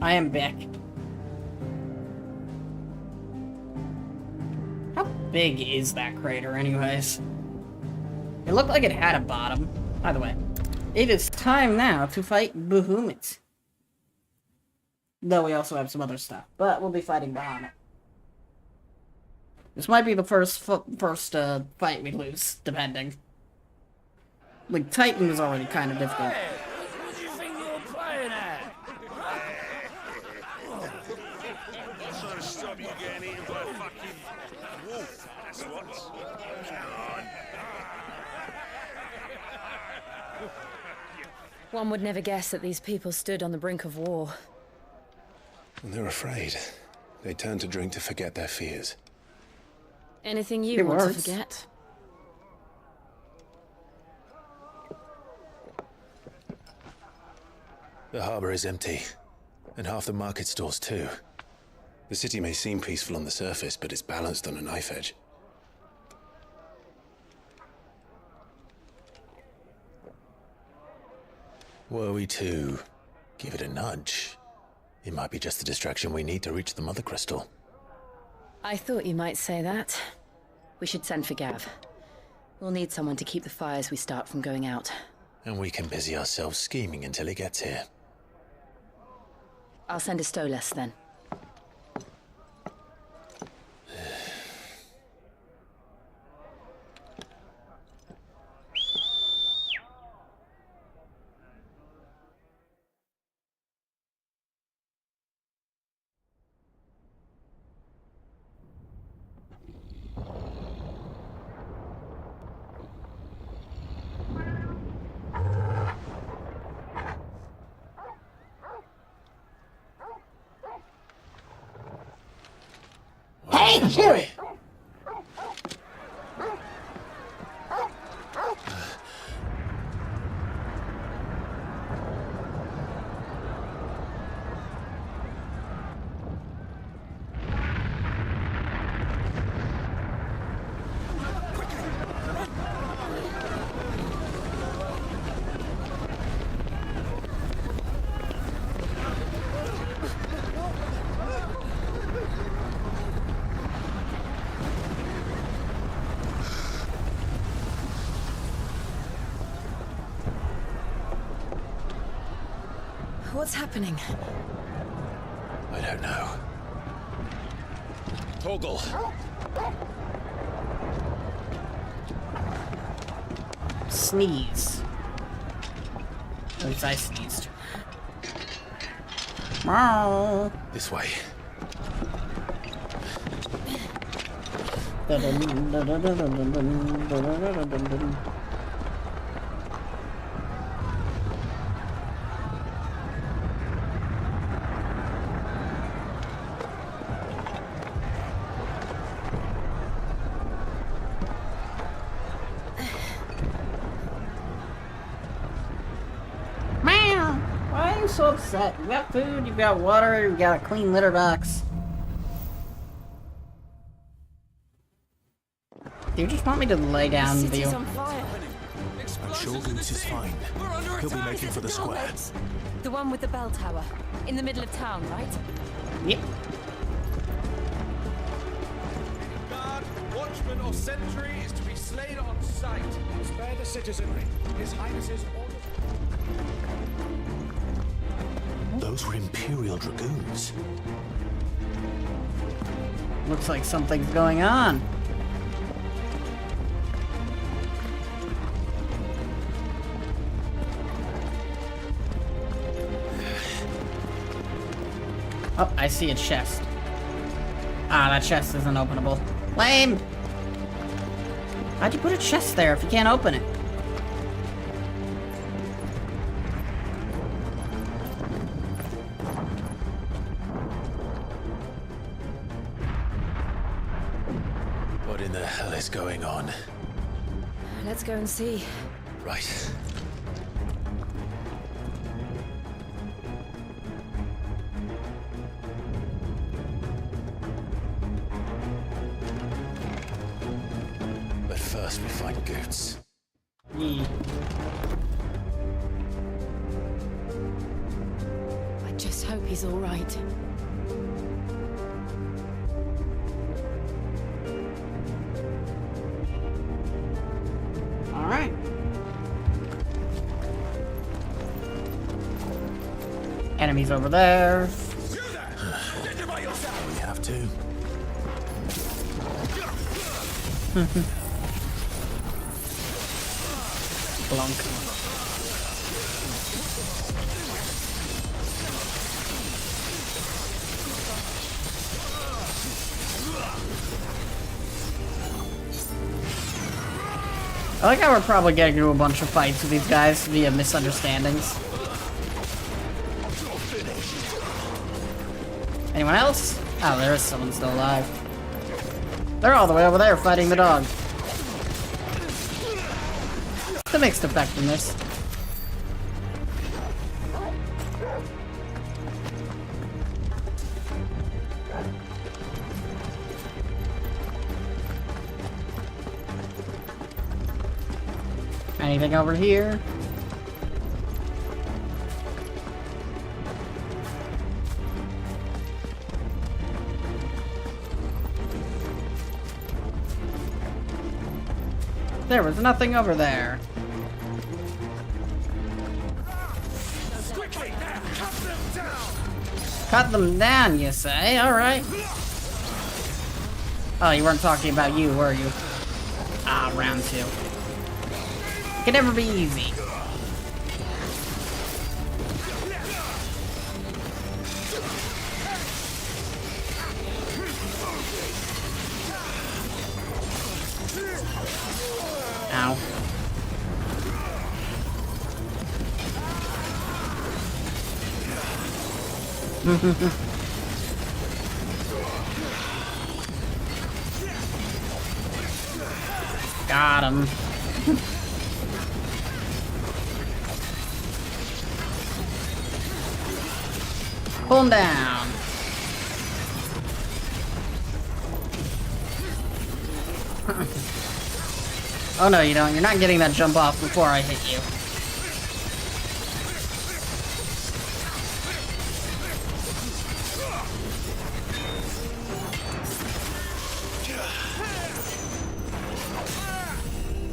I am back. How big is that crater, anyways? It looked like it had a bottom. By the way, it is time now to fight Bahamut. Though we also have some other stuff, but we'll be fighting Bahamut. This might be the first fight we lose, depending. Like, Titan is already kind of difficult. What do you think you're playing at? I'm trying to stop you getting eaten by a fucking wolf. That's what. Come on. One would never guess that these people stood on the brink of war. And they're afraid. They turn to drink to forget their fears. Anything you want to forget? The harbor is empty, and half the market stalls too. The city may seem peaceful on the surface, but it's balanced on a knife edge. Were we to give it a nudge, it might be just the distraction we need to reach the Mother Crystal. I thought you might say that. We should send for Gav. We'll need someone to keep the fires we start from going out. And we can busy ourselves scheming until he gets here. I'll send a Stolas then. Hey, Chewie! What's happening? I don't know. Toggle! Sneeze. At least I sneezed. Meow. This way. Why are you so upset? You got food, you got water, you got a clean litter box. Do you just want me to lay down the... City's on fire. I'm sure Goose is fine. He'll be making for the square. The one with the bell tower. In the middle of town, right? Yep. Guard, watchman, or sentry is to be slain on sight. Spare the citizenry. His Highness's orders. Those were Imperial Dragoons. Looks like something's going on. Oh, I see a chest. Ah, that chest isn't openable. Lame! Why'd you put a chest there if you can't open it? What in the hell is going on? Let's go and see. Right. But first we find Goots. I just hope he's all right. All right. Enemies over there. We have to. Blunk. I like how we're probably getting into a bunch of fights with these guys via misunderstandings. Anyone else? Oh, there is someone still alive. They're all the way over there fighting the dog. The mixed effectiveness. Anything over here? There was nothing over there. Quickly, cut them down. Cut them down, you say? Alright. Oh, you weren't talking about you, were you? Ah, round 2. It can never be easy. Ow. Got him. Pull him down. Oh no, you don't. You're not getting that jump off before I hit you.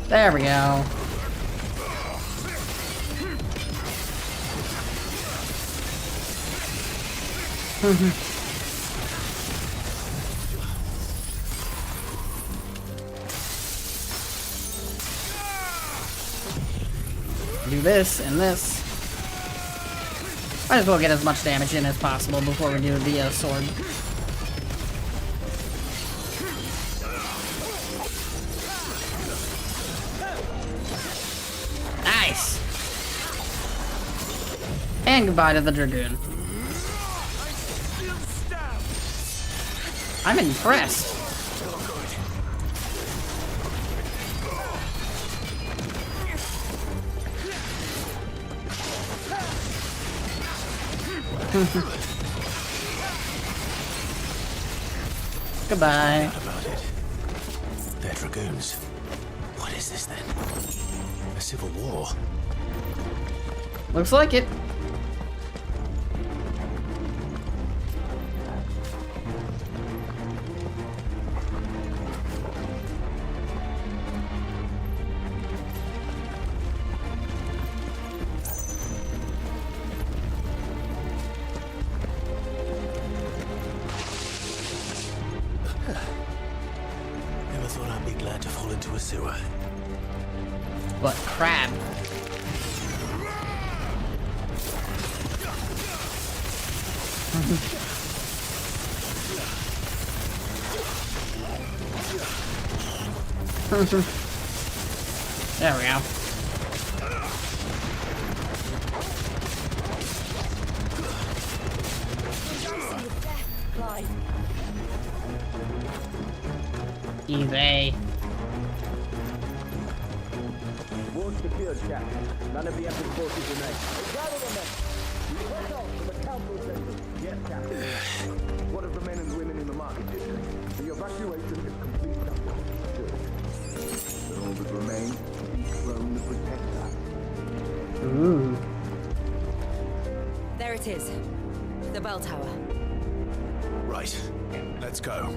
There we go. Do this and this. Might as well get as much damage in as possible before we do the sword. Nice! And goodbye to the Dragoon. I'm impressed. Goodbye. About it. They're dragoons. What is this then? A civil war? Looks like it. Never thought I'd be glad to fall into a sewer. But crab. There we go. Easy. Ward secured, Captain. None of the Epic forces remain. Gather the men. Take off from the council center. Yes, Captain. What of the men and women in the market district? The evacuation is complete, Captain. Good. Then all that remains will be thrown to protect us. Ooh. There it is. The bell tower. Right. Let's go.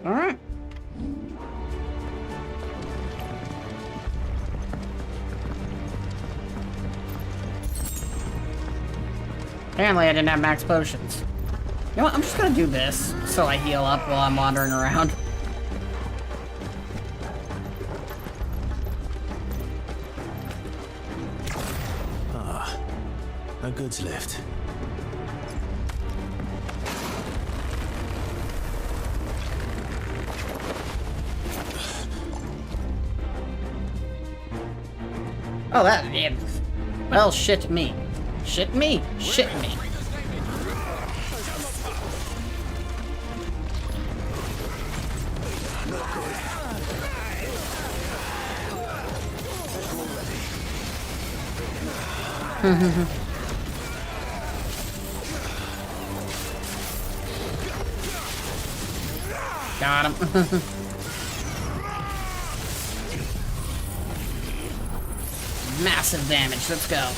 Alright. Apparently I didn't have max potions. You know what, I'm just gonna do this so I heal up while I'm wandering around. Ah, a goods lift. Oh, that, yeah. Well, shit me. Shit me. Shit me. Got him. Massive damage, let's go.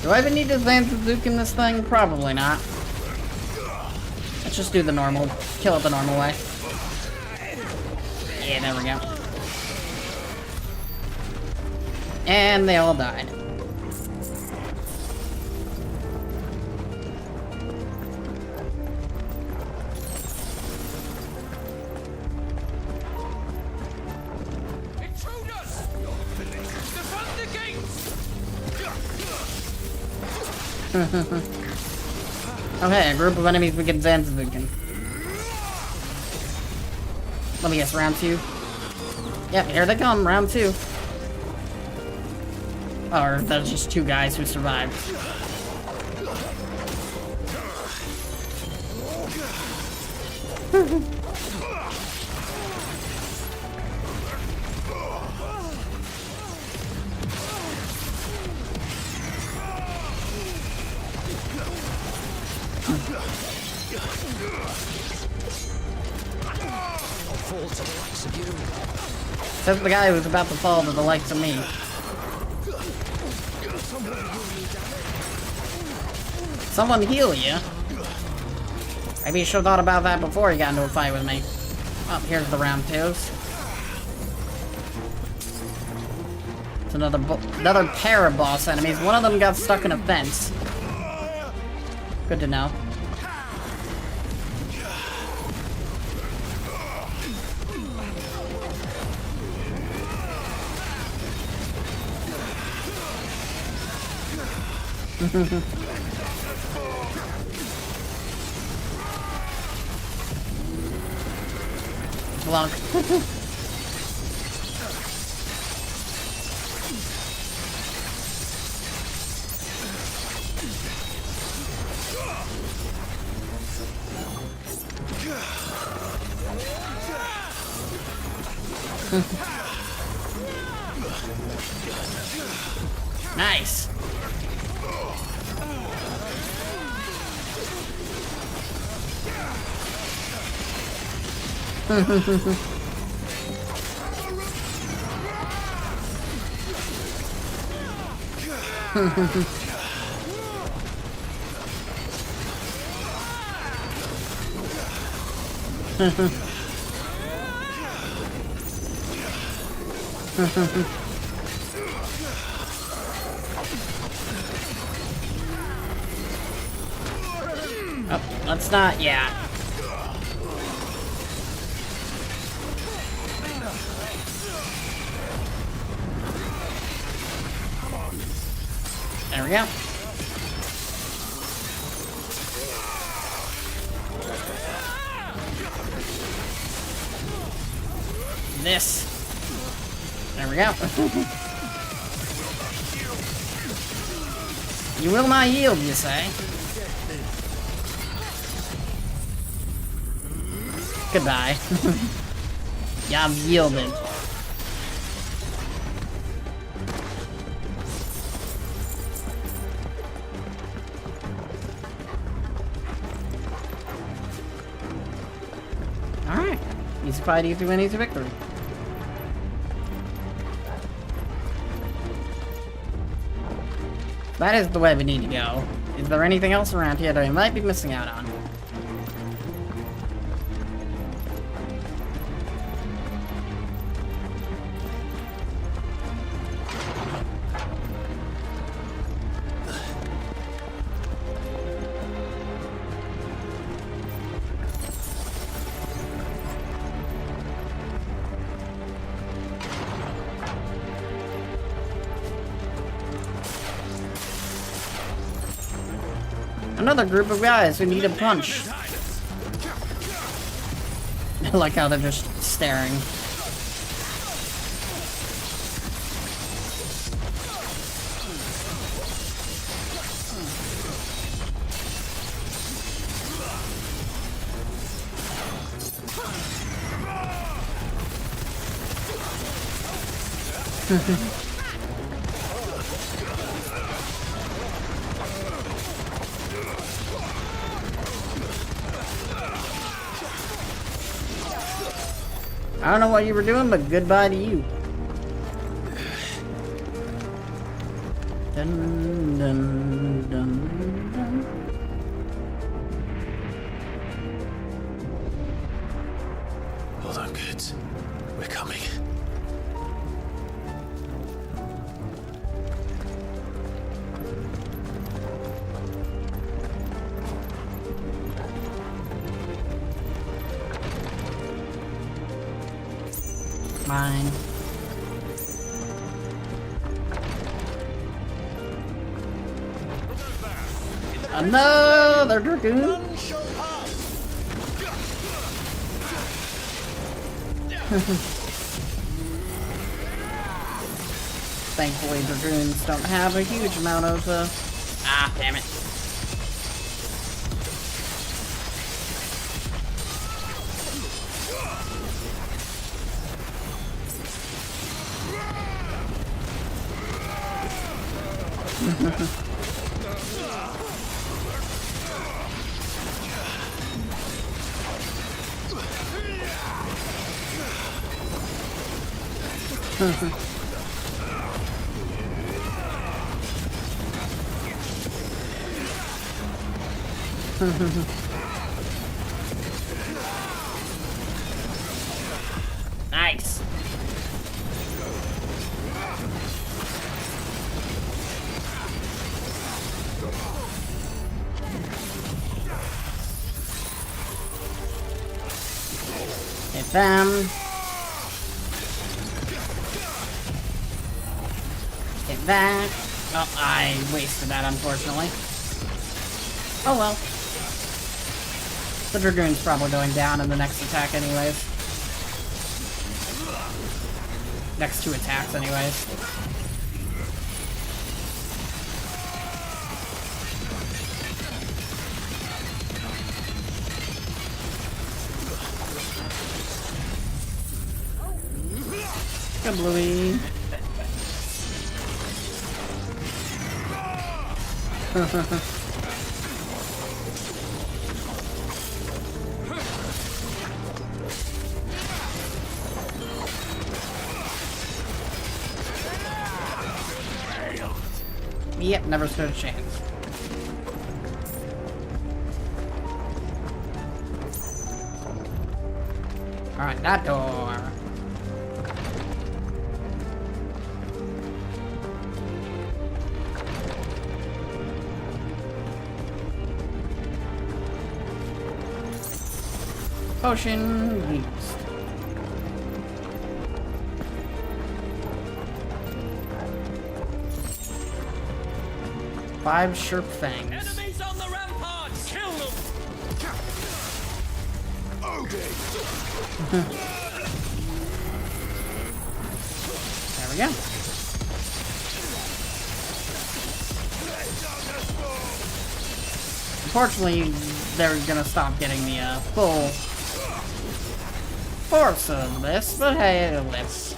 Do I even need to Zanzuzuki in this thing? Probably not. Let's just do the normal, kill it the normal way. Yeah, there we go. And they all died. Okay, a group of enemies we can Zanzuzuki. Let me guess, round 2? Yep, here they come, round 2. Or there's just 2 guys who survived. That's the guy who's about to fall to the likes of me. Someone heal you? Maybe you should have thought about that before you got into a fight with me. Oh, here's the round 2s. It's another pair of boss enemies. One of them got stuck in a fence. Good to know. Blunk. Nice. Oh, let's not, yeah. There we go. This. There we go. You will not yield, you say? Goodbye. Yeah, I've yielded. Alright. Easy fight, easy win, easy victory. That is the way we need to go. Is there anything else around here that we might be missing out on? Another group of guys who need a punch. I like how they're just staring. I don't know what you were doing, but goodbye to you. Dun, dun, dun, dun. Hold on, kids. We're coming. Mine. Another dragoon. Thankfully, dragoons don't have a huge amount of. Ah, damn it. Nice. Hit them. Hit that. Oh, I wasted that, unfortunately. Oh well. The Dragoon's probably going down in the next attack anyways. Next two attacks anyways. Good, Bluey. Yep, never stood a chance. Alright, that door. Potion used. 5 sharp fangs. Enemies on the ramparts! Kill them! There we go. Unfortunately, they're gonna stop getting the full force of this, but hey, it'll live.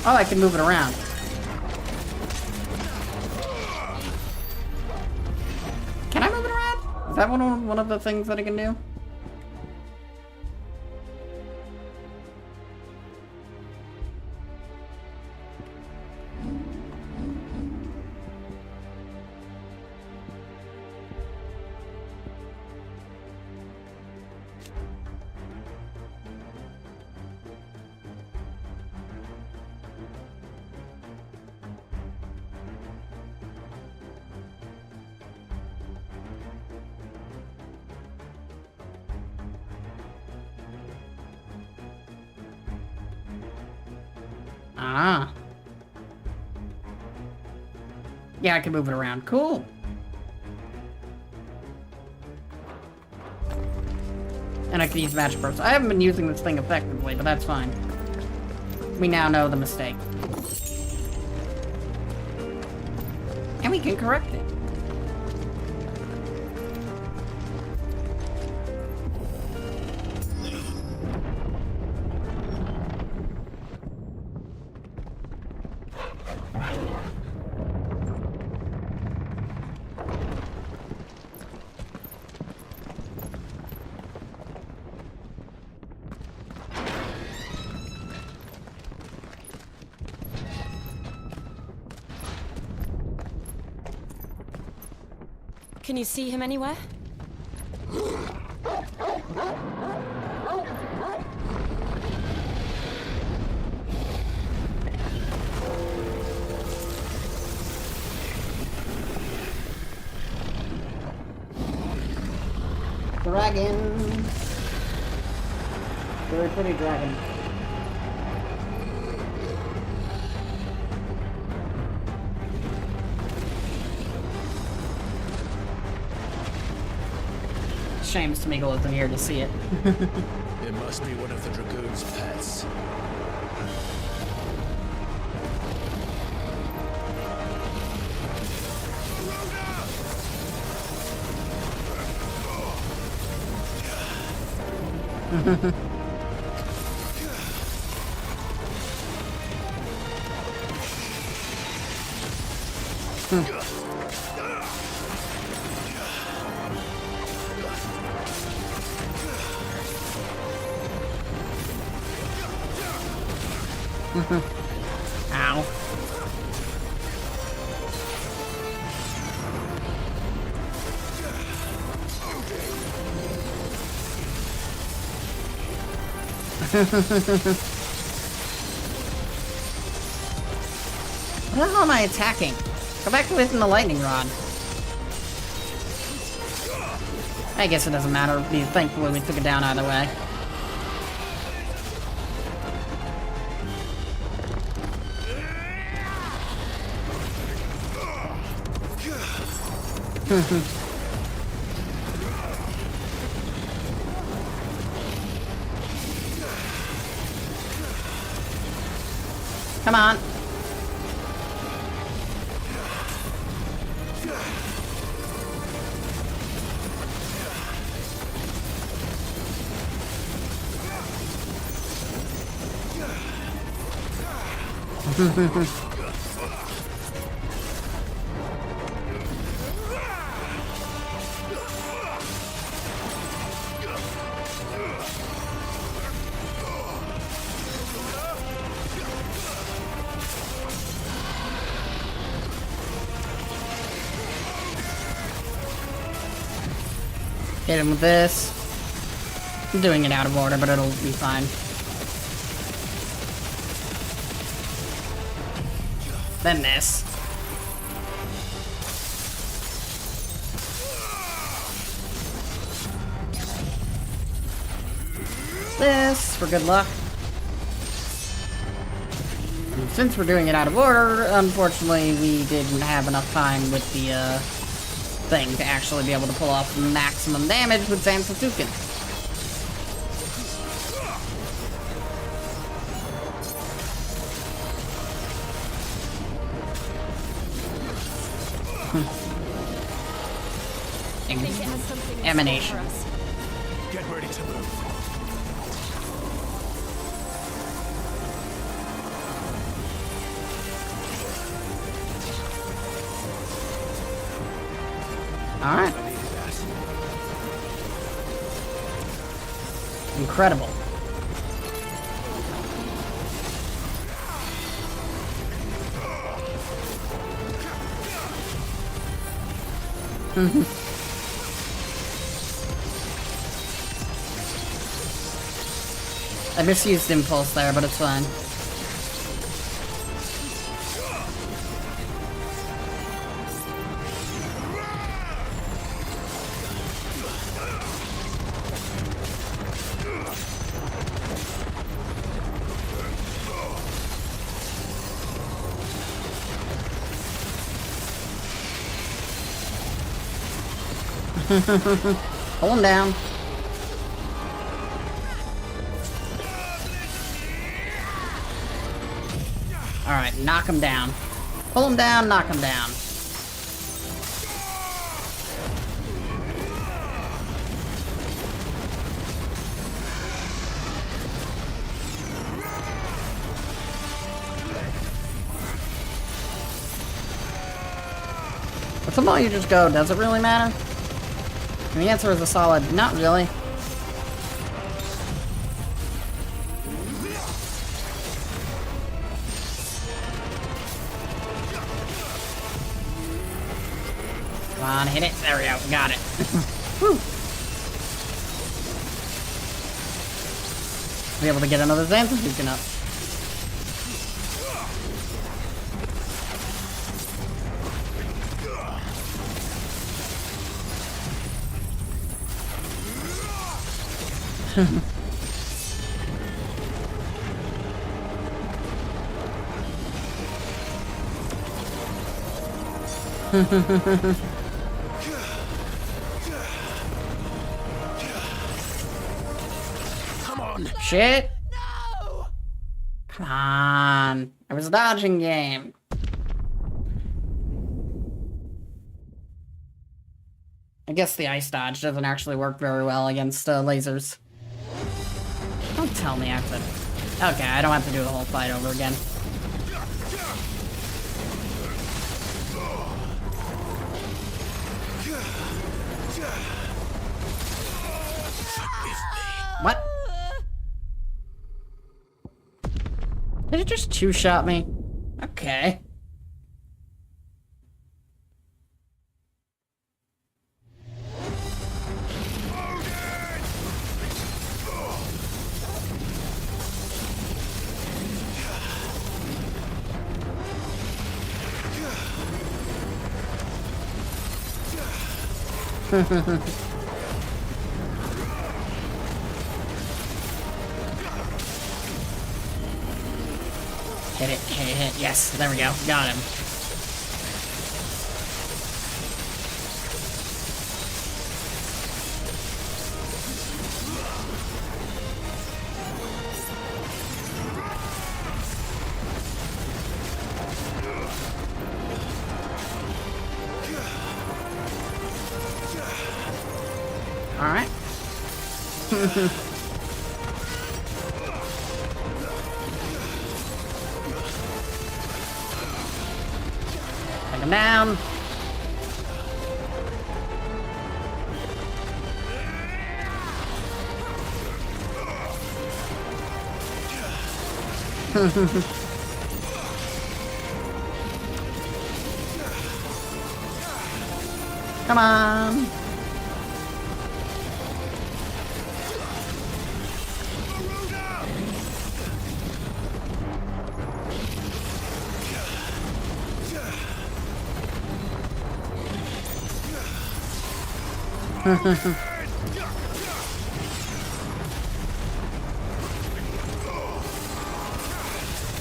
Oh, I can move it around. Can I move it around? Is that one of the things that I can do? Ah. Yeah, I can move it around. Cool. And I can use magic burst. I haven't been using this thing effectively, but that's fine. We now know the mistake. And we can correct it. Can you see him anywhere? Dragon. Very pretty dragon. Shame Smeagol isn't here to see it. It must be one of the Dragoon's pets. Ow. What the hell am I attacking? Go back to hitting the lightning rod. I guess it doesn't matter. Thankfully, we took it down either way. Come on. Hit him with this. I'm doing it out of order, but it'll be fine. Then this. this for good luck. And since we're doing it out of order, unfortunately, we didn't have enough time with the thing to actually be able to pull off maximum damage with Zansetsuken. Emanation. Get ready to move. All right. Incredible. I misused impulse there, but it's fine. Pull him down. Alright, knock him down. Pull him down, knock him down. But somehow you just go, does it really matter? And the answer is a solid, not really. Come on, hit it. There we go. Got it. Woo. Be able to get another Zansetsuken up. Come on. Shit. No. Come on. It was a dodging game. I guess the ice dodge doesn't actually work very well against lasers. Don't tell me I have to... Okay, I don't have to do the whole fight over again. What? Did it just two-shot me? Okay. Hit it, hit it, yes, there we go, got him. Alright. Take him down. Come on.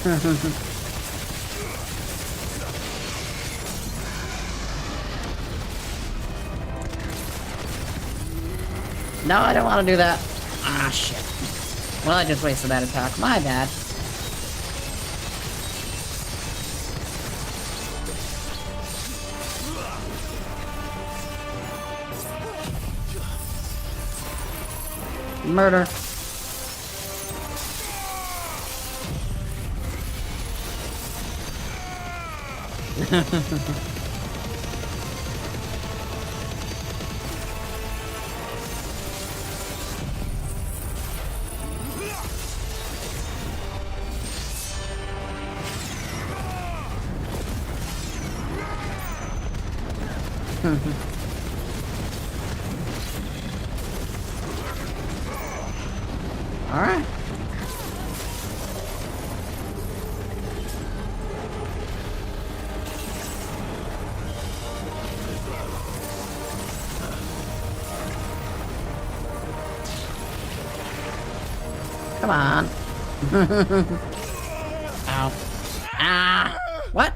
No, I don't want to do that. Ah, shit. Well, I just wasted that attack. My bad. Murder. All right. Come on. Ow. Ah! What?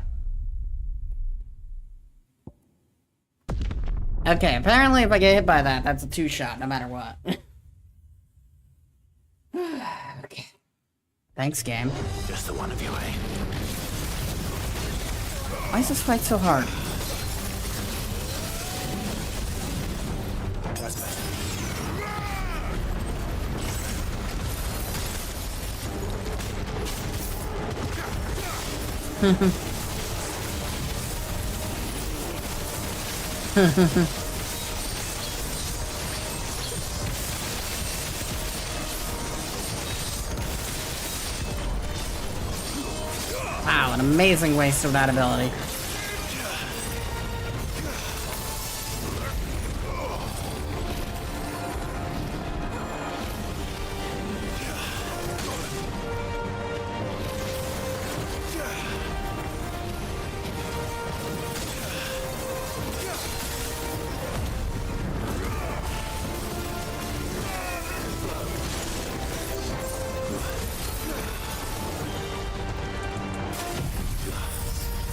Okay, apparently if I get hit by that, that's a 2-shot no matter what. Okay. Thanks, game. Just the one of you, eh? Why is this fight so hard? That's better. Wow, an amazing waste of that ability.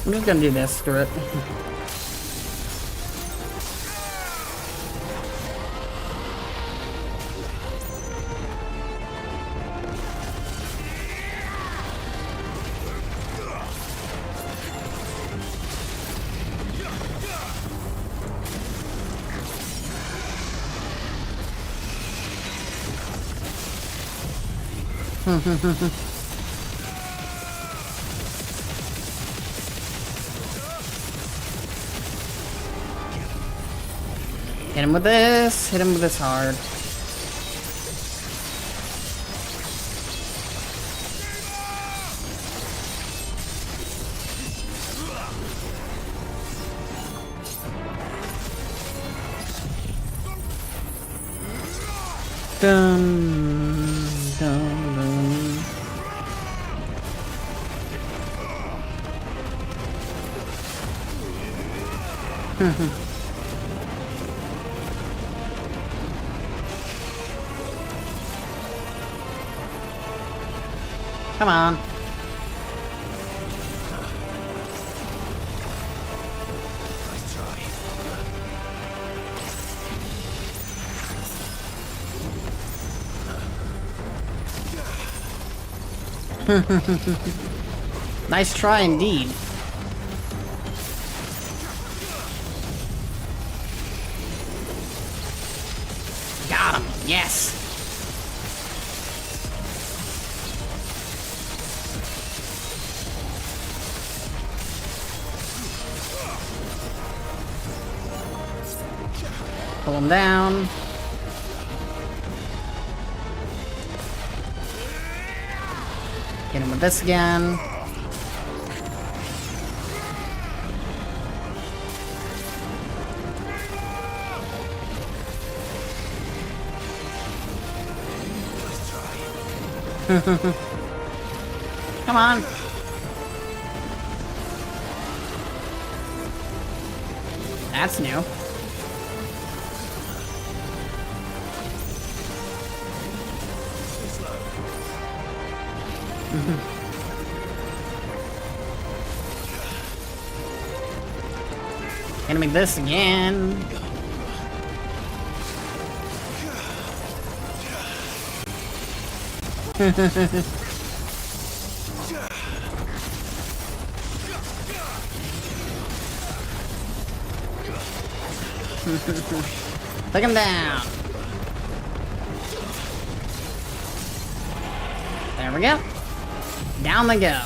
I'm just gonna do this, screw it. Hit him with this. Hit him with this hard. Dun, dun, dun. Come on. Nice try. Nice try indeed. Got him. Yes. Pull him down. Hit him with this again. Come on. That's new. Gonna be this again. Take him down. There we go. Down they go.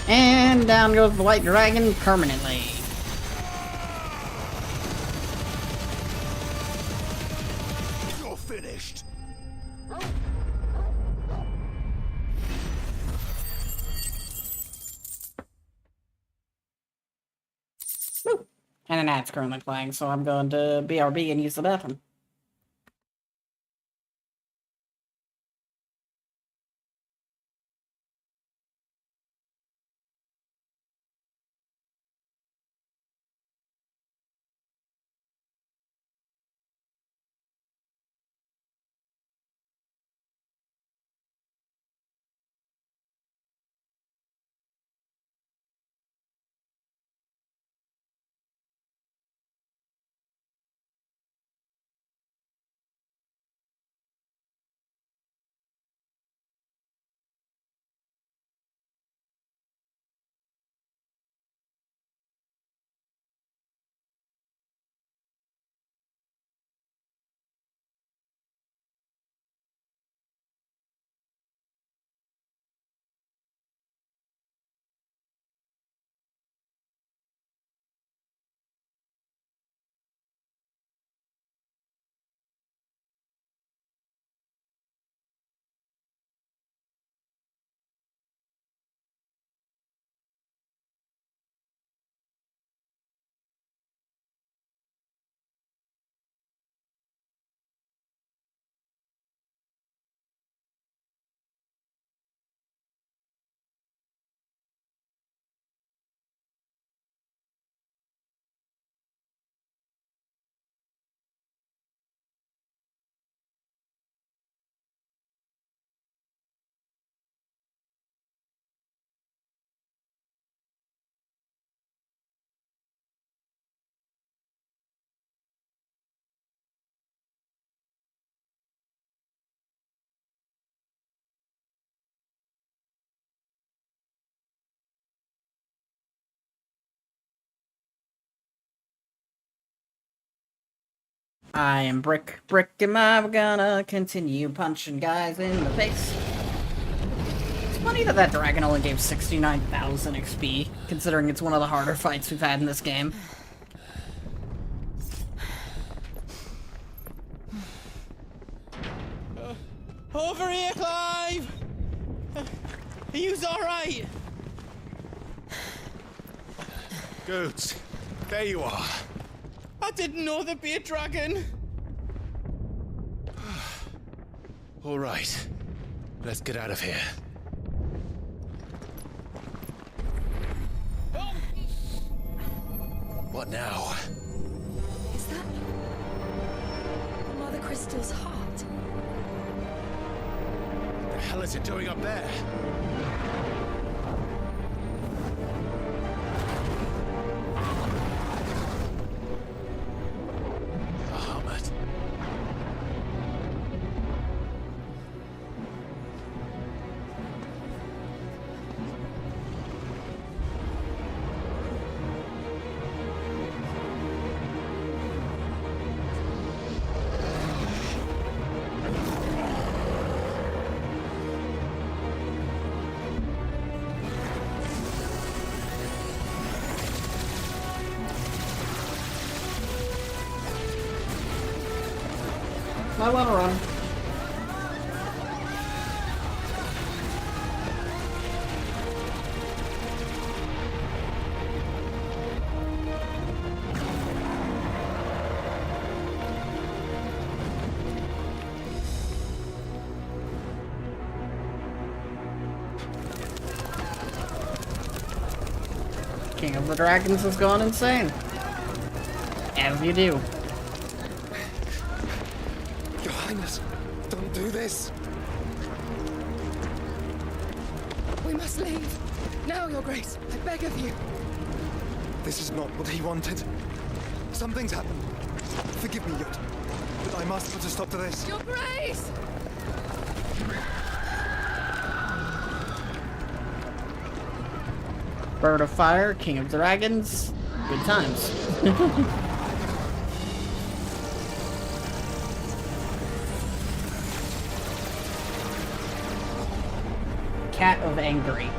And down goes the white dragon permanently. You're finished. Woo. And an ad's currently playing, so I'm going to BRB and use the bathroom. I am Brick. Am I gonna continue punching guys in the face? It's funny that that dragon only gave 69,000 XP, considering it's one of the harder fights we've had in this game. Over here, Clive! Are you alright? Goods, there you are. I didn't know there'd be a dragon. All right, let's get out of here. What now? Is that Mother Crystal's heart? What the hell is it doing up there? I want to run. King of the Dragons has gone insane. As you do. do this. We must leave. Now, Your Grace. I beg of you. This is not what he wanted. Something's happened. Forgive me, Yut, but I must put a stop to this. Your Grace! Bird of Fire, King of Dragons. Good times. Cat of Angry.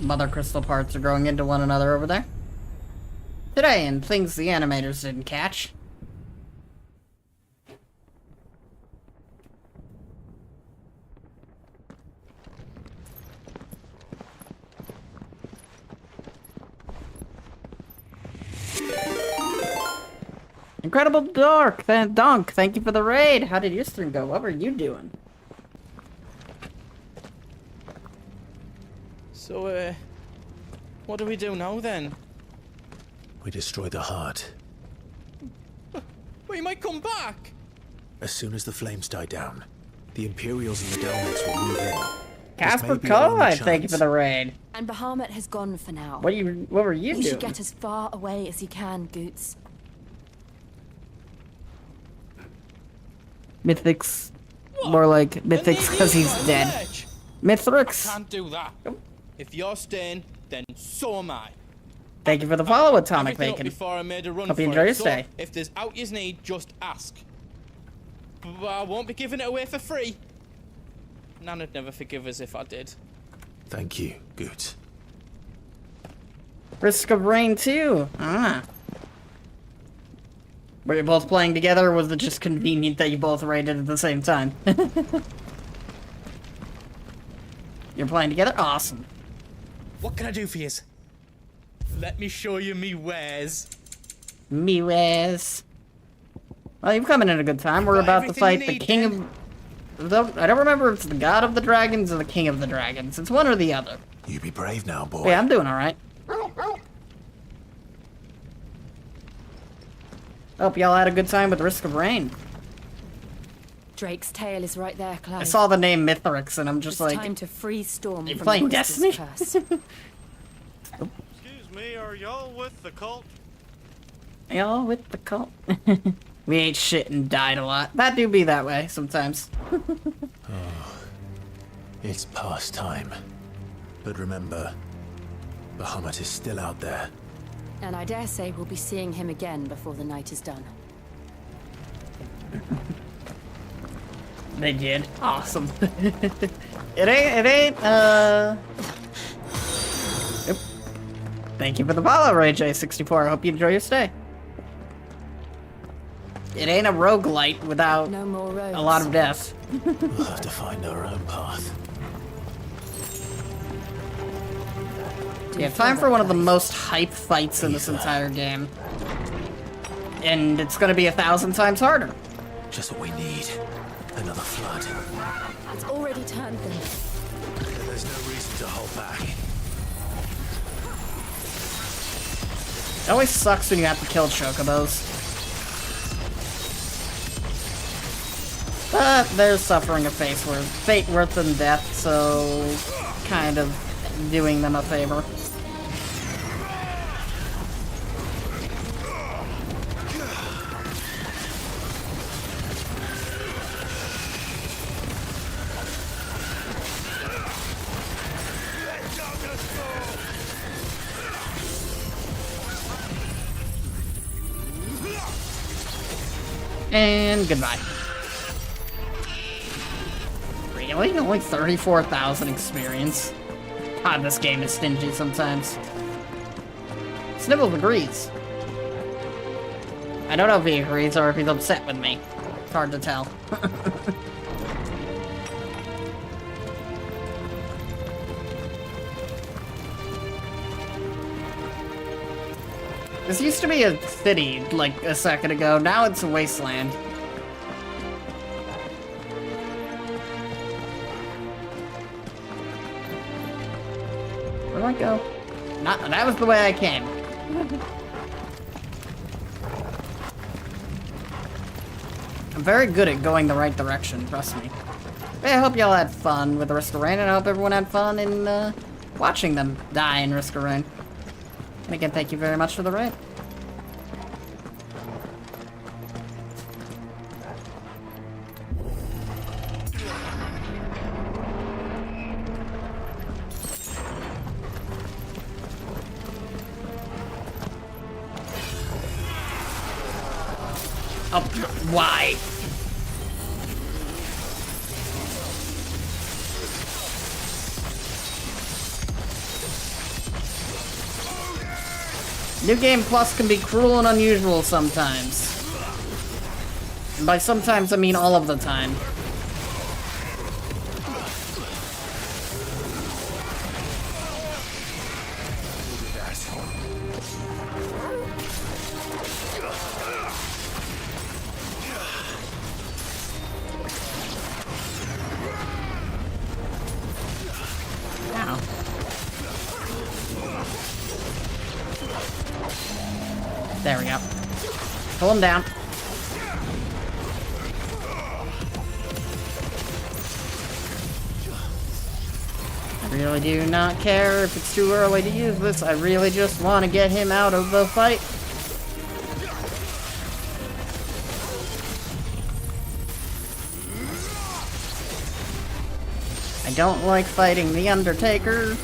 Mother crystal parts are growing into one another over there. Today, and things the animators didn't catch. Incredible Donk, thank you for the raid. How did your stream go? What were you doing? So, what do we do now then? We destroy the heart. We might come back! As soon as the flames die down, the Imperials and the Daleks will move in. Casper Cole, thank you for the raid. And Bahamut has gone for now. What were you doing? He should get as far away as he can, Goots. Mythics. More like Mythics because he's dead. Mithrix. Can't do that. If you're staying, then so am I. Thank you for the follow, Atomic Everything up Bacon. Before I made a run Hope you for enjoy it. your So, stay. if there's out you need, just ask. But I won't be giving it away for free. Nana'd never forgive us if I did. Thank you, Goots. Risk of Rain 2. Ah. Were you both playing together, or was it just convenient that you both raided at the same time? You're playing together? Awesome. What can I do for yous? Let me show you me wares. Me wares. Well, you've come in at a good time. We're about to fight the king of... I don't remember if it's the god of the dragons or the king of the dragons. It's one or the other. You be brave now, boy. Yeah, I'm doing alright. Hope y'all had a good time with Risk of Rain. Drake's tail is right there, Clive. I saw the name Mithrix and I'm just It's like... time to free Storm You from playing the Destiny? curse. Excuse me, are y'all with the cult? Y'all with the cult? We ate shit and died a lot. That do be that way sometimes. It's past time. But remember, Bahamut is still out there. And I dare say we'll be seeing him again before the night is done. They did. Awesome. It ain't, Yep. Thank you for the follow, RayJ64. I hope you enjoy your stay. It ain't a roguelite without no more roads. A lot of death. We'll have to find our own path. Yeah, time for one of the most hype fights in this entire game. And it's gonna be 1,000 times harder. Just what we need. Another flood. It's already turned them. There's no reason to hold back. It always sucks when you have to kill chocobos. But they're suffering a fate worse than death, so kind of doing them a favor. And goodbye. Really? Only 34,000 experience? God, this game is stingy sometimes. Snibbles agrees. I don't know if he agrees or if he's upset with me. It's hard to tell. This used to be a city, like, a second ago. Now it's a wasteland. Where do I go? That was the way I came. I'm very good at going the right direction, trust me. But I hope y'all had fun with the Risk of Rain, and I hope everyone had fun in watching them die in Risk of Rain. And again, thank you very much for the raid. Oh, why? New Game Plus can be cruel and unusual sometimes. And by sometimes, I mean all of the time. There we go. Pull him down. I really do not care if it's too early to use this. I really just want to get him out of the fight. I don't like fighting the Undertaker.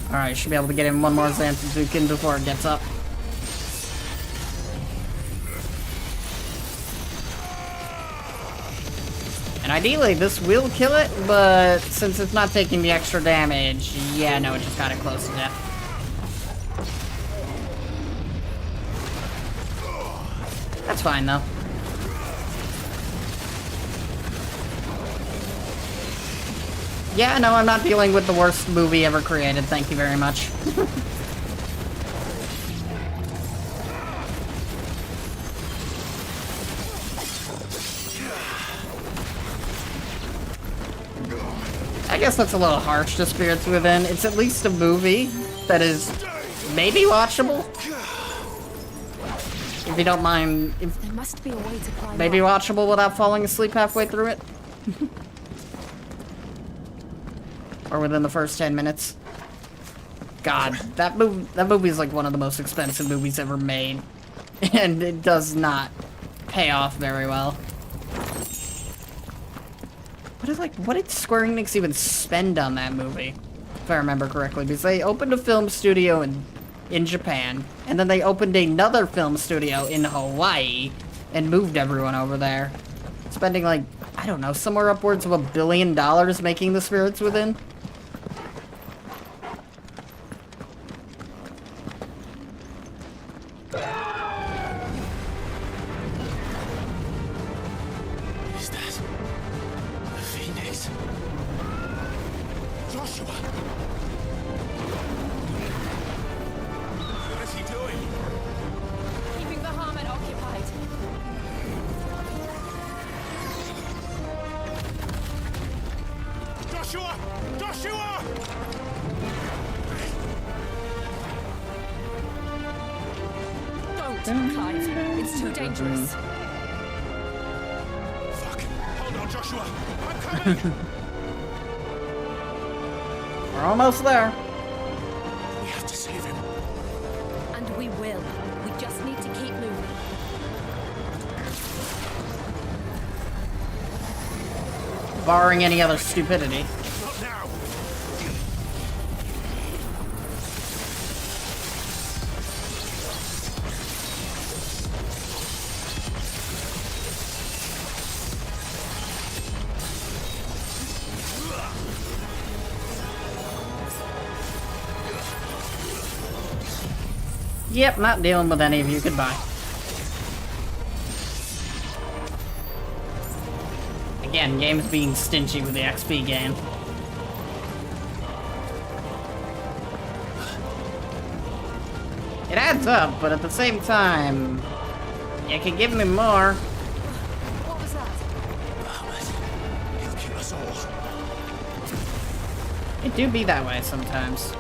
Alright, should be able to get him one more Zantazukin before it gets up. And ideally, this will kill it, but since it's not taking the extra damage, yeah, no, it just got it close to death. That's fine, though. Yeah, no, I'm not dealing with the worst movie ever created, thank you very much. I guess that's a little harsh to Spirits Within. It's at least a movie that is maybe watchable. If you don't mind, There must be a way to climb maybe up. watchable without falling asleep halfway through it. Or within the first 10 minutes. God, that movie is like one of the most expensive movies ever made. And it does not pay off very well. What did Square Enix even spend on that movie? If I remember correctly, because they opened a film studio in Japan, and then they opened another film studio in Hawaii, and moved everyone over there. Spending like, I don't know, somewhere upwards of $1 billion making The Spirits Within. Is that the Phoenix? Joshua! What is he doing? Keeping the Harmon occupied. Joshua! Joshua! Don't, Clive. It's too dangerous. Fuck. Hold on, Joshua. I'm coming! We're almost there. We have to save him. And we will. We just need to keep moving. Barring any other stupidity. Yep, not dealing with any of you. Goodbye. Again, game's being stingy with the XP gain. It adds up, but at the same time, you can give me more. What was that? He'll kill us all. It do be that way sometimes.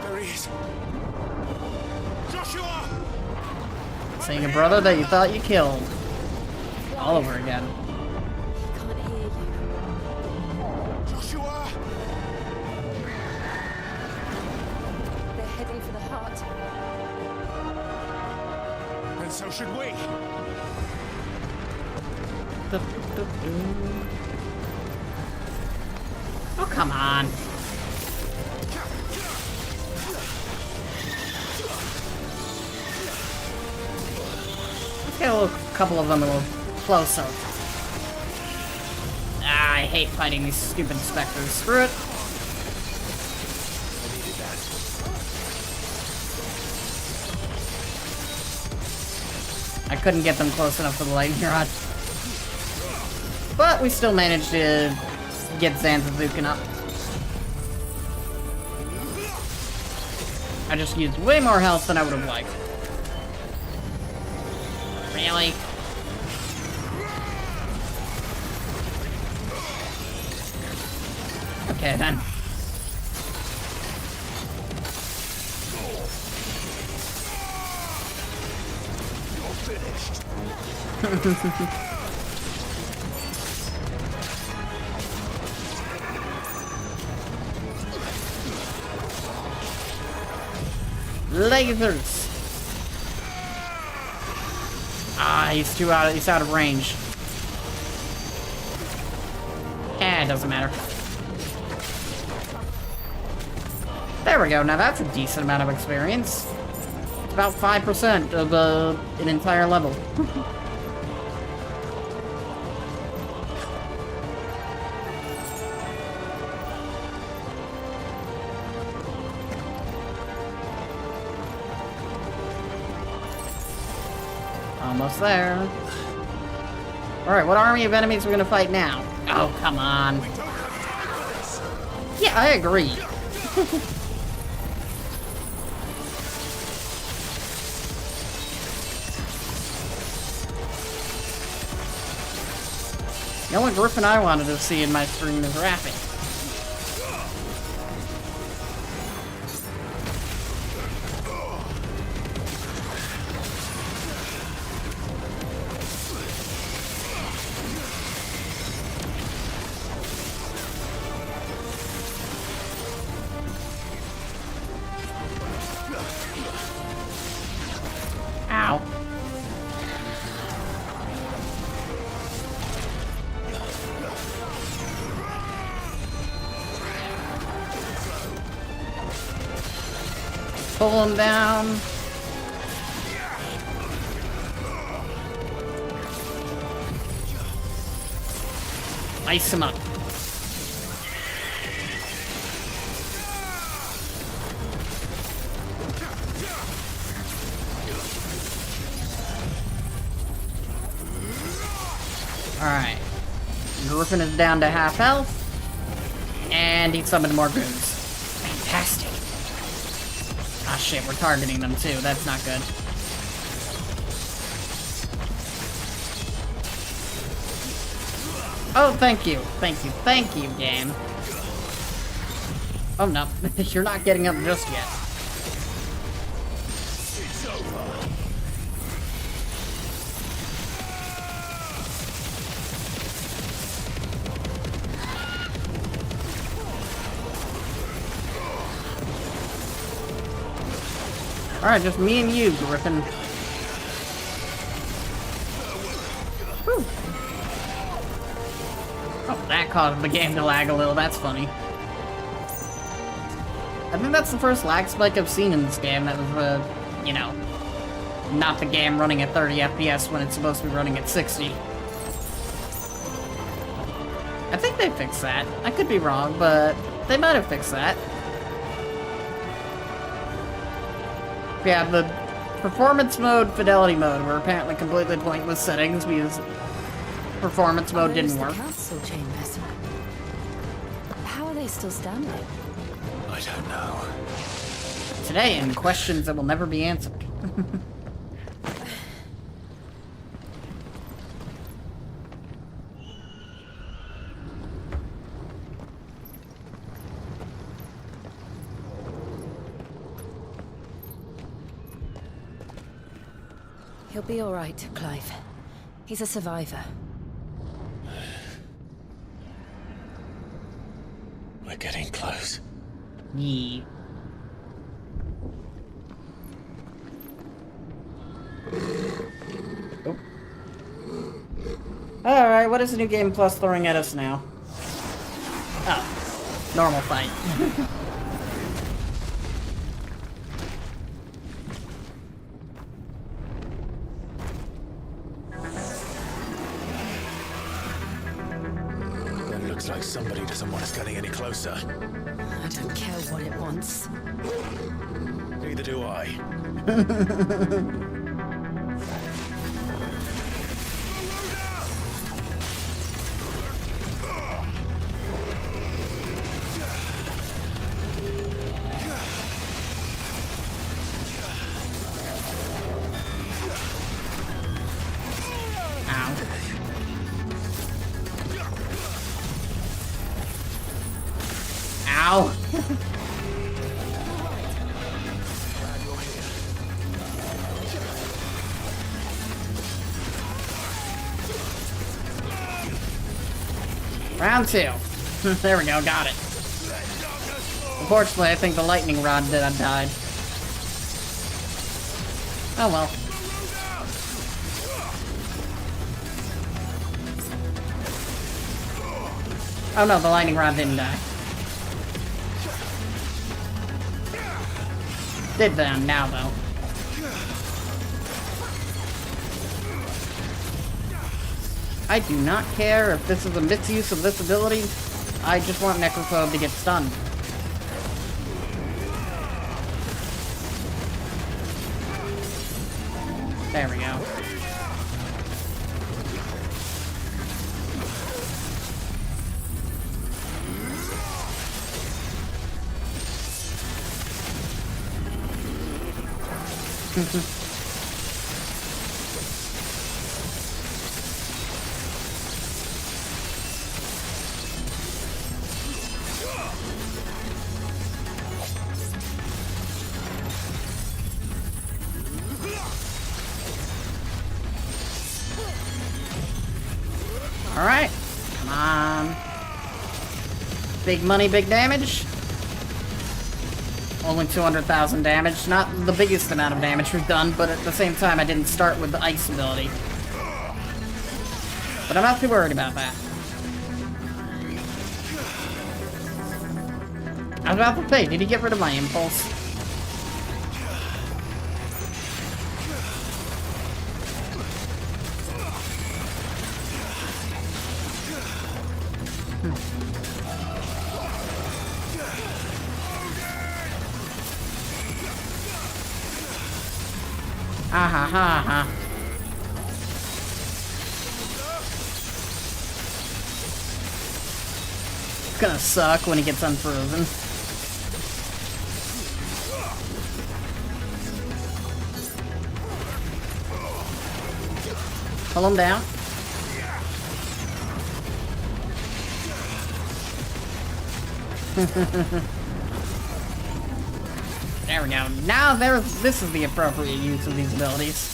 There he is. Joshua! Seeing a brother that you thought you killed. All over again. Can't hear you. Joshua! They're heading for the heart. And so should we. Oh, come on. Let's get a couple of them a little closer. Ah, I hate fighting these stupid specters. Screw it. I couldn't get them close enough for the lightning rod. But we still managed to get Zanzazukin up. I just used way more health than I would have liked. Really? Okay then. You're finished. Lasers. Ah, he's out of range. Eh, it doesn't matter. There we go, now that's a decent amount of experience. It's about 5% of an entire level. Almost there. Alright, what army of enemies are we gonna fight now? Oh, come on. Yeah, I agree. The only griffin I wanted to see in my stream is Rappy. Ow. Pull him down. Ice him up. Alright. Griffin is down to half health. And he summoned more goons. Fantastic. Ah shit, we're targeting them too. That's not good. Oh, thank you. Thank you. Thank you, game. Oh no, you're not getting up just yet. It's over. Alright, just me and you, Griffin. Whew. Oh, that caused the game to lag a little. That's funny. I think that's the first lag spike I've seen in this game that was, you know, not the game running at 30 FPS when it's supposed to be running at 60. I think they fixed that. I could be wrong, but they might have fixed that. Yeah, the performance mode, fidelity mode were apparently completely pointless settings because performance mode didn't work. The council chambers. How are they still standing? I don't know. Today, in questions that will never be answered. He'll be all right, Clive. He's a survivor. We're getting close. Yeah. Oh. Alright, what is the new game plus throwing at us now? Oh, normal fight. Looks like somebody doesn't want us getting any closer. I don't care what it wants. Neither do I. Ow! Round two. There we go, got it. Unfortunately, I think the lightning rod died. Oh well. Oh no, the lightning rod didn't die. Did them now, though. I do not care if this is a misuse of this ability. I just want Necrophobe to get stunned. There we go. Alright. Come on. Big money, big damage. Only 200,000 damage. Not the biggest amount of damage we've done, but at the same time I didn't start with the ice ability. But I'm not too worried about that. I was about to say, did he get rid of my impulse? Ha ha ha ha. It's gonna suck when he gets unfrozen. Pull him down. There we go. Now this is the appropriate use of these abilities.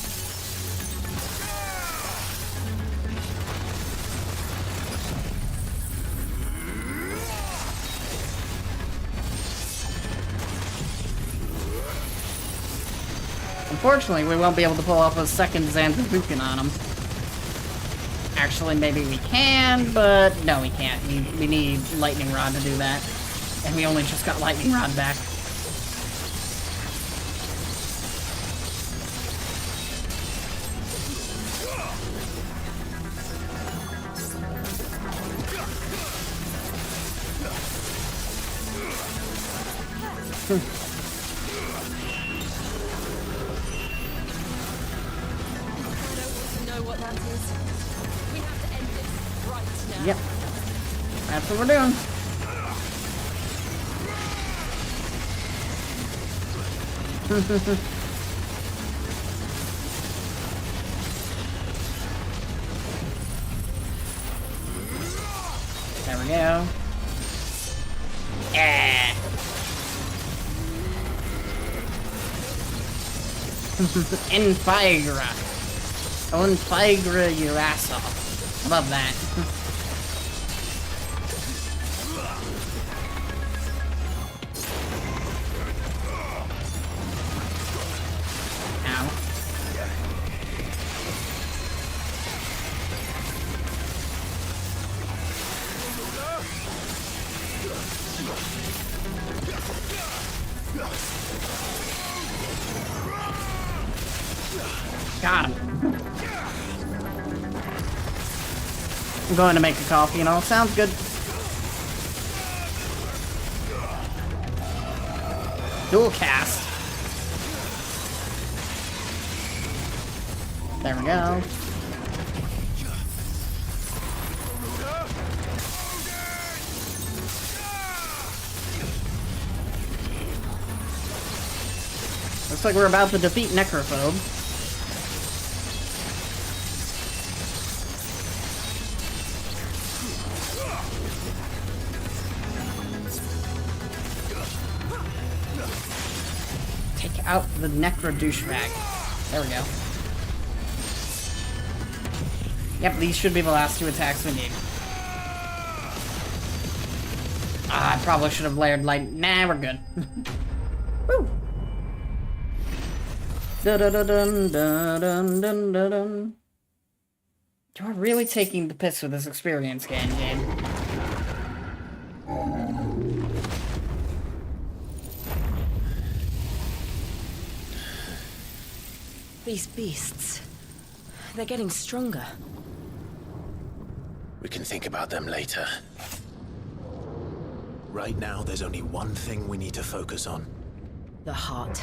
Unfortunately, we won't be able to pull off a second Zanzabuken on him. Actually, maybe we can, but no, we can't. We need Lightning Rod to do that. And we only just got Lightning Rod back. Yep. That's what we're doing. There we go. Yeah. Infigra. Oh, Infigra, you asshole. Love that. Got him. I'm going to make a coffee, you know, sounds good. Dual cast. There we go. Looks like we're about to defeat Necrophobe. Take out the Necro douchebag. There we go. Yep, these should be the last two attacks we need. I probably should have layered light. Nah, we're good. Woo! Dun, dun, dun, dun, dun, dun, dun. You're really taking the piss with this experience game. These beasts, they're getting stronger. We can think about them later. Right now, there's only one thing we need to focus on. The heart.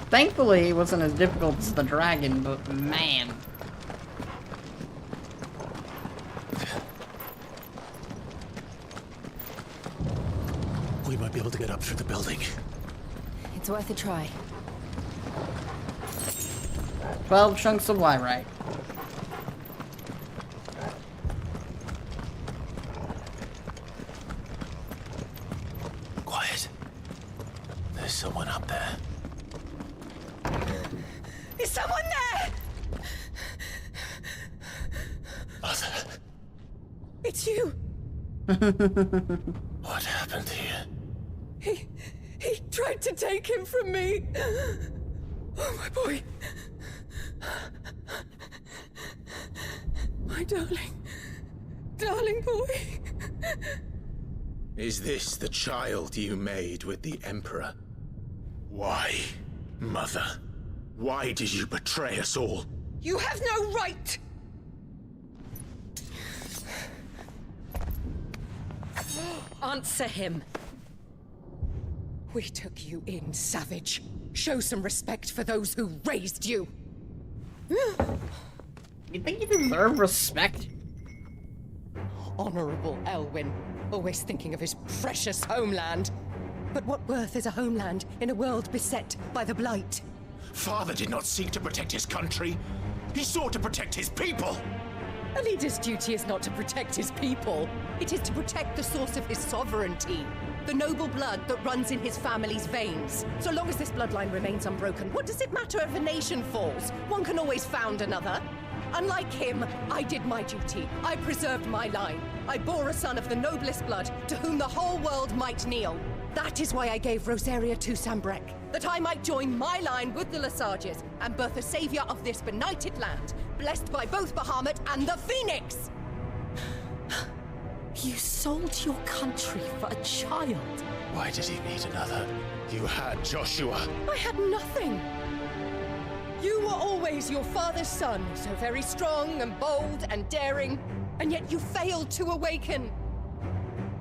Thankfully, it wasn't as difficult as the dragon, but man. We might be able to get up through the building. It's worth a try. 12 chunks of Wyrite. Quiet. There's someone up there. Is someone there? Mother. It's you. What happened here? He tried to take him from me. Oh, my boy. My darling boy. Is this the child you made with the Emperor? Why, Mother? Why did you betray us all? You have no right. Answer him. We took you in, savage. Show some respect for those who raised you. You think you deserve respect? Honorable Elwyn, always thinking of his precious homeland. But what worth is a homeland in a world beset by the Blight? Father did not seek to protect his country. He sought to protect his people. A leader's duty is not to protect his people. It is to protect the source of his sovereignty. The noble blood that runs in his family's veins. So long as this bloodline remains unbroken, what does it matter if a nation falls? One can always found another. Unlike him, I did my duty. I preserved my line. I bore a son of the noblest blood, to whom the whole world might kneel. That is why I gave Rosaria to Sambrek, that I might join my line with the Lesages and birth a savior of this benighted land, blessed by both Bahamut and the Phoenix! You sold your country for a child. Why did he need another? You had Joshua. I had nothing. You were always your father's son, so very strong and bold and daring, and yet you failed to awaken.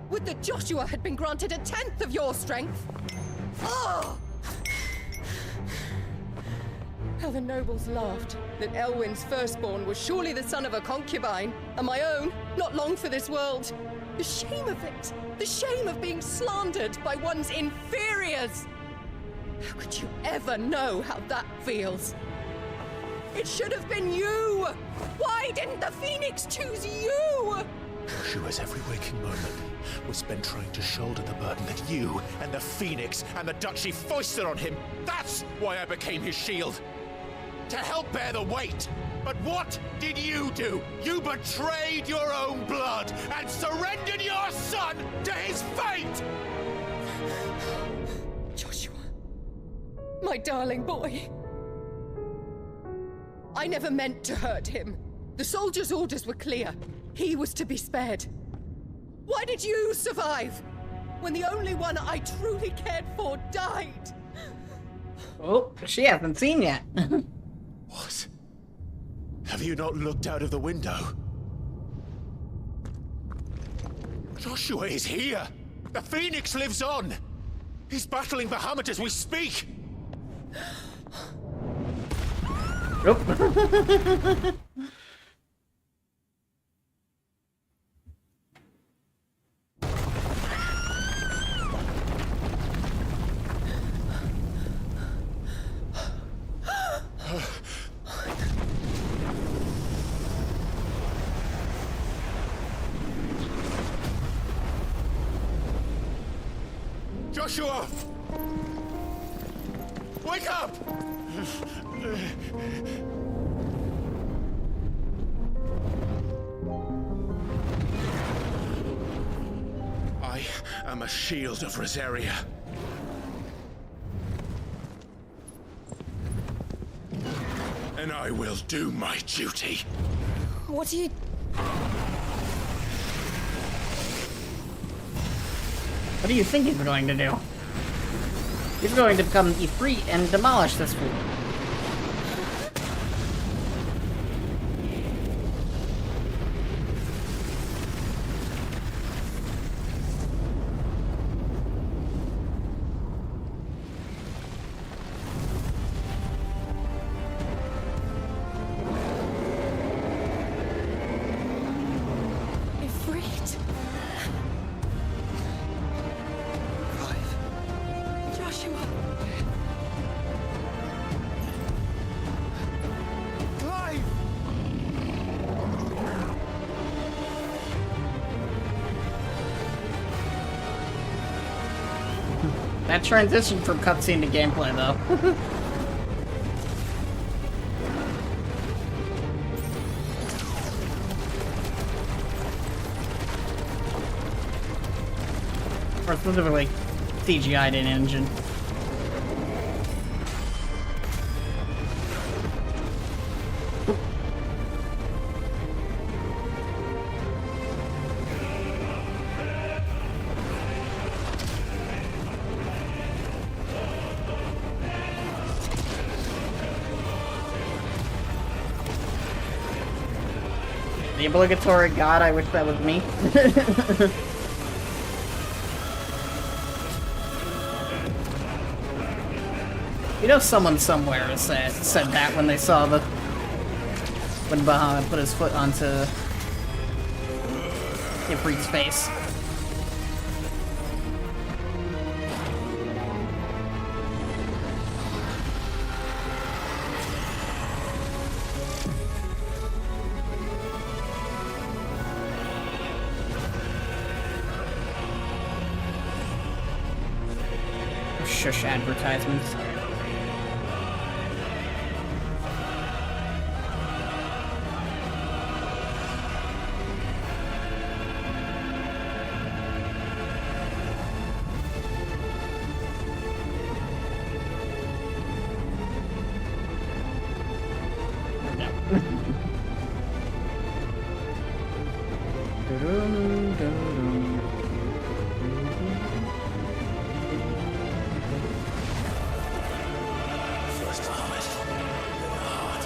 Would that Joshua had been granted 1/10 of your strength? Oh! How the nobles laughed that Elwyn's firstborn was surely the son of a concubine, and my own, not long for this world. The shame of it! The shame of being slandered by one's inferiors! How could you ever know how that feels? It should have been you! Why didn't the Phoenix choose you? Joshua's every waking moment was spent trying to shoulder the burden that you and the Phoenix and the Duchy foisted on him. That's why I became his shield. To help bear the weight. But what did you do? You betrayed your own blood and surrendered your son to his fate! Joshua, my darling boy. I never meant to hurt him. The soldiers' orders were clear. He was to be spared. Why did you survive? When the only one I truly cared for died? Oh, she hasn't seen yet. What? Have you not looked out of the window? Joshua is here! The Phoenix lives on! He's battling Bahamut as we speak! Nope. Joshua! Wake up! I am a shield of Rosaria. And I will do my duty. What are you... What do you think he's going to do? He's going to become Ifrit and demolish this fool. That transition from cutscene to gameplay, though. Or specifically, CGI'd in engine. The obligatory god, I wish that was me. You know someone somewhere has said that when they saw when Bahamut put his foot onto Ifrit's face. Shush advertisements. First harvest, then hard.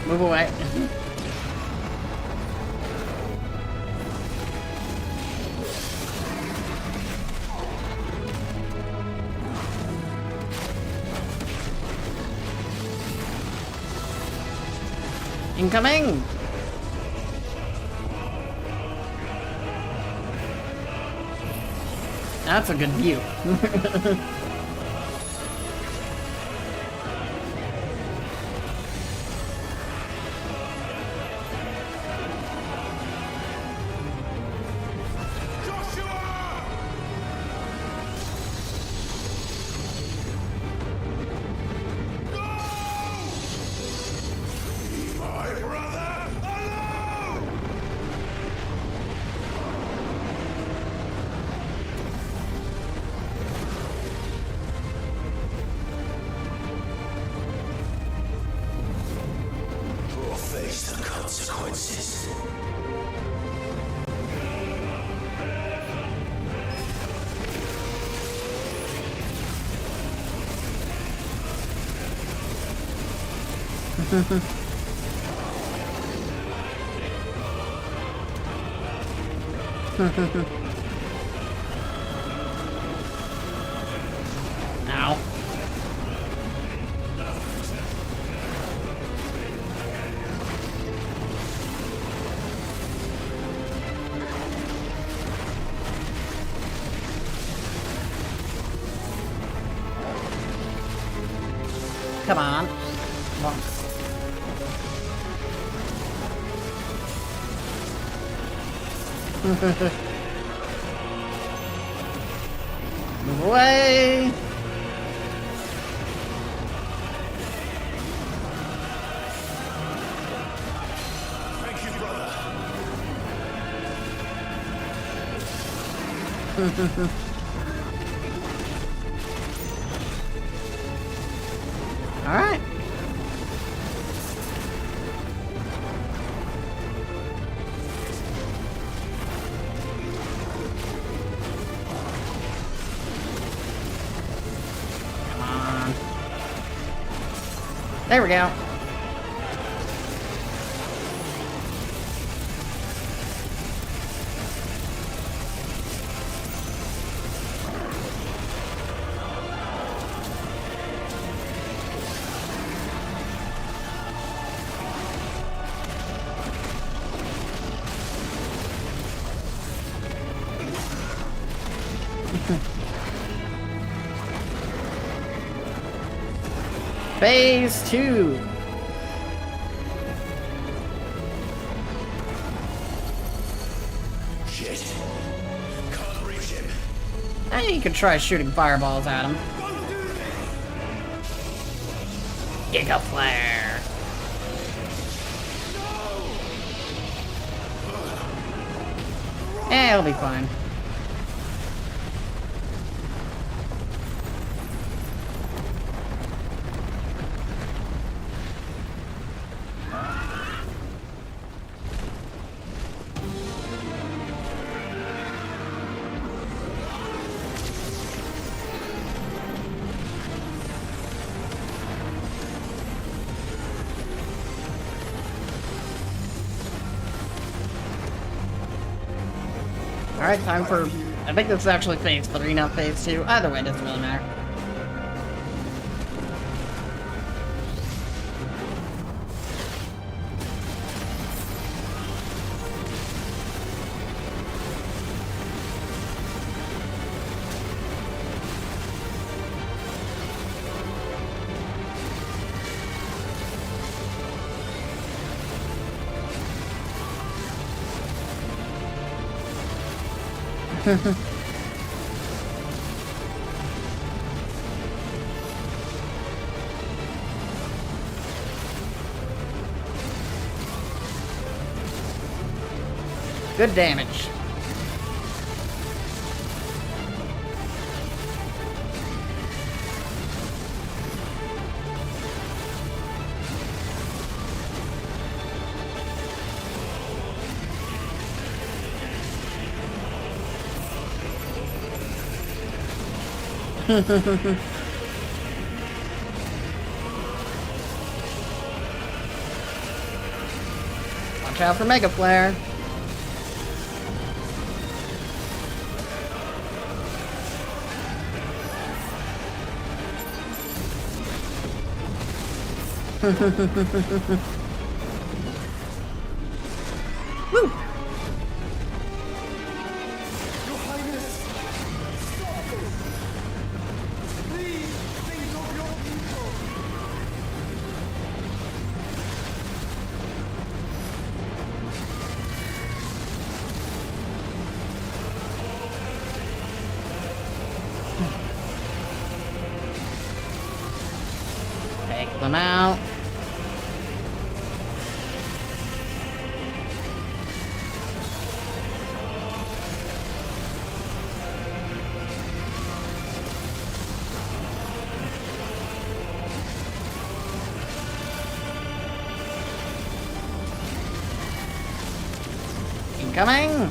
Move away. Incoming! That's a good view. Face the consequences. Ow. Come on. Come on. Move away. Thank you, brother. All right. Come on. There we go. Phase 2. Shit. Can't reach him. And you could try shooting fireballs at him. Giga Flare. Eh, it'll be fine. Alright, time for... I think this is actually phase 3, not phase 2. Either way, it doesn't really matter. Good damage. Watch out for Mega Flare. Woo! Take them out. Incoming!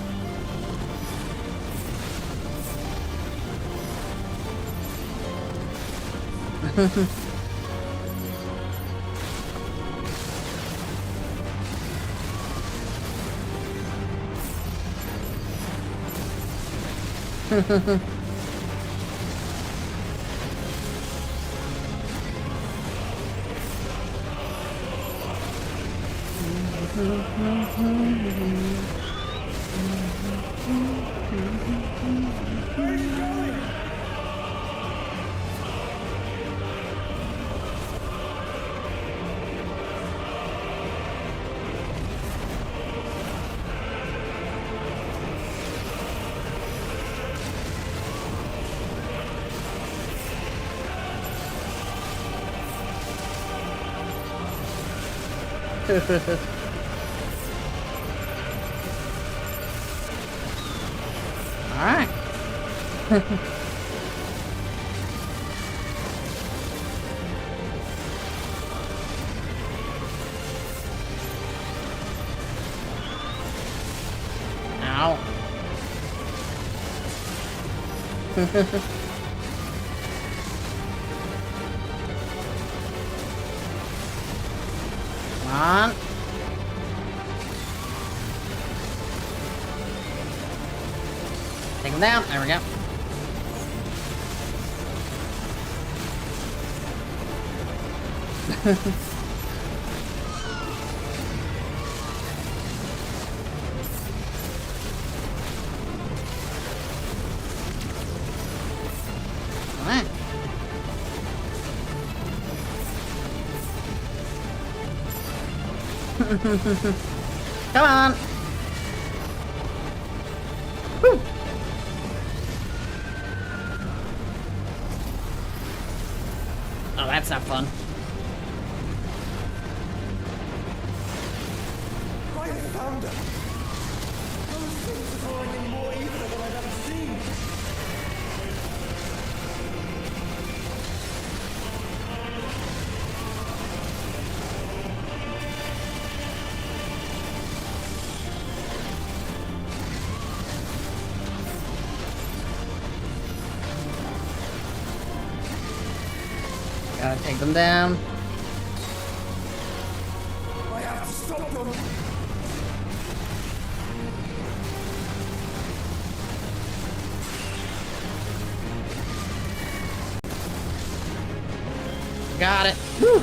Alright. Ow. Come on. Take him down. There we go. Alright. Come on. Woo. Oh, that's not fun. By thunder! Those things are drawing in more evil than I've ever seen! Gotta take them down. I have to stop them! Got it. Woo.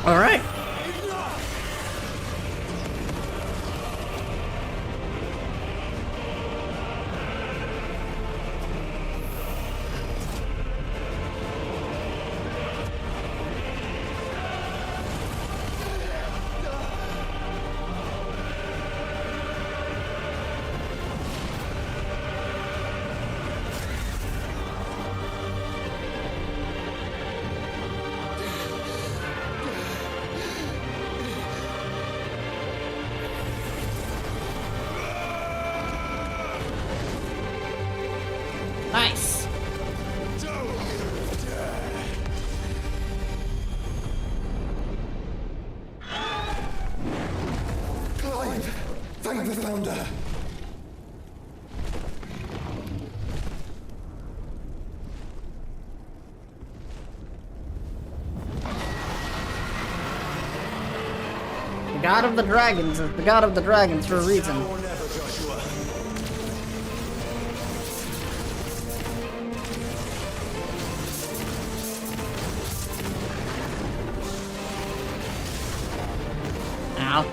All right. the founder. The god of the dragons is the god of the dragons for a reason. Now or never, Joshua. Ow.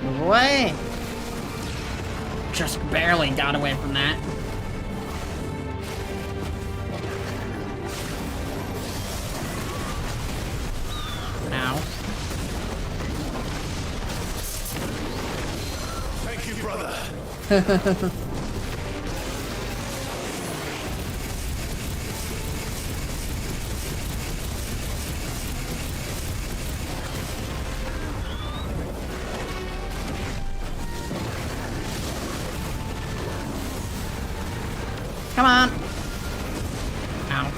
Move away. Just barely got away from that. Ow. Thank you, brother. Come on. Ow.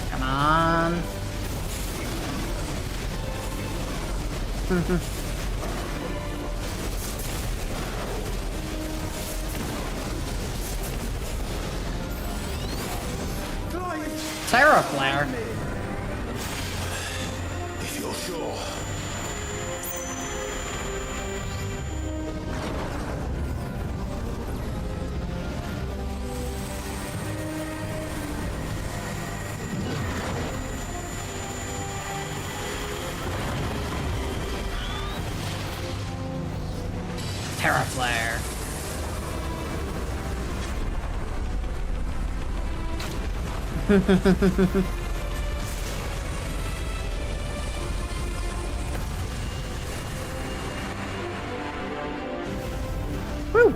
Come on. Terra Flare. If you're sure. Terra Flare. Woo!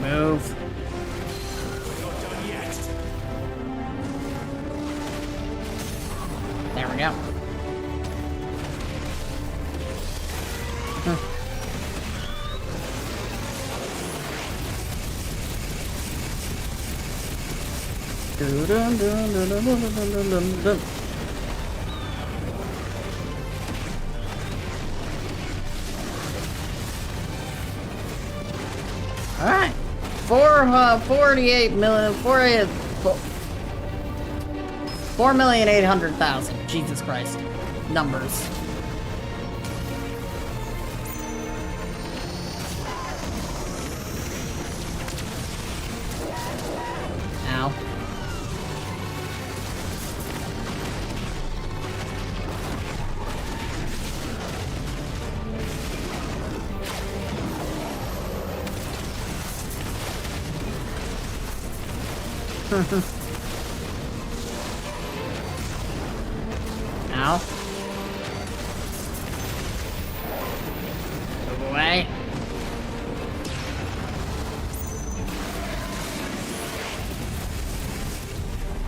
Move. There we go. Dun, dun, dun, dun, dun, dun, dun, dun, dun. All right, 4,800,000. Jesus Christ, numbers. Ow. Ow. Move away.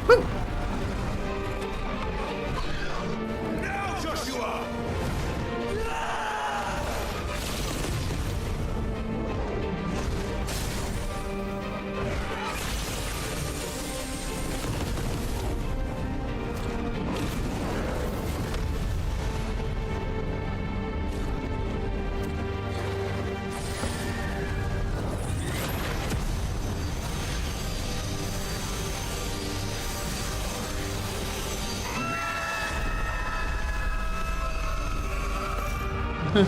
Woo! Now, Joshua! Yeah.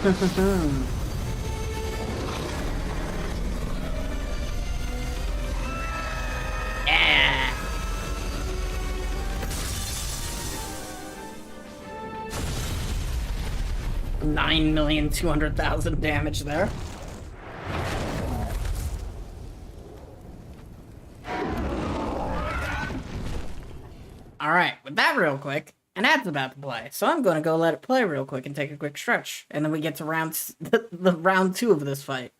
$9,200,000 damage there. Alright, with that real quick, an ad's about to play, so I'm gonna go let it play real quick and take a quick stretch, and then we get to the round 2 of this fight.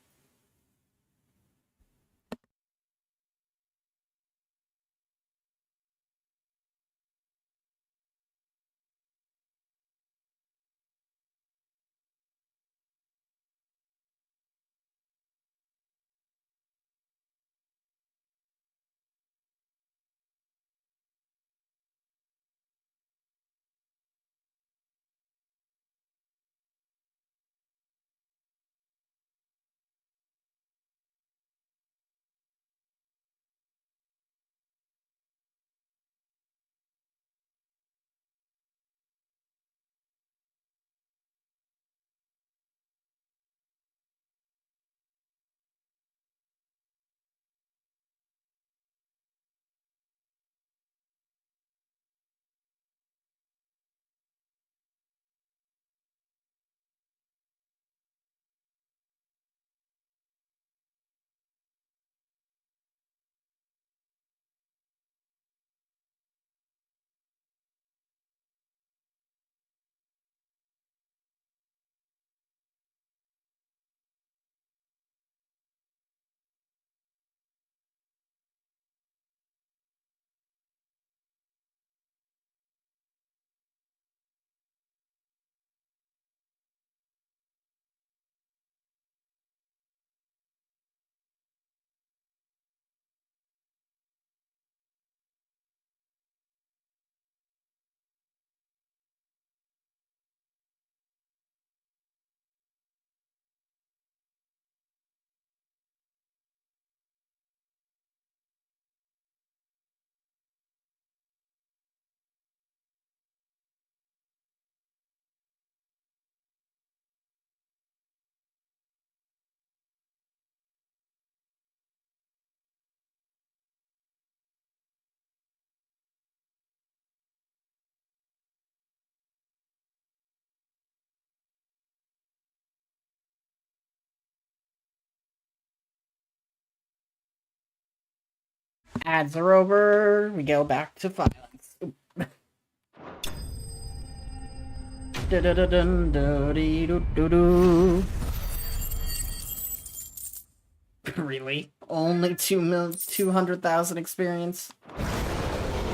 Ads are over. We go back to violence. Really? Only 200,000 experience?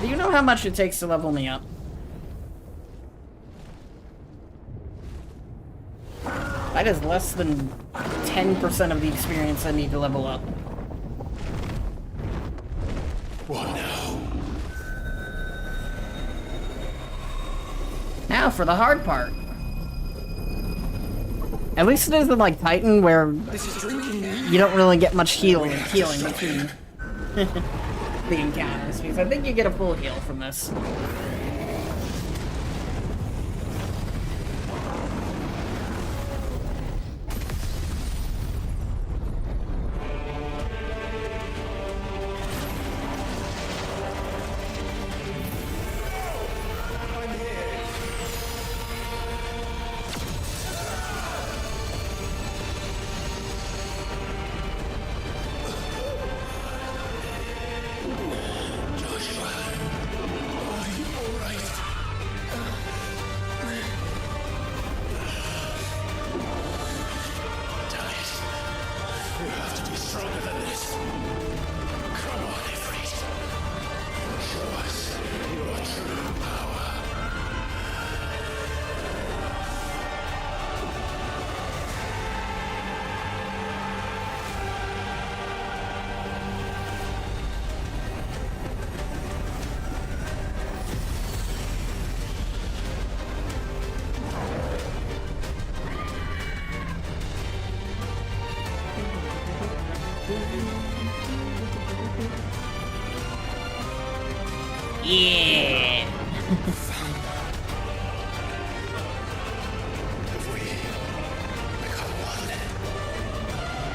Do you know how much it takes to level me up? That is less than 10% of the experience I need to level up. What now? Now for the hard part. At least it isn't like Titan, where you don't really get much healing between the encounters, because I think you get a full heal from this.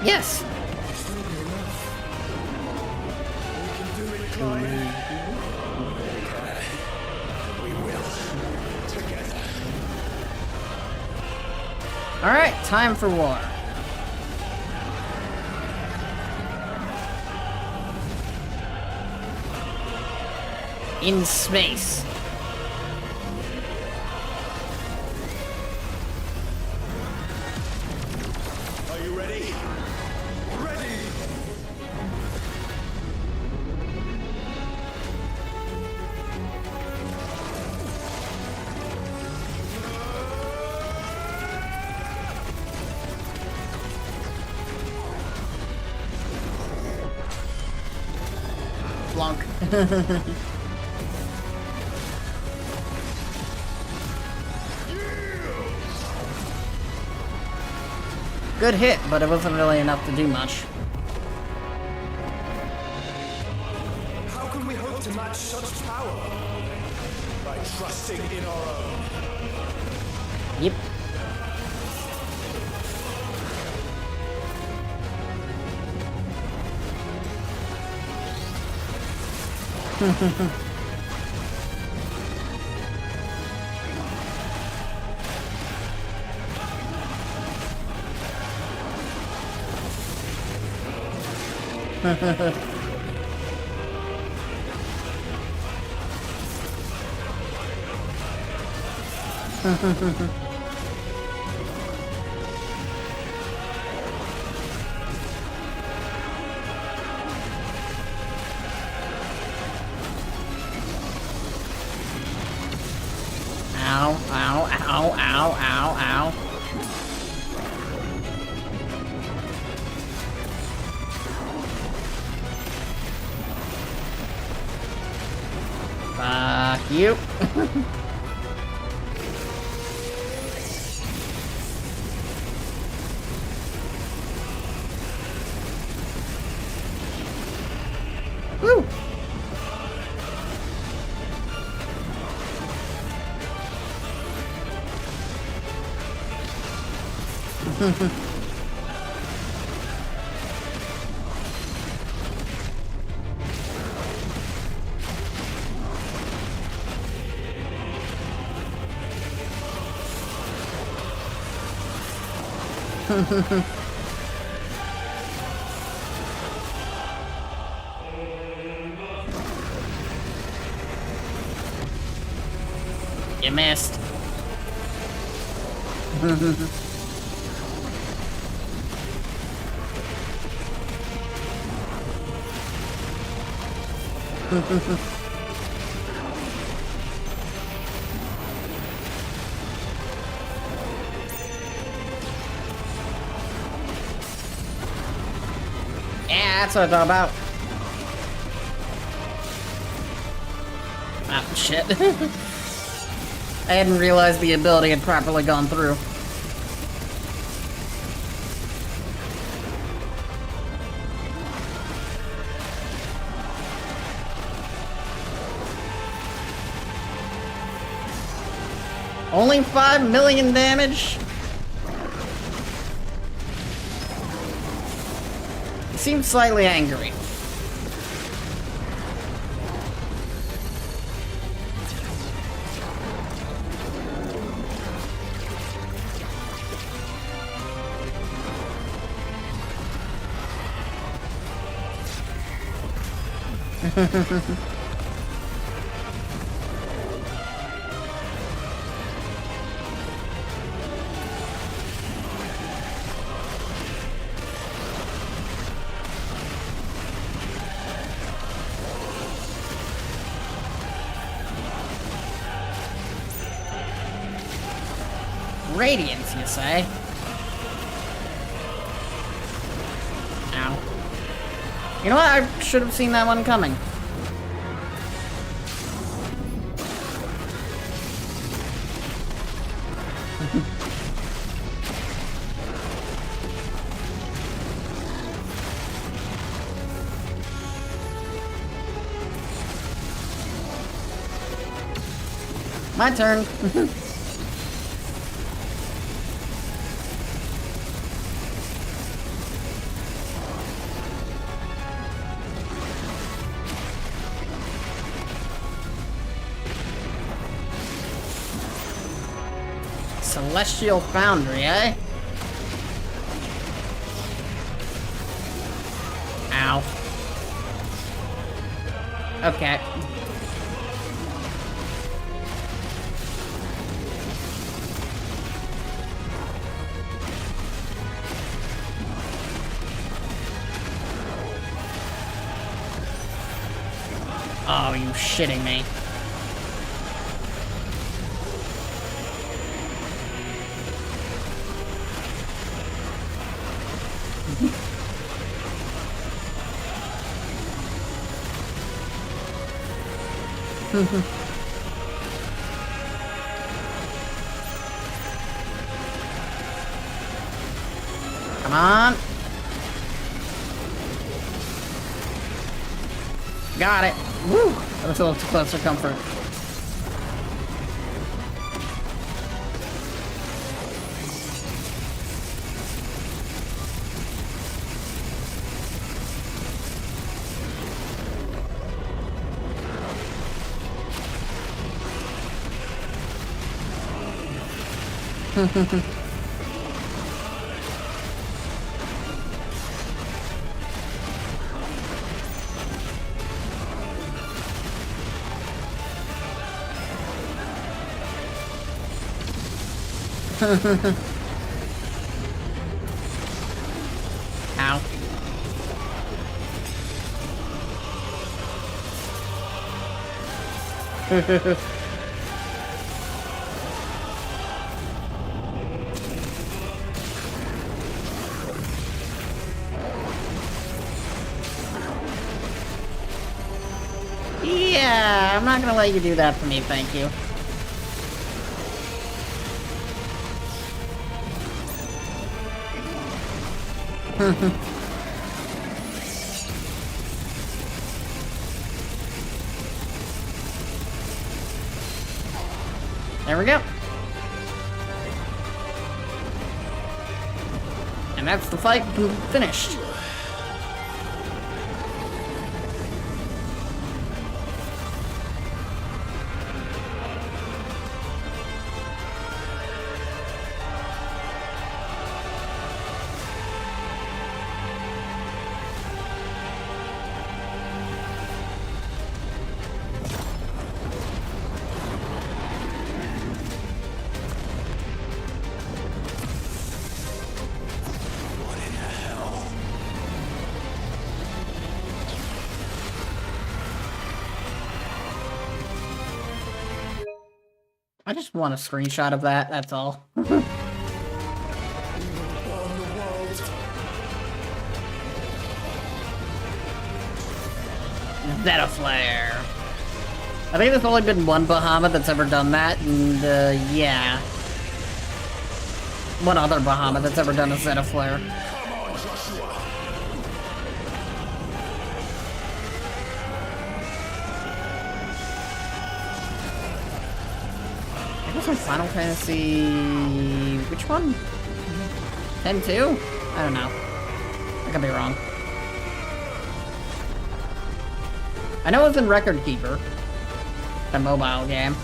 Yes. We will. Together. Alright, time for war. In space. Are you ready? Ready! Flunk. Good hit, but it wasn't really enough to do much. How can we hope to match such power? By trusting in our own. Yep. Ow, ow, ow, ow, ow, ow. Fuck you. Woo! You missed. Yeah, that's what I thought about. Ah, shit. I hadn't realized the ability had properly gone through. Only 5 million damage? He seems slightly angry. Radiance, you say? Ow. You know what? I should have seen that one coming. My turn. Celestial Foundry, eh? Ow. Okay. Oh, you shitting me. Come on. Got it. Woo! That was a little too close for comfort. Ow. Yeah, I'm not gonna let you do that for me, thank you. There we go. And that's the fight finished. I just want a screenshot of that, that's all. Zetaflare. I think there's only been one Bahamut that's ever done that, and yeah. One other Bahamut that's ever done a Zetaflare. I guess from Final Fantasy... which one? 10-2? I don't know. I could be wrong. I know it's in Record Keeper. The mobile game.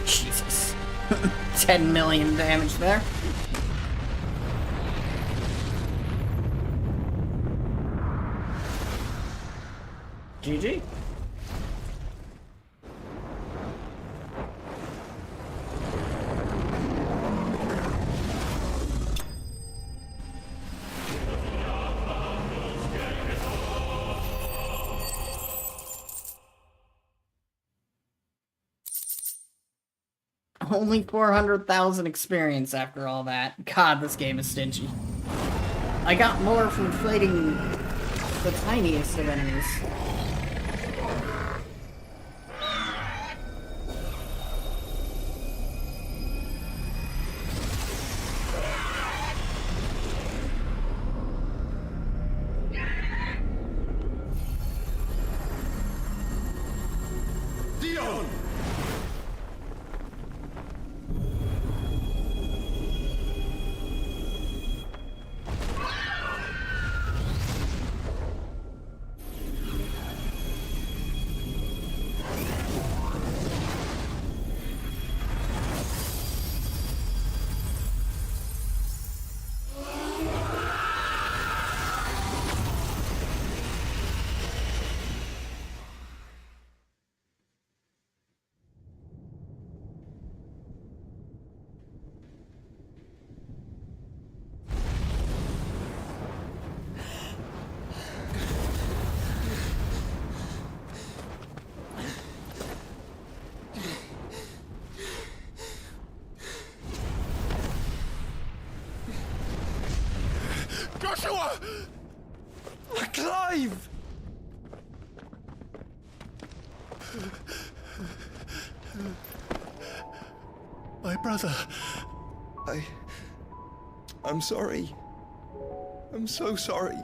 Jesus. 10 million damage there. GG. Only 400,000 experience after all that. God, this game is stingy. I got more from fighting the tiniest of enemies. Clive! My brother. I'm sorry. I'm so sorry.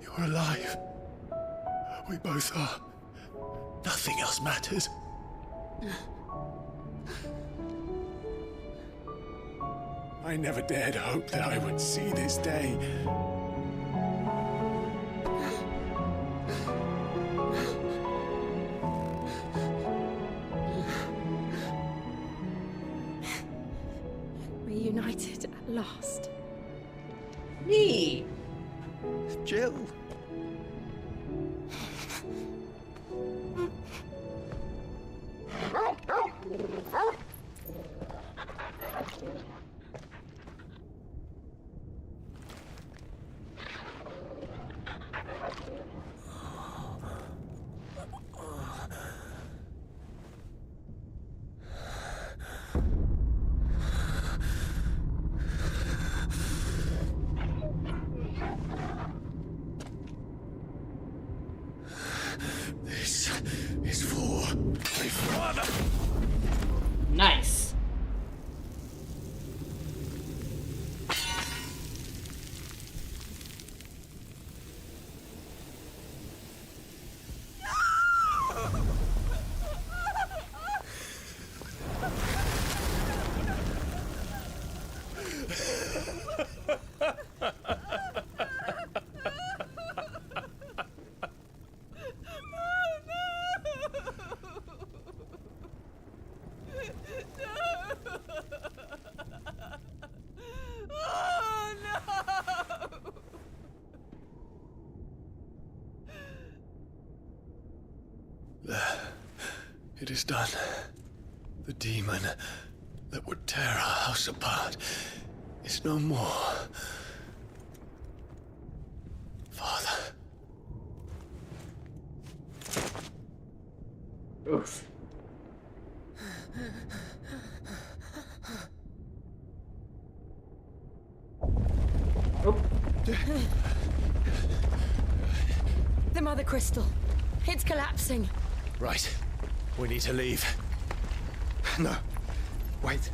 You're alive. We both are. Nothing else matters. I never dared hope that I would see this day. Reunited at last. Me. Jill. This is for my father. Nice. It is done. The demon that would tear our house apart is no more. Father. Oof. The Mother Crystal. It's collapsing. Right. We need to leave. No. Wait.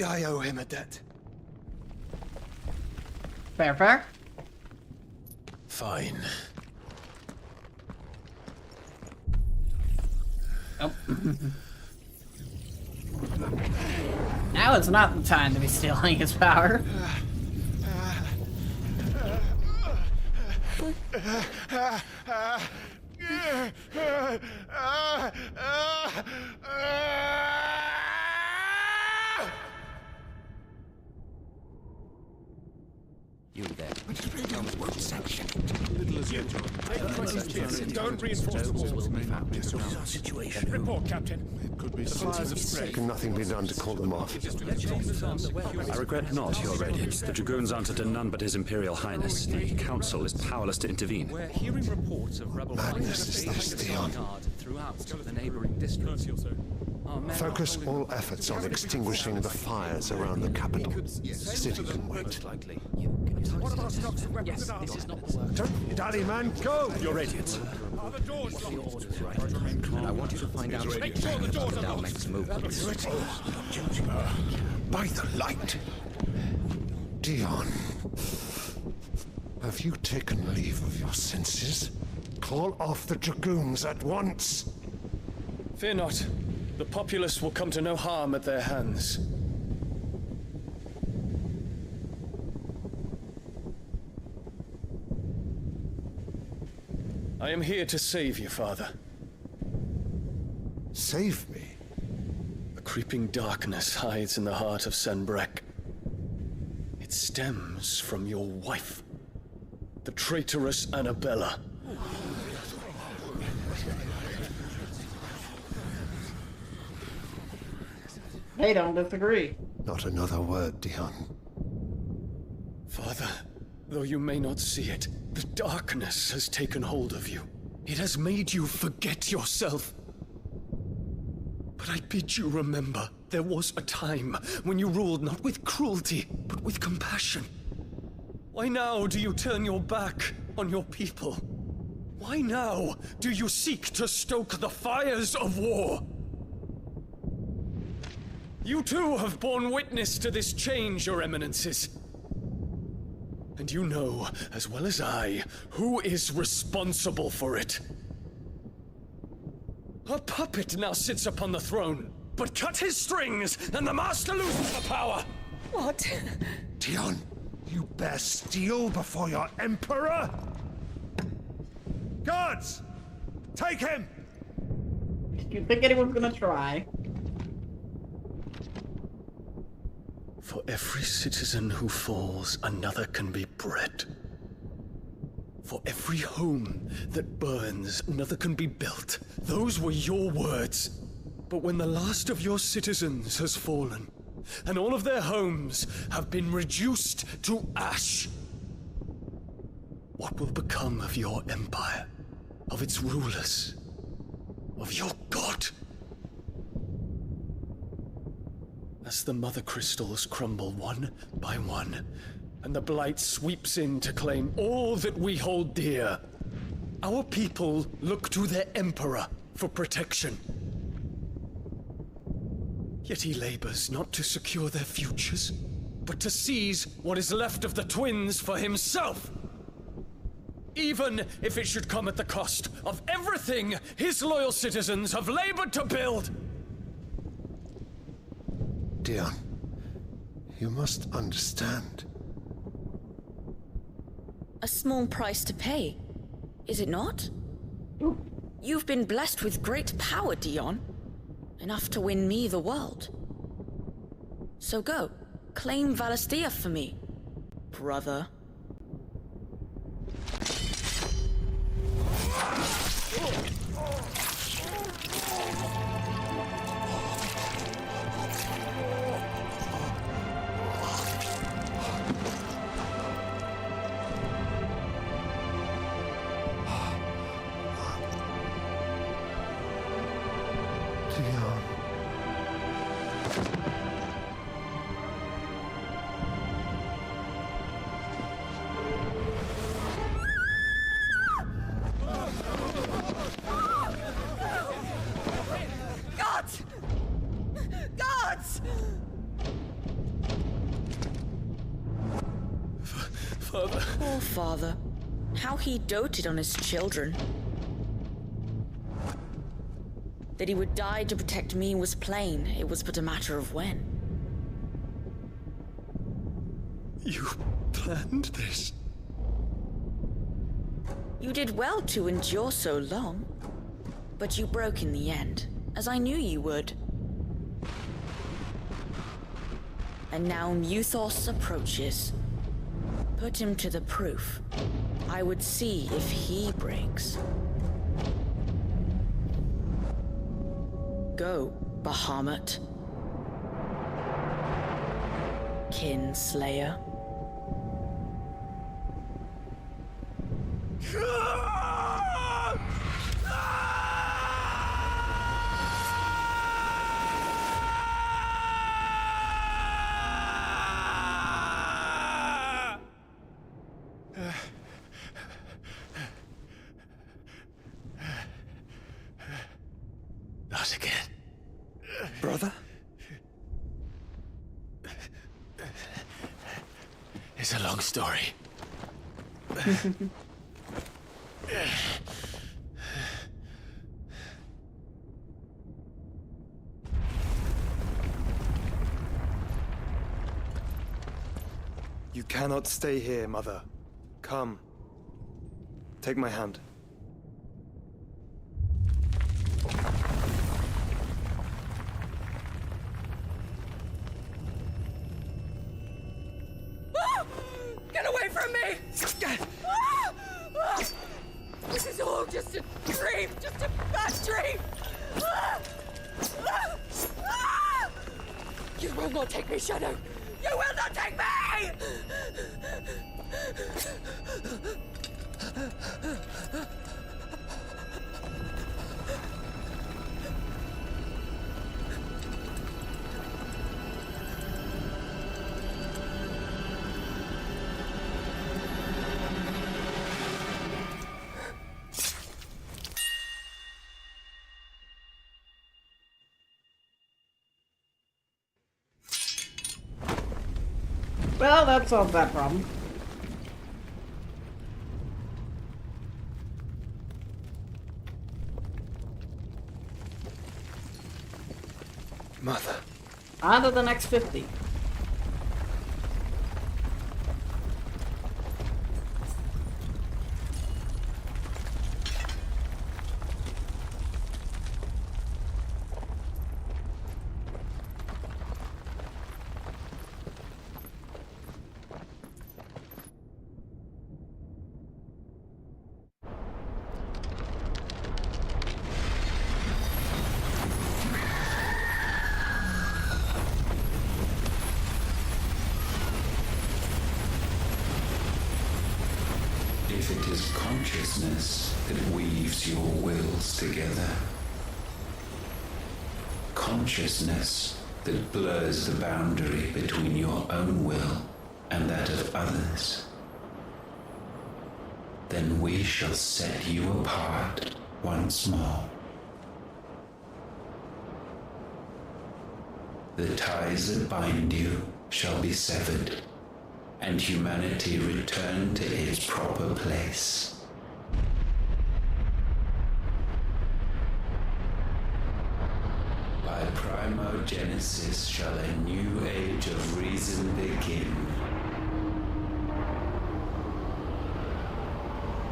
I owe him a debt. Fair. Fine. Oh. Now is not the time to be stealing his power. You there. Won't sanction it. Little as you Don't reinforce the walls. This is our situation. Report, Captain. It could be The fires have spread. Can nothing be done to call them off? I regret not, Your Radiance. The Dragoons answer to none but His Imperial Highness. The Council is powerless to intervene. We're hearing reports of rebel Madness is this, Dion. throughout the neighboring districts. Focus all efforts on extinguishing the fires around the capital. The city can wait. What about stocks of weapons and armor? This is not the work. Don't daddy man, go! Your Radiance. Are the doors The order's right. And I want you to find out Make sure the doors are about locked. Dalmec's movements. By the light. Dion. Have you taken leave of your senses? Call off the Dragoons at once! Fear not. The populace will come to no harm at their hands. I am here to save you, Father. Save me? A creeping darkness hides in the heart of Senbrek. It stems from your wife, the traitorous Annabella. They don't disagree. Not another word, Dion. Father, Though you may not see it, the darkness has taken hold of you. It has made you forget yourself. But I bid you remember, there was a time when you ruled not with cruelty, but with compassion. Why now do you turn your back on your people? Why now do you seek to stoke the fires of war? You too have borne witness to this change, Your Eminences. And you know, as well as I, who is responsible for it. A puppet now sits upon the throne, but cut his strings, and the master loses the power! What? Dion, you bear steel before your emperor? Guards! Take him! Do you think anyone's gonna try? For every citizen who falls, another can be bred. For every home that burns, another can be built. Those were your words. But when the last of your citizens has fallen, and all of their homes have been reduced to ash, what will become of your empire, of its rulers, of your god? As the mother crystals crumble one by one, and the blight sweeps in to claim all that we hold dear, our people look to their emperor for protection. Yet he labors not to secure their futures, but to seize what is left of the twins for himself. Even if it should come at the cost of everything his loyal citizens have labored to build. Dion, you must understand. A small price to pay, is it not? You've been blessed with great power, Dion. Enough to win me the world. So go, claim Valisthea for me, brother. Poor father. How he doted on his children. That he would die to protect me was plain. It was but a matter of when. You planned this? You did well to endure so long. But you broke in the end, as I knew you would. And now Muthos approaches. Put him to the proof. I would see if he breaks. Go, Bahamut. Kinslayer. Not again. Brother? It's a long story. You cannot stay here, Mother. Come. Take my hand. Get away from me! This is all just a dream, just a bad dream! You will not take me, Shadow! You will not take me! Well, that solved that problem. Mother. On to the next 50. If it is consciousness that weaves your wills together, consciousness that blurs the boundary between your own will and that of others, then we shall set you apart once more. The ties that bind you shall be severed, and humanity return to its proper place. By primogenesis shall a new age of reason begin.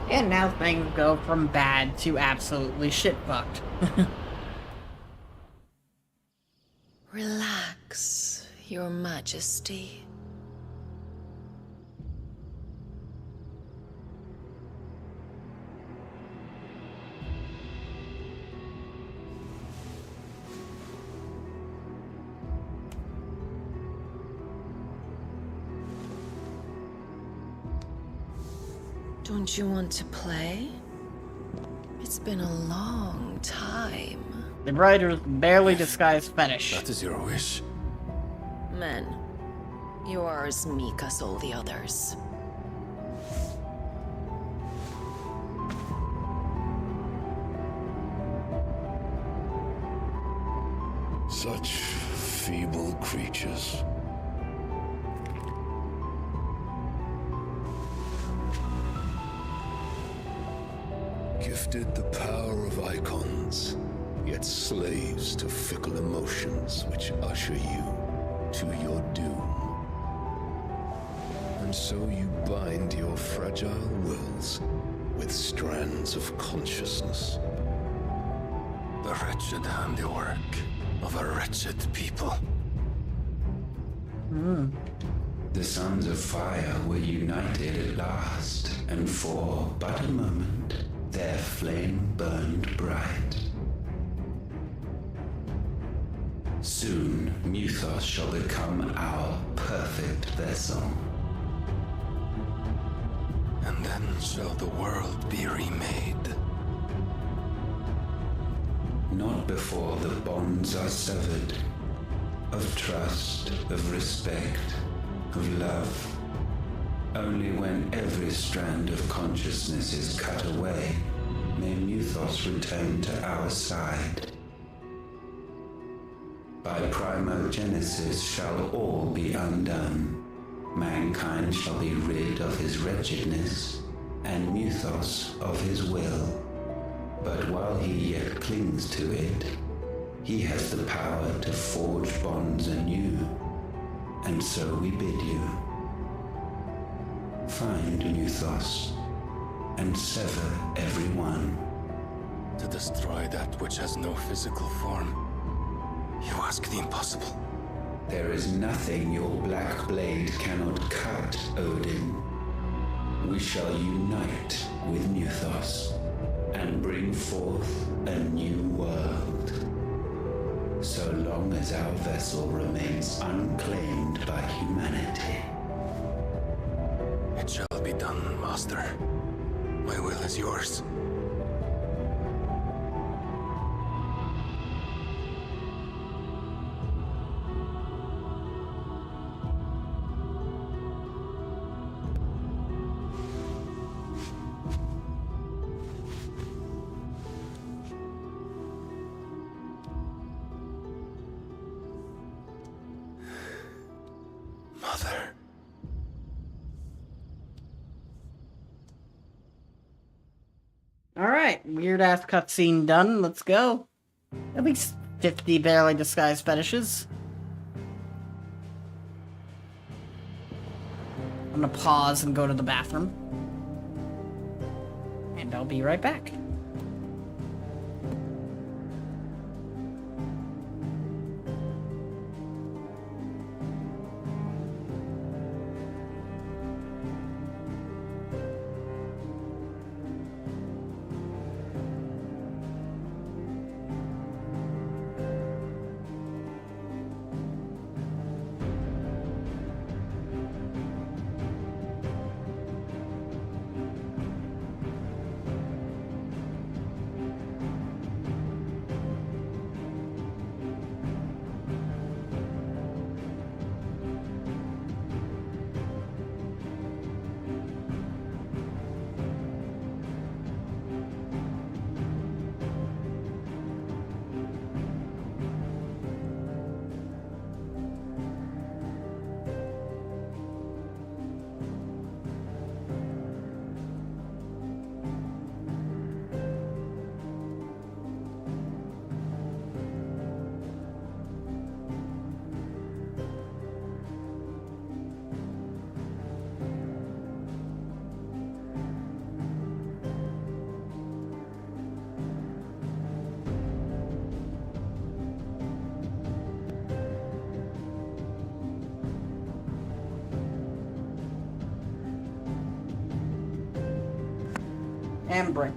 And now things go from bad to absolutely shit-fucked. Relax, Your Majesty. Don't you want to play? It's been a long time. The writer's barely disguised fetish. That is your wish. Men, you are as meek as all the others. Such feeble creatures. Gifted the power of icons, yet slaves to fickle emotions which usher you to your doom. And so you bind your fragile wills with strands of consciousness. The wretched handiwork of a wretched people. The sons of fire were united at last, and for but a moment, their flame burned bright. Soon, Muthos shall become our perfect vessel. And then shall the world be remade. Not before the bonds are severed, of trust, of respect, of love. Only when every strand of consciousness is cut away, may Muthos return to our side. By primogenesis shall all be undone. Mankind shall be rid of his wretchedness, and Muthos of his will. But while he yet clings to it, he has the power to forge bonds anew. And so we bid you, find Muthos, and sever every one. To destroy that which has no physical form, you ask the impossible. There is nothing your black blade cannot cut, Odin. We shall unite with Muthos, and bring forth a new world. So long as our vessel remains unclaimed by humanity. It shall be done, Master. My will is yours. Mother. Alright, weird-ass cutscene done. Let's go. At least 50 barely disguised fetishes. I'm gonna pause and go to the bathroom. And I'll be right back. And brick.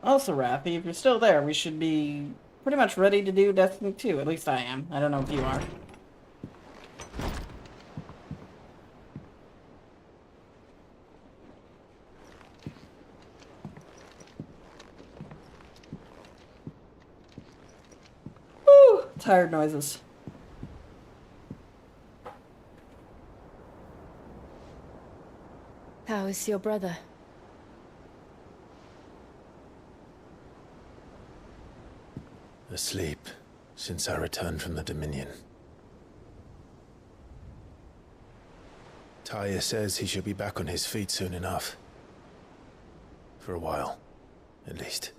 Also, Rafi, if you're still there, we should be pretty much ready to do Destiny 2. At least I am. I don't know if you are. Woo! Tired noises. How is your brother? Asleep since I returned from the Dominion. Taya says he should be back on his feet soon enough. For a while, at least.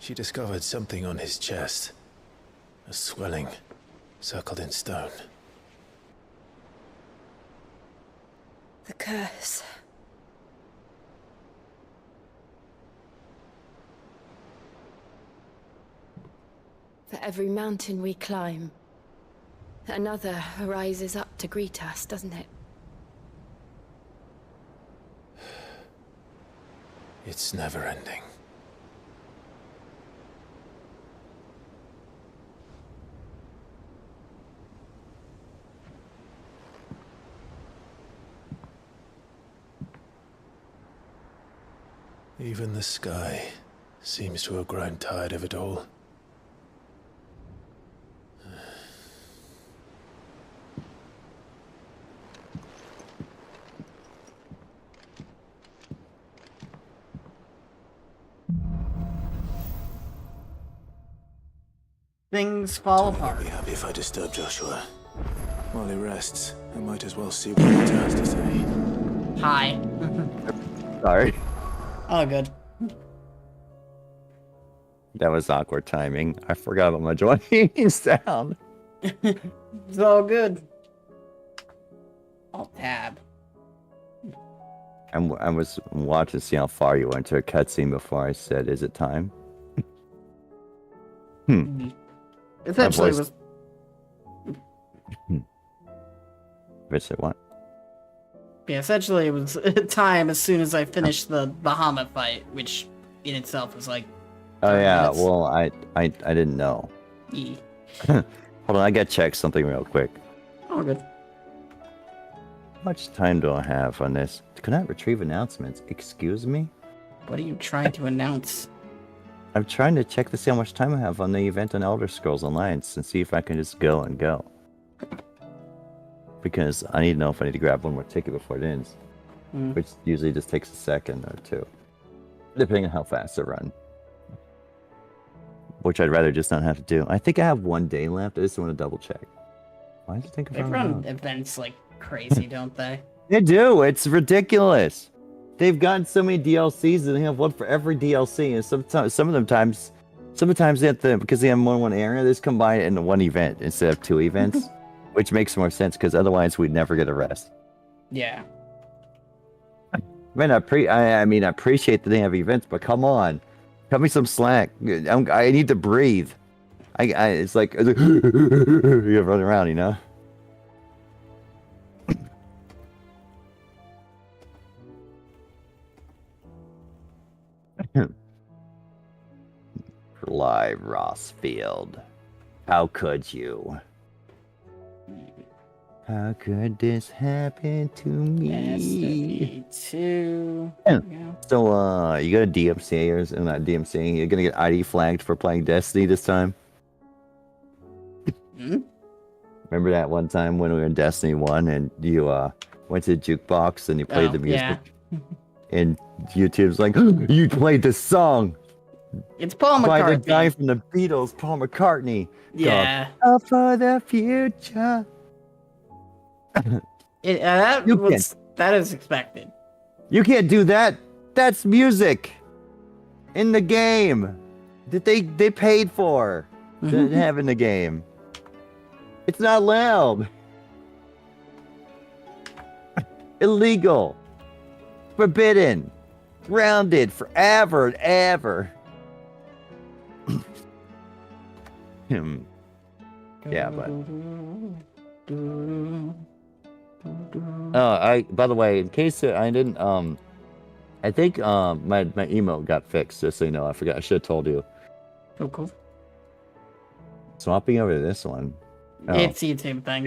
She discovered something on his chest. A swelling, circled in stone. The curse. For every mountain we climb, another rises up to greet us, doesn't it? It's never ending. Even the sky seems to have grown tired of it all. Things fall apart. I'll be happy if I disturb Joshua. While he rests, I might as well see what he has to say. Hi. Sorry. Oh, good. That was awkward timing. I forgot about my joining sound. It's all good. Alt tab. I was watching to see how far you went to a cutscene before I said, "Is it time?" Essentially, it was. Essentially, what? Yeah, essentially, it was time as soon as I finished the Bahamut fight, which in itself was like. Oh yeah, minutes. well I didn't know. E. Hold on, I gotta check something real quick. Oh, good. How much time do I have on this? Can I retrieve announcements? Excuse me? What are you trying to announce? I'm trying to check to see how much time I have on the event on Elder Scrolls Online and see if I can just go and go. Because I need to know if I need to grab one more ticket before it ends. Which usually just takes a second or two. Depending on how fast I run. which I'd rather just not have to do. I think I have 1 day left. I just want to double check. Why does it take They run events like crazy, don't they? They do. It's ridiculous. They've gotten so many DLCs and they have one for every DLC. And sometimes they have to, because they have more in one area, they just combine it into one event instead of 2 events, which makes more sense because otherwise we'd never get a rest. Yeah. Man, I appreciate that they have events, but come on, cut me some slack. I need to breathe. It's like you gotta run around, you know. Live Rossfield. How could you? How could this happen to me? Too. Yeah. So, you got a DMCA or not DMCA? You're gonna get ID flagged for playing Destiny this time. Remember that one time when we were in Destiny 1 and you went to the jukebox and you played the music? Yeah. And YouTube's like, you played this song! It's Paul McCartney. By the guy from the Beatles, Paul McCartney. Yeah. Up for the future. That is expected. You can't do that. That's music in the game that they paid for to have in the game. It's not allowed. Illegal. Forbidden. Grounded forever and ever. Yeah, but by the way, in case I didn't I think my email got fixed, just so you know. I forgot, I should have told you. Oh, cool. Swapping over to this one. It's YouTube thing.